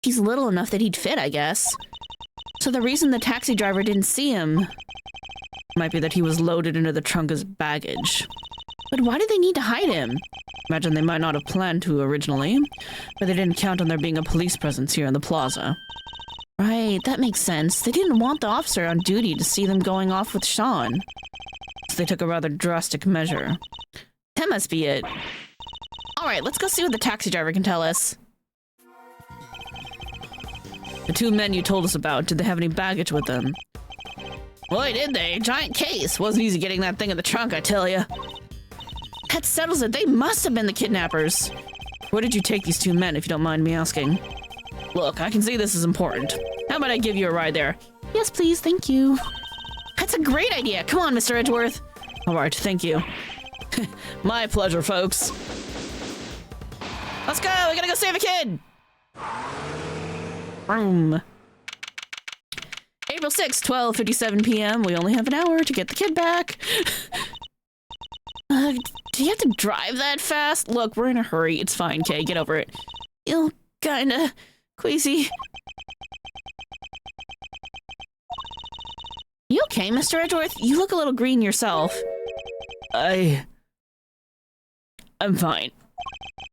He's little enough that he'd fit, I guess. So the reason the taxi driver didn't see him Might be that he was loaded into the trunk as baggage. But why did they need to hide him? Imagine they might not have planned to originally, but they didn't count on there being a police presence here in the plaza. Right, that makes sense. They didn't want the officer on duty to see them going off with Sean. So they took a rather drastic measure. That must be it. Alright, let's go see what the taxi driver can tell us. The 2 men you told us about, did they have any baggage with them? Boy, did they. Giant case. Wasn't easy getting that thing in the trunk, I tell ya. That settles it. They must have been the kidnappers. Where did you take these 2 men, if you don't mind me asking? Look, I can see this is important. How about I give you a ride there? Yes, please. Thank you. That's a great idea. Come on, Mr. Edgeworth. All right, thank you. My pleasure, folks. Let's go. We gotta go save a kid. Vroom. April 6th, 12:57 p.m. We only have an hour to get the kid back. Do you have to drive that fast? Look, we're in a hurry. It's fine, Kay. Get over it. Feel kinda queasy. You okay, Mr. Edgeworth? You look a little green yourself. I'm fine.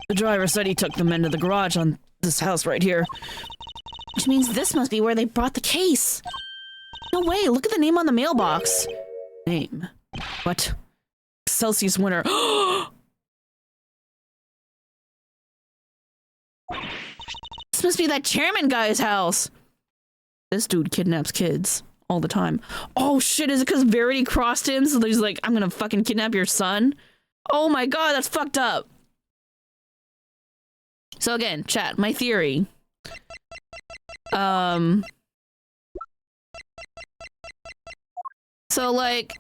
The driver said he took the men to the garage on this house right here. Which means this must be where they brought the case. No way, look at the name on the mailbox. Name? What? Celsius Winter. This must be that chairman guy's house. This dude kidnaps kids all the time. Oh shit, is it because Verity crossed him? So he's like, I'm gonna fucking kidnap your son? Oh my god, that's fucked up. So again, chat, my theory. So like,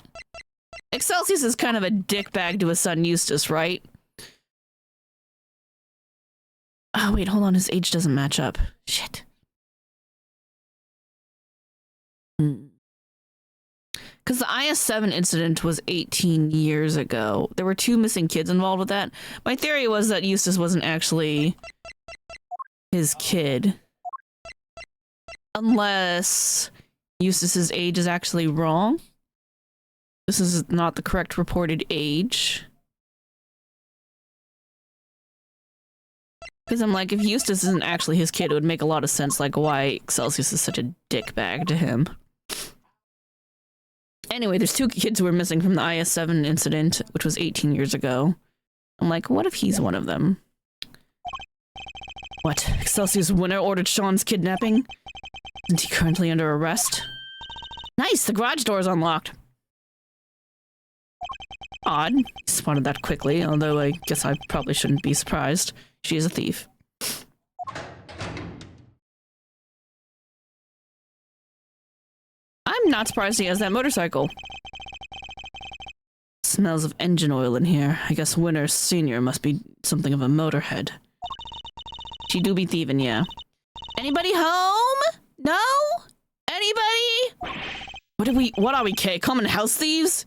Excelsius is kind of a dickbag to his son Eustace, right? Oh wait, hold on, his age doesn't match up. Shit. Because the IS-7 incident was 18 years ago. There were 2 missing kids involved with that. My theory was that Eustace wasn't actually his kid. Unless Eustace's age is actually wrong. This is not the correct reported age. Because I'm like, if Eustace isn't actually his kid, it would make a lot of sense, like, why Excelsius is such a dickbag to him. Anyway, there's 2 kids who were missing from the IS-7 incident, which was 18 years ago. I'm like, what if he's one of them? What? Excelsius Winter ordered Sean's kidnapping? Isn't he currently under arrest? Nice, the garage door is unlocked. Odd. He spotted that quickly, although I guess I probably shouldn't be surprised. She is a thief. I'm not surprised he has that motorcycle. Smells of engine oil in here. I guess Winter Sr. must be something of a motorhead. She do be thieving, yeah. Anybody home? No? Anybody? What are we, Kay? Common house thieves?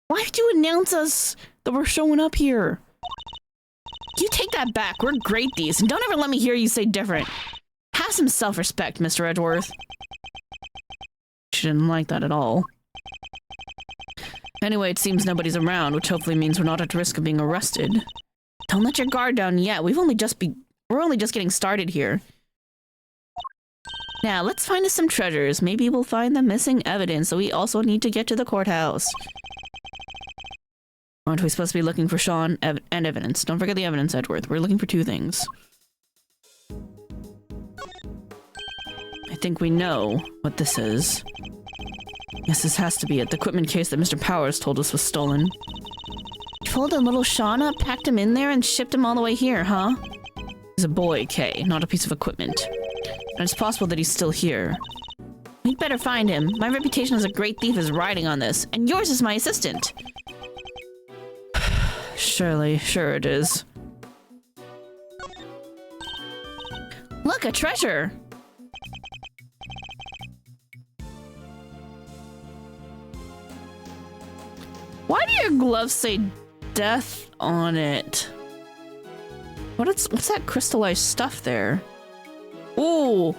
Why did you announce us that we're showing up here? You take that back. We're great thieves, and don't ever let me hear you say different. Have some self-respect, Mr. Edgeworth. She didn't like that at all. Anyway, it seems nobody's around, which hopefully means we're not at risk of being arrested. Don't let your guard down yet. We're only just getting started here. Now, let's find us some treasures. Maybe we'll find the missing evidence, so we also need to get to the courthouse. Aren't we supposed to be looking for Sean and evidence? Don't forget the evidence, Edgeworth. We're looking for two things. I think we know what this is. Yes, this has to be it. The equipment case that Mr. Powers told us was stolen. You folded little Sean up, packed him in there, and shipped him all the way here, huh? He's a boy, Kay, not a piece of equipment. And it's possible that he's still here. We'd better find him. My reputation as a great thief is riding on this, and yours as my assistant. Surely, sure it is. Look, a treasure! Why do your gloves say death on it? What's that crystallized stuff there? Ooh!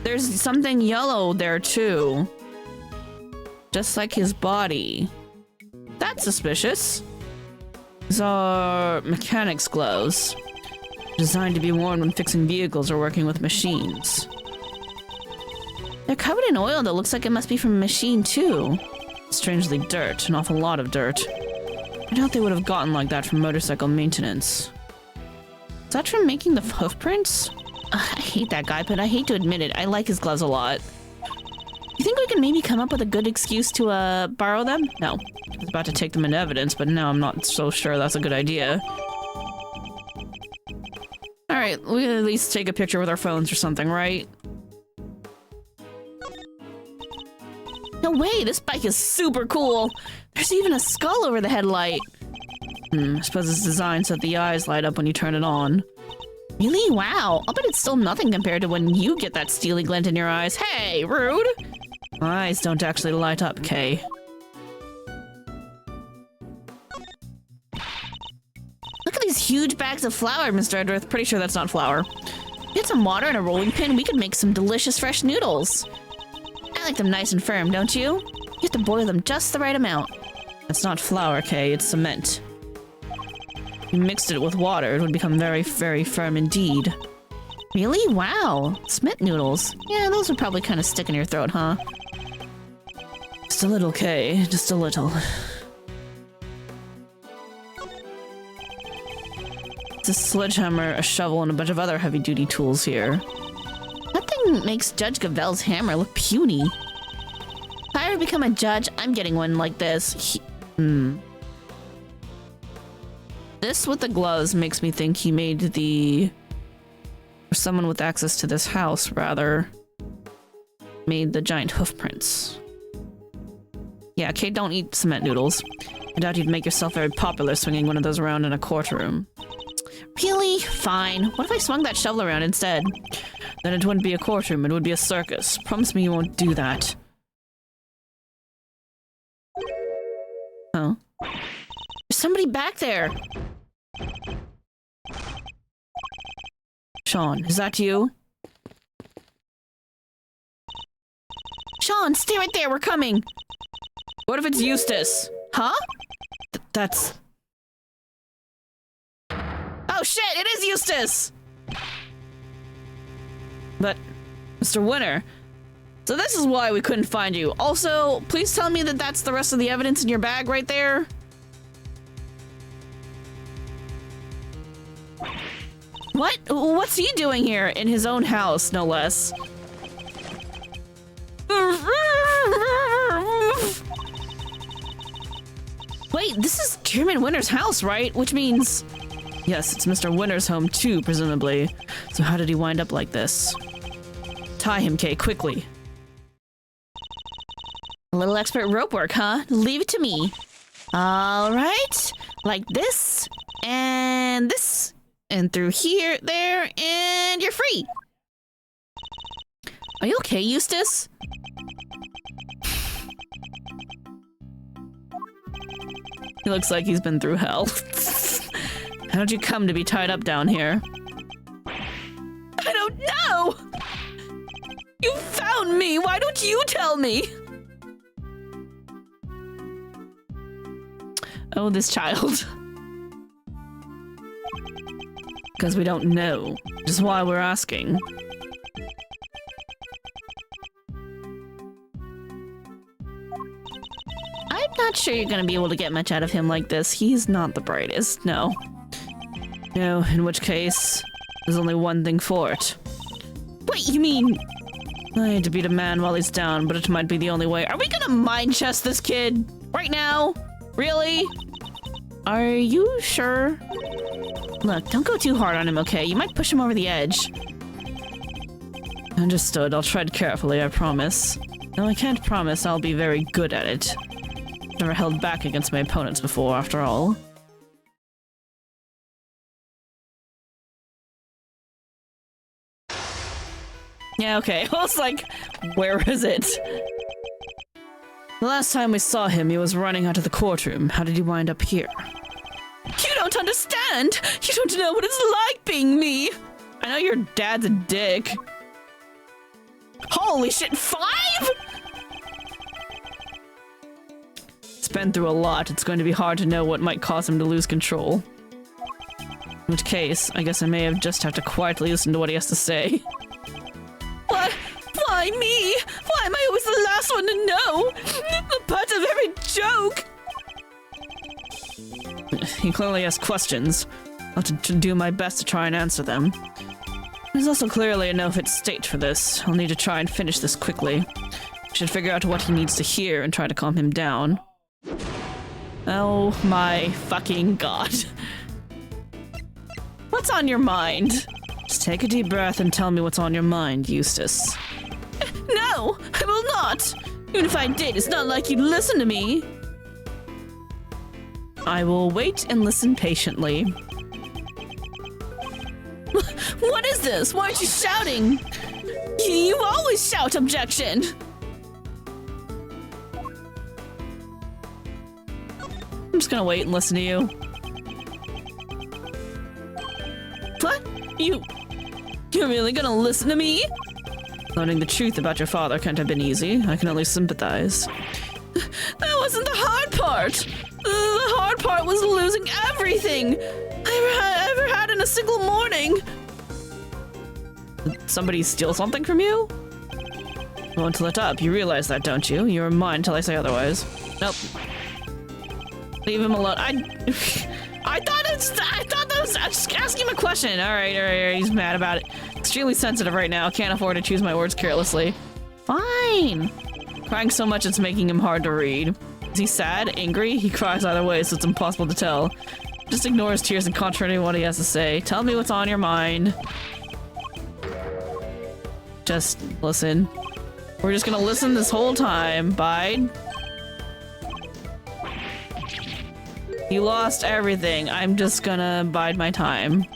There's something yellow there too. Just like his body. That's suspicious. These are mechanics gloves. Designed to be worn when fixing vehicles or working with machines. They're covered in oil that looks like it must be from a machine too. Strangely dirt, an awful lot of dirt. I doubt they would have gotten like that from motorcycle maintenance. Is that from making the hoof prints? I hate that guy, but I hate to admit it, I like his gloves a lot. You think we can maybe come up with a good excuse to, borrow them? No. I was about to take them into evidence, but now I'm not so sure that's a good idea. Alright, we can at least take a picture with our phones or something, right? No way, this bike is super cool! There's even a skull over the headlight! I suppose it's designed so that the eyes light up when you turn it on. Really? Wow, I'll bet it's still nothing compared to when you get that steely glint in your eyes. Hey, rude! My eyes don't actually light up, Kay. Look at these huge bags of flour, Mr. Edgeworth. Pretty sure that's not flour. Get some water and a rolling pin, we could make some delicious fresh noodles. I like them nice and firm, don't you? You have to boil them just the right amount. That's not flour, Kay, it's cement. If you mixed it with water, it would become very, very firm indeed. Really? Wow. Cement noodles. Yeah, those would probably kind of stick in your throat, huh? Just a little, Kay. Just a little. It's a sledgehammer, a shovel, and a bunch of other heavy-duty tools here. That thing makes Judge Gavel's hammer look puny. If I ever become a judge, I'm getting one like this. This with the gloves makes me think he made the... or someone with access to this house, rather, made the giant hoof prints. Yeah, Kate, don't eat cement noodles. I doubt you'd make yourself very popular swinging one of those around in a courtroom. Really? Fine. What if I swung that shovel around instead? Then it wouldn't be a courtroom, it would be a circus. Promise me you won't do that. Huh? There's somebody back there! Sean, is that you? Sean, stay right there, we're coming! What if it's Eustace? Huh? That's... Oh shit, it is Eustace! But, Mr. Winter, so this is why we couldn't find you. Also, please tell me that that's the rest of the evidence in your bag right there. What? What's he doing here? In his own house, no less. Wait, this is Chairman Winter's house, right? Which means... Yes, it's Mr. Winter's home too, presumably. So how did he wind up like this? Tie him, Kay, quickly. A little expert rope work, huh? Leave it to me. All right. Like this, and this, and through here, there, and you're free. Are you okay, Eustace? He looks like he's been through hell. How'd you come to be tied up down here? I don't know! You found me! Why don't you tell me? Oh, this child. Because we don't know. Which is why we're asking. I'm not sure you're gonna be able to get much out of him like this. He's not the brightest, no. No, in which case, there's only one thing for it. Wait, you mean... I hate to beat a man while he's down, but it might be the only way. Are we gonna mind chest this kid? Right now? Really? Are you sure? Look, don't go too hard on him, okay? You might push him over the edge. Understood. I'll tread carefully, I promise. No, I can't promise I'll be very good at it. Never held back against my opponents before, after all. Yeah, okay. I was like, where is it? The last time we saw him, he was running out of the courtroom. How did he wind up here? You don't understand! You don't know what it's like being me! I know your dad's a dick. Holy shit, 5?! He's been through a lot. It's going to be hard to know what might cause him to lose control. In which case, I guess I may have to quietly listen to what he has to say. Why? Why me? Why am I always the last one to know? The butt of every joke! He clearly has questions. I'll have to do my best to try and answer them. There's also clearly a no-fit state for this. I'll need to try and finish this quickly. I should figure out what he needs to hear and try to calm him down. Oh my fucking god. What's on your mind? Just take a deep breath and tell me what's on your mind, Eustace. No! I will not! Even if I did, it's not like you'd listen to me. I will wait and listen patiently. What is this? Why aren't you shouting? You always shout objection! I'm just gonna wait and listen to you. What? You're really gonna listen to me? Learning the truth about your father can't have been easy. I can only sympathize. That wasn't the hard part! The hard part was losing everything I ever had in a single morning! Did somebody steal something from you? I won't let up. You realize that, don't you? You're mine till I say otherwise. Nope. Leave him alone. I thought that was just asking him a question. All right. He's mad about it. Extremely sensitive right now. Can't afford to choose my words carelessly. Fine. Crying so much it's making him hard to read. Is he sad? Angry? He cries either way, so it's impossible to tell. Just ignore his tears and concentrate on what he has to say. Tell me what's on your mind. Just listen. We're just gonna listen this whole time. Bide. You lost everything. I'm just gonna bide my time.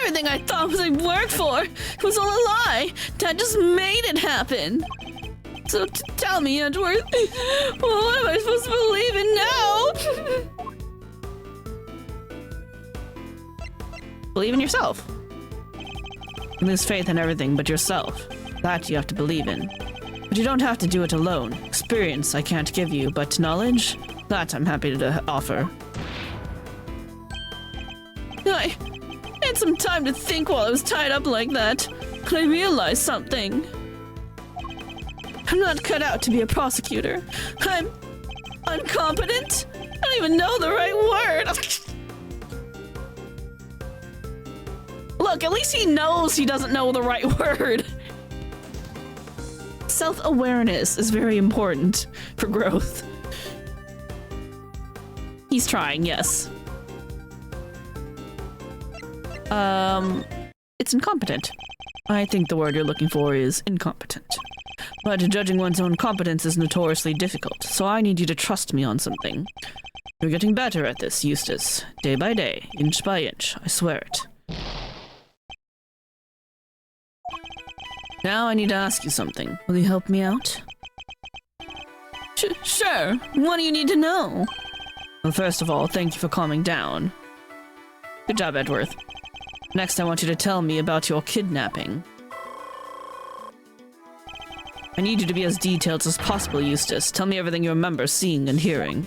Everything I thought was I worked for, it was all a lie. Dad just made it happen. So tell me, Edward, what am I supposed to believe in now? Believe in yourself. You lose faith in everything but yourself. That you have to believe in. But you don't have to do it alone. Experience I can't give you, but knowledge, that I'm happy to offer. I had some time to think while I was tied up like that, but I realized something. I'm not cut out to be a prosecutor. I'm incompetent. I don't even know the right word. Look, at least he knows he doesn't know the right word. Self-awareness is very important for growth. He's trying, yes. It's incompetent. I think the word you're looking for is incompetent. But judging one's own competence is notoriously difficult, so I need you to trust me on something. You're getting better at this, Eustace. Day by day, inch by inch, I swear it. Now I need to ask you something. Will you help me out? Sure. What do you need to know? Well, first of all, thank you for calming down. Good job, Edworth. Next, I want you to tell me about your kidnapping. I need you to be as detailed as possible, Eustace. Tell me everything you remember seeing and hearing.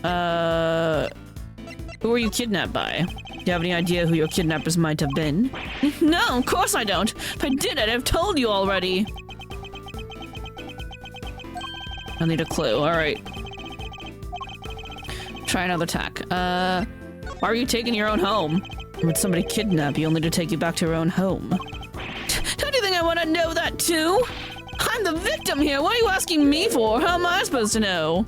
Who were you kidnapped by? Do you have any idea who your kidnappers might have been? No, of course I don't. If I did, I'd have told you already. I need a clue. Alright. Try another tack. Why are you taking your own home? Would somebody kidnap you only to take you back to your own home? Don't you think I want to know that too? I'm the victim here. What are you asking me for? How am I supposed to know?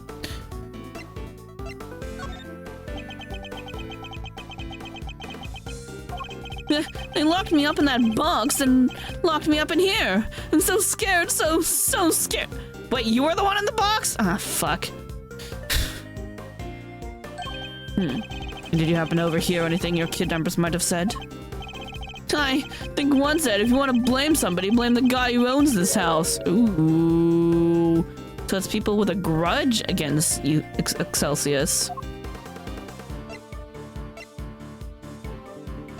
They locked me up in that box and locked me up in here. I'm so scared, so scared. Wait, you were the one in the box? Ah, fuck. Did you happen to overhear anything your kidnappers might have said? I think one said, if you want to blame somebody, blame the guy who owns this house. Ooh. So it's people with a grudge against you, Excelsius.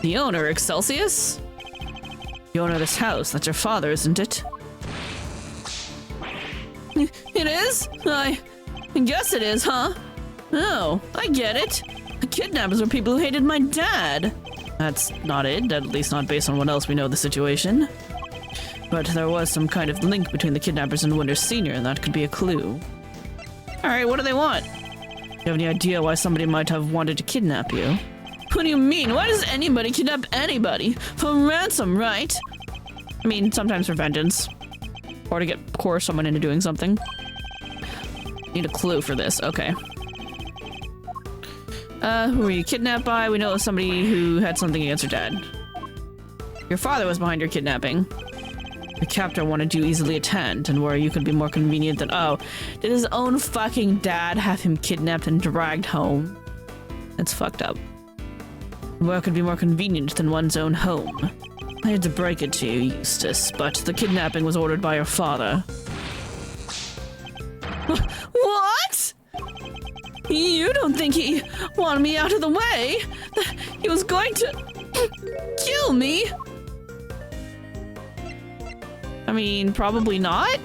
The owner, Excelsius? The owner of this house, that's your father, isn't it? It is? I guess it is, huh? Oh, I get it. The kidnappers were people who hated my dad. That's not it, at least not based on what else we know of the situation. But there was some kind of link between the kidnappers and Winter Sr., and that could be a clue. Alright, what do they want? Do you have any idea why somebody might have wanted to kidnap you? What do you mean? Why does anybody kidnap anybody? For ransom, right? I mean, sometimes for vengeance. Or to coerce someone into doing something. Need a clue for this, okay. Who were you kidnapped by? We know it was somebody who had something against your dad. Your father was behind your kidnapping. Your captor wanted you easily attend, and where you could be more convenient than— oh, did his own fucking dad have him kidnapped and dragged home? That's fucked up. Where could be more convenient than one's own home? I had to break it to you, Eustace, but the kidnapping was ordered by your father. What? You don't think he wanted me out of the way? He was going to kill me? I mean, probably not.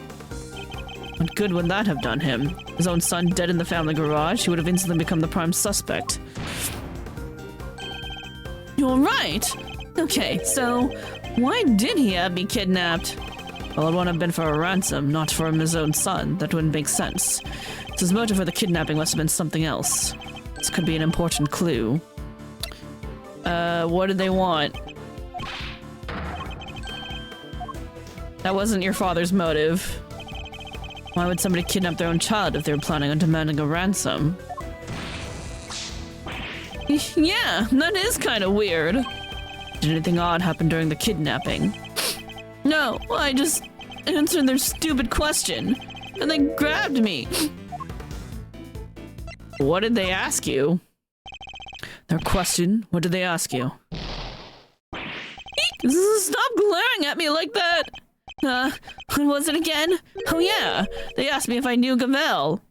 What good would that have done him? His own son dead in the family garage, he would have instantly become the prime suspect. You're right. Okay, so why did he have me kidnapped? Well, it wouldn't have been for a ransom, not for his own son. That wouldn't make sense. So his motive for the kidnapping must have been something else. This could be an important clue. What did they want? That wasn't your father's motive. Why would somebody kidnap their own child if they were planning on demanding a ransom? Yeah, that is kind of weird. Did anything odd happen during the kidnapping? No, I just answered their stupid question, and they grabbed me. What did they ask you? Their question? What did they ask you? Stop glaring at me like that! What was it again? Oh yeah, they asked me if I knew Gavel.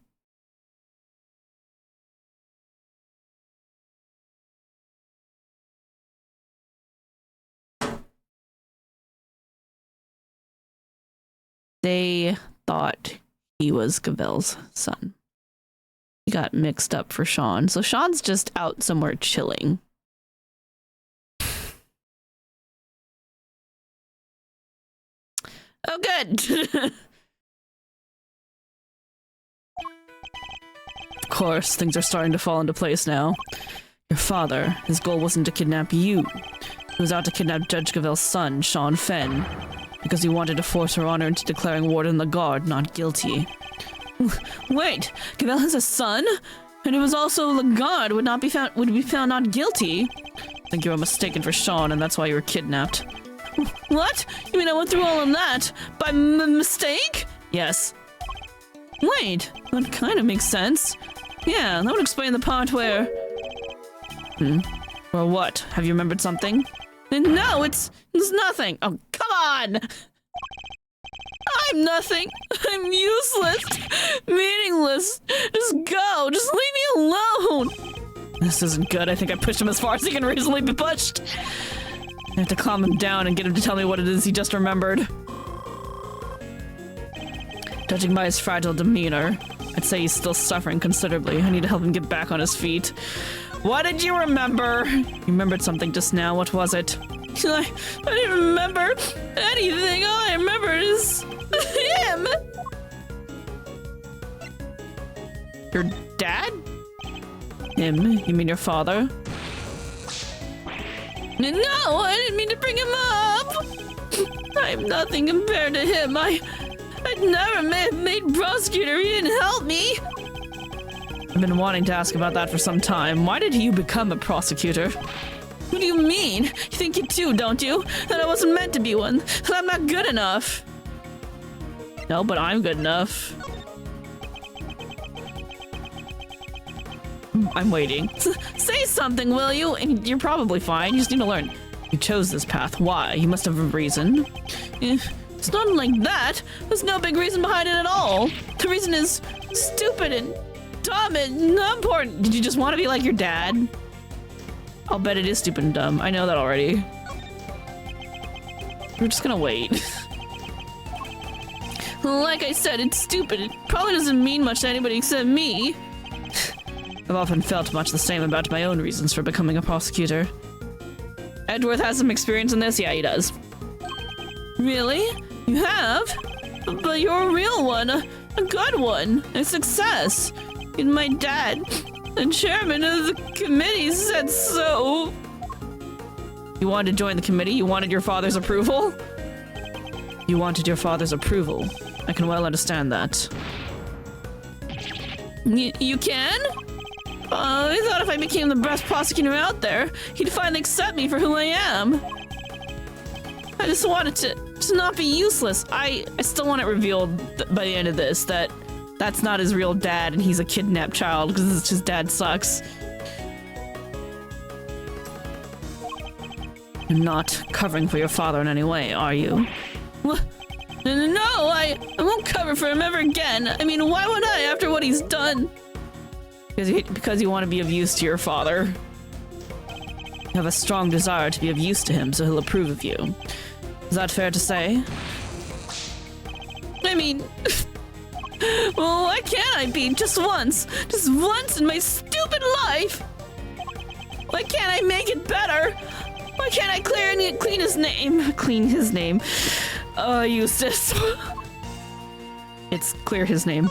They thought he was Gavel's son. He got mixed up for Sean, so Sean's just out somewhere chilling. Oh, good! Of course, things are starting to fall into place now. Your father, his goal wasn't to kidnap you. He was out to kidnap Judge Gavel's son, Sean Fenn, because he wanted to force her honor into declaring Warden the Guard not guilty. Wait, Gavel has a son? And it was also the guard would be found not guilty? I think you were mistaken for Sean, and that's why you were kidnapped. What? You mean I went through all of that by mistake? Yes. Wait, that kind of makes sense. Yeah, that would explain the part where... Or what? Have you remembered something? No, it's nothing. Oh, come on! I'm nothing. I'm useless. Meaningless. Just go. Just leave me This isn't good. I think I pushed him as far as he can reasonably be pushed. I have to calm him down and get him to tell me what it is he just remembered. Judging by his fragile demeanor, I'd say he's still suffering considerably. I need to help him get back on his feet. What did you remember? You remembered something just now. What was it? I didn't remember anything. All I remember is him. Your dad? Him? You mean your father? No, I didn't mean to bring him up. I'm nothing compared to him. I'd never made Prosecutor. He didn't help me. I've been wanting to ask about that for some time. Why did you become a prosecutor? What do you mean? You think it too, don't you? That I wasn't meant to be one. That I'm not good enough. No, but I'm good enough. I'm waiting. Say something, will you? You're probably fine. You just need to learn. You chose this path. Why? You must have a reason. It's not like that. There's no big reason behind it at all. The reason is stupid and dumb and not important. Did you just want to be like your dad? I'll bet it is stupid and dumb. I know that already. We're just gonna wait. Like I said, it's stupid. It probably doesn't mean much to anybody except me. I've often felt much the same about my own reasons for becoming a prosecutor. Edgeworth has some experience in this? Yeah, he does. Really? You have? But you're a real one. A good one. A success. And my dad, the chairman of the committee, said so. You wanted to join the committee? You wanted your father's approval? You wanted your father's approval. I can well understand that. You can? I thought if I became the best prosecutor out there, he'd finally accept me for who I am. I just wanted to not be useless. I still want it revealed by the end of this that that's not his real dad and he's a kidnapped child because his dad sucks. You're not covering for your father in any way, are you? What? No, I won't cover for him ever again. I mean, why would I after what he's done? Because you want to be of use to your father. You have a strong desire to be of use to him, so he'll approve of you. Is that fair to say? I mean, well, why can't I be just once in my stupid life? Why can't I make it better? Why can't I clean his name? Clean his name. Eustace. It's clear his name.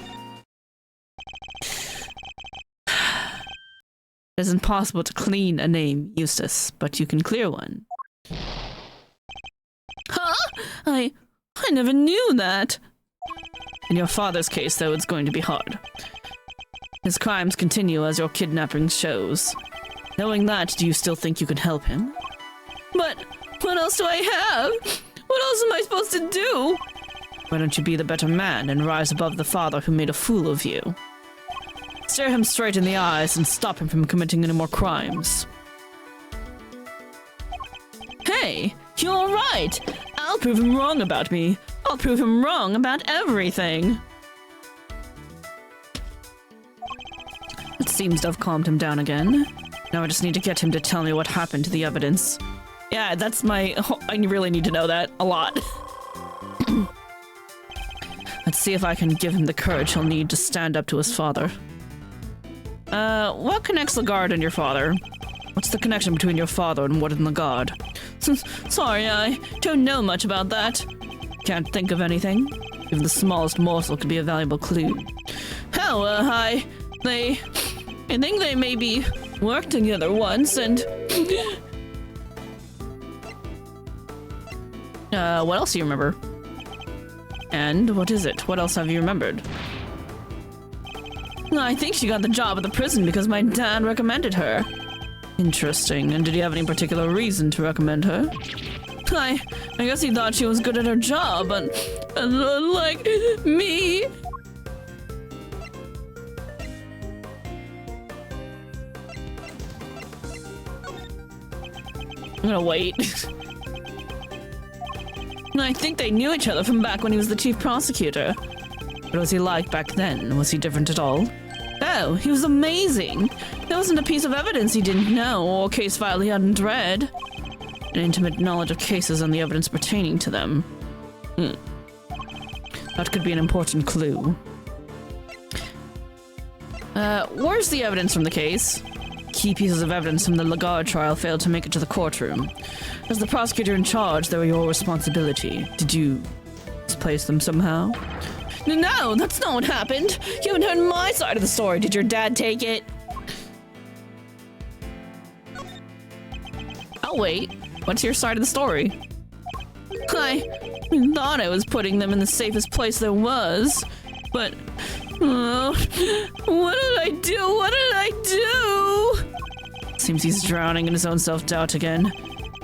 It is impossible to clean a name, Eustace, but you can clear one. Huh? I never knew that. In your father's case, though, it's going to be hard. His crimes continue as your kidnapping shows. Knowing that, do you still think you can help him? But what else do I have? What else am I supposed to do? Why don't you be the better man and rise above the father who made a fool of you? Stare him straight in the eyes and stop him from committing any more crimes. Hey, you're right! I'll prove him wrong about me. I'll prove him wrong about everything. It seems to have calmed him down again. Now I just need to get him to tell me what happened to the evidence. Yeah, that's my... I really need to know that a lot. Let's see if I can give him the courage he'll need to stand up to his father. What connects the guard and your father? What's the connection between your father and Warden the guard? Sorry, I don't know much about that. Can't think of anything. Even the smallest morsel could be a valuable clue. Hell, I think they maybe worked together once and... what else do you remember? And what is it? What else have you remembered? I think she got the job at the prison because my dad recommended her. Interesting. And did he have any particular reason to recommend her? I guess he thought she was good at her job, but like me. I'm gonna wait. I think they knew each other from back when he was the chief prosecutor. What was he like back then? Was he different at all? No, he was amazing. There wasn't a piece of evidence he didn't know or case file he hadn't read. An intimate knowledge of cases and the evidence pertaining to them. That could be an important clue. Where's the evidence from the case? Key pieces of evidence from the Lagarde trial failed to make it to the courtroom. As the prosecutor in charge, they were your responsibility. Did you misplace them somehow? No, that's not what happened. You haven't heard my side of the story. Did your dad take it? I'll wait. What's your side of the story? I thought I was putting them in the safest place there was, but... Oh, what did I do? What did I do? Seems he's drowning in his own self-doubt again.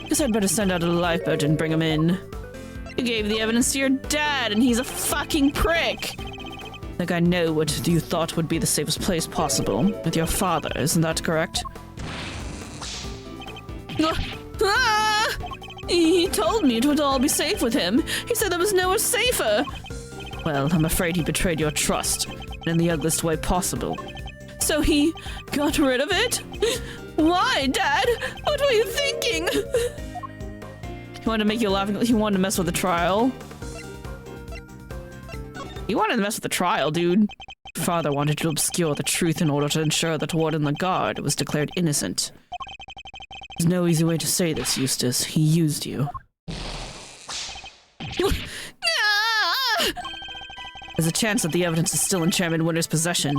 Guess I'd better send out a lifeboat and bring him in. You gave the evidence to your dad, and he's a fucking prick! Like I know what you thought would be the safest place possible. With your father, isn't that correct? Ah! He told me it would all be safe with him. He said there was nowhere safer. Well, I'm afraid he betrayed your trust, and in the ugliest way possible. So he got rid of it? Why, Dad? What were you thinking? He wanted to make you laugh. He wanted to mess with the trial. He wanted to mess with the trial, dude. Father wanted to obscure the truth in order to ensure that Warden Lagarde was declared innocent. There's no easy way to say this, Eustace. He used you. There's a chance that the evidence is still in Chairman Winter's possession.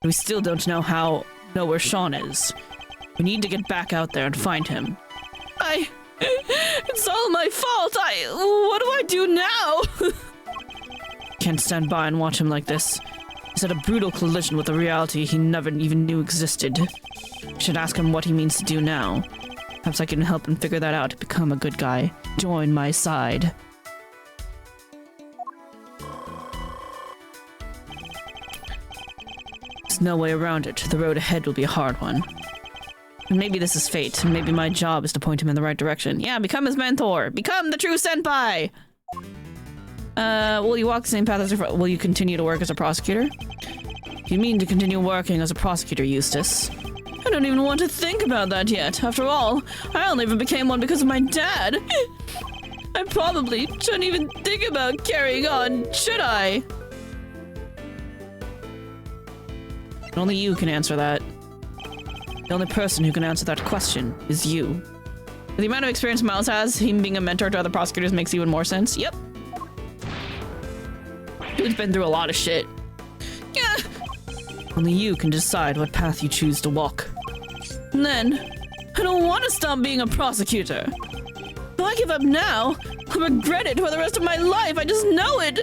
We still don't know where Sean is. We need to get back out there and find him. It's all my fault. What do I do now? Can't stand by and watch him like this. He's had a brutal collision with a reality he never even knew existed. I should ask him what he means to do now. Perhaps I can help him figure that out, become a good guy. Join my side. There's no way around it. The road ahead will be a hard one. Maybe this is fate. Maybe my job is to point him in the right direction. Yeah, become his mentor. Become the true senpai! Will you walk the same path as will you continue to work as a prosecutor? If you mean to continue working as a prosecutor, Eustace. I don't even want to think about that yet. After all, I only ever became one because of my dad. I probably shouldn't even think about carrying on, should I? Only you can answer that. The only person who can answer that question is you. The amount of experience Miles has, him being a mentor to other prosecutors makes even more sense. Yep. Dude's been through a lot of shit. Yeah. Only you can decide what path you choose to walk. And then, I don't want to stop being a prosecutor. If I give up now, I'll regret it for the rest of my life. I just know it.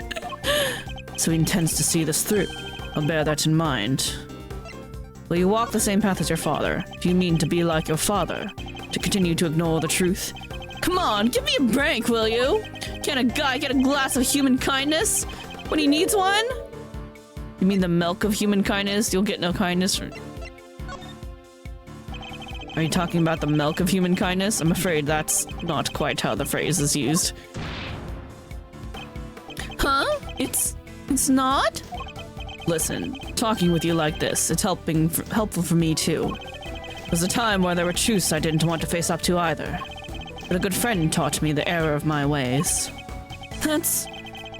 So he intends to see this through. I'll bear that in mind. Will you walk the same path as your father? Do you mean to be like your father? To continue to ignore the truth? Come on, give me a break, will you? Can't a guy get a glass of human kindness when he needs one? You mean the milk of human kindness? You'll get no kindness? Are you talking about the milk of human kindness? I'm afraid that's not quite how the phrase is used. Huh? It's not? Listen, talking with you like this, it's helpful for me too. There's a time where there were truths I didn't want to face up to either. But a good friend taught me the error of my ways. That's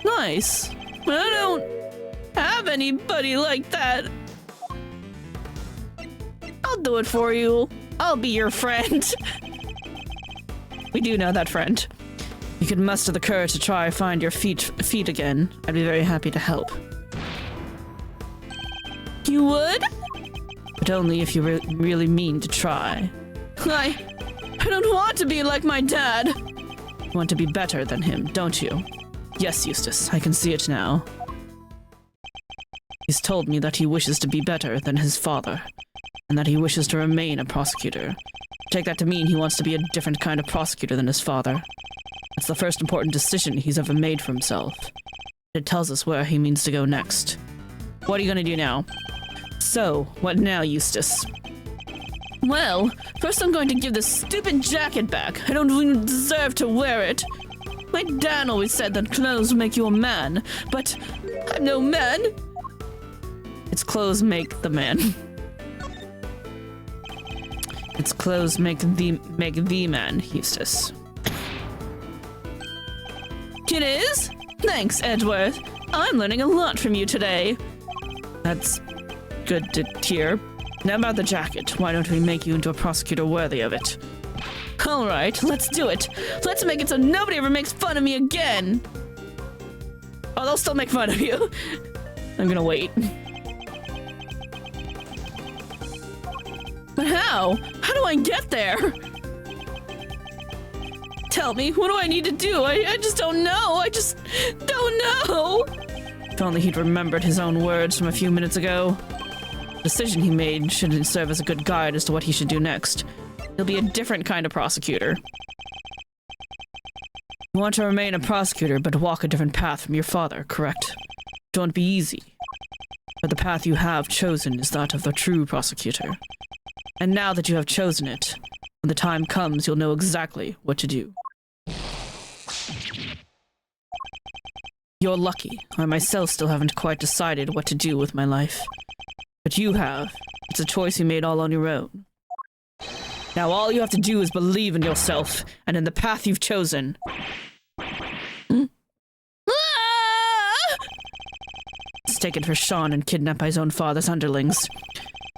nice. But I don't have anybody like that. I'll do it for you. I'll be your friend. We do know that friend. You could muster the courage to try find your feet again. I'd be very happy to help. You would? But only if you really mean to try. I don't want to be like my dad. You want to be better than him, don't you? Yes, Eustace, I can see it now. He's told me that he wishes to be better than his father, and that he wishes to remain a prosecutor. Take that to mean he wants to be a different kind of prosecutor than his father. That's the first important decision he's ever made for himself. It tells us where he means to go next. What are you gonna do now? So, what now, Eustace? Well, first I'm going to give this stupid jacket back. I don't even deserve to wear it. My dad always said that clothes make you a man, but I'm no man. Its clothes make the man. Its clothes make the man, Eustace. It is? Thanks, Edgeworth. I'm learning a lot from you today. That's good to hear. Now about the jacket. Why don't we make you into a prosecutor worthy of it? All right, let's do it. Let's make it so nobody ever makes fun of me again. Oh, they'll still make fun of you. I'm gonna wait. But how? How do I get there? Tell me, what do I need to do? I just don't know. I just don't know. If only he'd remembered his own words from a few minutes ago. The decision he made shouldn't serve as a good guide as to what he should do next. He'll be a different kind of prosecutor. You want to remain a prosecutor, but walk a different path from your father, correct? Don't be easy. But the path you have chosen is that of the true prosecutor. And now that you have chosen it, when the time comes, you'll know exactly what to do. You're lucky. I myself still haven't quite decided what to do with my life. But you have. It's a choice you made all on your own. Now all you have to do is believe in yourself, and in the path you've chosen. He's taken for Sean and kidnapped by his own father's underlings.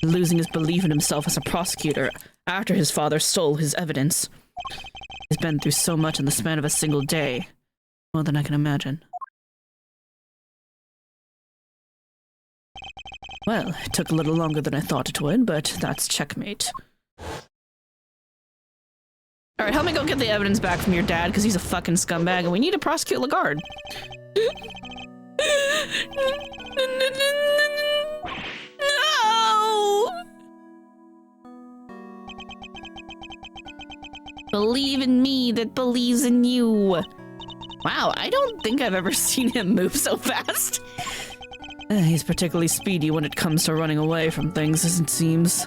Losing his belief in himself as a prosecutor after his father stole his evidence. He's been through so much in the span of a single day. More than I can imagine. Well, it took a little longer than I thought it would, but that's checkmate. Alright, help me go get the evidence back from your dad, because he's a fucking scumbag, and we need to prosecute Lagarde. No! Believe in me that believes in you. Wow, I don't think I've ever seen him move so fast. He's particularly speedy when it comes to running away from things, as it seems.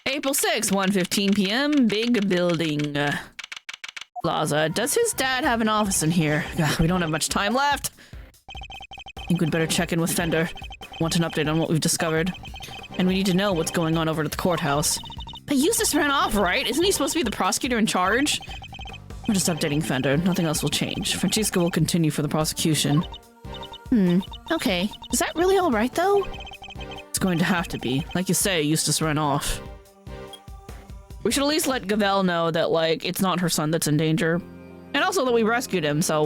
April 6th, 1:15 p.m., big building. Plaza. Does his dad have an office in here? Ugh, we don't have much time left. I think we'd better check in with Fender. Want an update on what we've discovered. And we need to know what's going on over at the courthouse. But Eustace ran off, right? Isn't he supposed to be the prosecutor in charge? We're just updating Fender. Nothing else will change. Francesca will continue for the prosecution. Okay. Is that really all right, though? It's going to have to be. Like you say, Eustace ran off. We should at least let Gavel know that, like, it's not her son that's in danger. And also that we rescued him, so...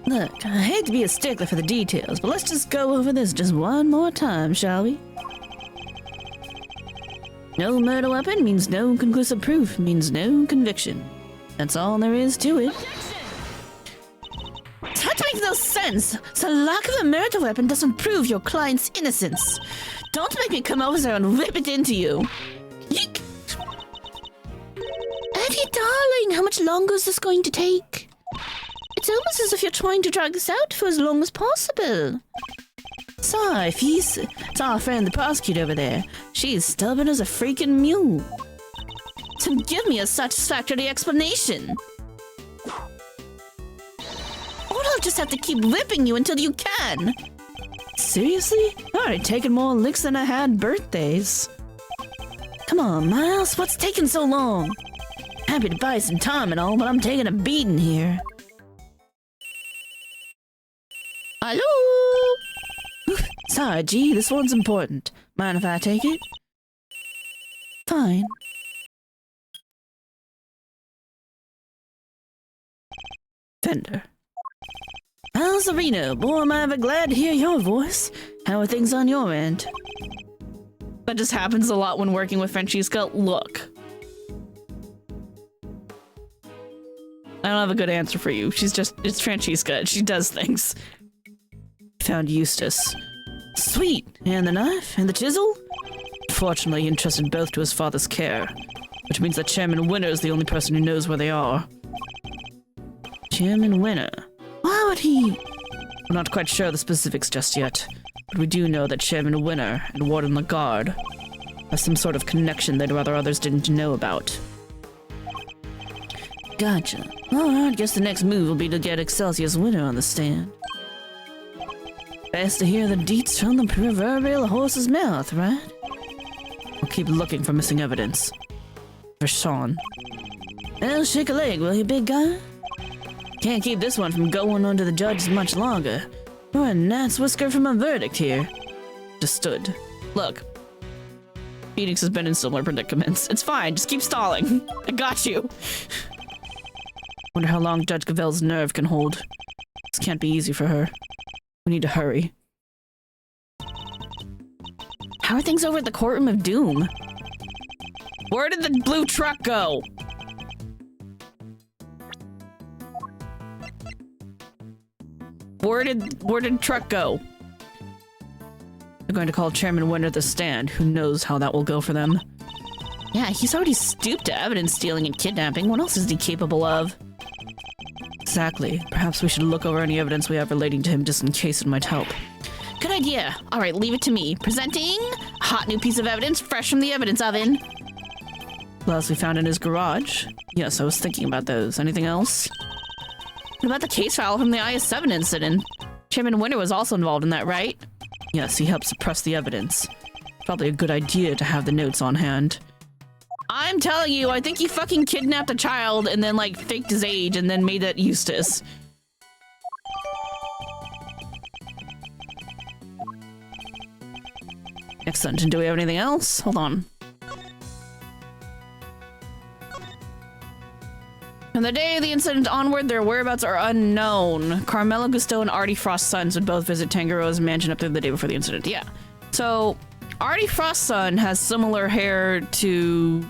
Look, I hate to be a stickler for the details, but let's just go over this just one more time, shall we? No murder weapon means no conclusive proof, means no conviction. That's all there is to it. That makes no sense! The lack of a murder weapon doesn't prove your client's innocence. Don't make me come over there and rip it into you. Yeek! Eddie, darling, how much longer is this going to take? It's almost as if you're trying to drag this out for as long as possible. Sorry, Feast. It's our friend the prosecutor over there. She's stubborn as a freaking mule. So give me a satisfactory explanation. Or I'll just have to keep whipping you until you can. Seriously? I've already taken more licks than I had birthdays. Come on, Miles, what's taking so long? Happy to buy some time and all, but I'm taking a beating here. Hello? Sorry, G, this one's important. Mind if I take it? Fine. Fender. Well, Serena, boy, am I ever glad to hear your voice. How are things on your end? That just happens a lot when working with Francesca. Look. I don't have a good answer for you. It's Francesca. She does things. Found Eustace. Sweet. And the knife? And the chisel? Fortunately, he entrusted both to his father's care, which means that Chairman Winner is the only person who knows where they are. Chairman Winner? Why would he? We're not quite sure the specifics just yet, but we do know that Chairman Winner and Warden Lagarde have some sort of connection that rather others didn't know about. Gotcha. Alright, guess the next move will be to get Excelsior's winner on the stand. Best to hear the deets from the proverbial horse's mouth, right? We'll keep looking for missing evidence. For Sean. Well, shake a leg, will you, big guy? Can't keep this one from going on to the judge much longer. We're a gnat's whisker from a verdict here. Understood. Look. Phoenix has been in similar predicaments. It's fine, just keep stalling. I got you. Wonder how long Judge Gavel's nerve can hold. This can't be easy for her. We need to hurry. How are things over at the courtroom of doom? Where did the blue truck go? Where did truck go? They're going to call Chairman Winter the stand. Who knows how that will go for them? Yeah, he's already stooped to evidence stealing and kidnapping. What else is he capable of? Exactly. Perhaps we should look over any evidence we have relating to him just in case it might help. Good idea. All right, leave it to me. Presenting a hot new piece of evidence fresh from the evidence oven. What else we found in his garage? Yes, I was thinking about those. Anything else? What about the case file from the IS-7 incident? Chairman Winter was also involved in that, right? Yes, he helped suppress the evidence. Probably a good idea to have the notes on hand. I'm telling you, I think he fucking kidnapped a child and then, like, faked his age and then made that Eustace. Excellent. And do we have anything else? Hold on. From the day of the incident onward, their whereabouts are unknown. Carmelo Gusteau and Artie Frost's sons would both visit Tangaroa's mansion up there the day before the incident. Yeah. So, Artie Frost's son has similar hair to...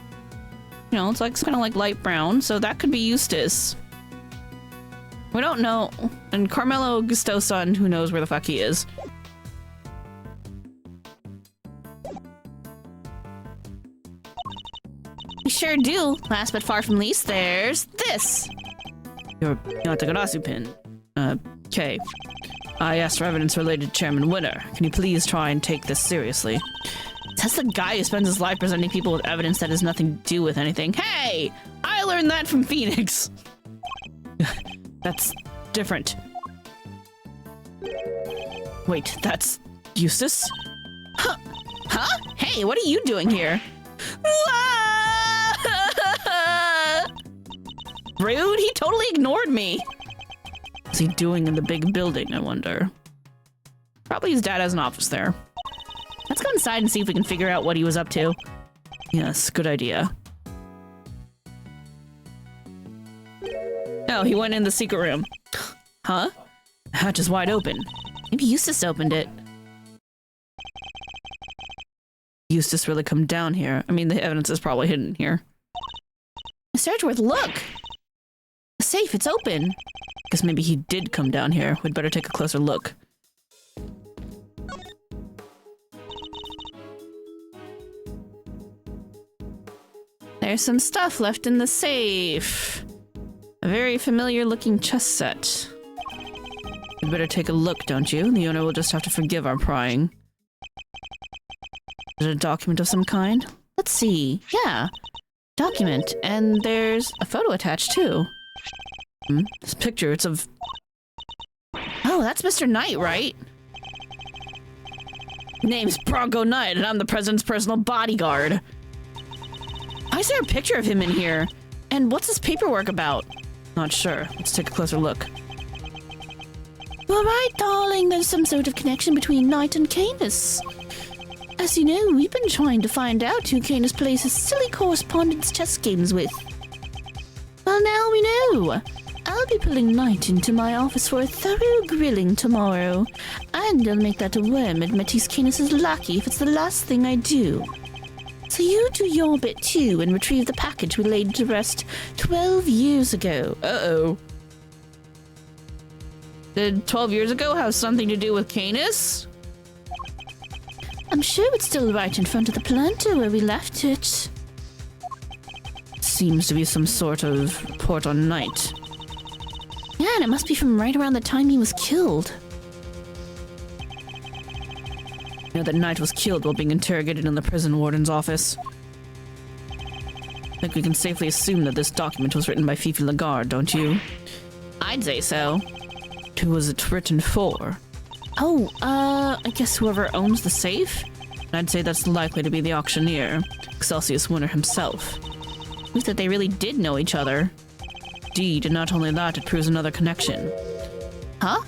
You know, it's kind of like light brown, so that could be Eustace. We don't know. And Carmelo Gusteau's son, who knows where the fuck he is. We sure do. Last but far from least, there's this. Your Yatagarasu pin. Okay. I asked for evidence related to Chairman Winter. Can you please try and take this seriously? That's the guy who spends his life presenting people with evidence that has nothing to do with anything. Hey! I learned that from Phoenix! That's different. Wait, that's Eustace? Huh? Huh? Hey, what are you doing here? Rude, he totally ignored me. What's he doing in the big building, I wonder? Probably his dad has an office there. Let's go inside and see if we can figure out what he was up to. Yes, good idea. Oh, he went in the secret room. Huh? The hatch is wide open. Maybe Eustace opened it. Eustace really come down here. I mean, the evidence is probably hidden here. Mr. Edgeworth, look! The safe, it's open. Guess maybe he did come down here. We'd better take a closer look. There's some stuff left in the safe. A very familiar looking chess set. We'd better take a look, don't you? The owner will just have to forgive our prying. Is it a document of some kind? Let's see. Yeah. Document. And there's a photo attached too. This picture, it's of... Oh, that's Mr. Knight, right? Name's Bronco Knight, and I'm the president's personal bodyguard. Why is there a picture of him in here? And what's this paperwork about? Not sure. Let's take a closer look. All right, darling. There's some sort of connection between Knight and Canis. As you know, we've been trying to find out who Canis plays his silly correspondence chess games with. Well, now we know. I'll be pulling Knight into my office for a thorough grilling tomorrow. And I'll make that worm admit he's Canis' lackey if it's the last thing I do. So you do your bit too and retrieve the package we laid to rest 12 years ago. Uh-oh. Did 12 years ago have something to do with Canis? I'm sure it's still right in front of the planter where we left it. Seems to be some sort of report on Knight. Yeah, and it must be from right around the time he was killed. You know that Knight was killed while being interrogated in the prison warden's office. I think we can safely assume that this document was written by Fifi Lagarde, don't you? I'd say so. Who was it written for? Oh, I guess whoever owns the safe? I'd say that's likely to be the auctioneer, Excelsius Winner himself. Proof that they really did know each other. Indeed, and not only that, it proves another connection. Huh?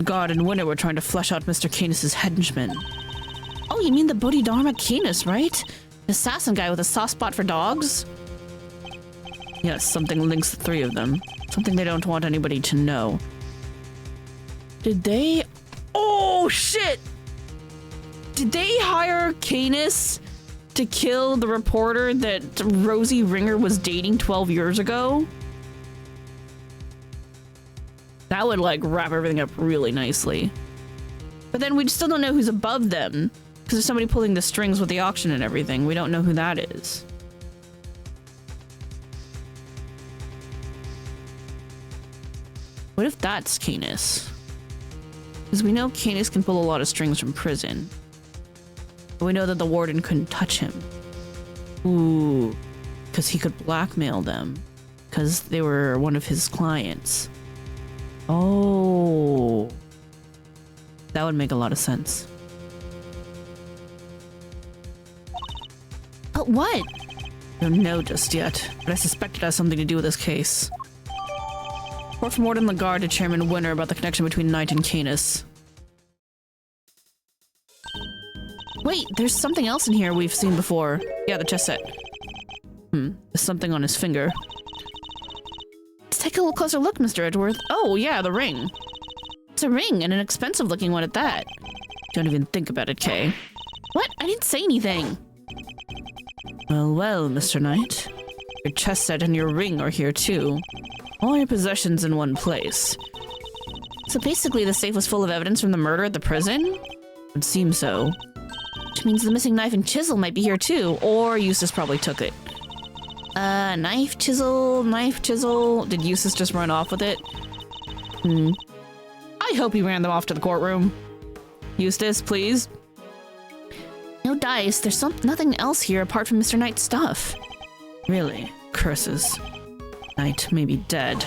Guard and Winner were trying to flesh out Mr. Canis' henchmen. Oh, you mean the Bodhidharma Canis, right? The assassin guy with a soft spot for dogs? Yes, something links the three of them. Something they don't want anybody to know. Did they... Oh, shit! Did they hire Canis to kill the reporter that Rosie Ringer was dating 12 years ago? That would, like, wrap everything up really nicely. But then we still don't know who's above them. Because there's somebody pulling the strings with the auction and everything. We don't know who that is. What if that's Canis? Because we know Canis can pull a lot of strings from prison. But we know that the warden couldn't touch him. Ooh. Because he could blackmail them. Because they were one of his clients. Oh. That would make a lot of sense. But what? I don't know just yet, but I suspect it has something to do with this case. Report from Warden Lagarde to Chairman Winner about the connection between Knight and Canis. Wait, there's something else in here we've seen before. Yeah, the chess set. There's something on his finger. Let's take a little closer look, Mr. Edgeworth. Oh, yeah, the ring. It's a ring, and an expensive looking one at that. Don't even think about it, Kay. What? I didn't say anything. Well, well, Mr. Knight. Your chess set and your ring are here too. All your possessions in one place. So basically the safe was full of evidence from the murder at the prison? Would seem so. Which means the missing knife and chisel might be here too. Or Eustace probably took it. Knife, chisel. Did Eustace just run off with it? I hope he ran them off to the courtroom. Eustace, please. No dice. There's nothing else here apart from Mr. Knight's stuff. Really? Curses. Knight may be dead.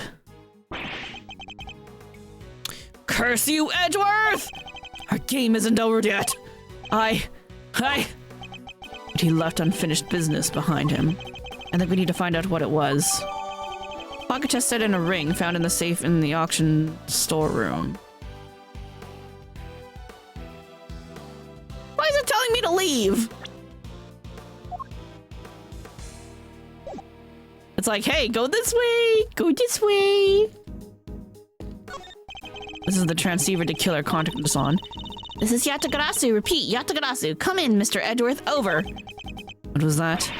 Curse you, Edgeworth! Our game isn't over yet. But he left unfinished business behind him. I think we need to find out what it was. Pocket chest set in a ring found in the safe in the auction storeroom. Why is it telling me to leave? It's like, hey, go this way! Go this way! This is the transceiver to kill our contact us on. This is Yatagarasu. Repeat, Yatagarasu. Come in, Mr. Edgeworth. Over. What was that?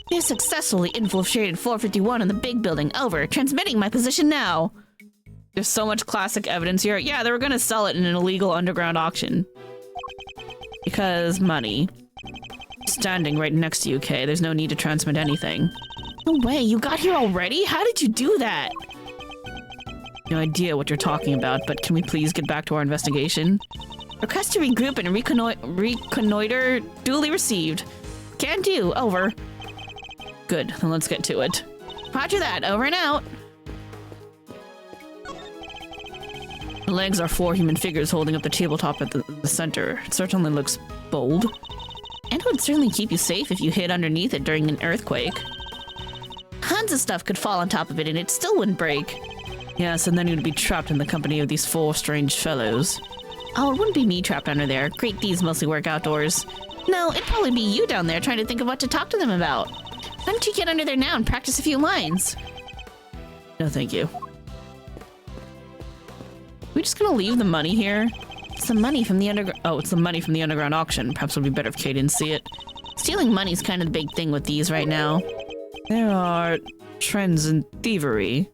We have successfully infiltrated 451 in the big building. Over. Transmitting my position now. There's so much classic evidence here. Yeah, they were gonna sell it in an illegal underground auction. Because money. Standing right next to you, Kay. There's no need to transmit anything. No way. You got here already? How did you do that? No idea what you're talking about, but can we please get back to our investigation? Request to regroup and reconnoiter duly received. Can do. Over. Good, then let's get to it. Roger that. Over and out. The legs are 4 human figures holding up the tabletop at the center. It certainly looks bold. And would certainly keep you safe if you hid underneath it during an earthquake. Tons of stuff could fall on top of it and it still wouldn't break. Yes, and then you'd be trapped in the company of these 4 strange fellows. Oh, it wouldn't be me trapped under there. Great thieves mostly work outdoors. No, it'd probably be you down there trying to think of what to talk to them about. Why don't you get under there now and practice a few lines? No, thank you. We just gonna leave the money here? It's the money from the underground. Oh, it's the money from the underground auction. Perhaps it would be better if Kay didn't see it. Stealing money's kind of the big thing with these right now. There are trends in thievery.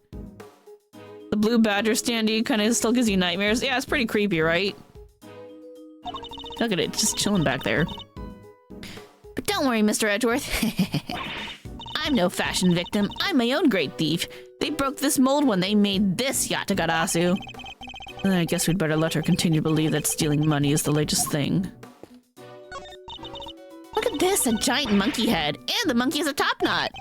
The blue badger standee kind of still gives you nightmares. Yeah, it's pretty creepy, right? Look at it, just chilling back there. But don't worry, Mr. Edgeworth. I'm no fashion victim. I'm my own great thief. They broke this mold when they made this Yatagarasu. I guess we'd better let her continue to believe that stealing money is the latest thing. Look at at this, a giant monkey head, and the monkey has a top knot.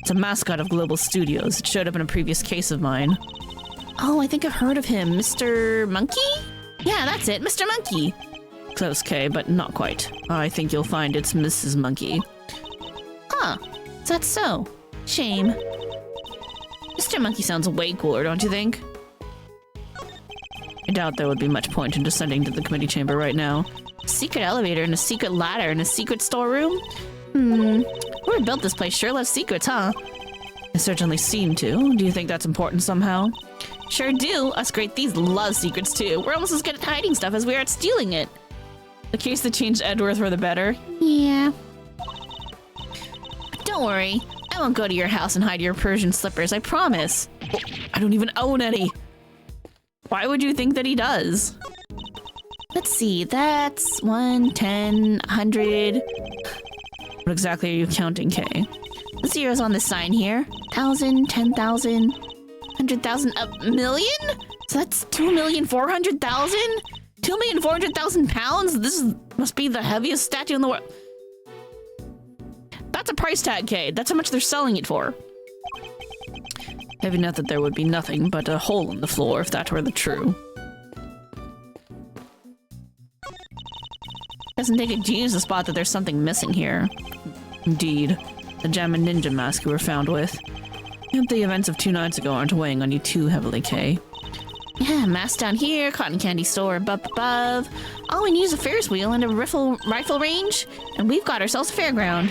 It's a mascot of Global Studios. It showed up in a previous case of mine. Oh, I think I've heard of him. Mr. Monkey? Yeah, that's it, Mr. Monkey. Close, Kay, but not quite. I think you'll find it's Mrs. Monkey. Huh, is that so? Shame. Mr. Monkey sounds way cooler, don't you think? I doubt there would be much point in descending to the committee chamber right now. A secret elevator and a secret ladder and a secret storeroom? Whoever built this place sure loves secrets, huh? They certainly seem to. Do you think that's important somehow? Sure do. Us great thieves love secrets too. We're almost as good at hiding stuff as we are at stealing it. The case that changed Edworth for the better? Yeah. But don't worry. I won't go to your house and hide your Persian slippers, I promise. I don't even own any! Why would you think that he does? Let's see, that's 1, 10, 100. What exactly are you counting, Kay? The zeros on this sign here. 1,000, 10,000, 100,000, a million? So that's 2,400,000? 2,400,000 pounds? Must be the heaviest statue in the world. That's a price tag, Kay. That's how much they're selling it for. Heavy enough that there would be nothing but a hole in the floor if that were the true. Doesn't take a genius to spot that there's something missing here. Indeed. The gem and ninja mask you were found with. I hope the events of 2 nights ago aren't weighing on you too heavily, Kay. Yeah, mask down here, cotton candy store up above. All we need is a Ferris wheel and a rifle range, and we've got ourselves a fairground.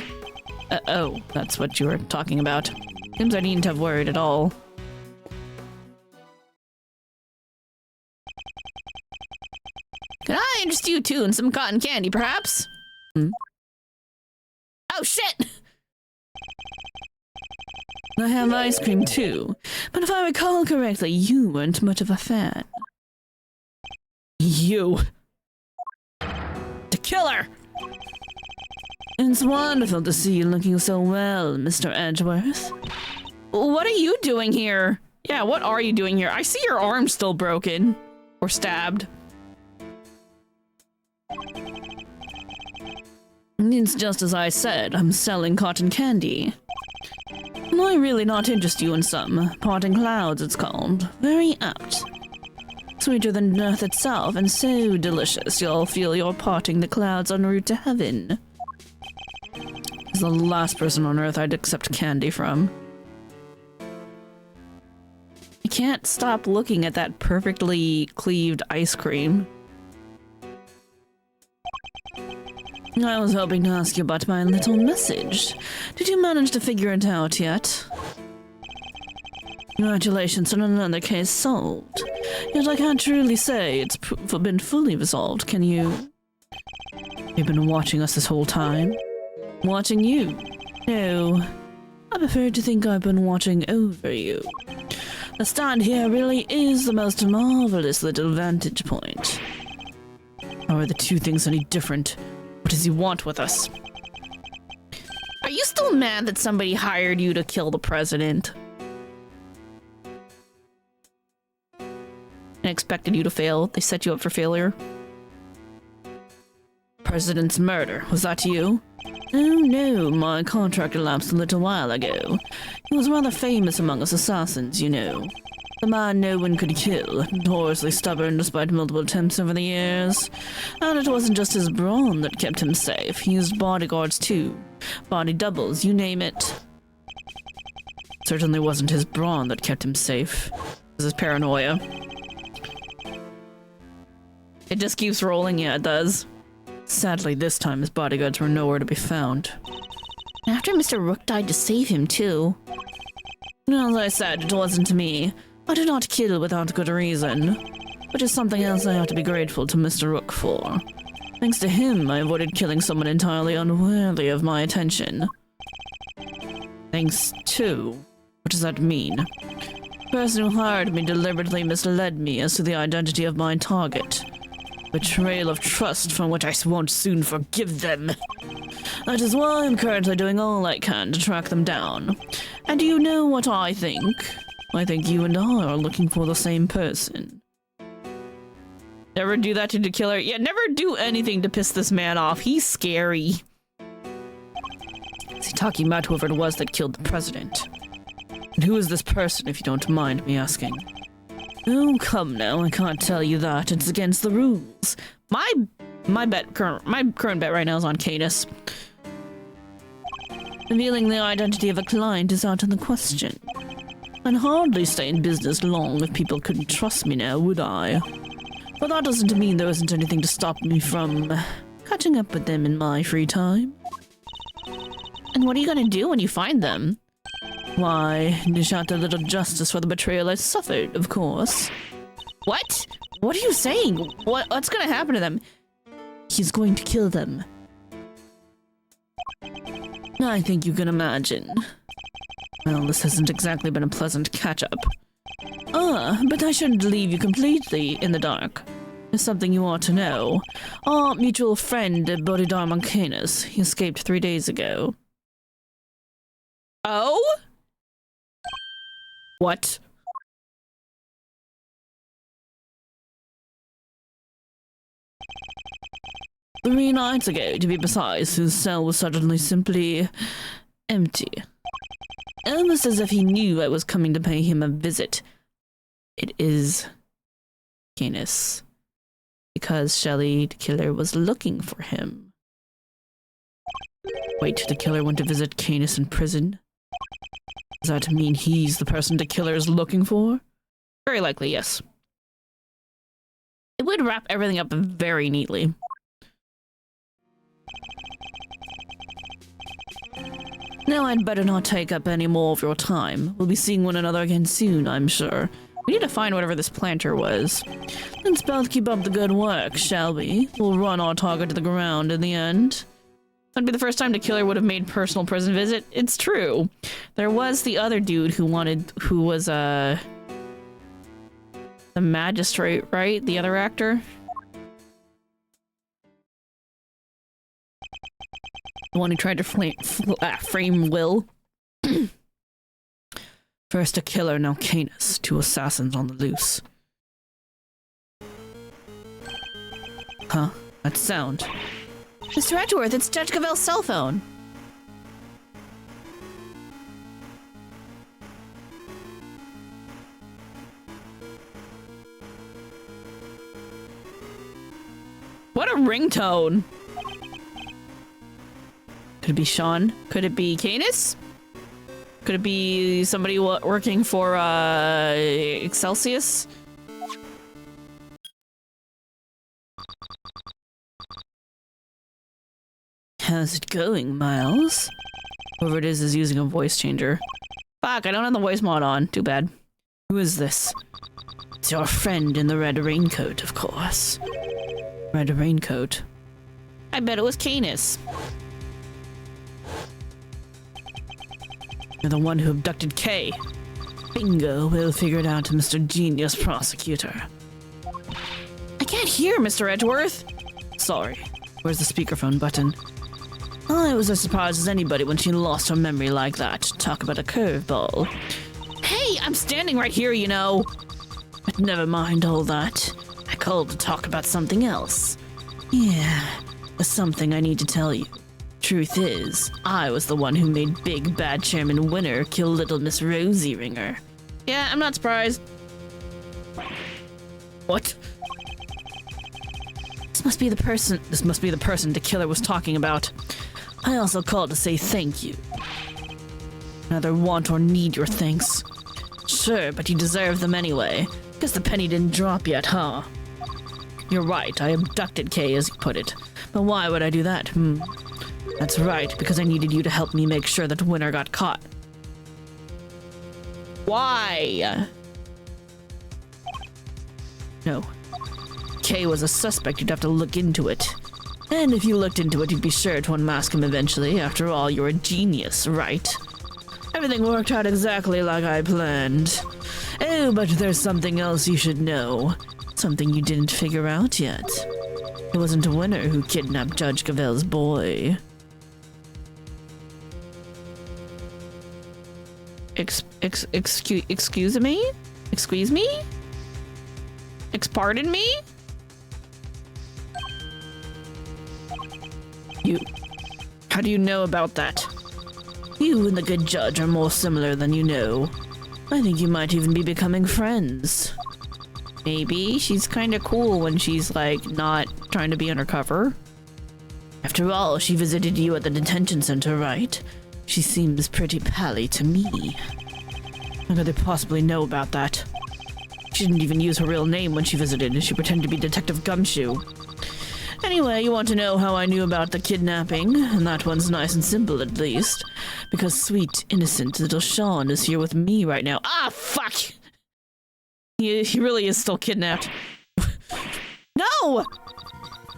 Oh, that's what you were talking about. Seems I needn't have worried at all. Can I interest you too in some cotton candy, perhaps? Oh shit! I have ice cream too, but if I recall correctly, you weren't much of a fan. You! The killer! It's wonderful to see you looking so well, Mr. Edgeworth. What are you doing here? Yeah, what are you doing here? I see your arm still broken. Or stabbed. It's just as I said, I'm selling cotton candy. Why really not interest you in some? Parting clouds, it's called. Very apt. Sweeter than earth itself, and so delicious you'll feel you're parting the clouds en route to heaven. He's the last person on earth I'd accept candy from. I can't stop looking at that perfectly cleaved ice cream. I was hoping to ask you about my little message. Did you manage to figure it out yet? Congratulations on another case solved. Yet I can't truly say it's been fully resolved, can you? You've been watching us this whole time? Watching you? No. I prefer to think I've been watching over you. The stand here really is the most marvelous little vantage point. How are the two things any different? What does he want with us? Are you still mad that somebody hired you to kill the president? I expected you to fail. They set you up for failure. President's murder. Was that you? Oh no, my contract elapsed a little while ago. He was rather famous among us assassins, you know. The man no one could kill, notoriously stubborn despite multiple attempts over the years. And it wasn't just his brawn that kept him safe. He used bodyguards too. Body doubles, you name it. Certainly wasn't his brawn that kept him safe. It was his paranoia. It just keeps rolling, yeah it does. Sadly, this time his bodyguards were nowhere to be found. After Mr. Rook died to save him too. As I said, it wasn't me. I did not kill without good reason, which is something else I have to be grateful to Mr. Rook for. Thanks to him, I avoided killing someone entirely unworthy of my attention. Thanks to? What does that mean? The person who hired me deliberately misled me as to the identity of my target. Betrayal of trust from which I won't soon forgive them. That is why I'm currently doing all I can to track them down. And do you know what I think? I think you and I are looking for the same person. Never do that to the killer. Yeah, never do anything to piss this man off. He's scary. talking about whoever it was that killed the president. And who is this person, if you don't mind me asking? Oh, come now, I can't tell you that. It's against the rules. My current bet right now is on Canis. Revealing the identity of a client is out of the question. I'd hardly stay in business long if people couldn't trust me now, would I? But that doesn't mean there isn't anything to stop me from catching up with them in my free time. And what are you gonna do when you find them? Why, dish out a little justice for the betrayal I suffered, of course. What? What are you saying? What's gonna happen to them? He's going to kill them. I think you can imagine. Well, this hasn't exactly been a pleasant catch-up. But I shouldn't leave you completely in the dark. There's something you ought to know. Our mutual friend, Bodhidharma Canis, he escaped 3 days ago. Oh? What? Three nights ago, to be precise, his cell was suddenly simply empty. Almost as if he knew I was coming to pay him a visit. It is Canis. Because Shelley, the killer, was looking for him. Wait, the killer went to visit Canis in prison? Does that mean he's the person the killer is looking for? Very likely, yes. It would wrap everything up very neatly. Now I'd better not take up any more of your time. We'll be seeing one another again soon, I'm sure. We need to find whatever this planter was. Let's both keep up the good work, shall we? We'll run our target to the ground in the end. That'd be the first time the killer would have made personal prison visit. It's true. There was the other dude who was the magistrate, right? The other actor? The one who tried to frame Will. First a killer, now Canis. Two assassins on the loose. Huh? That sound. Mr. Edgeworth, it's Judge Cavell's cell phone. What a ringtone! Could it be Sean? Could it be Canis? Could it be somebody working for, Excelsius? How's it going, Miles? Whoever it is using a voice changer. Fuck, I don't have the voice mod on. Too bad. Who is this? It's your friend in the red raincoat, of course. Red raincoat. I bet it was Canis. You're the one who abducted Kay. Bingo, we'll figure it out, Mr. Genius Prosecutor. I can't hear, Mr. Edgeworth. Sorry. Where's the speakerphone button? I was as surprised as anybody when she lost her memory like that. Talk about a curveball. Hey, I'm standing right here, you know. But never mind all that. I called to talk about something else. Yeah, there's something I need to tell you. Truth is, I was the one who made Big Bad Chairman Winner kill Little Miss Rosie Ringer. Yeah, I'm not surprised. What? This must be the person the killer was talking about. I also called to say thank you. Neither want or need your thanks. Sure, but you deserve them anyway. Guess the penny didn't drop yet, huh? You're right, I abducted Kay, as you put it. But why would I do that? That's right, because I needed you to help me make sure that Winner got caught. Why? No. Kay was a suspect, you'd have to look into it. And if you looked into it, you'd be sure to unmask him eventually. After all, you're a genius, right? Everything worked out exactly like I planned. Oh, but there's something else you should know. Something you didn't figure out yet. It wasn't a Winner who kidnapped Judge Cavell's boy. Excuse me? Excuse me? Pardon me? How do you know about that? You and the good judge are more similar than you know. I think you might even be becoming friends. Maybe. She's kinda cool when she's, like, not trying to be undercover. After all, she visited you at the detention center, right? She seems pretty pally to me. How could they possibly know about that? She didn't even use her real name when she visited. She pretended to be Detective Gumshoe. Anyway, you want to know how I knew about the kidnapping? And that one's nice and simple, at least. Because sweet, innocent little Sean is here with me right now. Ah, fuck! He really is still kidnapped. No!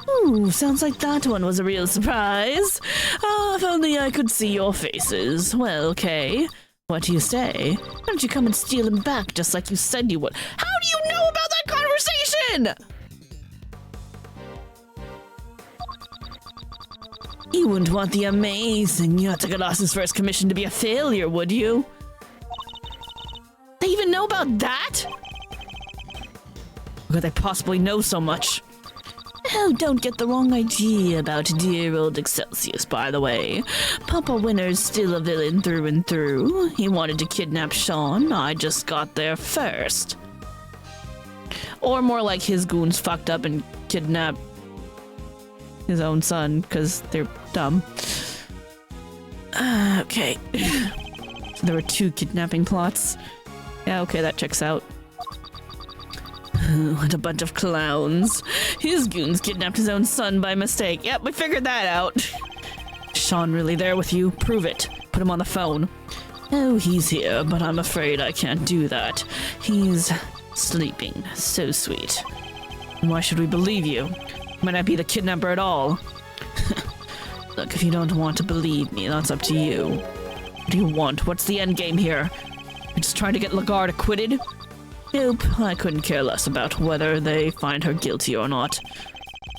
Ooh, sounds like that one was a real surprise. Ah, if only I could see your faces. Well, okay. What do you say? Why don't you come and steal him back just like you said you would? How do you know about that conversation? You wouldn't want the amazing Yatagarasa's first commission to be a failure, would you? They even know about that? How could they possibly know so much? Oh, don't get the wrong idea about dear old Excelsius, by the way. Papa Winner's still a villain through and through. He wanted to kidnap Sean. I just got there first. Or more like his goons fucked up and kidnapped his own son because they're dumb. Okay. So there were 2 kidnapping plots. Yeah, okay, that checks out. What a bunch of clowns. His goons kidnapped his own son by mistake. Yep, we figured that out. Sean really there with you? Prove it. Put him on the phone. Oh, he's here, but I'm afraid I can't do that. He's sleeping. So sweet. And why should we believe you? Might not be the kidnapper at all. Look, if you don't want to believe me, that's up to you. What do you want? What's the end game here? You're just trying to get Lagarde acquitted? Nope, I couldn't care less about whether they find her guilty or not.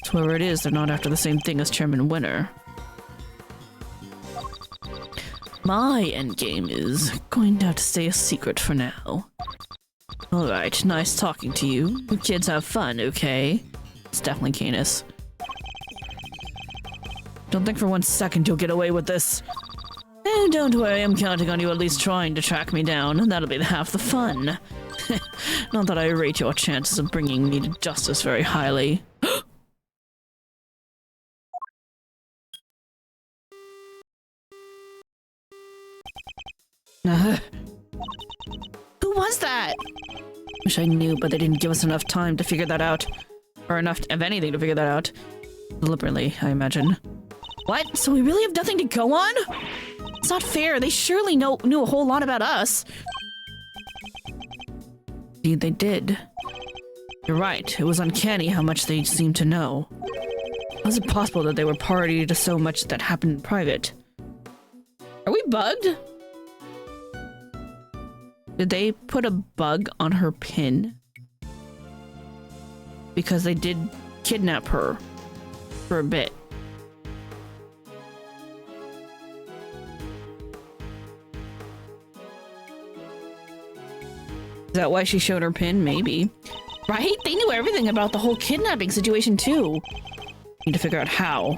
So whoever it is, they're not after the same thing as Chairman Winner. My endgame is going to have to stay a secret for now. Alright, nice talking to you. You kids have fun, okay? It's definitely Canis. Don't think for 1 second you'll get away with this. Oh, don't worry, I'm counting on you at least trying to track me down. That'll be half the fun. Not that I rate your chances of bringing me to justice very highly. Who was that? Wish I knew, but they didn't give us enough time to figure that out. Or enough of anything to figure that out. Deliberately, I imagine. What? So we really have nothing to go on? It's not fair. They surely knew a whole lot about us. Indeed, they did. You're right. It was uncanny how much they seemed to know. How is it possible that they were party to so much that happened in private? Are we bugged? Did they put a bug on her pin? Because they did kidnap her for a bit. Is that why she showed her pin? Maybe. Right? They knew everything about the whole kidnapping situation too. Need to figure out how.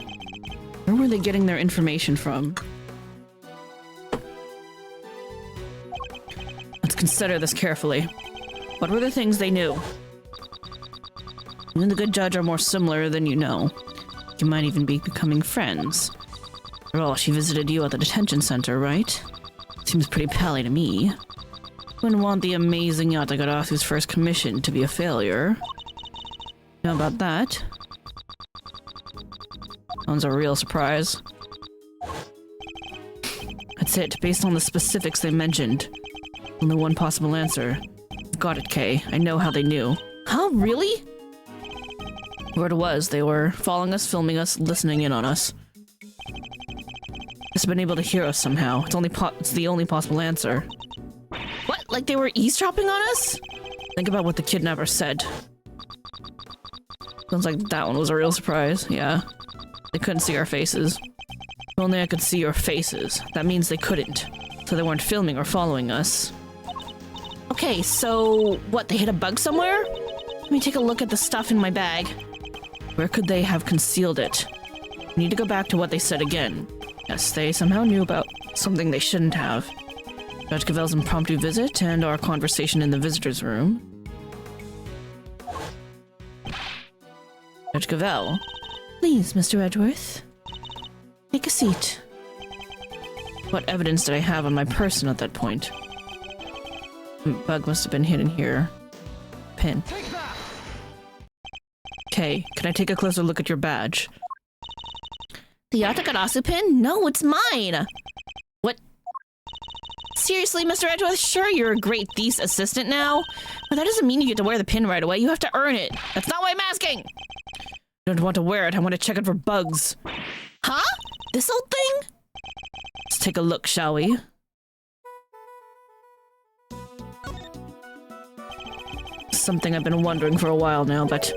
Where were they getting their information from? Let's consider this carefully. What were the things they knew? You and the good judge are more similar than you know. You might even be becoming friends. After all, she visited you at the detention center, right? Seems pretty pally to me. Wouldn't want the amazing Yatagarasu's first commission to be a failure. Know about that? That one's a real surprise. That's it, based on the specifics they mentioned. Only one possible answer. Got it, Kay. I know how they knew. Huh? Really? Word was, they were following us, filming us, listening in on us. Just been able to hear us somehow. It's the only possible answer. What? Like they were eavesdropping on us? Think about what the kidnapper said. Sounds like that one was a real surprise, yeah. They couldn't see our faces. If only I could see your faces. That means they couldn't. So they weren't filming or following us. Okay, so what, they hit a bug somewhere? Let me take a look at the stuff in my bag. Where could they have concealed it? We need to go back to what they said again. Yes, they somehow knew about Something they shouldn't have. Judge Gavel's impromptu visit and our conversation in the visitor's room. Judge Gavel. Please, Mr. Edgeworth. Take a seat. What evidence did I have on my person at that point? Bug must have been hidden here. Pin. Take that! Okay, can I take a closer look at your badge? The Yatagarasu pin? No, it's mine! What? Seriously, Mr. Edgeworth, sure you're a great thief's assistant now, but that doesn't mean you get to wear the pin right away. You have to earn it. That's not why I'm asking! I don't want to wear it, I want to check it for bugs. Huh? This old thing? Let's take a look, shall we? Something I've been wondering for a while now, but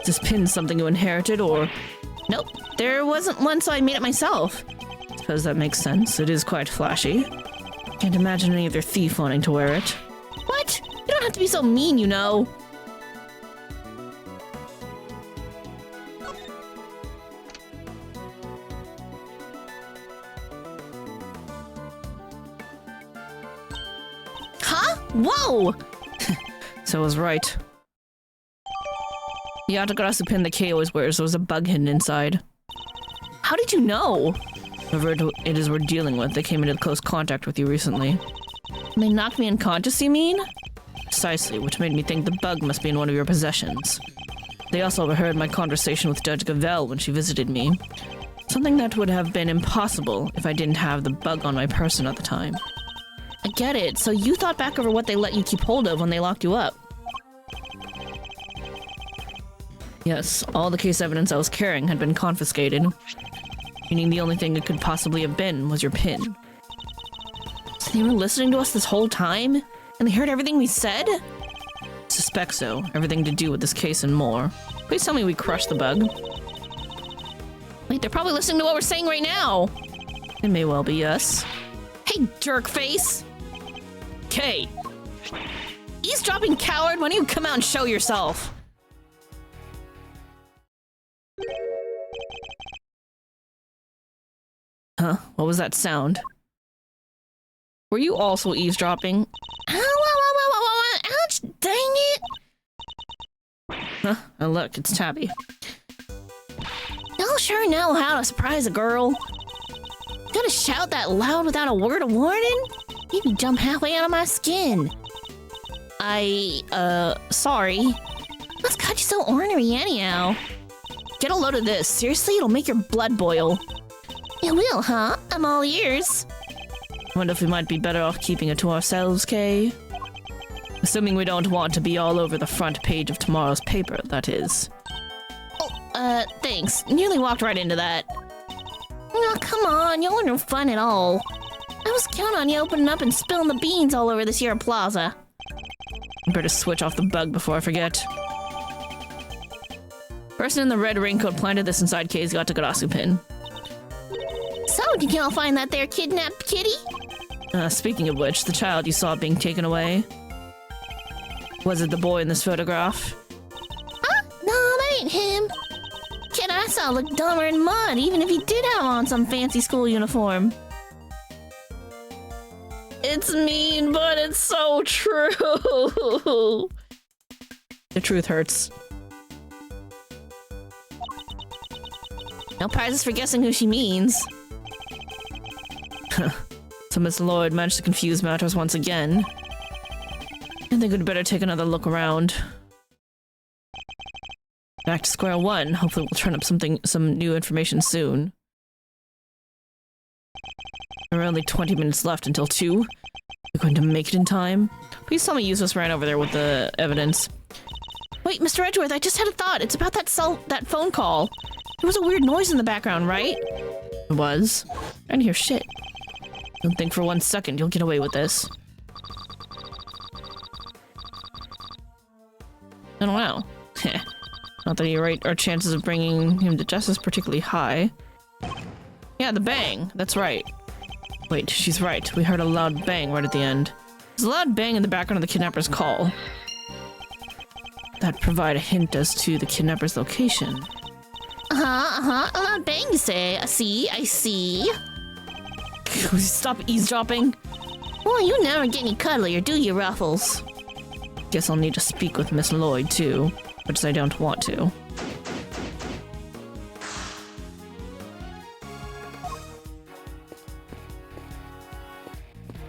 is this pin something you inherited, or... Nope, there wasn't one, so I made it myself. Suppose that makes sense. It is quite flashy. Can't imagine any other thief wanting to wear it. What? You don't have to be so mean, you know. Huh? Whoa! So I was right. The Yatagarasu pin that Kay always wears, there was a bug hidden inside. How did you know? Whoever it is we're dealing with, they came into close contact with you recently. They knocked me unconscious, you mean? Precisely, which made me think the bug must be in one of your possessions. They also overheard my conversation with Judge Gavel when she visited me. Something that would have been impossible if I didn't have the bug on my person at the time. I get it. So you thought back over what they let you keep hold of when they locked you up. Yes, all the case evidence I was carrying had been confiscated. Meaning the only thing it could possibly have been was your pin. So they were listening to us this whole time? And they heard everything we said? Suspect so. Everything to do with this case and more. Please tell me we crushed the bug. Wait, they're probably listening to what we're saying right now. It may well be, yes. Hey, jerk face! Kay! Eavesdropping coward, why don't you come out and show yourself? Huh? What was that sound? Were you also eavesdropping? Ouch, dang it! Huh? Oh look, it's Tabby. Y'all sure know how to surprise a girl. Gotta shout that loud without a word of warning? Made me jump halfway out of my skin. Sorry. What's got you so ornery anyhow? Get a load of this. Seriously, it'll make your blood boil. It will, huh? I'm all ears. Wonder if we might be better off keeping it to ourselves, Kay? Assuming we don't want to be all over the front page of tomorrow's paper, that is. Thanks. Nearly walked right into that. Oh, come on. Y'all are no fun at all. I was counting on you opening up and spilling the beans all over this here plaza. I better switch off the bug before I forget. Person in the red raincoat planted this inside Kay's Yatagarasu pin. So, did y'all find that there kidnapped kitty? Speaking of which, the child you saw being taken away. Was it the boy in this photograph? Huh? No, that ain't him. Kid I saw looked dumber than mud, even if he did have on some fancy school uniform. It's mean, but it's so true. The truth hurts. No prizes for guessing who she means. So Miss Lloyd managed to confuse matters once again. I think we'd better take another look around. Back to square one. Hopefully we'll turn up some new information soon. There are only 20 minutes left until 2. We're going to make it in time. Please tell me Eustace ran over there with the evidence. Wait, Mr. Edgeworth, I just had a thought. It's about that phone call. There was a weird noise in the background, right? It was. I didn't hear shit. Don't think for 1 second you'll get away with this. I don't know. Not that you're right, our chances of bringing him to justice particularly high. Yeah, the bang. That's right. Wait, she's right. We heard a loud bang right at the end. There's a loud bang in the background of the kidnapper's call. That provide a hint as to the kidnapper's location. A loud bang, you say. I see. Stop eavesdropping. Well, you never get any cuddlier, do you, Ruffles? Guess I'll need to speak with Miss Lloyd, too. Which I don't want to.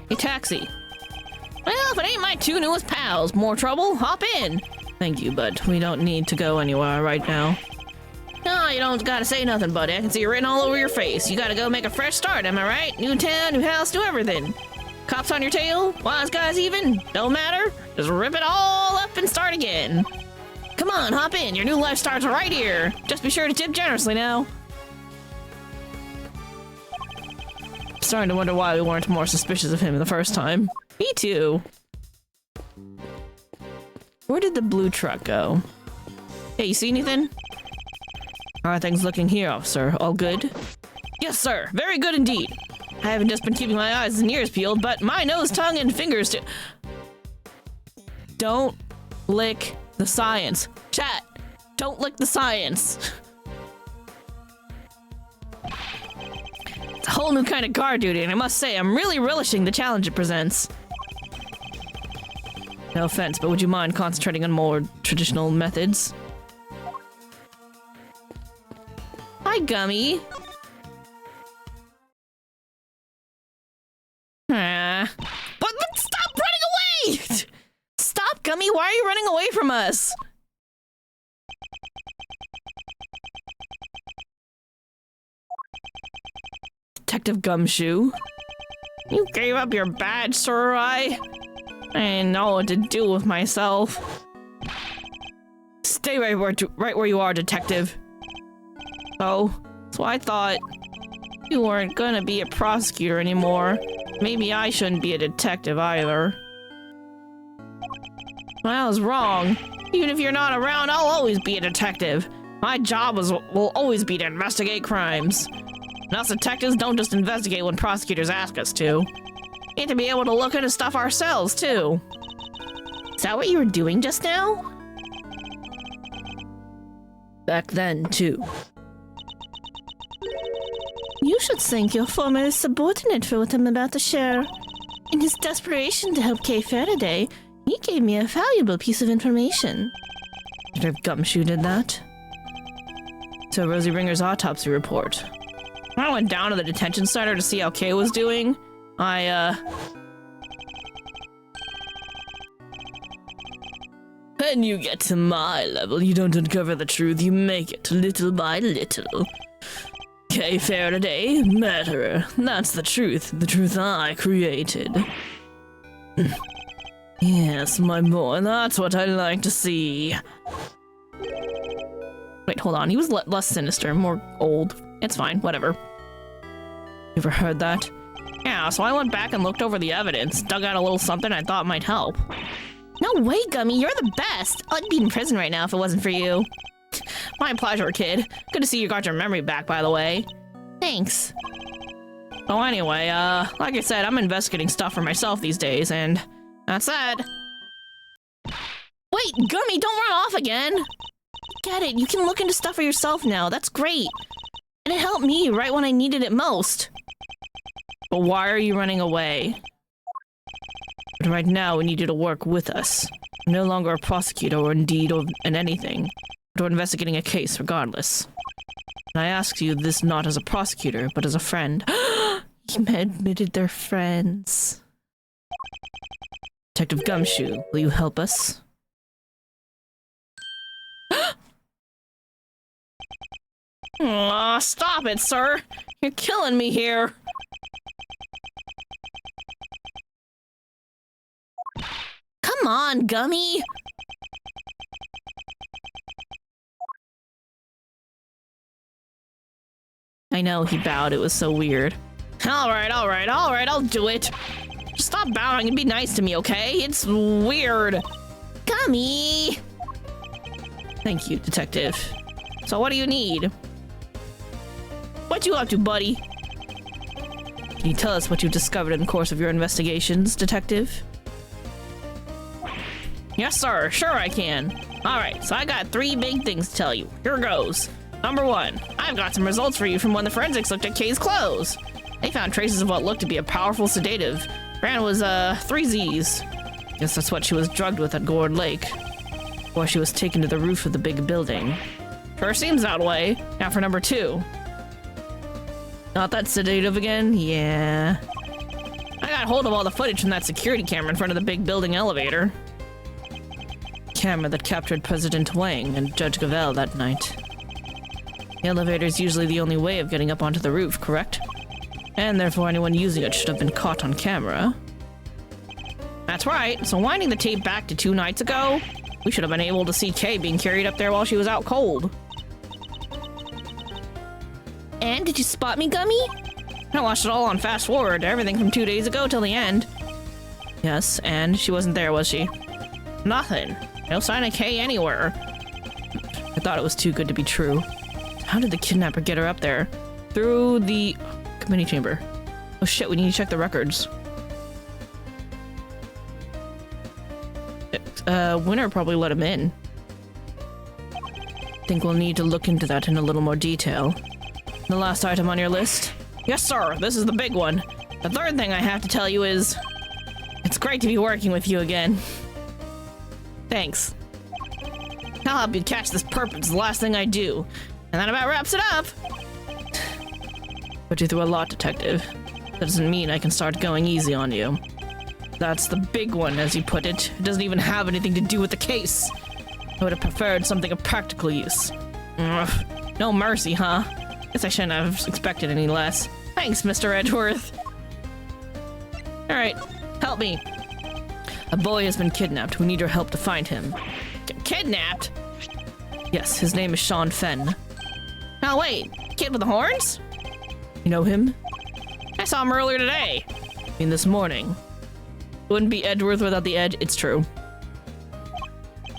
A taxi. Well, if it ain't my two newest pals, more trouble, hop in. Thank you, but we don't need to go anywhere right now. No, you don't gotta say nothing, buddy. I can see it written all over your face. You gotta go make a fresh start, am I right? New town, new house, new everything. Cops on your tail? Wise guys even? Don't matter. Just rip it all up and start again. Come on, hop in. Your new life starts right here. Just be sure to tip generously now. Starting to wonder why we weren't more suspicious of him the first time. Me too. Where did the blue truck go? Hey, you see anything? How are things looking here, officer? All good? Yes, sir. Very good indeed. I haven't just been keeping my eyes and ears peeled, but my nose, tongue, and fingers too. Don't lick the science. Chat, don't lick the science. It's a whole new kind of guard duty, and I must say, I'm really relishing the challenge it presents. No offense, but would you mind concentrating on more traditional methods? Hi, Gummy. But stop running away! Stop, Gummy! Why are you running away from us? Detective Gumshoe. You gave up your badge, sir. I didn't know what to do with myself. Stay right where you are, detective. Oh, so I thought you weren't gonna be a prosecutor anymore. Maybe I shouldn't be a detective either. Well, I was wrong. Even if you're not around, I'll always be a detective. My job will always be to investigate crimes. And us detectives don't just investigate when prosecutors ask us to. We have to be able to look into stuff ourselves, too. Is that what you were doing just now? Back then, too. You should thank your former subordinate for what I'm about to share. In his desperation to help Kay Faraday, he gave me a valuable piece of information. Detective Gumshoe did that. So Rosie Ringer's autopsy report. When I went down to the detention center to see how Kay was doing, When you get to my level, you don't uncover the truth, you make it little by little. Kay Faraday, murderer. That's the truth I created. Yes, my boy, that's what I like to see. Wait, hold on, he was less sinister, more old. It's fine, whatever. You ever heard that? Yeah, so I went back and looked over the evidence, dug out a little something I thought might help. No way, Gummy, you're the best. I'd be in prison right now if it wasn't for you. My pleasure, kid. Good to see you got your memory back, by the way. Thanks. Oh, anyway, like I said, I'm investigating stuff for myself these days, and that's that. Wait, Gummy, don't run off again. Get it, you can look into stuff for yourself now. That's great. And it helped me right when I needed it most. But why are you running away? But right now, we need you to work with us. You're no longer a prosecutor or indeed in anything, but we're investigating a case regardless. And I ask you this not as a prosecutor, but as a friend. You admitted they're friends. Detective Gumshoe, will you help us? Aw, stop it, sir! You're killing me here! Come on, Gummy! I know, he bowed. It was so weird. Alright, I'll do it. Just stop bowing and be nice to me, okay? It's weird. Gummy! Thank you, detective. So what do you need? What you up to, buddy? Can you tell us what you've discovered in the course of your investigations, detective? Yes, sir. Sure I can. Alright, so I got 3 big things to tell you. Here goes. Number 1, I've got some results for you from when the forensics looked at Kay's clothes. They found traces of what looked to be a powerful sedative. Brand was 3 Z's. Guess that's what she was drugged with at Gourd Lake. Before she was taken to the roof of the big building. Sure seems that way. Now for number 2. Not that sedative again? Yeah. I got hold of all the footage from that security camera in front of the big building elevator. Camera that captured President Wang and Judge Gavel that night. The elevator is usually the only way of getting up onto the roof, correct? And therefore anyone using it should have been caught on camera. That's right, so winding the tape back to 2 nights ago, we should have been able to see Kay being carried up there while she was out cold. And did you spot me, Gummy? I watched it all on fast forward, everything from 2 days ago till the end. Yes, and she wasn't there, was she? Nothing. No sign of Kay anywhere. I thought it was too good to be true. How did the kidnapper get her up there? Through the committee chamber. Oh shit, we need to check the records. Winner probably let him in. Think we'll need to look into that in a little more detail. The last item on your list? Yes, sir, this is the big one. The third thing I have to tell you is... It's great to be working with you again. Thanks. I'll help you catch this perp. It's the last thing I do. And that about wraps it up. Put you through a lot, Detective. That doesn't mean I can start going easy on you. That's the big one, as you put it. It doesn't even have anything to do with the case. I would have preferred something of practical use. Ugh. No mercy, huh? Guess I shouldn't have expected any less. Thanks, Mr. Edgeworth. Alright, help me. A boy has been kidnapped. We need your help to find him. Kidnapped? Yes, his name is Sean Fenn. Oh, wait. Kid with the horns? You know him? I saw him earlier today. I mean, this morning. Wouldn't be Edgeworth without the edge, it's true.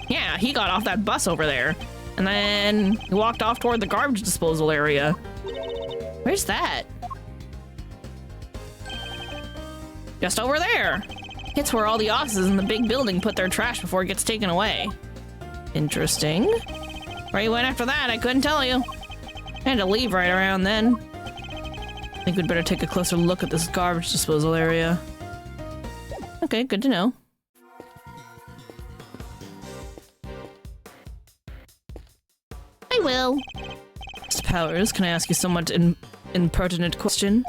Yeah, he got off that bus over there. And then he walked off toward the garbage disposal area. Where's that? Just over there. It's where all the offices in the big building put their trash before it gets taken away. Interesting. Where he went after that, I couldn't tell you. I had to leave right around then. I think we'd better take a closer look at this garbage disposal area. Okay, good to know. I will. Mr. Powers, can I ask you somewhat impertinent question?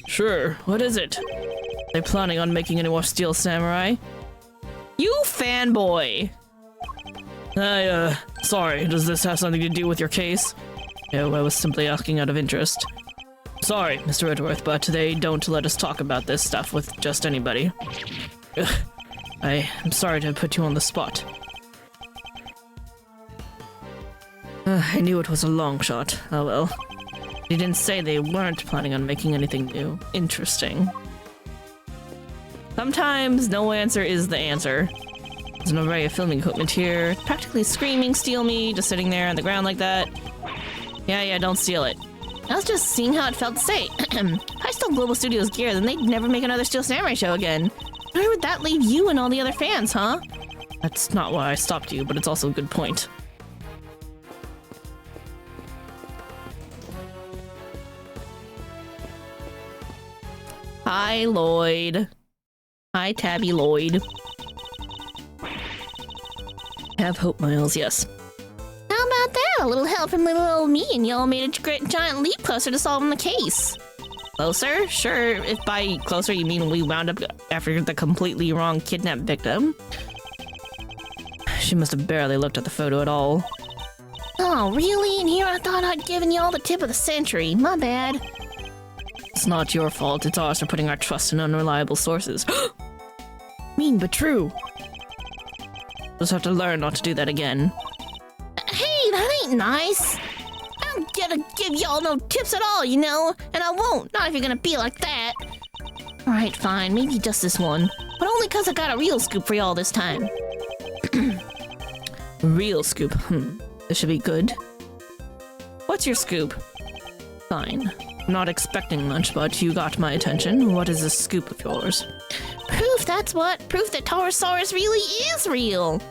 Sure. What is it? Are they planning on making any more Steel Samurai? You fanboy! Sorry, does this have something to do with your case? No, I was simply asking out of interest. Sorry, Mr. Edgeworth, but they don't let us talk about this stuff with just anybody. Ugh. I am sorry to put you on the spot. I knew it was a long shot. Oh well. They didn't say they weren't planning on making anything new. Interesting. Sometimes no answer is the answer. There's an array of filming equipment here. Practically screaming, steal me, just sitting there on the ground like that. Yeah, don't steal it. I was just seeing how it felt to say. If I stole Global Studios gear, then they'd never make another Steel Samurai show again. Where would that leave you and all the other fans, huh? That's not why I stopped you, but it's also a good point. Hi, Lloyd. Hi, Tabby Lloyd. Have hope, Miles, yes. How about that? A little help from little old me and y'all made a great giant leap closer to solving the case. Closer? Sure, if by closer you mean we wound up after the completely wrong kidnapped victim. She must have barely looked at the photo at all. Oh, really? And here I thought I'd given y'all the tip of the century. My bad. It's not your fault, it's ours for putting our trust in unreliable sources. Mean but true. Just have to learn not to do that again. Hey, that ain't nice. I don't get to give y'all no tips at all, you know? And I won't, not if you're gonna be like that. Alright, fine, maybe just this one. But only cause I got a real scoop for y'all this time. Real scoop, this should be good. What's your scoop? Fine. I'm not expecting much, but you got my attention. What is this scoop of yours? Proof, that's what. Proof that Taurosaurus really is real.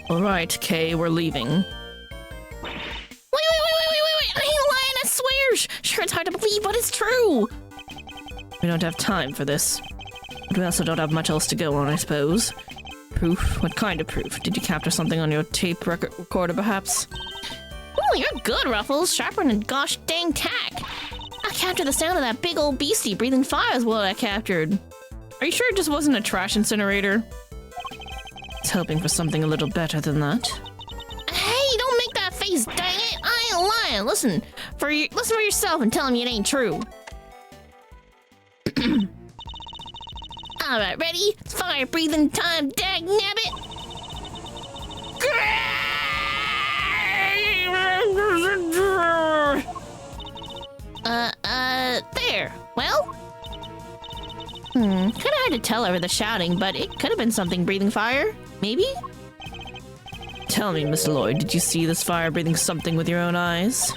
Alright, Kay, we're leaving. Wait. I ain't it's hard to believe, but it's true. We don't have time for this. But we also don't have much else to go on, I suppose. Proof? What kind of proof? Did you capture something on your tape recorder, perhaps? Oh, you're good, Ruffles. Sharper than gosh dang tack. I captured the sound of that big old beastie breathing fire is what I captured. Are you sure it just wasn't a trash incinerator? I was hoping for something a little better than that. Hey, don't make that face, dang it. I ain't lying. Listen for yourself and tell me it ain't true. Alright, ready? It's fire breathing time, dag nabbit! There. Well? Kinda hard to tell over the shouting, but it could have been something breathing fire. Maybe? Tell me, Miss Lloyd, did you see this fire-breathing something with your own eyes?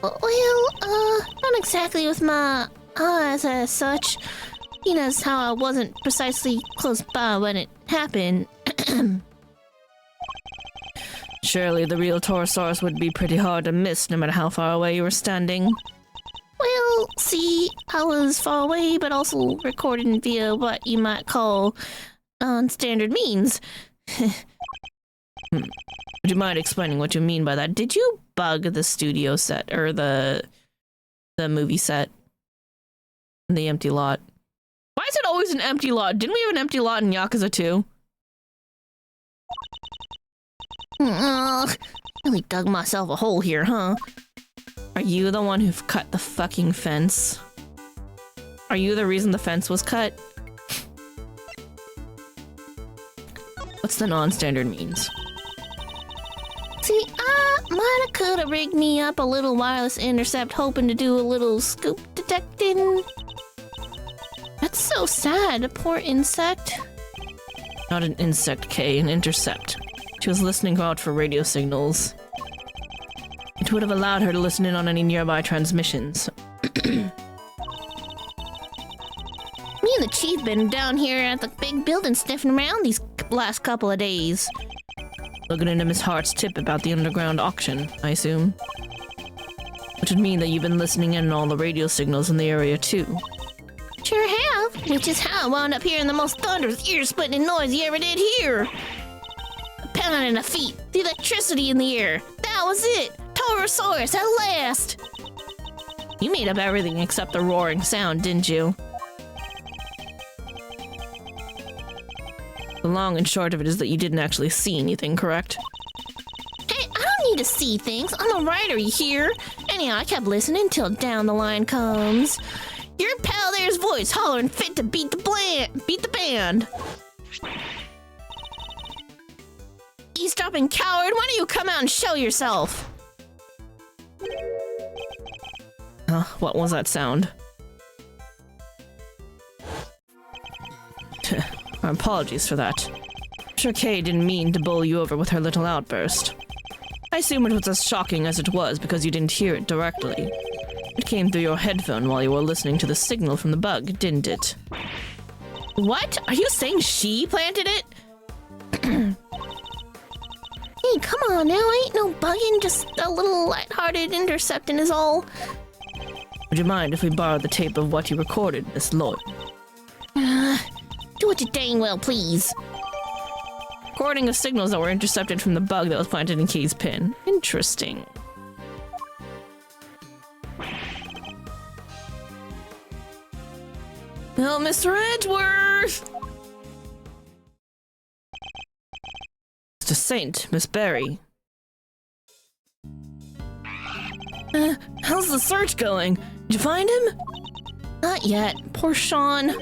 Well, not exactly with my eyes as such. Seeing as how I wasn't precisely close by when it happened. Surely the real Taurosaurus would be pretty hard to miss no matter how far away you were standing. Well, see, I was far away, but also recorded via what you might call non-standard means. Would you mind explaining what you mean by that? Did you bug the studio set or the movie set in the empty lot? Why is it always an empty lot? Didn't we have an empty lot in Yakuza 2? Ugh, really dug myself a hole here, huh? Are you the one who cut the fucking fence? Are you the reason the fence was cut? What's the non-standard means? See, I might have could have rigged me up a little wireless intercept hoping to do a little scoop detecting. That's so sad, a poor insect. Not an insect, Kay, an intercept. She was listening out for radio signals. It would have allowed her to listen in on any nearby transmissions. Me and the chief been down here at the big building sniffing around these last couple of days. Looking into Miss Hart's tip about the underground auction, I assume. Which would mean that you've been listening in on all the radio signals in the area too. Sure have, which is how I wound up hearing the most thunderous, ear-splitting noise you ever did hear. A pounding of feet, the electricity in the air. That was it! Taurosaurus at last! You made up everything except the roaring sound, didn't you? The long and short of it is that you didn't actually see anything, correct? Hey, I don't need to see things. I'm a writer, you hear? Anyhow, I kept listening till down the line comes your pal there's voice hollering fit to beat the band. Eavesdropping coward, why don't you come out and show yourself? Huh? What was that sound? Our apologies for that. I'm sure Kay didn't mean to bowl you over with her little outburst. I assume it was as shocking as it was because you didn't hear it directly. It came through your headphone while you were listening to the signal from the bug, didn't it? What? Are you saying she planted it? Hey, come on now, ain't no bugging, just a little lighthearted intercepting is all. Would you mind if we borrowed the tape of what you recorded, Miss Lloyd? Do what you dang well please. Recording of signals that were intercepted from the bug that was planted in Kay's pin. Interesting. Oh, Mr. Edgeworth! Mr. Saint, Miss Berry. How's the search going? Did you find him? Not yet. Poor Sean.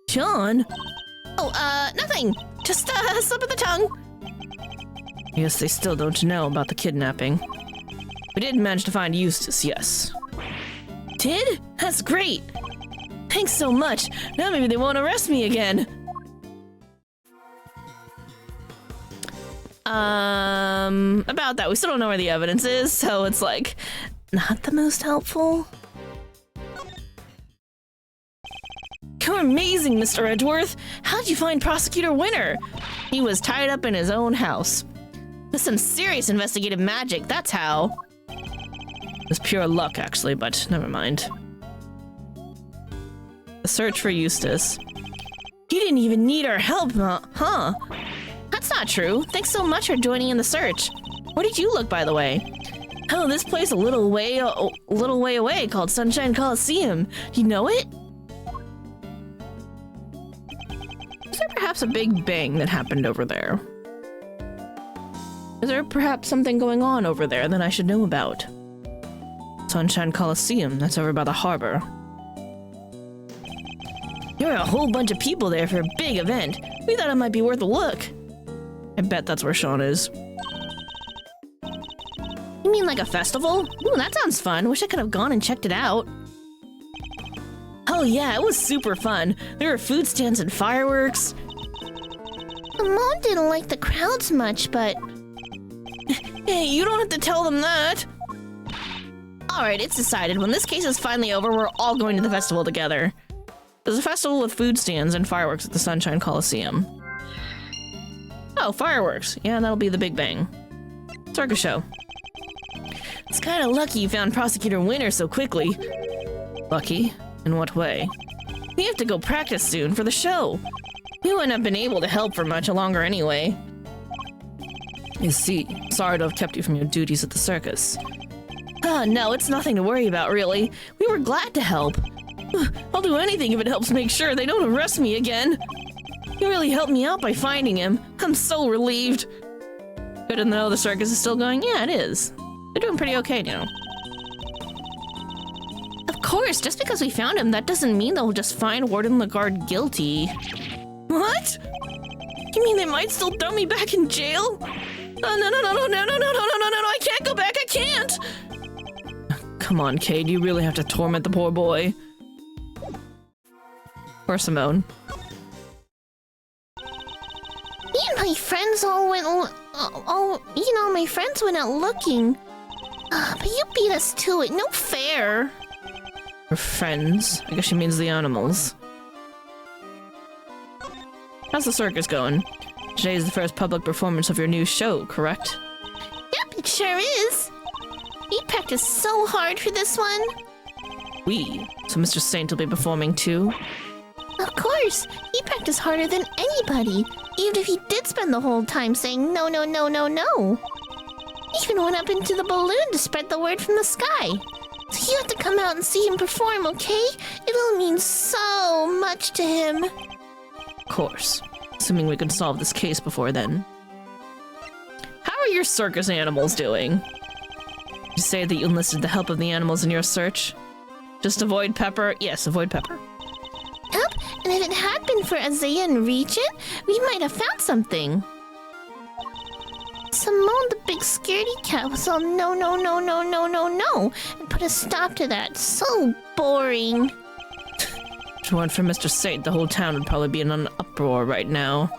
Sean? Oh, nothing. Just, slip of the tongue. I guess they still don't know about the kidnapping. We did manage to find Eustace, yes. Did? That's great! Thanks so much! Now maybe they won't arrest me again! About that, we still don't know where the evidence is, so it's like, not the most helpful. You're amazing, Mr. Edgeworth! How'd you find Prosecutor Winter? He was tied up in his own house. With some serious investigative magic, that's how. It's pure luck, actually, but never mind. The search for Eustace. He didn't even need our help, huh? That's not true. Thanks so much for joining in the search. Where did you look, by the way? Oh, this place a little way away called Sunshine Coliseum. Do you know it? Is there perhaps a big bang that happened over there? Is there perhaps something going on over there that I should know about? Sunshine Coliseum, that's over by the harbor. There are a whole bunch of people there for a big event. We thought it might be worth a look. I bet that's where Sean is. You mean like a festival? Ooh, that sounds fun. Wish I could have gone and checked it out. Oh yeah, it was super fun. There were food stands and fireworks. Simone didn't like the crowds much, but... Hey, you don't have to tell them that. Alright, it's decided. When this case is finally over, we're all going to the festival together. There's a festival with food stands and fireworks at the Sunshine Coliseum. Oh, fireworks. Yeah, that'll be the Big Bang. Circus show. It's kind of lucky you found Prosecutor Winter so quickly. Lucky? In what way? We have to go practice soon for the show. We wouldn't have been able to help for much longer anyway. You see, sorry to have kept you from your duties at the circus. No, it's nothing to worry about, really. We were glad to help. I'll do anything if it helps make sure they don't arrest me again. You really helped me out by finding him. I'm so relieved. Good to know the circus is still going. Yeah, it is. They're doing pretty okay now. Of course, just because we found him, that doesn't mean they'll just find Warden Lagarde guilty. What? You mean they might still throw me back in jail? No, I can't go back, I can't! Come on, Cade, you really have to torment the poor boy. Or Simone. Me and my friends all went... my friends went out looking. But you beat us to it, no fair. We're friends. I guess she means the animals. How's the circus going? Today is the first public performance of your new show, correct? Yep, it sure is. We practiced so hard for this one. So Mr. Saint will be performing too? Of course, he practiced harder than anybody, even if he did spend the whole time saying no. He even went up into the balloon to spread the word from the sky. So you have to come out and see him perform, okay? It'll mean so much to him. Of course. Assuming we can solve this case before then. How are your circus animals doing? You say that you enlisted the help of the animals in your search? Just avoid Pepper? Yes, avoid Pepper. Yep, and if it had been for Isaiah and Regent, we might have found something. Simone, the big scaredy cat, was all no, and put a stop to that. So boring. If it weren't for Mr. Saint, the whole town would probably be in an uproar right now.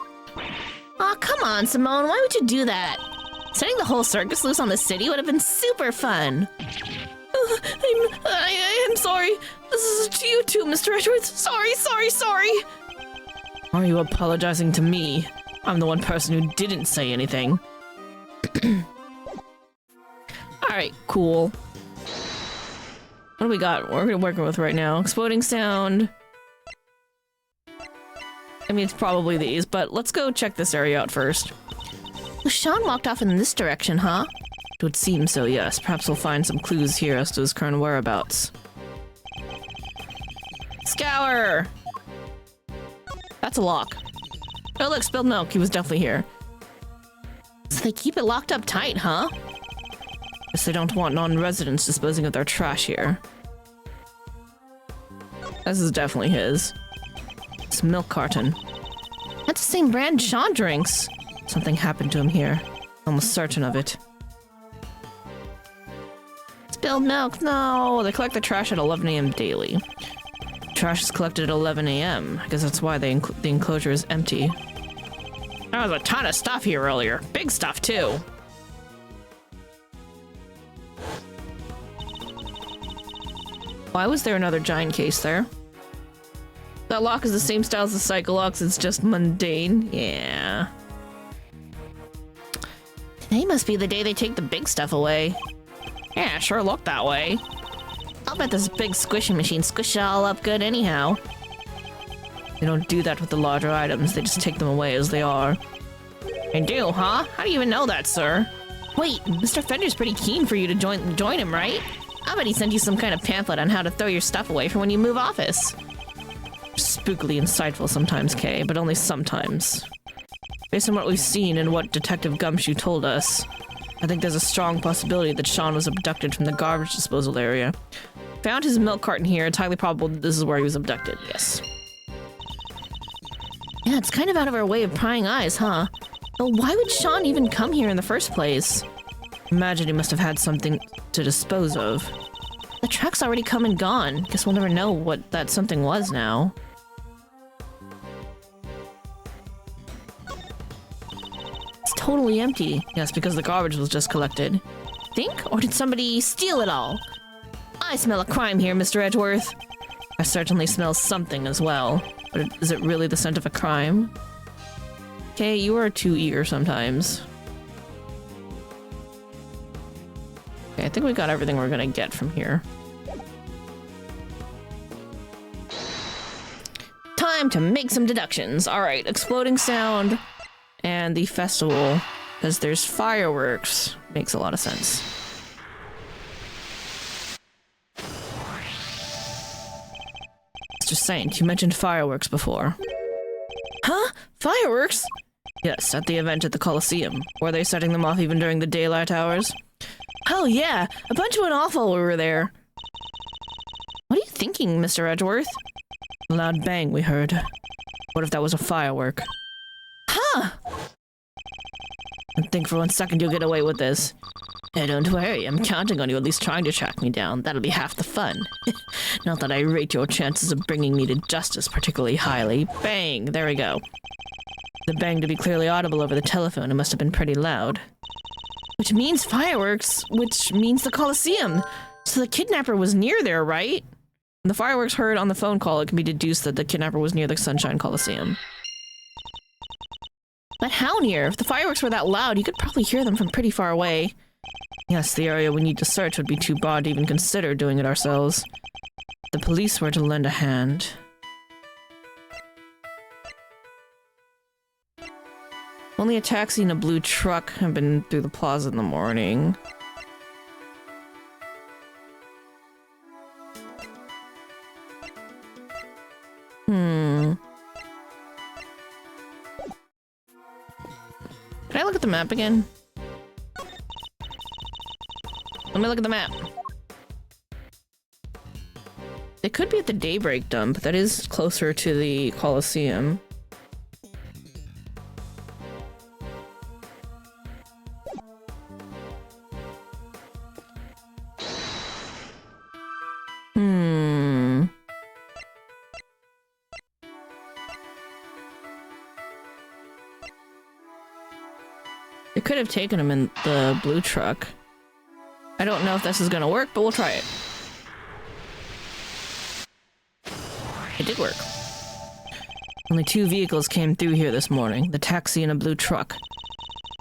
Aw, come on, Simone, why would you do that? Setting the whole circus loose on the city would have been super fun. I'm sorry. This is to you too, Mr. Edwards. Sorry. Are you apologizing to me? I'm the one person who didn't say anything. Alright, cool. What do we got? What are we working with right now? Exploding sound. I mean, it's probably these, but let's go check this area out first. Sean walked off in this direction, huh? It would seem so, yes. Perhaps we'll find some clues here as to his current whereabouts. Scour! That's a lock. Oh look, spilled milk. He was definitely here. So they keep it locked up tight, huh? Guess they don't want non-residents disposing of their trash here. This is definitely his. It's a milk carton. That's the same brand Sean drinks. Something happened to him here. Almost certain of it. Spilled milk. No, they collect the trash at 11 a.m. daily. Trash is collected at 11 a.m. I guess that's why the enclosure is empty. There was a ton of stuff here earlier. Big stuff, too. Why was there another giant case there? That lock is the same style as the cycle locks. It's just mundane. Yeah. Today must be the day they take the big stuff away. Yeah, sure looked that way. I'll bet this big squishy machine squished it all up good anyhow. They don't do that with the larger items, they just take them away as they are. They do, huh? How do you even know that, sir? Wait, Mr. Fender's pretty keen for you to join him, right? I bet he sent you some kind of pamphlet on how to throw your stuff away for when you move office. Spookily insightful sometimes, Kay, but only sometimes. Based on what we've seen and what Detective Gumshoe told us, I think there's a strong possibility that Sean was abducted from the garbage disposal area. Found his milk carton here, it's highly probable that this is where he was abducted, yes. Yeah, it's kind of out of our way of prying eyes, huh? But why would Sean even come here in the first place? Imagine he must have had something to dispose of. The truck's already come and gone. Guess we'll never know what that something was now. It's totally empty. Yes, because the garbage was just collected. Think? Or did somebody steal it all? I smell a crime here, Mr. Edgeworth. I certainly smell something as well. But is it really the scent of a crime? Okay, you are too eager sometimes. Okay, I think we got everything we're gonna get from here. Time to make some deductions. Alright, exploding sound and the festival, because there's fireworks. Makes a lot of sense. Mr. Saint, you mentioned fireworks before. Huh? Fireworks? Yes, at the event at the Coliseum. Were they setting them off even during the daylight hours? Oh yeah, a bunch went off while we were there. What are you thinking, Mr. Edgeworth? A loud bang we heard. What if that was a firework? Huh? And think for 1 second you'll get away with this. Hey, don't worry, I'm counting on you at least trying to track me down. That'll be half the fun. Not that I rate your chances of bringing me to justice particularly highly. Bang! There we go. The bang to be clearly audible over the telephone, it must have been pretty loud. Which means fireworks, which means the Coliseum. So the kidnapper was near there, right? When the fireworks heard on the phone call, it can be deduced that the kidnapper was near the Sunshine Coliseum. But how near? If the fireworks were that loud, you could probably hear them from pretty far away. Yes, the area we need to search would be too broad to even consider doing it ourselves. The police were to lend a hand. Only a taxi and a blue truck have been through the plaza in the morning. Can I look at the map again? Let me look at the map. They could be at the Daybreak dump. That is closer to the Coliseum. They could have taken him in the blue truck. I don't know if this is gonna work, but we'll try it. It did work. Only 2 vehicles came through here this morning, the taxi and a blue truck.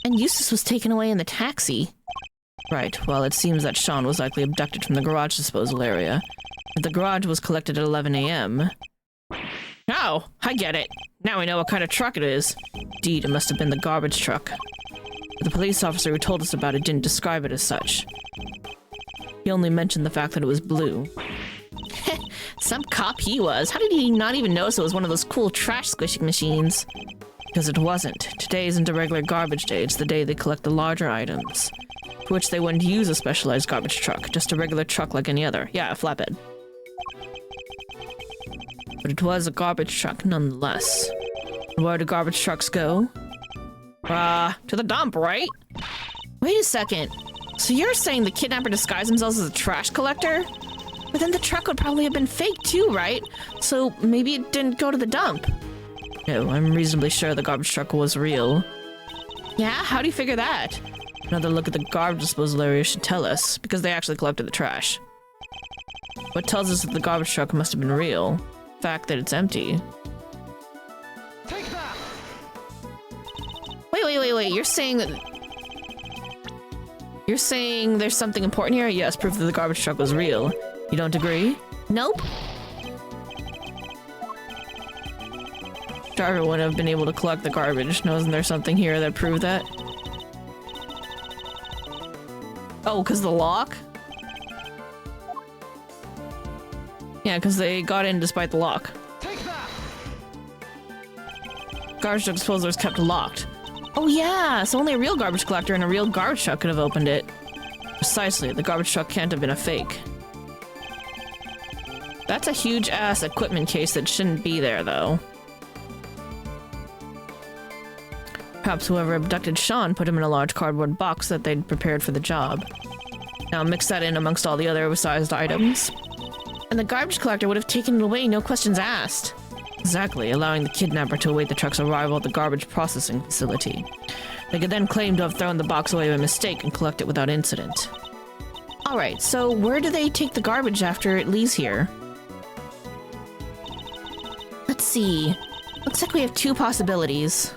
And Eustace was taken away in the taxi. Right, well, it seems that Sean was likely abducted from the garage disposal area. But the garage was collected at 11 a.m. Oh, I get it. Now we know what kind of truck it is. Indeed, it must have been the garbage truck. But the police officer who told us about it didn't describe it as such. He only mentioned the fact that it was blue. Some cop he was. How did he not even notice it was one of those cool trash squishing machines? Because it wasn't. Today isn't a regular garbage day, it's the day they collect the larger items. For which they wouldn't use a specialized garbage truck, just a regular truck like any other. Yeah, a flatbed. But it was a garbage truck nonetheless. And where do garbage trucks go? To the dump, right? Wait a second. So you're saying the kidnapper disguised themselves as a trash collector? But then the truck would probably have been fake too, right? So maybe it didn't go to the dump. No, I'm reasonably sure the garbage truck was real. Yeah? How do you figure that? Another look at the garbage disposal area should tell us, because they actually collected the trash. What tells us that the garbage truck must have been real? The fact that it's empty. Take that! Wait. You're saying that... You're saying there's something important here? Yes, proof that the garbage truck was real. You don't agree? Nope. Driver would have been able to collect the garbage. No, isn't there something here that proved that? Oh, because the lock? Yeah, because they got in despite the lock. Take that! Garbage truck disposal is kept locked. Oh yeah, so only a real garbage collector and a real garbage truck could have opened it. Precisely, the garbage truck can't have been a fake. That's a huge-ass equipment case that shouldn't be there, though. Perhaps whoever abducted Sean put him in a large cardboard box that they'd prepared for the job. Now mix that in amongst all the other oversized items. And the garbage collector would have taken it away, no questions asked. Exactly, allowing the kidnapper to await the truck's arrival at the garbage processing facility. They could then claim to have thrown the box away by mistake and collect it without incident. Alright, so where do they take the garbage after it leaves here? Let's see. Looks like we have two possibilities.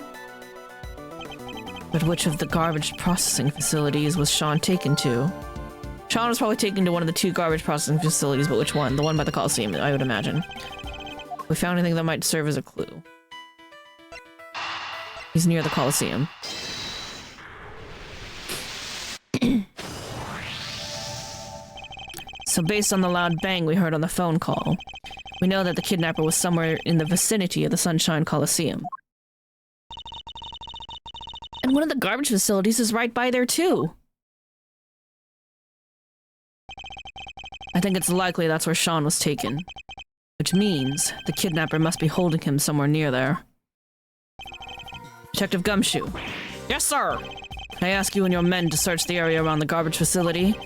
But which of the garbage processing facilities was Sean taken to? Sean was probably taken to one of the two garbage processing facilities, but which one? The one by the Coliseum, I would imagine. We found anything that might serve as a clue. He's near the Coliseum. So based on the loud bang we heard on the phone call, we know that the kidnapper was somewhere in the vicinity of the Sunshine Coliseum. And one of the garbage facilities is right by there too. I think it's likely that's where Sean was taken. Which means the kidnapper must be holding him somewhere near there. Detective Gumshoe. Yes, sir! Can I ask you and your men to search the area around the garbage facility?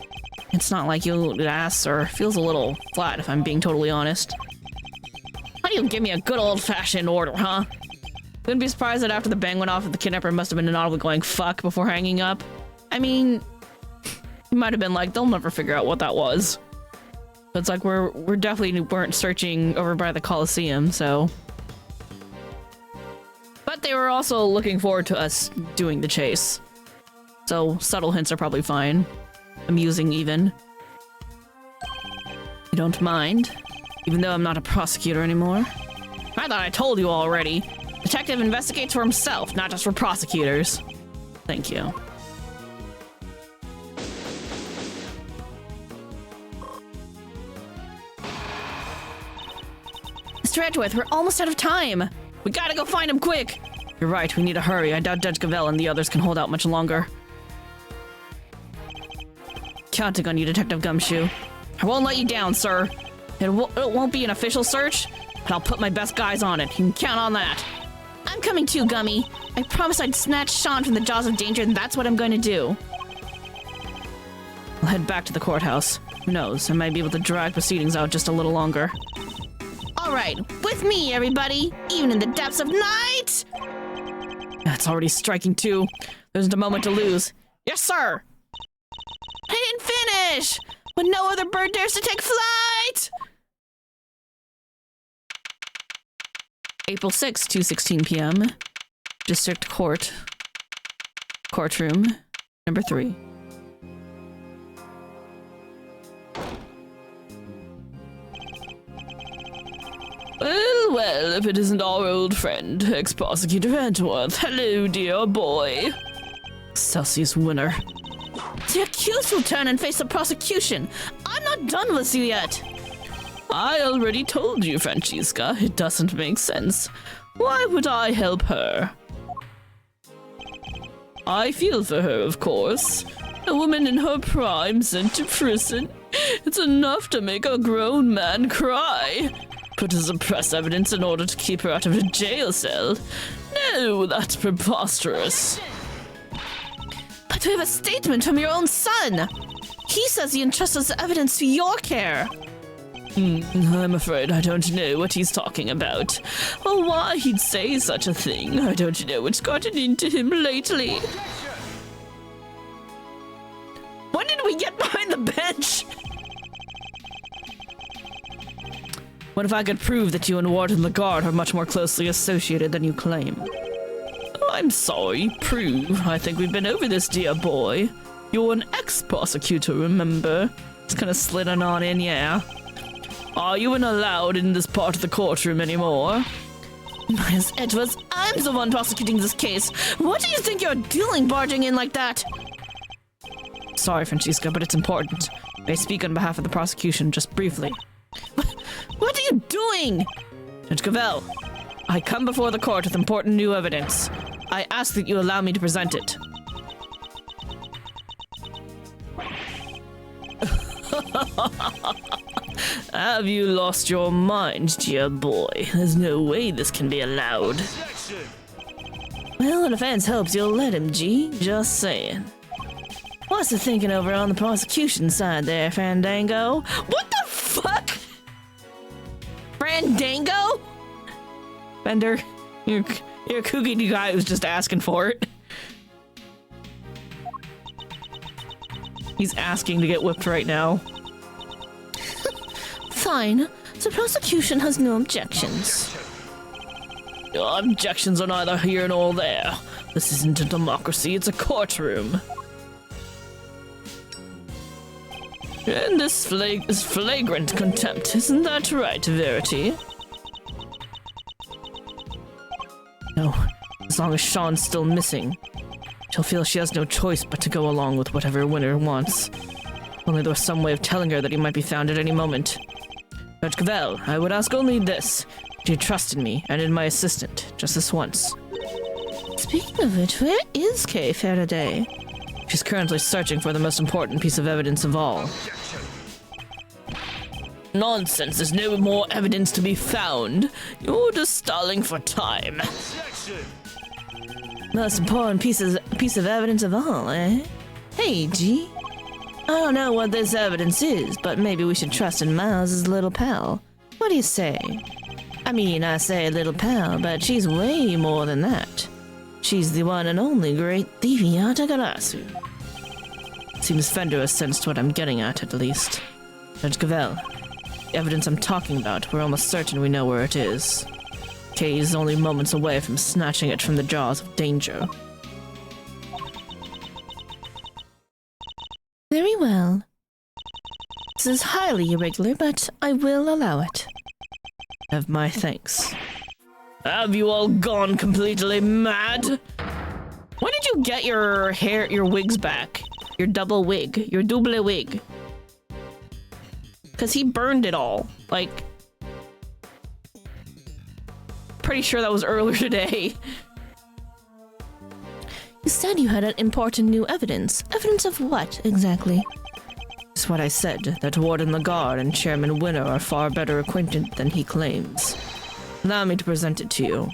It's not like you asked, sir. Feels a little flat, if I'm being totally honest. How do you give me a good old-fashioned order, huh? Wouldn't be surprised that after the bang went off, the kidnapper must have been inaudibly going fuck before hanging up. I mean, he might have been like, they'll never figure out what that was. But it's like we're definitely weren't searching over by the Coliseum, so. But they were also looking forward to us doing the chase. So subtle hints are probably fine. Amusing even. You don't mind? Even though I'm not a prosecutor anymore? I thought I told you already. Detective investigates for himself, not just for prosecutors. Thank you. Mr. Edgeworth, we're almost out of time. We gotta go find him quick. You're right, we need to hurry. I doubt Judge Cavell and the others can hold out much longer. Counting on you, Detective Gumshoe. I won't let you down, sir. It won't be an official search, but I'll put my best guys on it. You can count on that. I'm coming too, Gummy. I promised I'd snatch Sean from the jaws of danger, and that's what I'm going to do. I'll head back to the courthouse. Who knows, I might be able to drag proceedings out just a little longer. All right, with me, everybody, even in the depths of night! That's already striking too. There isn't a moment to lose. Yes, sir! I didn't finish! When no other bird dares to take flight! April 6, 2:16 p.m. District Court. Courtroom. Number 3. Well, if it isn't our old friend, ex-prosecutor Edgeworth. Hello, dear boy. Celsius winner. The accused will turn and face the prosecution. I'm not done with you yet. I already told you, Francesca. It doesn't make sense. Why would I help her? I feel for her, of course. A woman in her prime sent to prison. It's enough to make a grown man cry. But to suppress evidence in order to keep her out of a jail cell? No, that's preposterous. But we have a statement from your own son. He says he entrusts us evidence to your care. I'm afraid I don't know what he's talking about. Or why he'd say such a thing. I don't know what's gotten into him lately. When did we get behind the bench? What if I could prove that you and Warden Lagarde are much more closely associated than you claim? I'm sorry, prove. I think we've been over this, dear boy. You're an ex-prosecutor, remember? Just kind of sliding on in, yeah. Are you allowed in this part of the courtroom anymore? Miles Edwards, I'm the one prosecuting this case. What do you think you're doing barging in like that? Sorry, Francisca, but it's important. May I speak on behalf of the prosecution just briefly? What are you doing? Judge Cavell, I come before the court with important new evidence. I ask that you allow me to present it. Have you lost your mind, dear boy? There's no way this can be allowed. Well, the defense hopes you'll let him, G. Just saying. What's the thinking over on the prosecution side there, Fandango? What the fuck? Fandango? Bender, you're a kooky guy who's just asking for it. He's asking to get whipped right now. Fine. The prosecution has no objections. Your objections are neither here nor there. This isn't a democracy, it's a courtroom. And this is flagrant contempt, isn't that right, Verity? No, as long as Sean's still missing, she'll feel she has no choice but to go along with whatever Winter wants. Only there was some way of telling her that he might be found at any moment. Judge Cavell, I would ask only this. Do you trust in me and in my assistant, just this once? Speaking of which, where is Kay Faraday? She's currently searching for the most important piece of evidence of all. Nonsense, there's no more evidence to be found. You're just stalling for time. Most important piece of evidence of all, eh? Hey, G. I don't know what this evidence is, but maybe we should trust in Miles' little pal. What do you say? I mean, I say little pal, but she's way more than that. She's the one and only great Thieviata Garasu. Seems Fender has sensed what I'm getting at least. Judge Cavell, the evidence I'm talking about, we're almost certain we know where it is. Kay is only moments away from snatching it from the jaws of danger. Very well. This is highly irregular, but I will allow it. Have my thanks. Have you all gone completely mad? When did you get your wigs back? Your double wig, your double wig. Because he burned it all. Like, pretty sure that was earlier today. You said you had an important new evidence. Evidence of what, exactly? It's what I said, that Warden Lagarde and Chairman Winner are far better acquainted than he claims. Allow me to present it to you.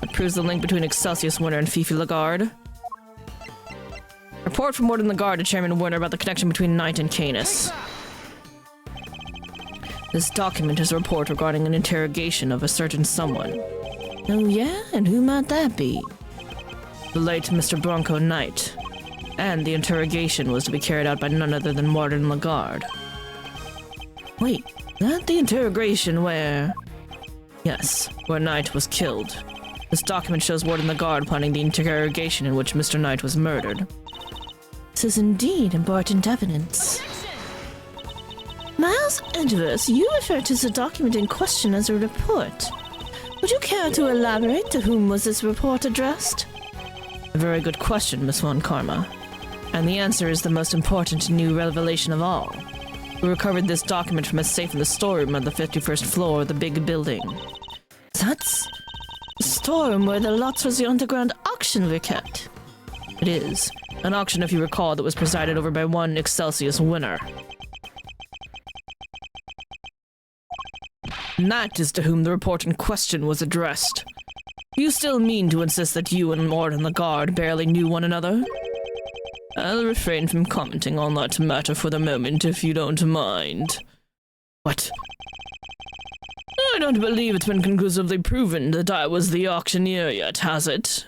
It proves the link between Excelsius Winner and Fifi Lagarde. Report from Warden Lagarde to Chairman Winner about the connection between Knight and Canis. This document is a report regarding an interrogation of a certain someone. Oh yeah? And who might that be? The late Mr. Bronco Knight. And the interrogation was to be carried out by none other than Warden Lagarde. Wait, That the interrogation where... Yes, where Knight was killed. This document shows Warden Lagarde planning the interrogation in which Mr. Knight was murdered. this is indeed important evidence. Miles Edwards, you refer to the document in question as a report. Would you care to elaborate to whom was this report addressed? A very good question, Miss Von Karma. And the answer is the most important new revelation of all. We recovered this document from a safe in the storeroom on the 51st floor of the big building. That's the storeroom where the lots for the underground auction were kept. It is. An auction, if you recall, that was presided over by one Excelsius Winner. And that is to whom the report in question was addressed. You still mean to insist that you and Warden Lagarde barely knew one another? I'll refrain from commenting on that matter for the moment, if you don't mind. What? I don't believe it's been conclusively proven that I was the auctioneer yet, has it?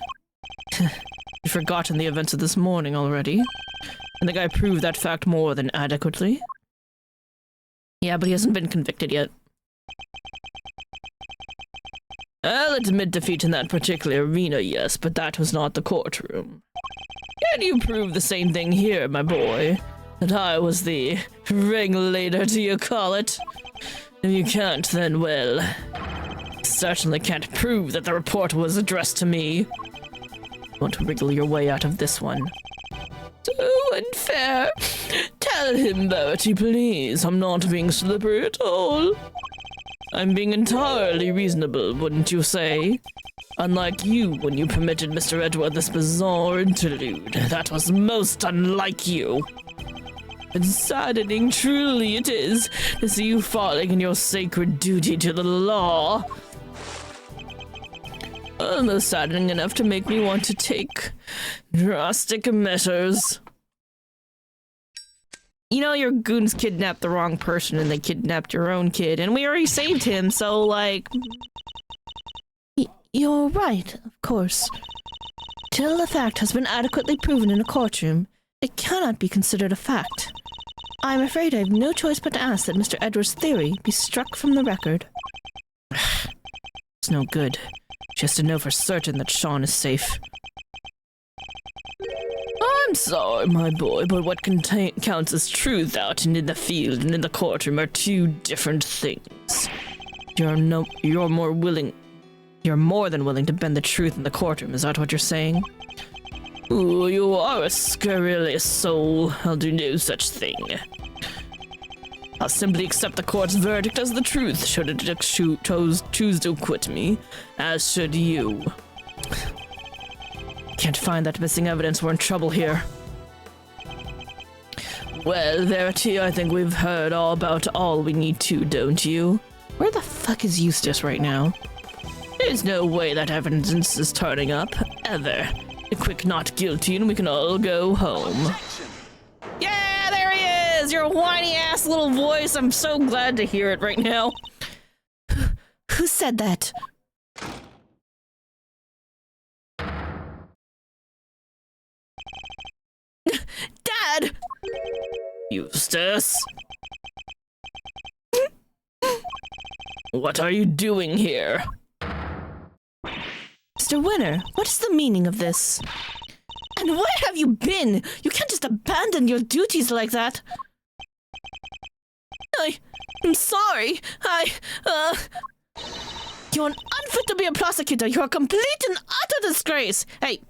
You've forgotten the events of this morning already. I think I proved that fact more than adequately. Yeah, but he hasn't been convicted yet. I'll admit defeat in that particular arena, yes, but that was not the courtroom. Can you prove the same thing here, my boy? That I was the ringleader, do you call it? If you can't, then well, you certainly can't prove that the report was addressed to me. Want to wriggle your way out of this one? So unfair. Tell him, Bertie, please. I'm not being slippery at all. I'm being entirely reasonable, wouldn't you say? Unlike you when you permitted Mr. Edward this bizarre interlude. That was most unlike you. It's saddening, truly it is, to see you falling in your sacred duty to the law. Almost saddening enough to make me want to take drastic measures. You know, your goons kidnapped the wrong person and they kidnapped your own kid, and we already saved him, so, like... You're right, of course. Till the fact has been adequately proven in a courtroom, it cannot be considered a fact. I'm afraid I have no choice but to ask that Mr. Edwards' theory be struck from the record. It's no good. Just to know for certain that Sean is safe. I'm sorry, my boy, but what counts as truth out and in the field and in the courtroom are two different things. You're more than willing to bend the truth in the courtroom, is that what you're saying? Ooh, you are a scurrilous soul. I'll do no such thing. I'll simply accept the court's verdict as the truth, should it choose to acquit me, as should you. Can't find that missing evidence. We're in trouble here. Well, Verity, I think we've heard all about all we need to, don't you? Where the fuck is Eustace right now? There's no way that evidence is turning up, ever. A quick not guilty and we can all go home. Yeah, there he is! Your whiny ass little voice. I'm so glad to hear it right now. Who said that? Dad! Eustace? What are you doing here? Mr. Winner, what is the meaning of this? And where have you been? You can't just abandon your duties like that. I'm sorry. You're unfit to be a prosecutor. You're a complete and utter disgrace. Hey,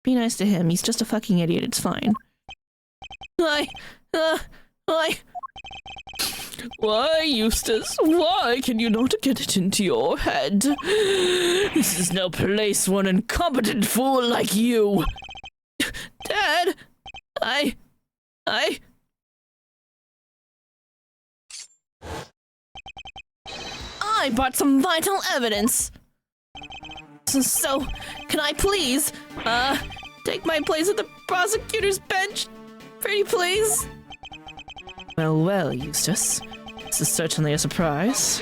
be nice to him. He's just a fucking idiot. It's fine. Why, Eustace? Why can you not get it into your head? This is no place for an incompetent fool like you. Dad, I brought some vital evidence. So, can I please, take my place at the prosecutor's bench? Pretty please? Well, Eustace. This is certainly a surprise.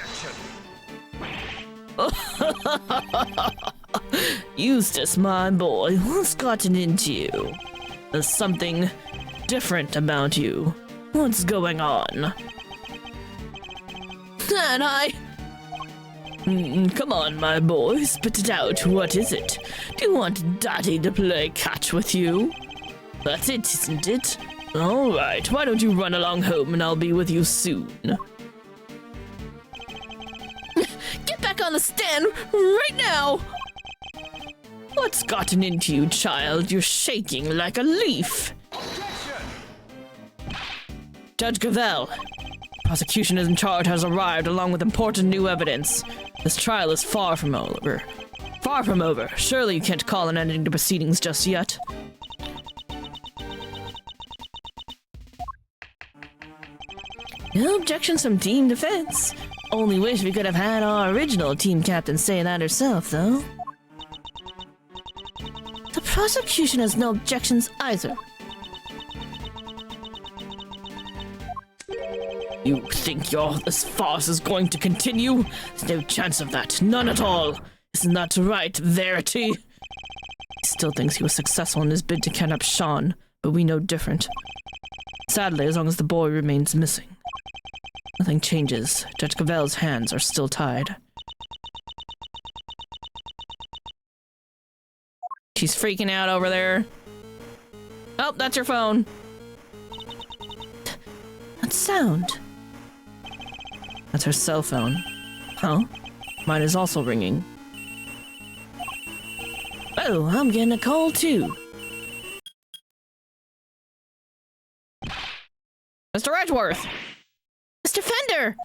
Eustace, my boy, what's gotten into you? There's something different about you. What's going on? Dad, Come on, my boy, spit it out. What is it? Do you want Daddy to play catch with you? That's it, isn't it? All right, why don't you run along home and I'll be with you soon. Get back on the stand right now! What's gotten into you, child? You're shaking like a leaf. Judge Gavel, prosecution in charge has arrived along with important new evidence. This trial is far from over. Far from over. Surely you can't call an ending to proceedings just yet. No objections from team defense. Only wish we could have had our original team captain say that herself, though. The prosecution has no objections either. You think this farce is going to continue? There's no chance of that. None at all. Isn't that right, Verity? He still thinks he was successful in his bid to kidnap Sean, but we know different. Sadly, as long as the boy remains missing, nothing changes. Judge Gavel's hands are still tied. She's freaking out over there. Oh, that's her phone. That sound. That's her cell phone. Huh? Mine is also ringing. Oh, I'm getting a call too. Mr. Edgeworth! Mr. Fender!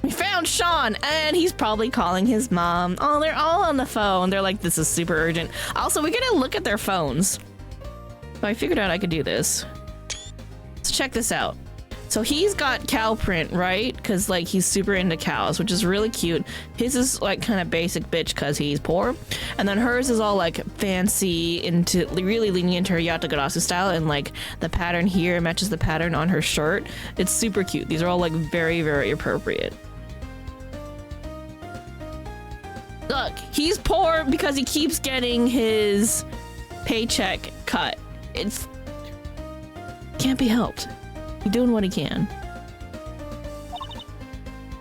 We found Sean, and he's probably calling his mom. Oh, they're all on the phone. They're like, this is super urgent. Also, we gotta look at their phones. So I figured out I could do this. Let's check this out. So he's got cow print, right? Because, like, he's super into cows, which is really cute. His is, like, kind of basic bitch because he's poor. And then hers is all, like, fancy, into really leaning into her Yatagarasu style. And, like, the pattern here matches the pattern on her shirt. It's super cute. These are all, like, very, very appropriate. Look, he's poor because he keeps getting his paycheck cut. It's... can't be helped. He's doing what he can.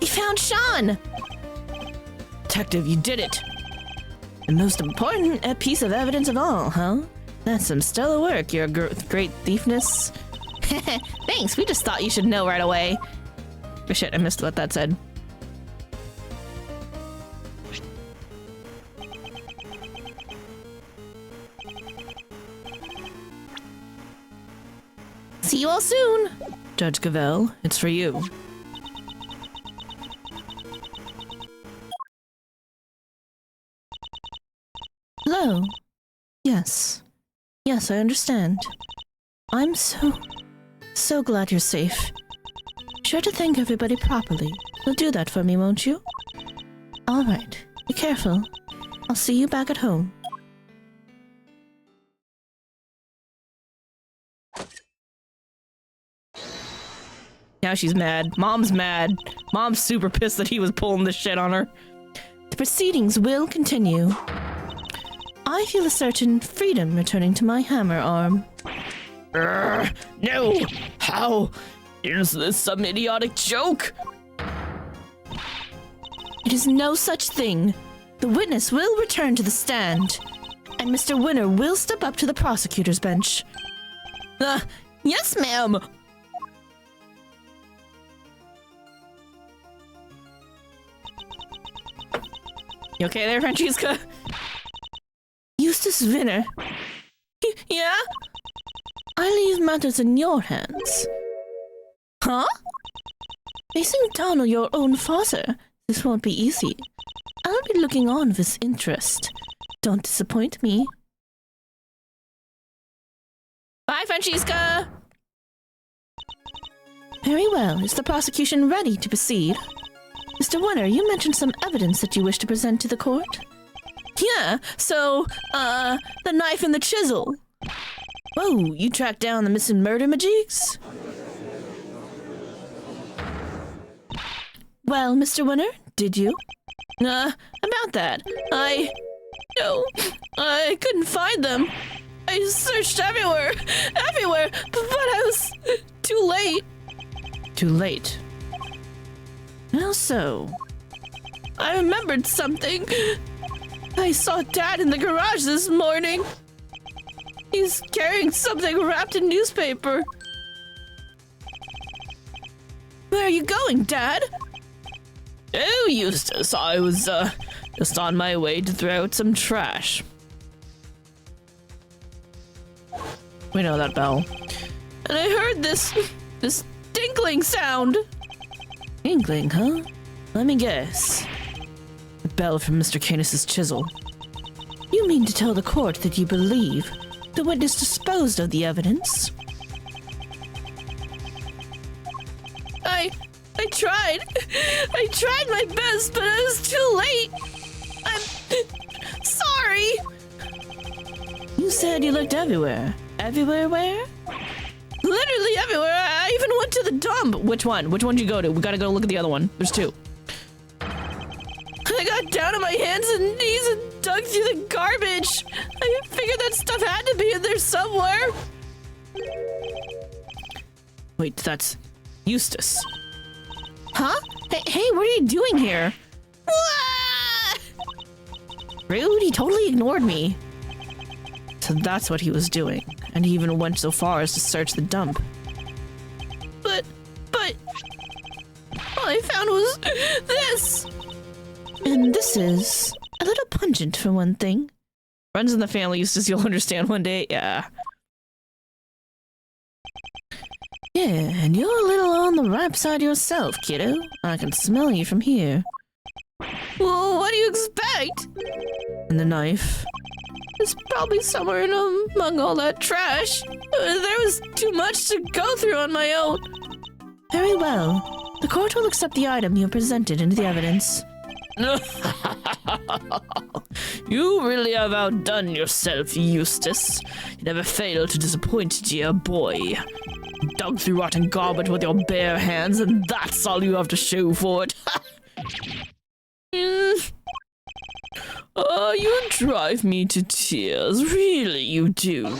He found Sean! Detective, you did it! The most important piece of evidence of all, huh? That's some stellar work, your great thiefness. Thanks, we just thought you should know right away. Oh shit, I missed what that said. See you all soon! Judge Cavell, it's for you. Hello. Yes. Yes, I understand. I'm so glad you're safe. Sure to thank everybody properly. You'll do that for me, won't you? Alright. Be careful. I'll see you back at home. Now she's mad. Mom's mad. Mom's super pissed that he was pulling this shit on her. The proceedings will continue. I feel a certain freedom returning to my hammer arm. No! How? Is this some idiotic joke? It is no such thing. The witness will return to the stand, and Mr. Winner will step up to the prosecutor's bench. Yes, ma'am! You okay there, Francesca? Eustace Winner, Yeah? I leave matters in your hands. Huh? Facing down on your own father, this won't be easy. I'll be looking on with interest. Don't disappoint me. Bye, Francesca! Very well. Is the prosecution ready to proceed? Mr. Winner, you mentioned some evidence that you wish to present to the court? Yeah, so, the knife and the chisel. Whoa, you tracked down the missing murder majigs? Well, Mr. Winner, did you? About that, I couldn't find them. I searched everywhere, but I was too late. Too late? How so? I remembered something. I saw Dad in the garage this morning. He's carrying something wrapped in newspaper. Where are you going, Dad? Oh, Eustace, I was, just on my way to throw out some trash. We know that bell. And I heard this tinkling sound. Inkling, huh? Let me guess. The bell from Mr. Canis's chisel. You mean to tell the court that you believe the witness disposed of the evidence? I tried. I tried my best, but I was too late. I'm sorry. You said you looked everywhere. Everywhere where? Literally everywhere. I even went to the dump. Which one? Which one did you go to? We gotta go look at the other one. There's two. I got down on my hands and knees and dug through the garbage. I figured that stuff had to be in there somewhere. Wait, that's Eustace. Huh? Hey, what are you doing here? Ah! Rude, he totally ignored me. So that's what he was doing, and he even went so far as to search the dump. But, all I found was this! And this is a little pungent for one thing. Runs in the family, Eustace, you'll understand one day, yeah. Yeah, and you're a little on the ripe side yourself, kiddo. I can smell you from here. Well, what do you expect? And the knife. It's probably somewhere in among all that trash. There was too much to go through on my own. Very well. The court will accept the item you presented into the evidence. You really have outdone yourself, Eustace. You never fail to disappoint, dear boy. You dug through rotten garbage with your bare hands, and that's all you have to show for it. Oh, you drive me to tears. Really, you do.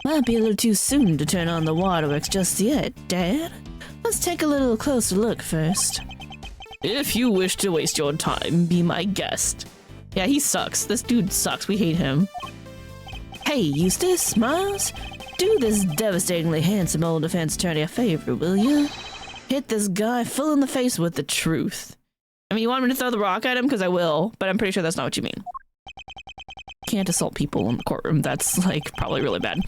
Might be a little too soon to turn on the waterworks just yet, Dad. Let's take a little closer look first. If you wish to waste your time, be my guest. Yeah, he sucks. This dude sucks. We hate him. Hey, Eustace, Miles, do this devastatingly handsome old defense attorney a favor, will you? Hit this guy full in the face with the truth. I mean, you want me to throw the rock at him? Because I will, but I'm pretty sure that's not what you mean. Can't assault people in the courtroom. That's, like, probably really bad.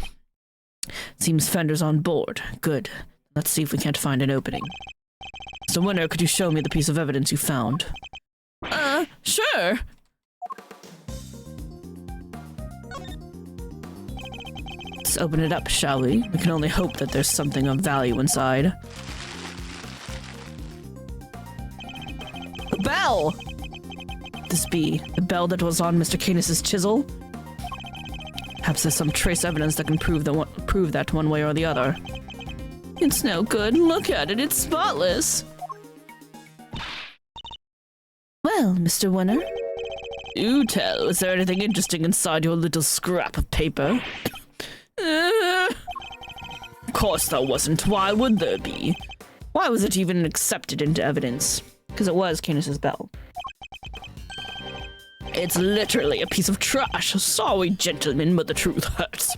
Seems Fender's on board. Good. Let's see if we can't find an opening. So, Winner, could you show me the piece of evidence you found? Sure. Let's open it up, shall we? We can only hope that there's something of value inside. A bell! This be the bell that was on Mr. Canis's chisel? Perhaps there's some trace evidence that can prove that one way or the other. It's no good. Look at it. It's spotless. Well, Mr. Winner. Do tell. Is there anything interesting inside your little scrap of paper? Of course there wasn't. Why would there be? Why was it even accepted into evidence? Because it was Canis's bell. It's literally a piece of trash. Sorry, gentlemen, but the truth hurts.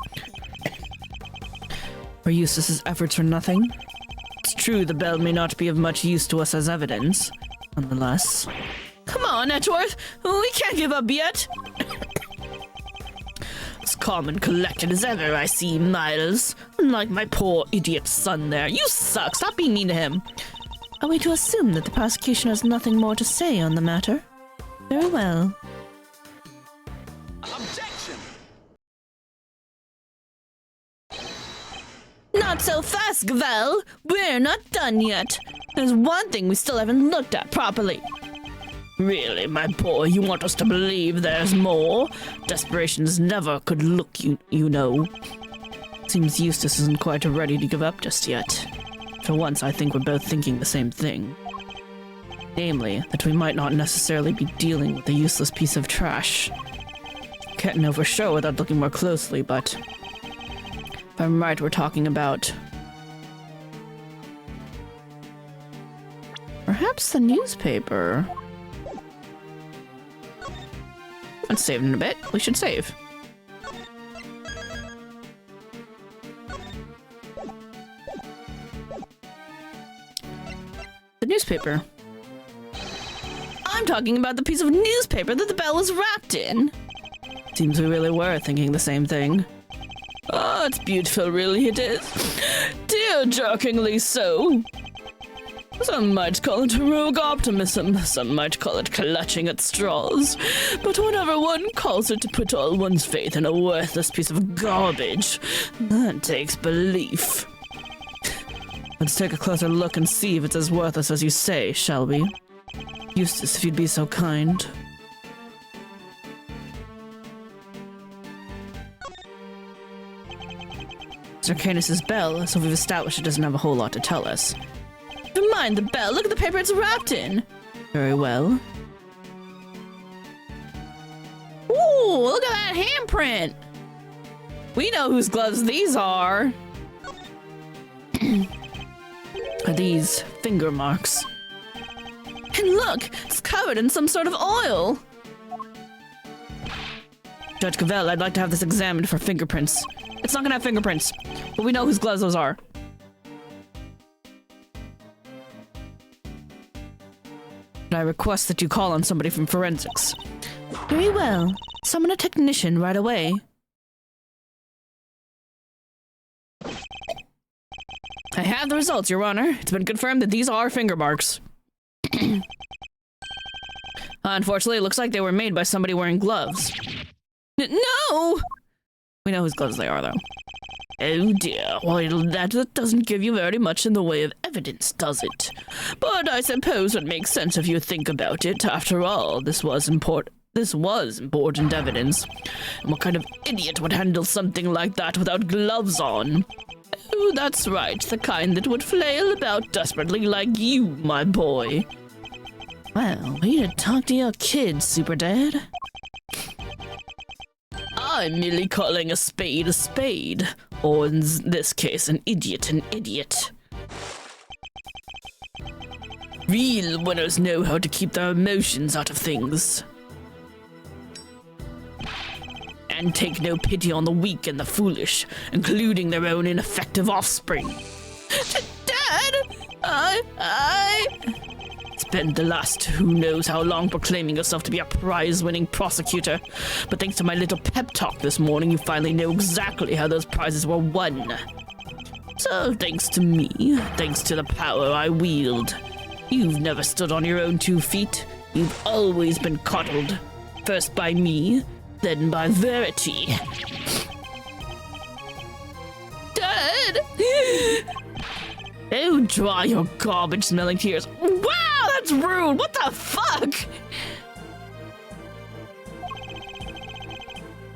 Were Eustace's efforts for nothing? It's true the bell may not be of much use to us as evidence. Nonetheless. Come on, Etworth! We can't give up yet! As calm and collected as ever, I see, Miles. Unlike my poor idiot son there. You suck! Stop being mean to him! Are we to assume that the prosecution has nothing more to say on the matter? Very well. Objection! Not so fast, Gvel! We're not done yet! There's one thing we still haven't looked at properly. Really, my boy, you want us to believe there's more? Desperation's never could look, you know. Seems Eustace isn't quite ready to give up just yet. For once, I think we're both thinking the same thing. Namely, that we might not necessarily be dealing with a useless piece of trash. Can't know for sure without looking more closely, but if I'm right, we're talking about perhaps the newspaper. Let's save in a bit. We should save. The newspaper. I'm talking about the piece of newspaper that the bell was wrapped in. Seems we really were thinking the same thing. Oh, it's beautiful, really it is. Tear-jerkingly so. Some might call it rogue optimism, some might call it clutching at straws. But whenever one calls it to put all one's faith in a worthless piece of garbage, that takes belief. Let's take a closer look and see if it's as worthless as you say, shall we? Eustace, if you'd be so kind. Sir Canis's bell, so we've established it doesn't have a whole lot to tell us. Never mind the bell, look at the paper it's wrapped in! Very well. Ooh, look at that handprint! We know whose gloves these are! Are these finger marks? And look, it's covered in some sort of oil. Judge Cavell, I'd like to have this examined for fingerprints. It's not gonna have fingerprints, but we know whose gloves those are. I request that you call on somebody from forensics. Very well. Summon a technician right away. I have the results, Your Honor. It's been confirmed that these are finger marks. Unfortunately, it looks like they were made by somebody wearing gloves. No! We know whose gloves they are, though. Oh dear, well, that doesn't give you very much in the way of evidence, does it? But I suppose it makes sense if you think about it. After all, this was important evidence. And what kind of idiot would handle something like that without gloves on? Oh, that's right, the kind that would flail about desperately like you, my boy. Well, way to talk to your kids, Super Dad. I'm merely calling a spade, or in this case, an idiot an idiot. Real winners know how to keep their emotions out of things. And take no pity on the weak and the foolish, including their own ineffective offspring. Dad! I spent the last who knows how long proclaiming yourself to be a prize-winning prosecutor, but thanks to my little pep talk this morning, you finally know exactly how those prizes were won. So thanks to me, thanks to the power I wield, you've never stood on your own 2 feet. You've always been coddled, first by me, then by Verity. Dad! Oh, dry your garbage-smelling tears. Wow, that's rude! What the fuck?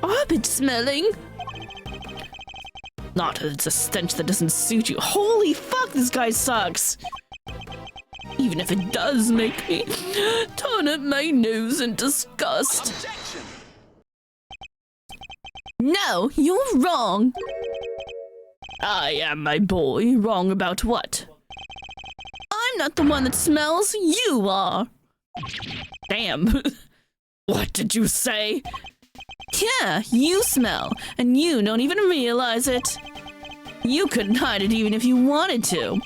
Garbage-smelling? Not that it's a stench that doesn't suit you. Holy fuck, this guy sucks! Even if it does make me turn up my nose in disgust. Objection! No, you're wrong. I am, my boy. Wrong about what? I'm not the one that smells. You are. Damn. What did you say? Yeah, you smell, and you don't even realize it. You couldn't hide it even if you wanted to.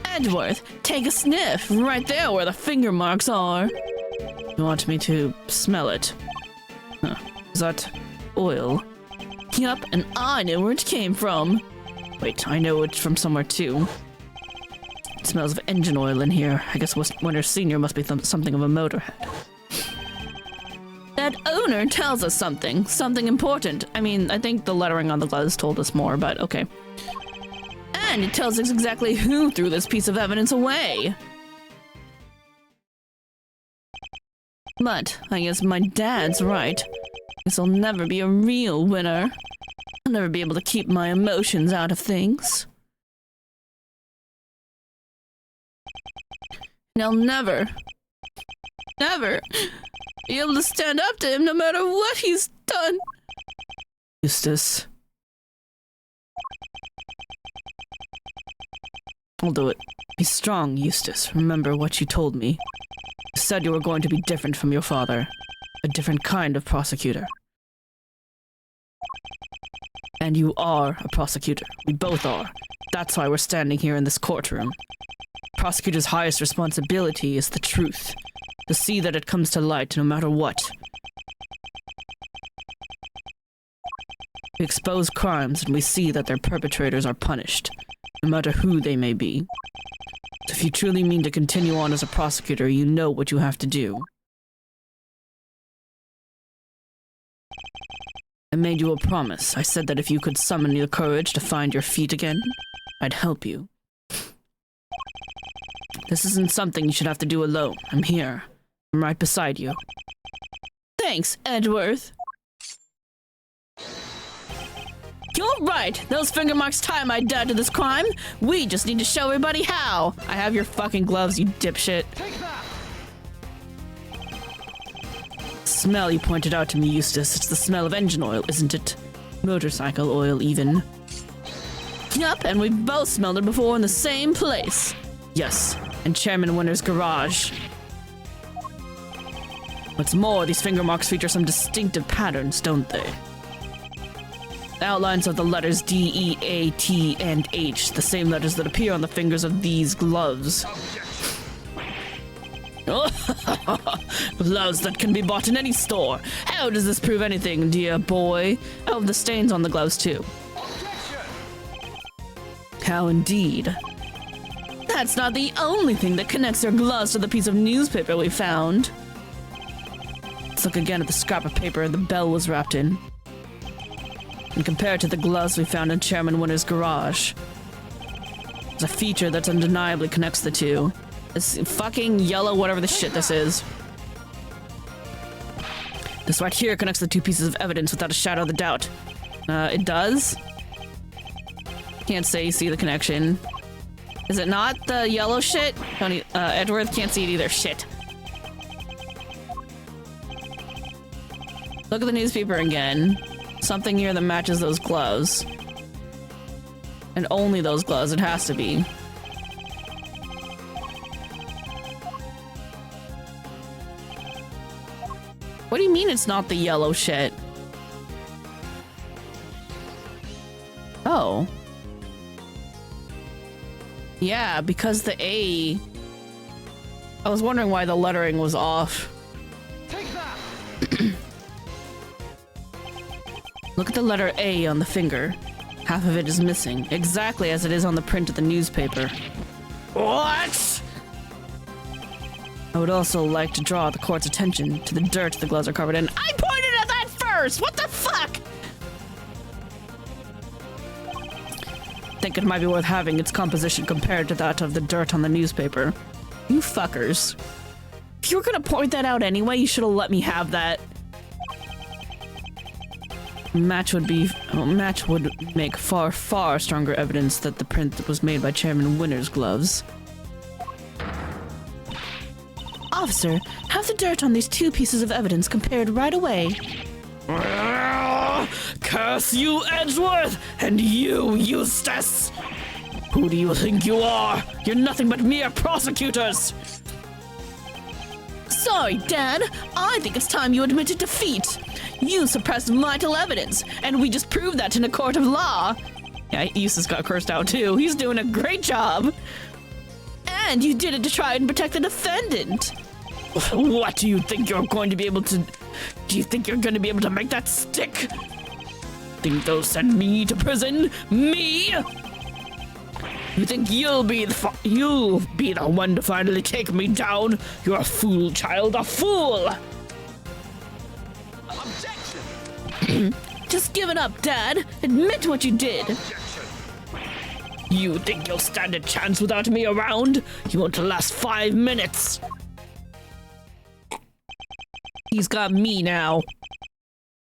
Edgeworth, take a sniff, right there where the finger marks are. You want me to smell it? Huh. Is that oil? Yup, and I know where it came from. Wait, I know it's from somewhere too. It smells of engine oil in here. I guess Winter Senior must be something of a motorhead. That owner tells us something important. I mean, I think the lettering on the gloves told us more, but okay. And it tells us exactly who threw this piece of evidence away. But I guess my dad's right. Guess I'll never be a real winner. I'll never be able to keep my emotions out of things. And I'll never be able to stand up to him no matter what he's done. Eustace. I'll do it. Be strong, Eustace. Remember what you told me. You said you were going to be different from your father. A different kind of prosecutor. And you are a prosecutor. We both are. That's why we're standing here in this courtroom. Prosecutor's highest responsibility is the truth. To see that it comes to light no matter what. We expose crimes and we see that their perpetrators are punished, no matter who they may be. If you truly mean to continue on as a prosecutor, you know what you have to do. I made you a promise. I said that if you could summon the courage to find your feet again, I'd help you. This isn't something you should have to do alone. I'm here. I'm right beside you. Thanks, Edgeworth. You're right! Those finger marks tie my dad to this crime! We just need to show everybody how! I have your fucking gloves, you dipshit. Take that! Smell you pointed out to me, Eustace. It's the smell of engine oil, isn't it? Motorcycle oil, even. Yup, and we both smelled it before in the same place. Yes, in Chairman Winter's garage. What's more, these finger marks feature some distinctive patterns, don't they? The outlines of the letters D, E, A, T, and H, the same letters that appear on the fingers of these gloves. Gloves that can be bought in any store. How does this prove anything, dear boy? Oh, the stains on the gloves, too. How indeed. That's not the only thing that connects your gloves to the piece of newspaper we found. Let's look again at the scrap of paper the bell was wrapped in. And compare it to the gloves we found in Chairman Winter's garage. There's a feature that undeniably connects the two. This fucking yellow whatever the shit this is. This right here connects the two pieces of evidence without a shadow of a doubt. It does? Can't say you see the connection. Is it not the yellow shit? Tony, Edgeworth can't see it either. Shit. Look at the newspaper again. Something here that matches those gloves. And only those gloves, it has to be. What do you mean it's not the yellow shit? Oh. Yeah, because the A... I was wondering why the lettering was off. Take that! Look at the letter A on the finger. Half of it is missing, exactly as it is on the print of the newspaper. What? I would also like to draw the court's attention to the dirt the gloves are covered in. I pointed at that first! What the fuck? Think it might be worth having its composition compared to that of the dirt on the newspaper. You fuckers. If you were gonna point that out anyway, you should have let me have that. Match would make far, far stronger evidence that the print was made by Chairman Winter's gloves. Officer, have the dirt on these two pieces of evidence compared right away. Curse you, Edgeworth! And you, Eustace! Who do you think you are? You're nothing but mere prosecutors! Sorry, Dad. I think it's time you admitted defeat. You suppressed vital evidence, and we just proved that in a court of law. Yeah, Eustace got cursed out too. He's doing a great job. And you did it to try and protect the defendant. What do you think you're going to be able to... Do you think you're going to be able to make that stick? Think they'll send me to prison? Me? You think you'll be the one to finally take me down? You're a fool, child, a fool! Objection! Just give it up, Dad. Admit what you did. Objection! You think you'll stand a chance without me around? You won't last 5 minutes. He's got me now.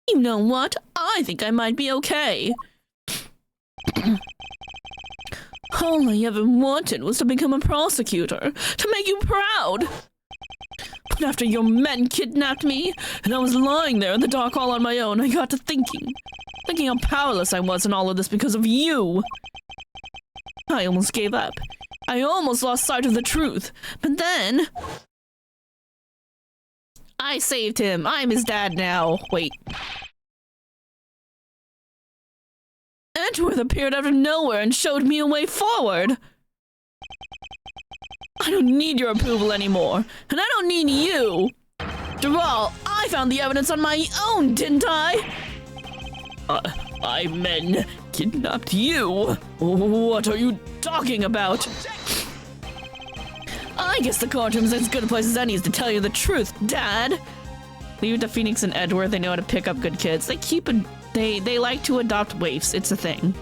You know what? I think I might be okay. All I ever wanted was to become a prosecutor, to make you proud. But after your men kidnapped me, and I was lying there in the dark all on my own, I got to thinking how powerless I was in all of this because of you. I almost gave up. I almost lost sight of the truth. But then... I saved him. I'm his dad now. Wait. Edgeworth appeared out of nowhere and showed me a way forward. I don't need your approval anymore, and I don't need you. After all, I found the evidence on my own, didn't I? Men kidnapped you. What are you talking about? I guess the courtroom's as good a place as any is to tell you the truth, Dad. Leave it to Phoenix and Edgeworth. They know how to pick up good kids. They like to adopt waifs. It's a thing.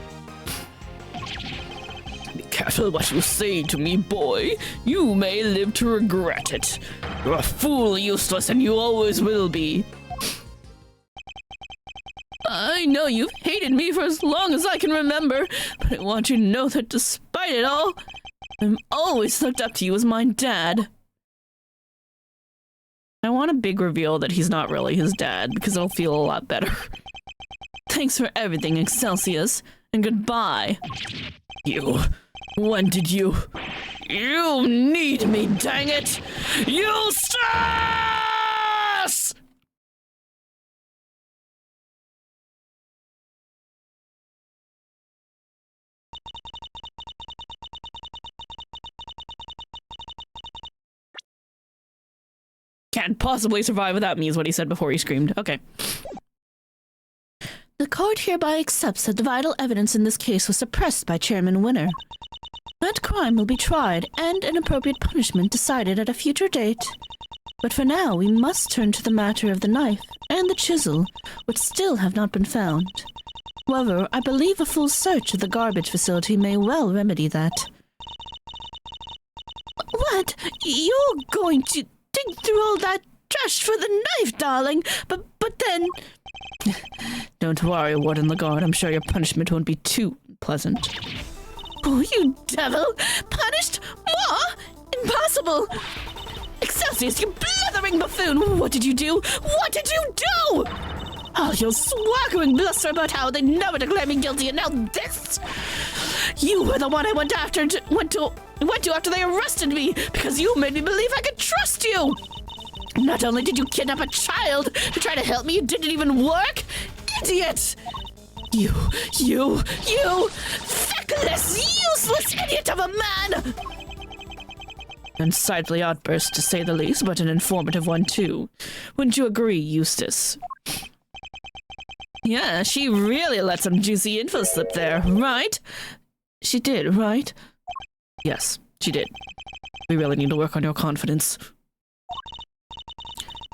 Be careful what you say to me, boy. You may live to regret it. You're a fool, Eustace, and you always will be. I know you've hated me for as long as I can remember, but I want you to know that despite it all, I've always looked up to you as my dad. I want a big reveal that he's not really his dad, because it'll feel a lot better. Thanks for everything, Excelsius, and goodbye. When did you... You need me, dang it! Eustace! can't possibly survive without me, is what he said before he screamed. Okay. The court hereby accepts that the vital evidence in this case was suppressed by Chairman Winner. That crime will be tried and an appropriate punishment decided at a future date. But for now, we must turn to the matter of the knife and the chisel, which still have not been found. However, I believe a full search of the garbage facility may well remedy that. What? You're going to dig through all that trash for the knife, darling? But then... Don't worry, Warden Lagarde. I'm sure your punishment won't be too pleasant. Oh, you devil! Punished? More? Impossible! Excelsius, you blithering buffoon! What did you do? What did you do? All your swaggering bluster about how they never declare me guilty, and now this! You were the one I went to after they arrested me, because you made me believe I could trust you! Not only did you kidnap a child to try to help me, it didn't even work! Idiot! You feckless, useless idiot of a man! Unsightly outburst, to say the least, but an informative one, too. Wouldn't you agree, Eustace? Yeah, she really let some juicy info slip there, right? She did, right? Yes, she did. We really need to work on your confidence.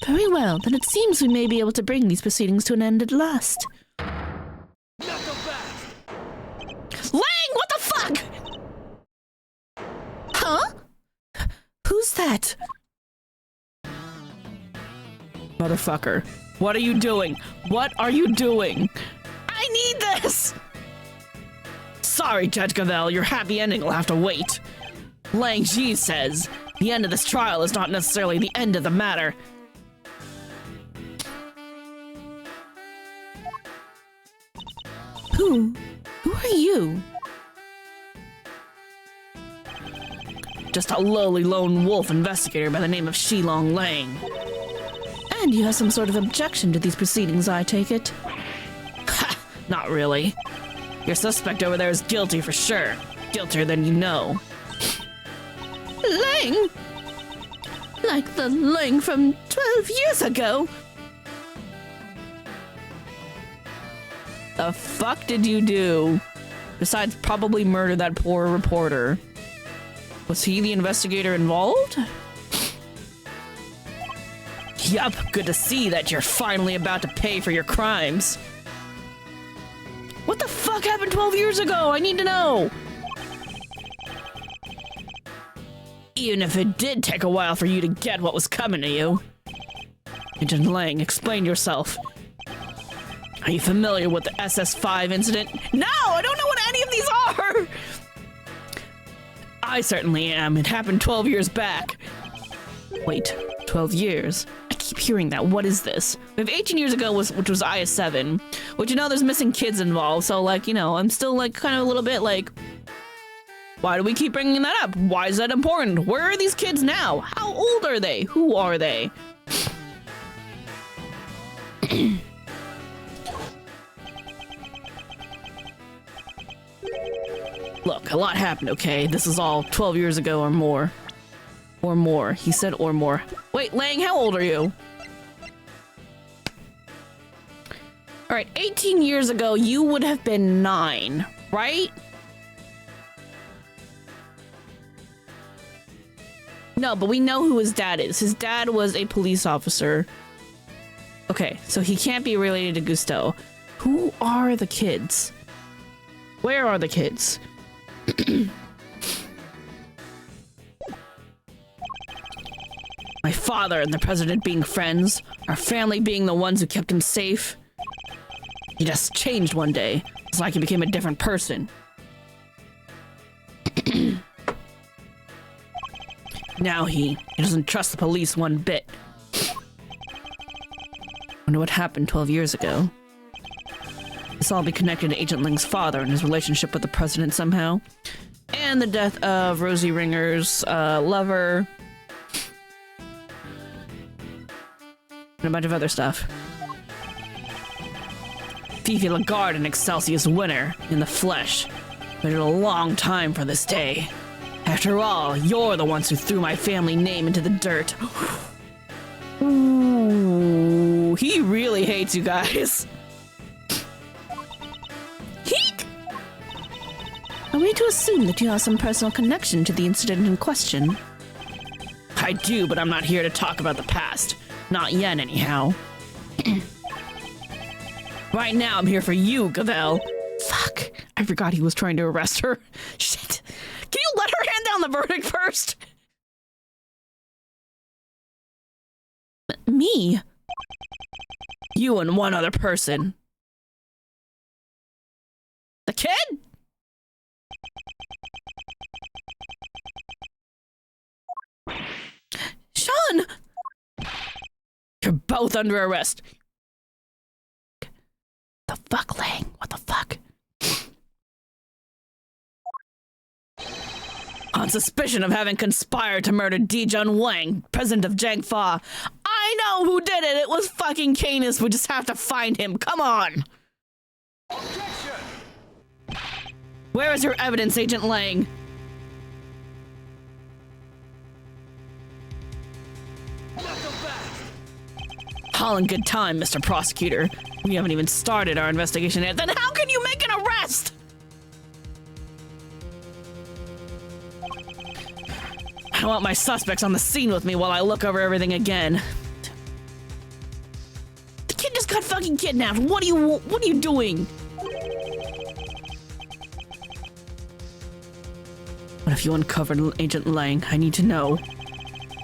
Very well, then it seems we may be able to bring these proceedings to an end at last. Lang, what the fuck? Huh? Who's that? Motherfucker, what are you doing? What are you doing? I need this! Sorry, Judge Gavel, your happy ending will have to wait. Lang Ji says, the end of this trial is not necessarily the end of the matter. Who are you? Just a lowly lone wolf investigator by the name of Shilong Lang. And you have some sort of objection to these proceedings, I take it? Ha! Not really. Your suspect over there is guilty for sure. Guiltier than you know. Lang? Like the Lang from 12 years ago? The fuck did you do? Besides probably murder that poor reporter. Was he the investigator involved? Yup, good to see that you're finally about to pay for your crimes. What the fuck happened 12 years ago? I need to know. Even if it did take a while for you to get what was coming to you. Agent Lang, explain yourself. Are you familiar with the SS5 incident? No, I don't know what any of these are! I certainly am. It happened 12 years back. Wait, 12 years? I keep hearing that. What is this? We have 18 years ago, which was IS-7, which, you know, there's missing kids involved, so, like, you know, I'm still, like, kind of a little bit, like, why do we keep bringing that up? Why is that important? Where are these kids now? How old are they? Who are they? Look, a lot happened, okay? This is all 12 years ago or more. Or more. He said or more. Wait, Lang, how old are you? Alright, 18 years ago, you would have been 9, right? No, but we know who his dad is. His dad was a police officer. Okay, so he can't be related to Gusteau. Who are the kids? Where are the kids? My father and the president being friends, our family being the ones who kept him safe. He just changed one day. It's like he became a different person. Now he doesn't trust the police one bit. Wonder what happened 12 years ago. This all be connected to Agent Ling's father and his relationship with the president somehow. And the death of Rosie Ringer's lover. And a bunch of other stuff. Fifi Lagarde and Excelsius Winner in the flesh. Waited a long time for this day. After all, you're the ones who threw my family name into the dirt. Ooh, he really hates you guys. Heat! Are we to assume that you have some personal connection to the incident in question? I do, but I'm not here to talk about the past. Not yet, anyhow. Right now, I'm here for you, Gavel. Fuck. I forgot he was trying to arrest her. Shit. Can you let her hand down the verdict first? Me? You and one other person. The kid? Sean! You're both under arrest. The fuck, Lang? What the fuck? On suspicion of having conspired to murder Dijun Wang, president of Jangfa. I know who did it. It was fucking Canis. We just have to find him. Come on. Objection! Where is your evidence, Agent Lang? Knuckle back! All in good time, Mr. Prosecutor. We haven't even started our investigation yet. Then how can you make an arrest? I want my suspects on the scene with me while I look over everything again. The kid just got fucking kidnapped. What are you doing? What if you uncovered Agent Lang? I need to know.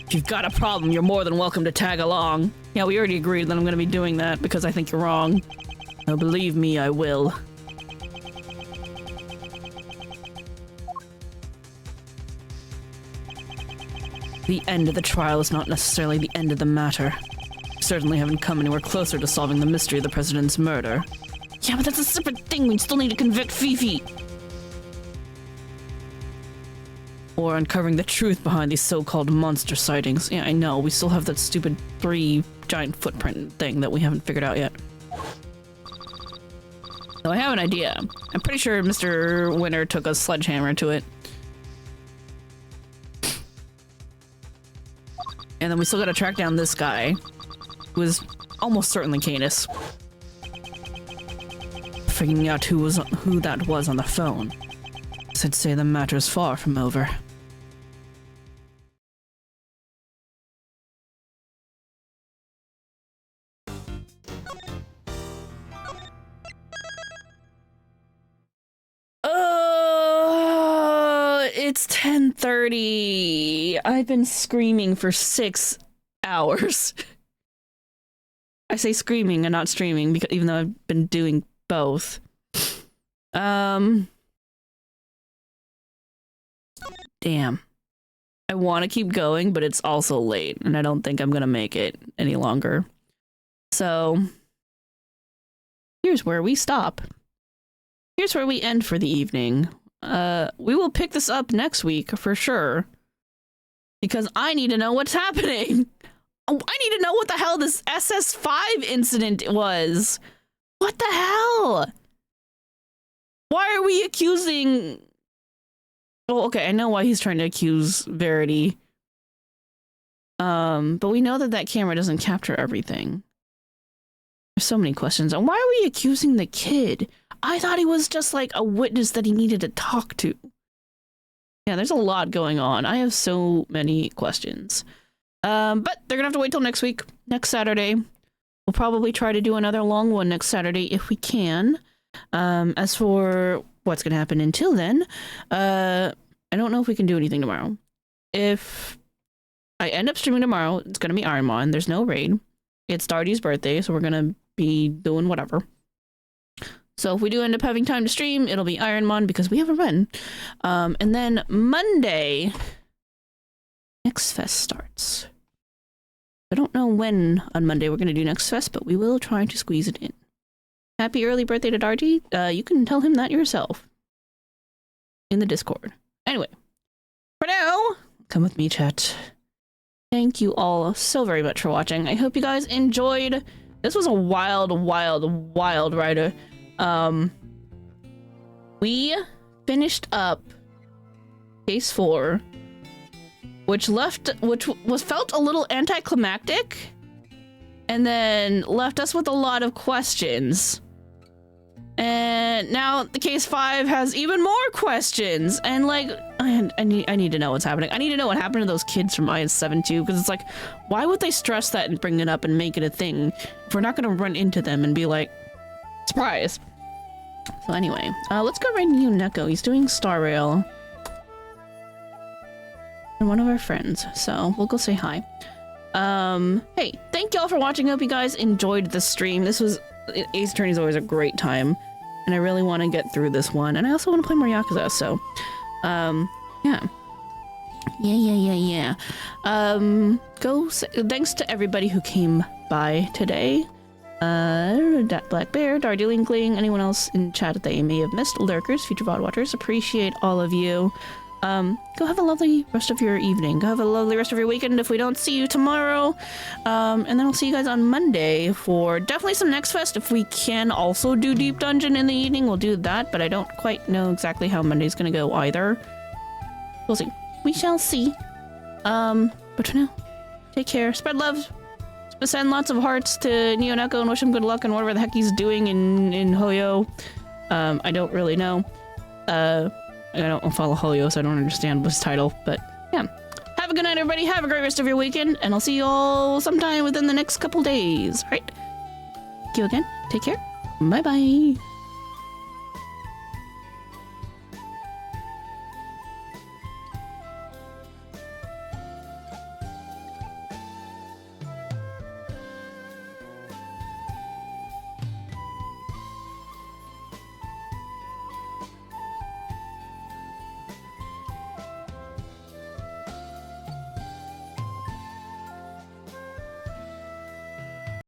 If you've got a problem, you're more than welcome to tag along. Yeah, we already agreed that I'm gonna be doing that because I think you're wrong. Now believe me, I will. The end of the trial is not necessarily the end of the matter. We certainly haven't come anywhere closer to solving the mystery of the president's murder. Yeah, but that's a separate thing. We still need to convict Fifi. Or uncovering the truth behind these so-called monster sightings. Yeah, I know. We still have that stupid 3 giant footprint thing that we haven't figured out yet. So I have an idea. I'm pretty sure Mr. Winter took a sledgehammer to it. And then we still gotta track down this guy, who is almost certainly Canis. Figuring out who that was on the phone. I'd say the matter is far from over. It's 10:30. I've been screaming for 6 hours. I say screaming and not streaming because even though I've been doing both. Damn. I want to keep going, but it's also late, and I don't think I'm gonna make it any longer. So, here's where we stop. Here's where we end for the evening. We will pick this up next week for sure. Because I need to know what's happening. Oh, I need to know what the hell this SS5 incident was. What the hell? Why are we accusing... Oh, okay, I know why he's trying to accuse Verity. But we know that that camera doesn't capture everything. There's so many questions. And why are we accusing the kid? I thought he was just like a witness that he needed to talk to. Yeah, there's a lot going on. I have so many questions. But they're gonna have to wait till next week, next Saturday. We'll probably try to do another long one next Saturday if we can. As for what's gonna happen until then, I don't know if we can do anything tomorrow. If I end up streaming tomorrow, it's gonna be Ironmon. There's no raid. It's Darty's birthday, so we're gonna be doing whatever. So if we do end up having time to stream, it'll be Ironmon because we have a run. And then Monday, Next Fest starts. I don't know when on Monday we're going to do Next Fest, but we will try to squeeze it in. Happy early birthday to Darty. You can tell him that yourself in the Discord. Anyway, for now, come with me, chat. Thank you all so very much for watching. I hope you guys enjoyed. This was a wild ride. We finished up case 4, which felt a little anticlimactic and then left us with a lot of questions. And now the case 5 has even more questions. And like, I need to know what's happening. I need to know what happened to those kids from IS-7 too, because it's like, why would they stress that and bring it up and make it a thing if we're not going to run into them and be like, surprise. So anyway, let's go right into Neko. He's doing Star Rail. And one of our friends, so we'll go say hi. Hey, thank y'all for watching. I hope you guys enjoyed the stream. This was Ace Attorney is always a great time, and I really want to get through this one, and I also want to play more Yakuza. So, yeah. Thanks to everybody who came by today. Black Bear, Dardealing Gling, anyone else in chat that they may have missed, lurkers, future VoD watchers, appreciate all of you. Go have a lovely rest of your evening. Go have a lovely rest of your weekend if we don't see you tomorrow. And then I'll see you guys on Monday for definitely some Next Fest. If we can also do Deep Dungeon in the evening, we'll do that, but I don't quite know exactly how Monday's gonna go either. We'll see. We shall see. But for now, take care. Spread love. Send lots of hearts to Neoneko and wish him good luck and whatever the heck he's doing in Hoyo. I don't really know. I don't follow Hoyo, so I don't understand his title, but yeah. Have a good night, everybody. Have a great rest of your weekend, and I'll see you all sometime within the next couple days. All right. Thank you again. Take care. Bye-bye.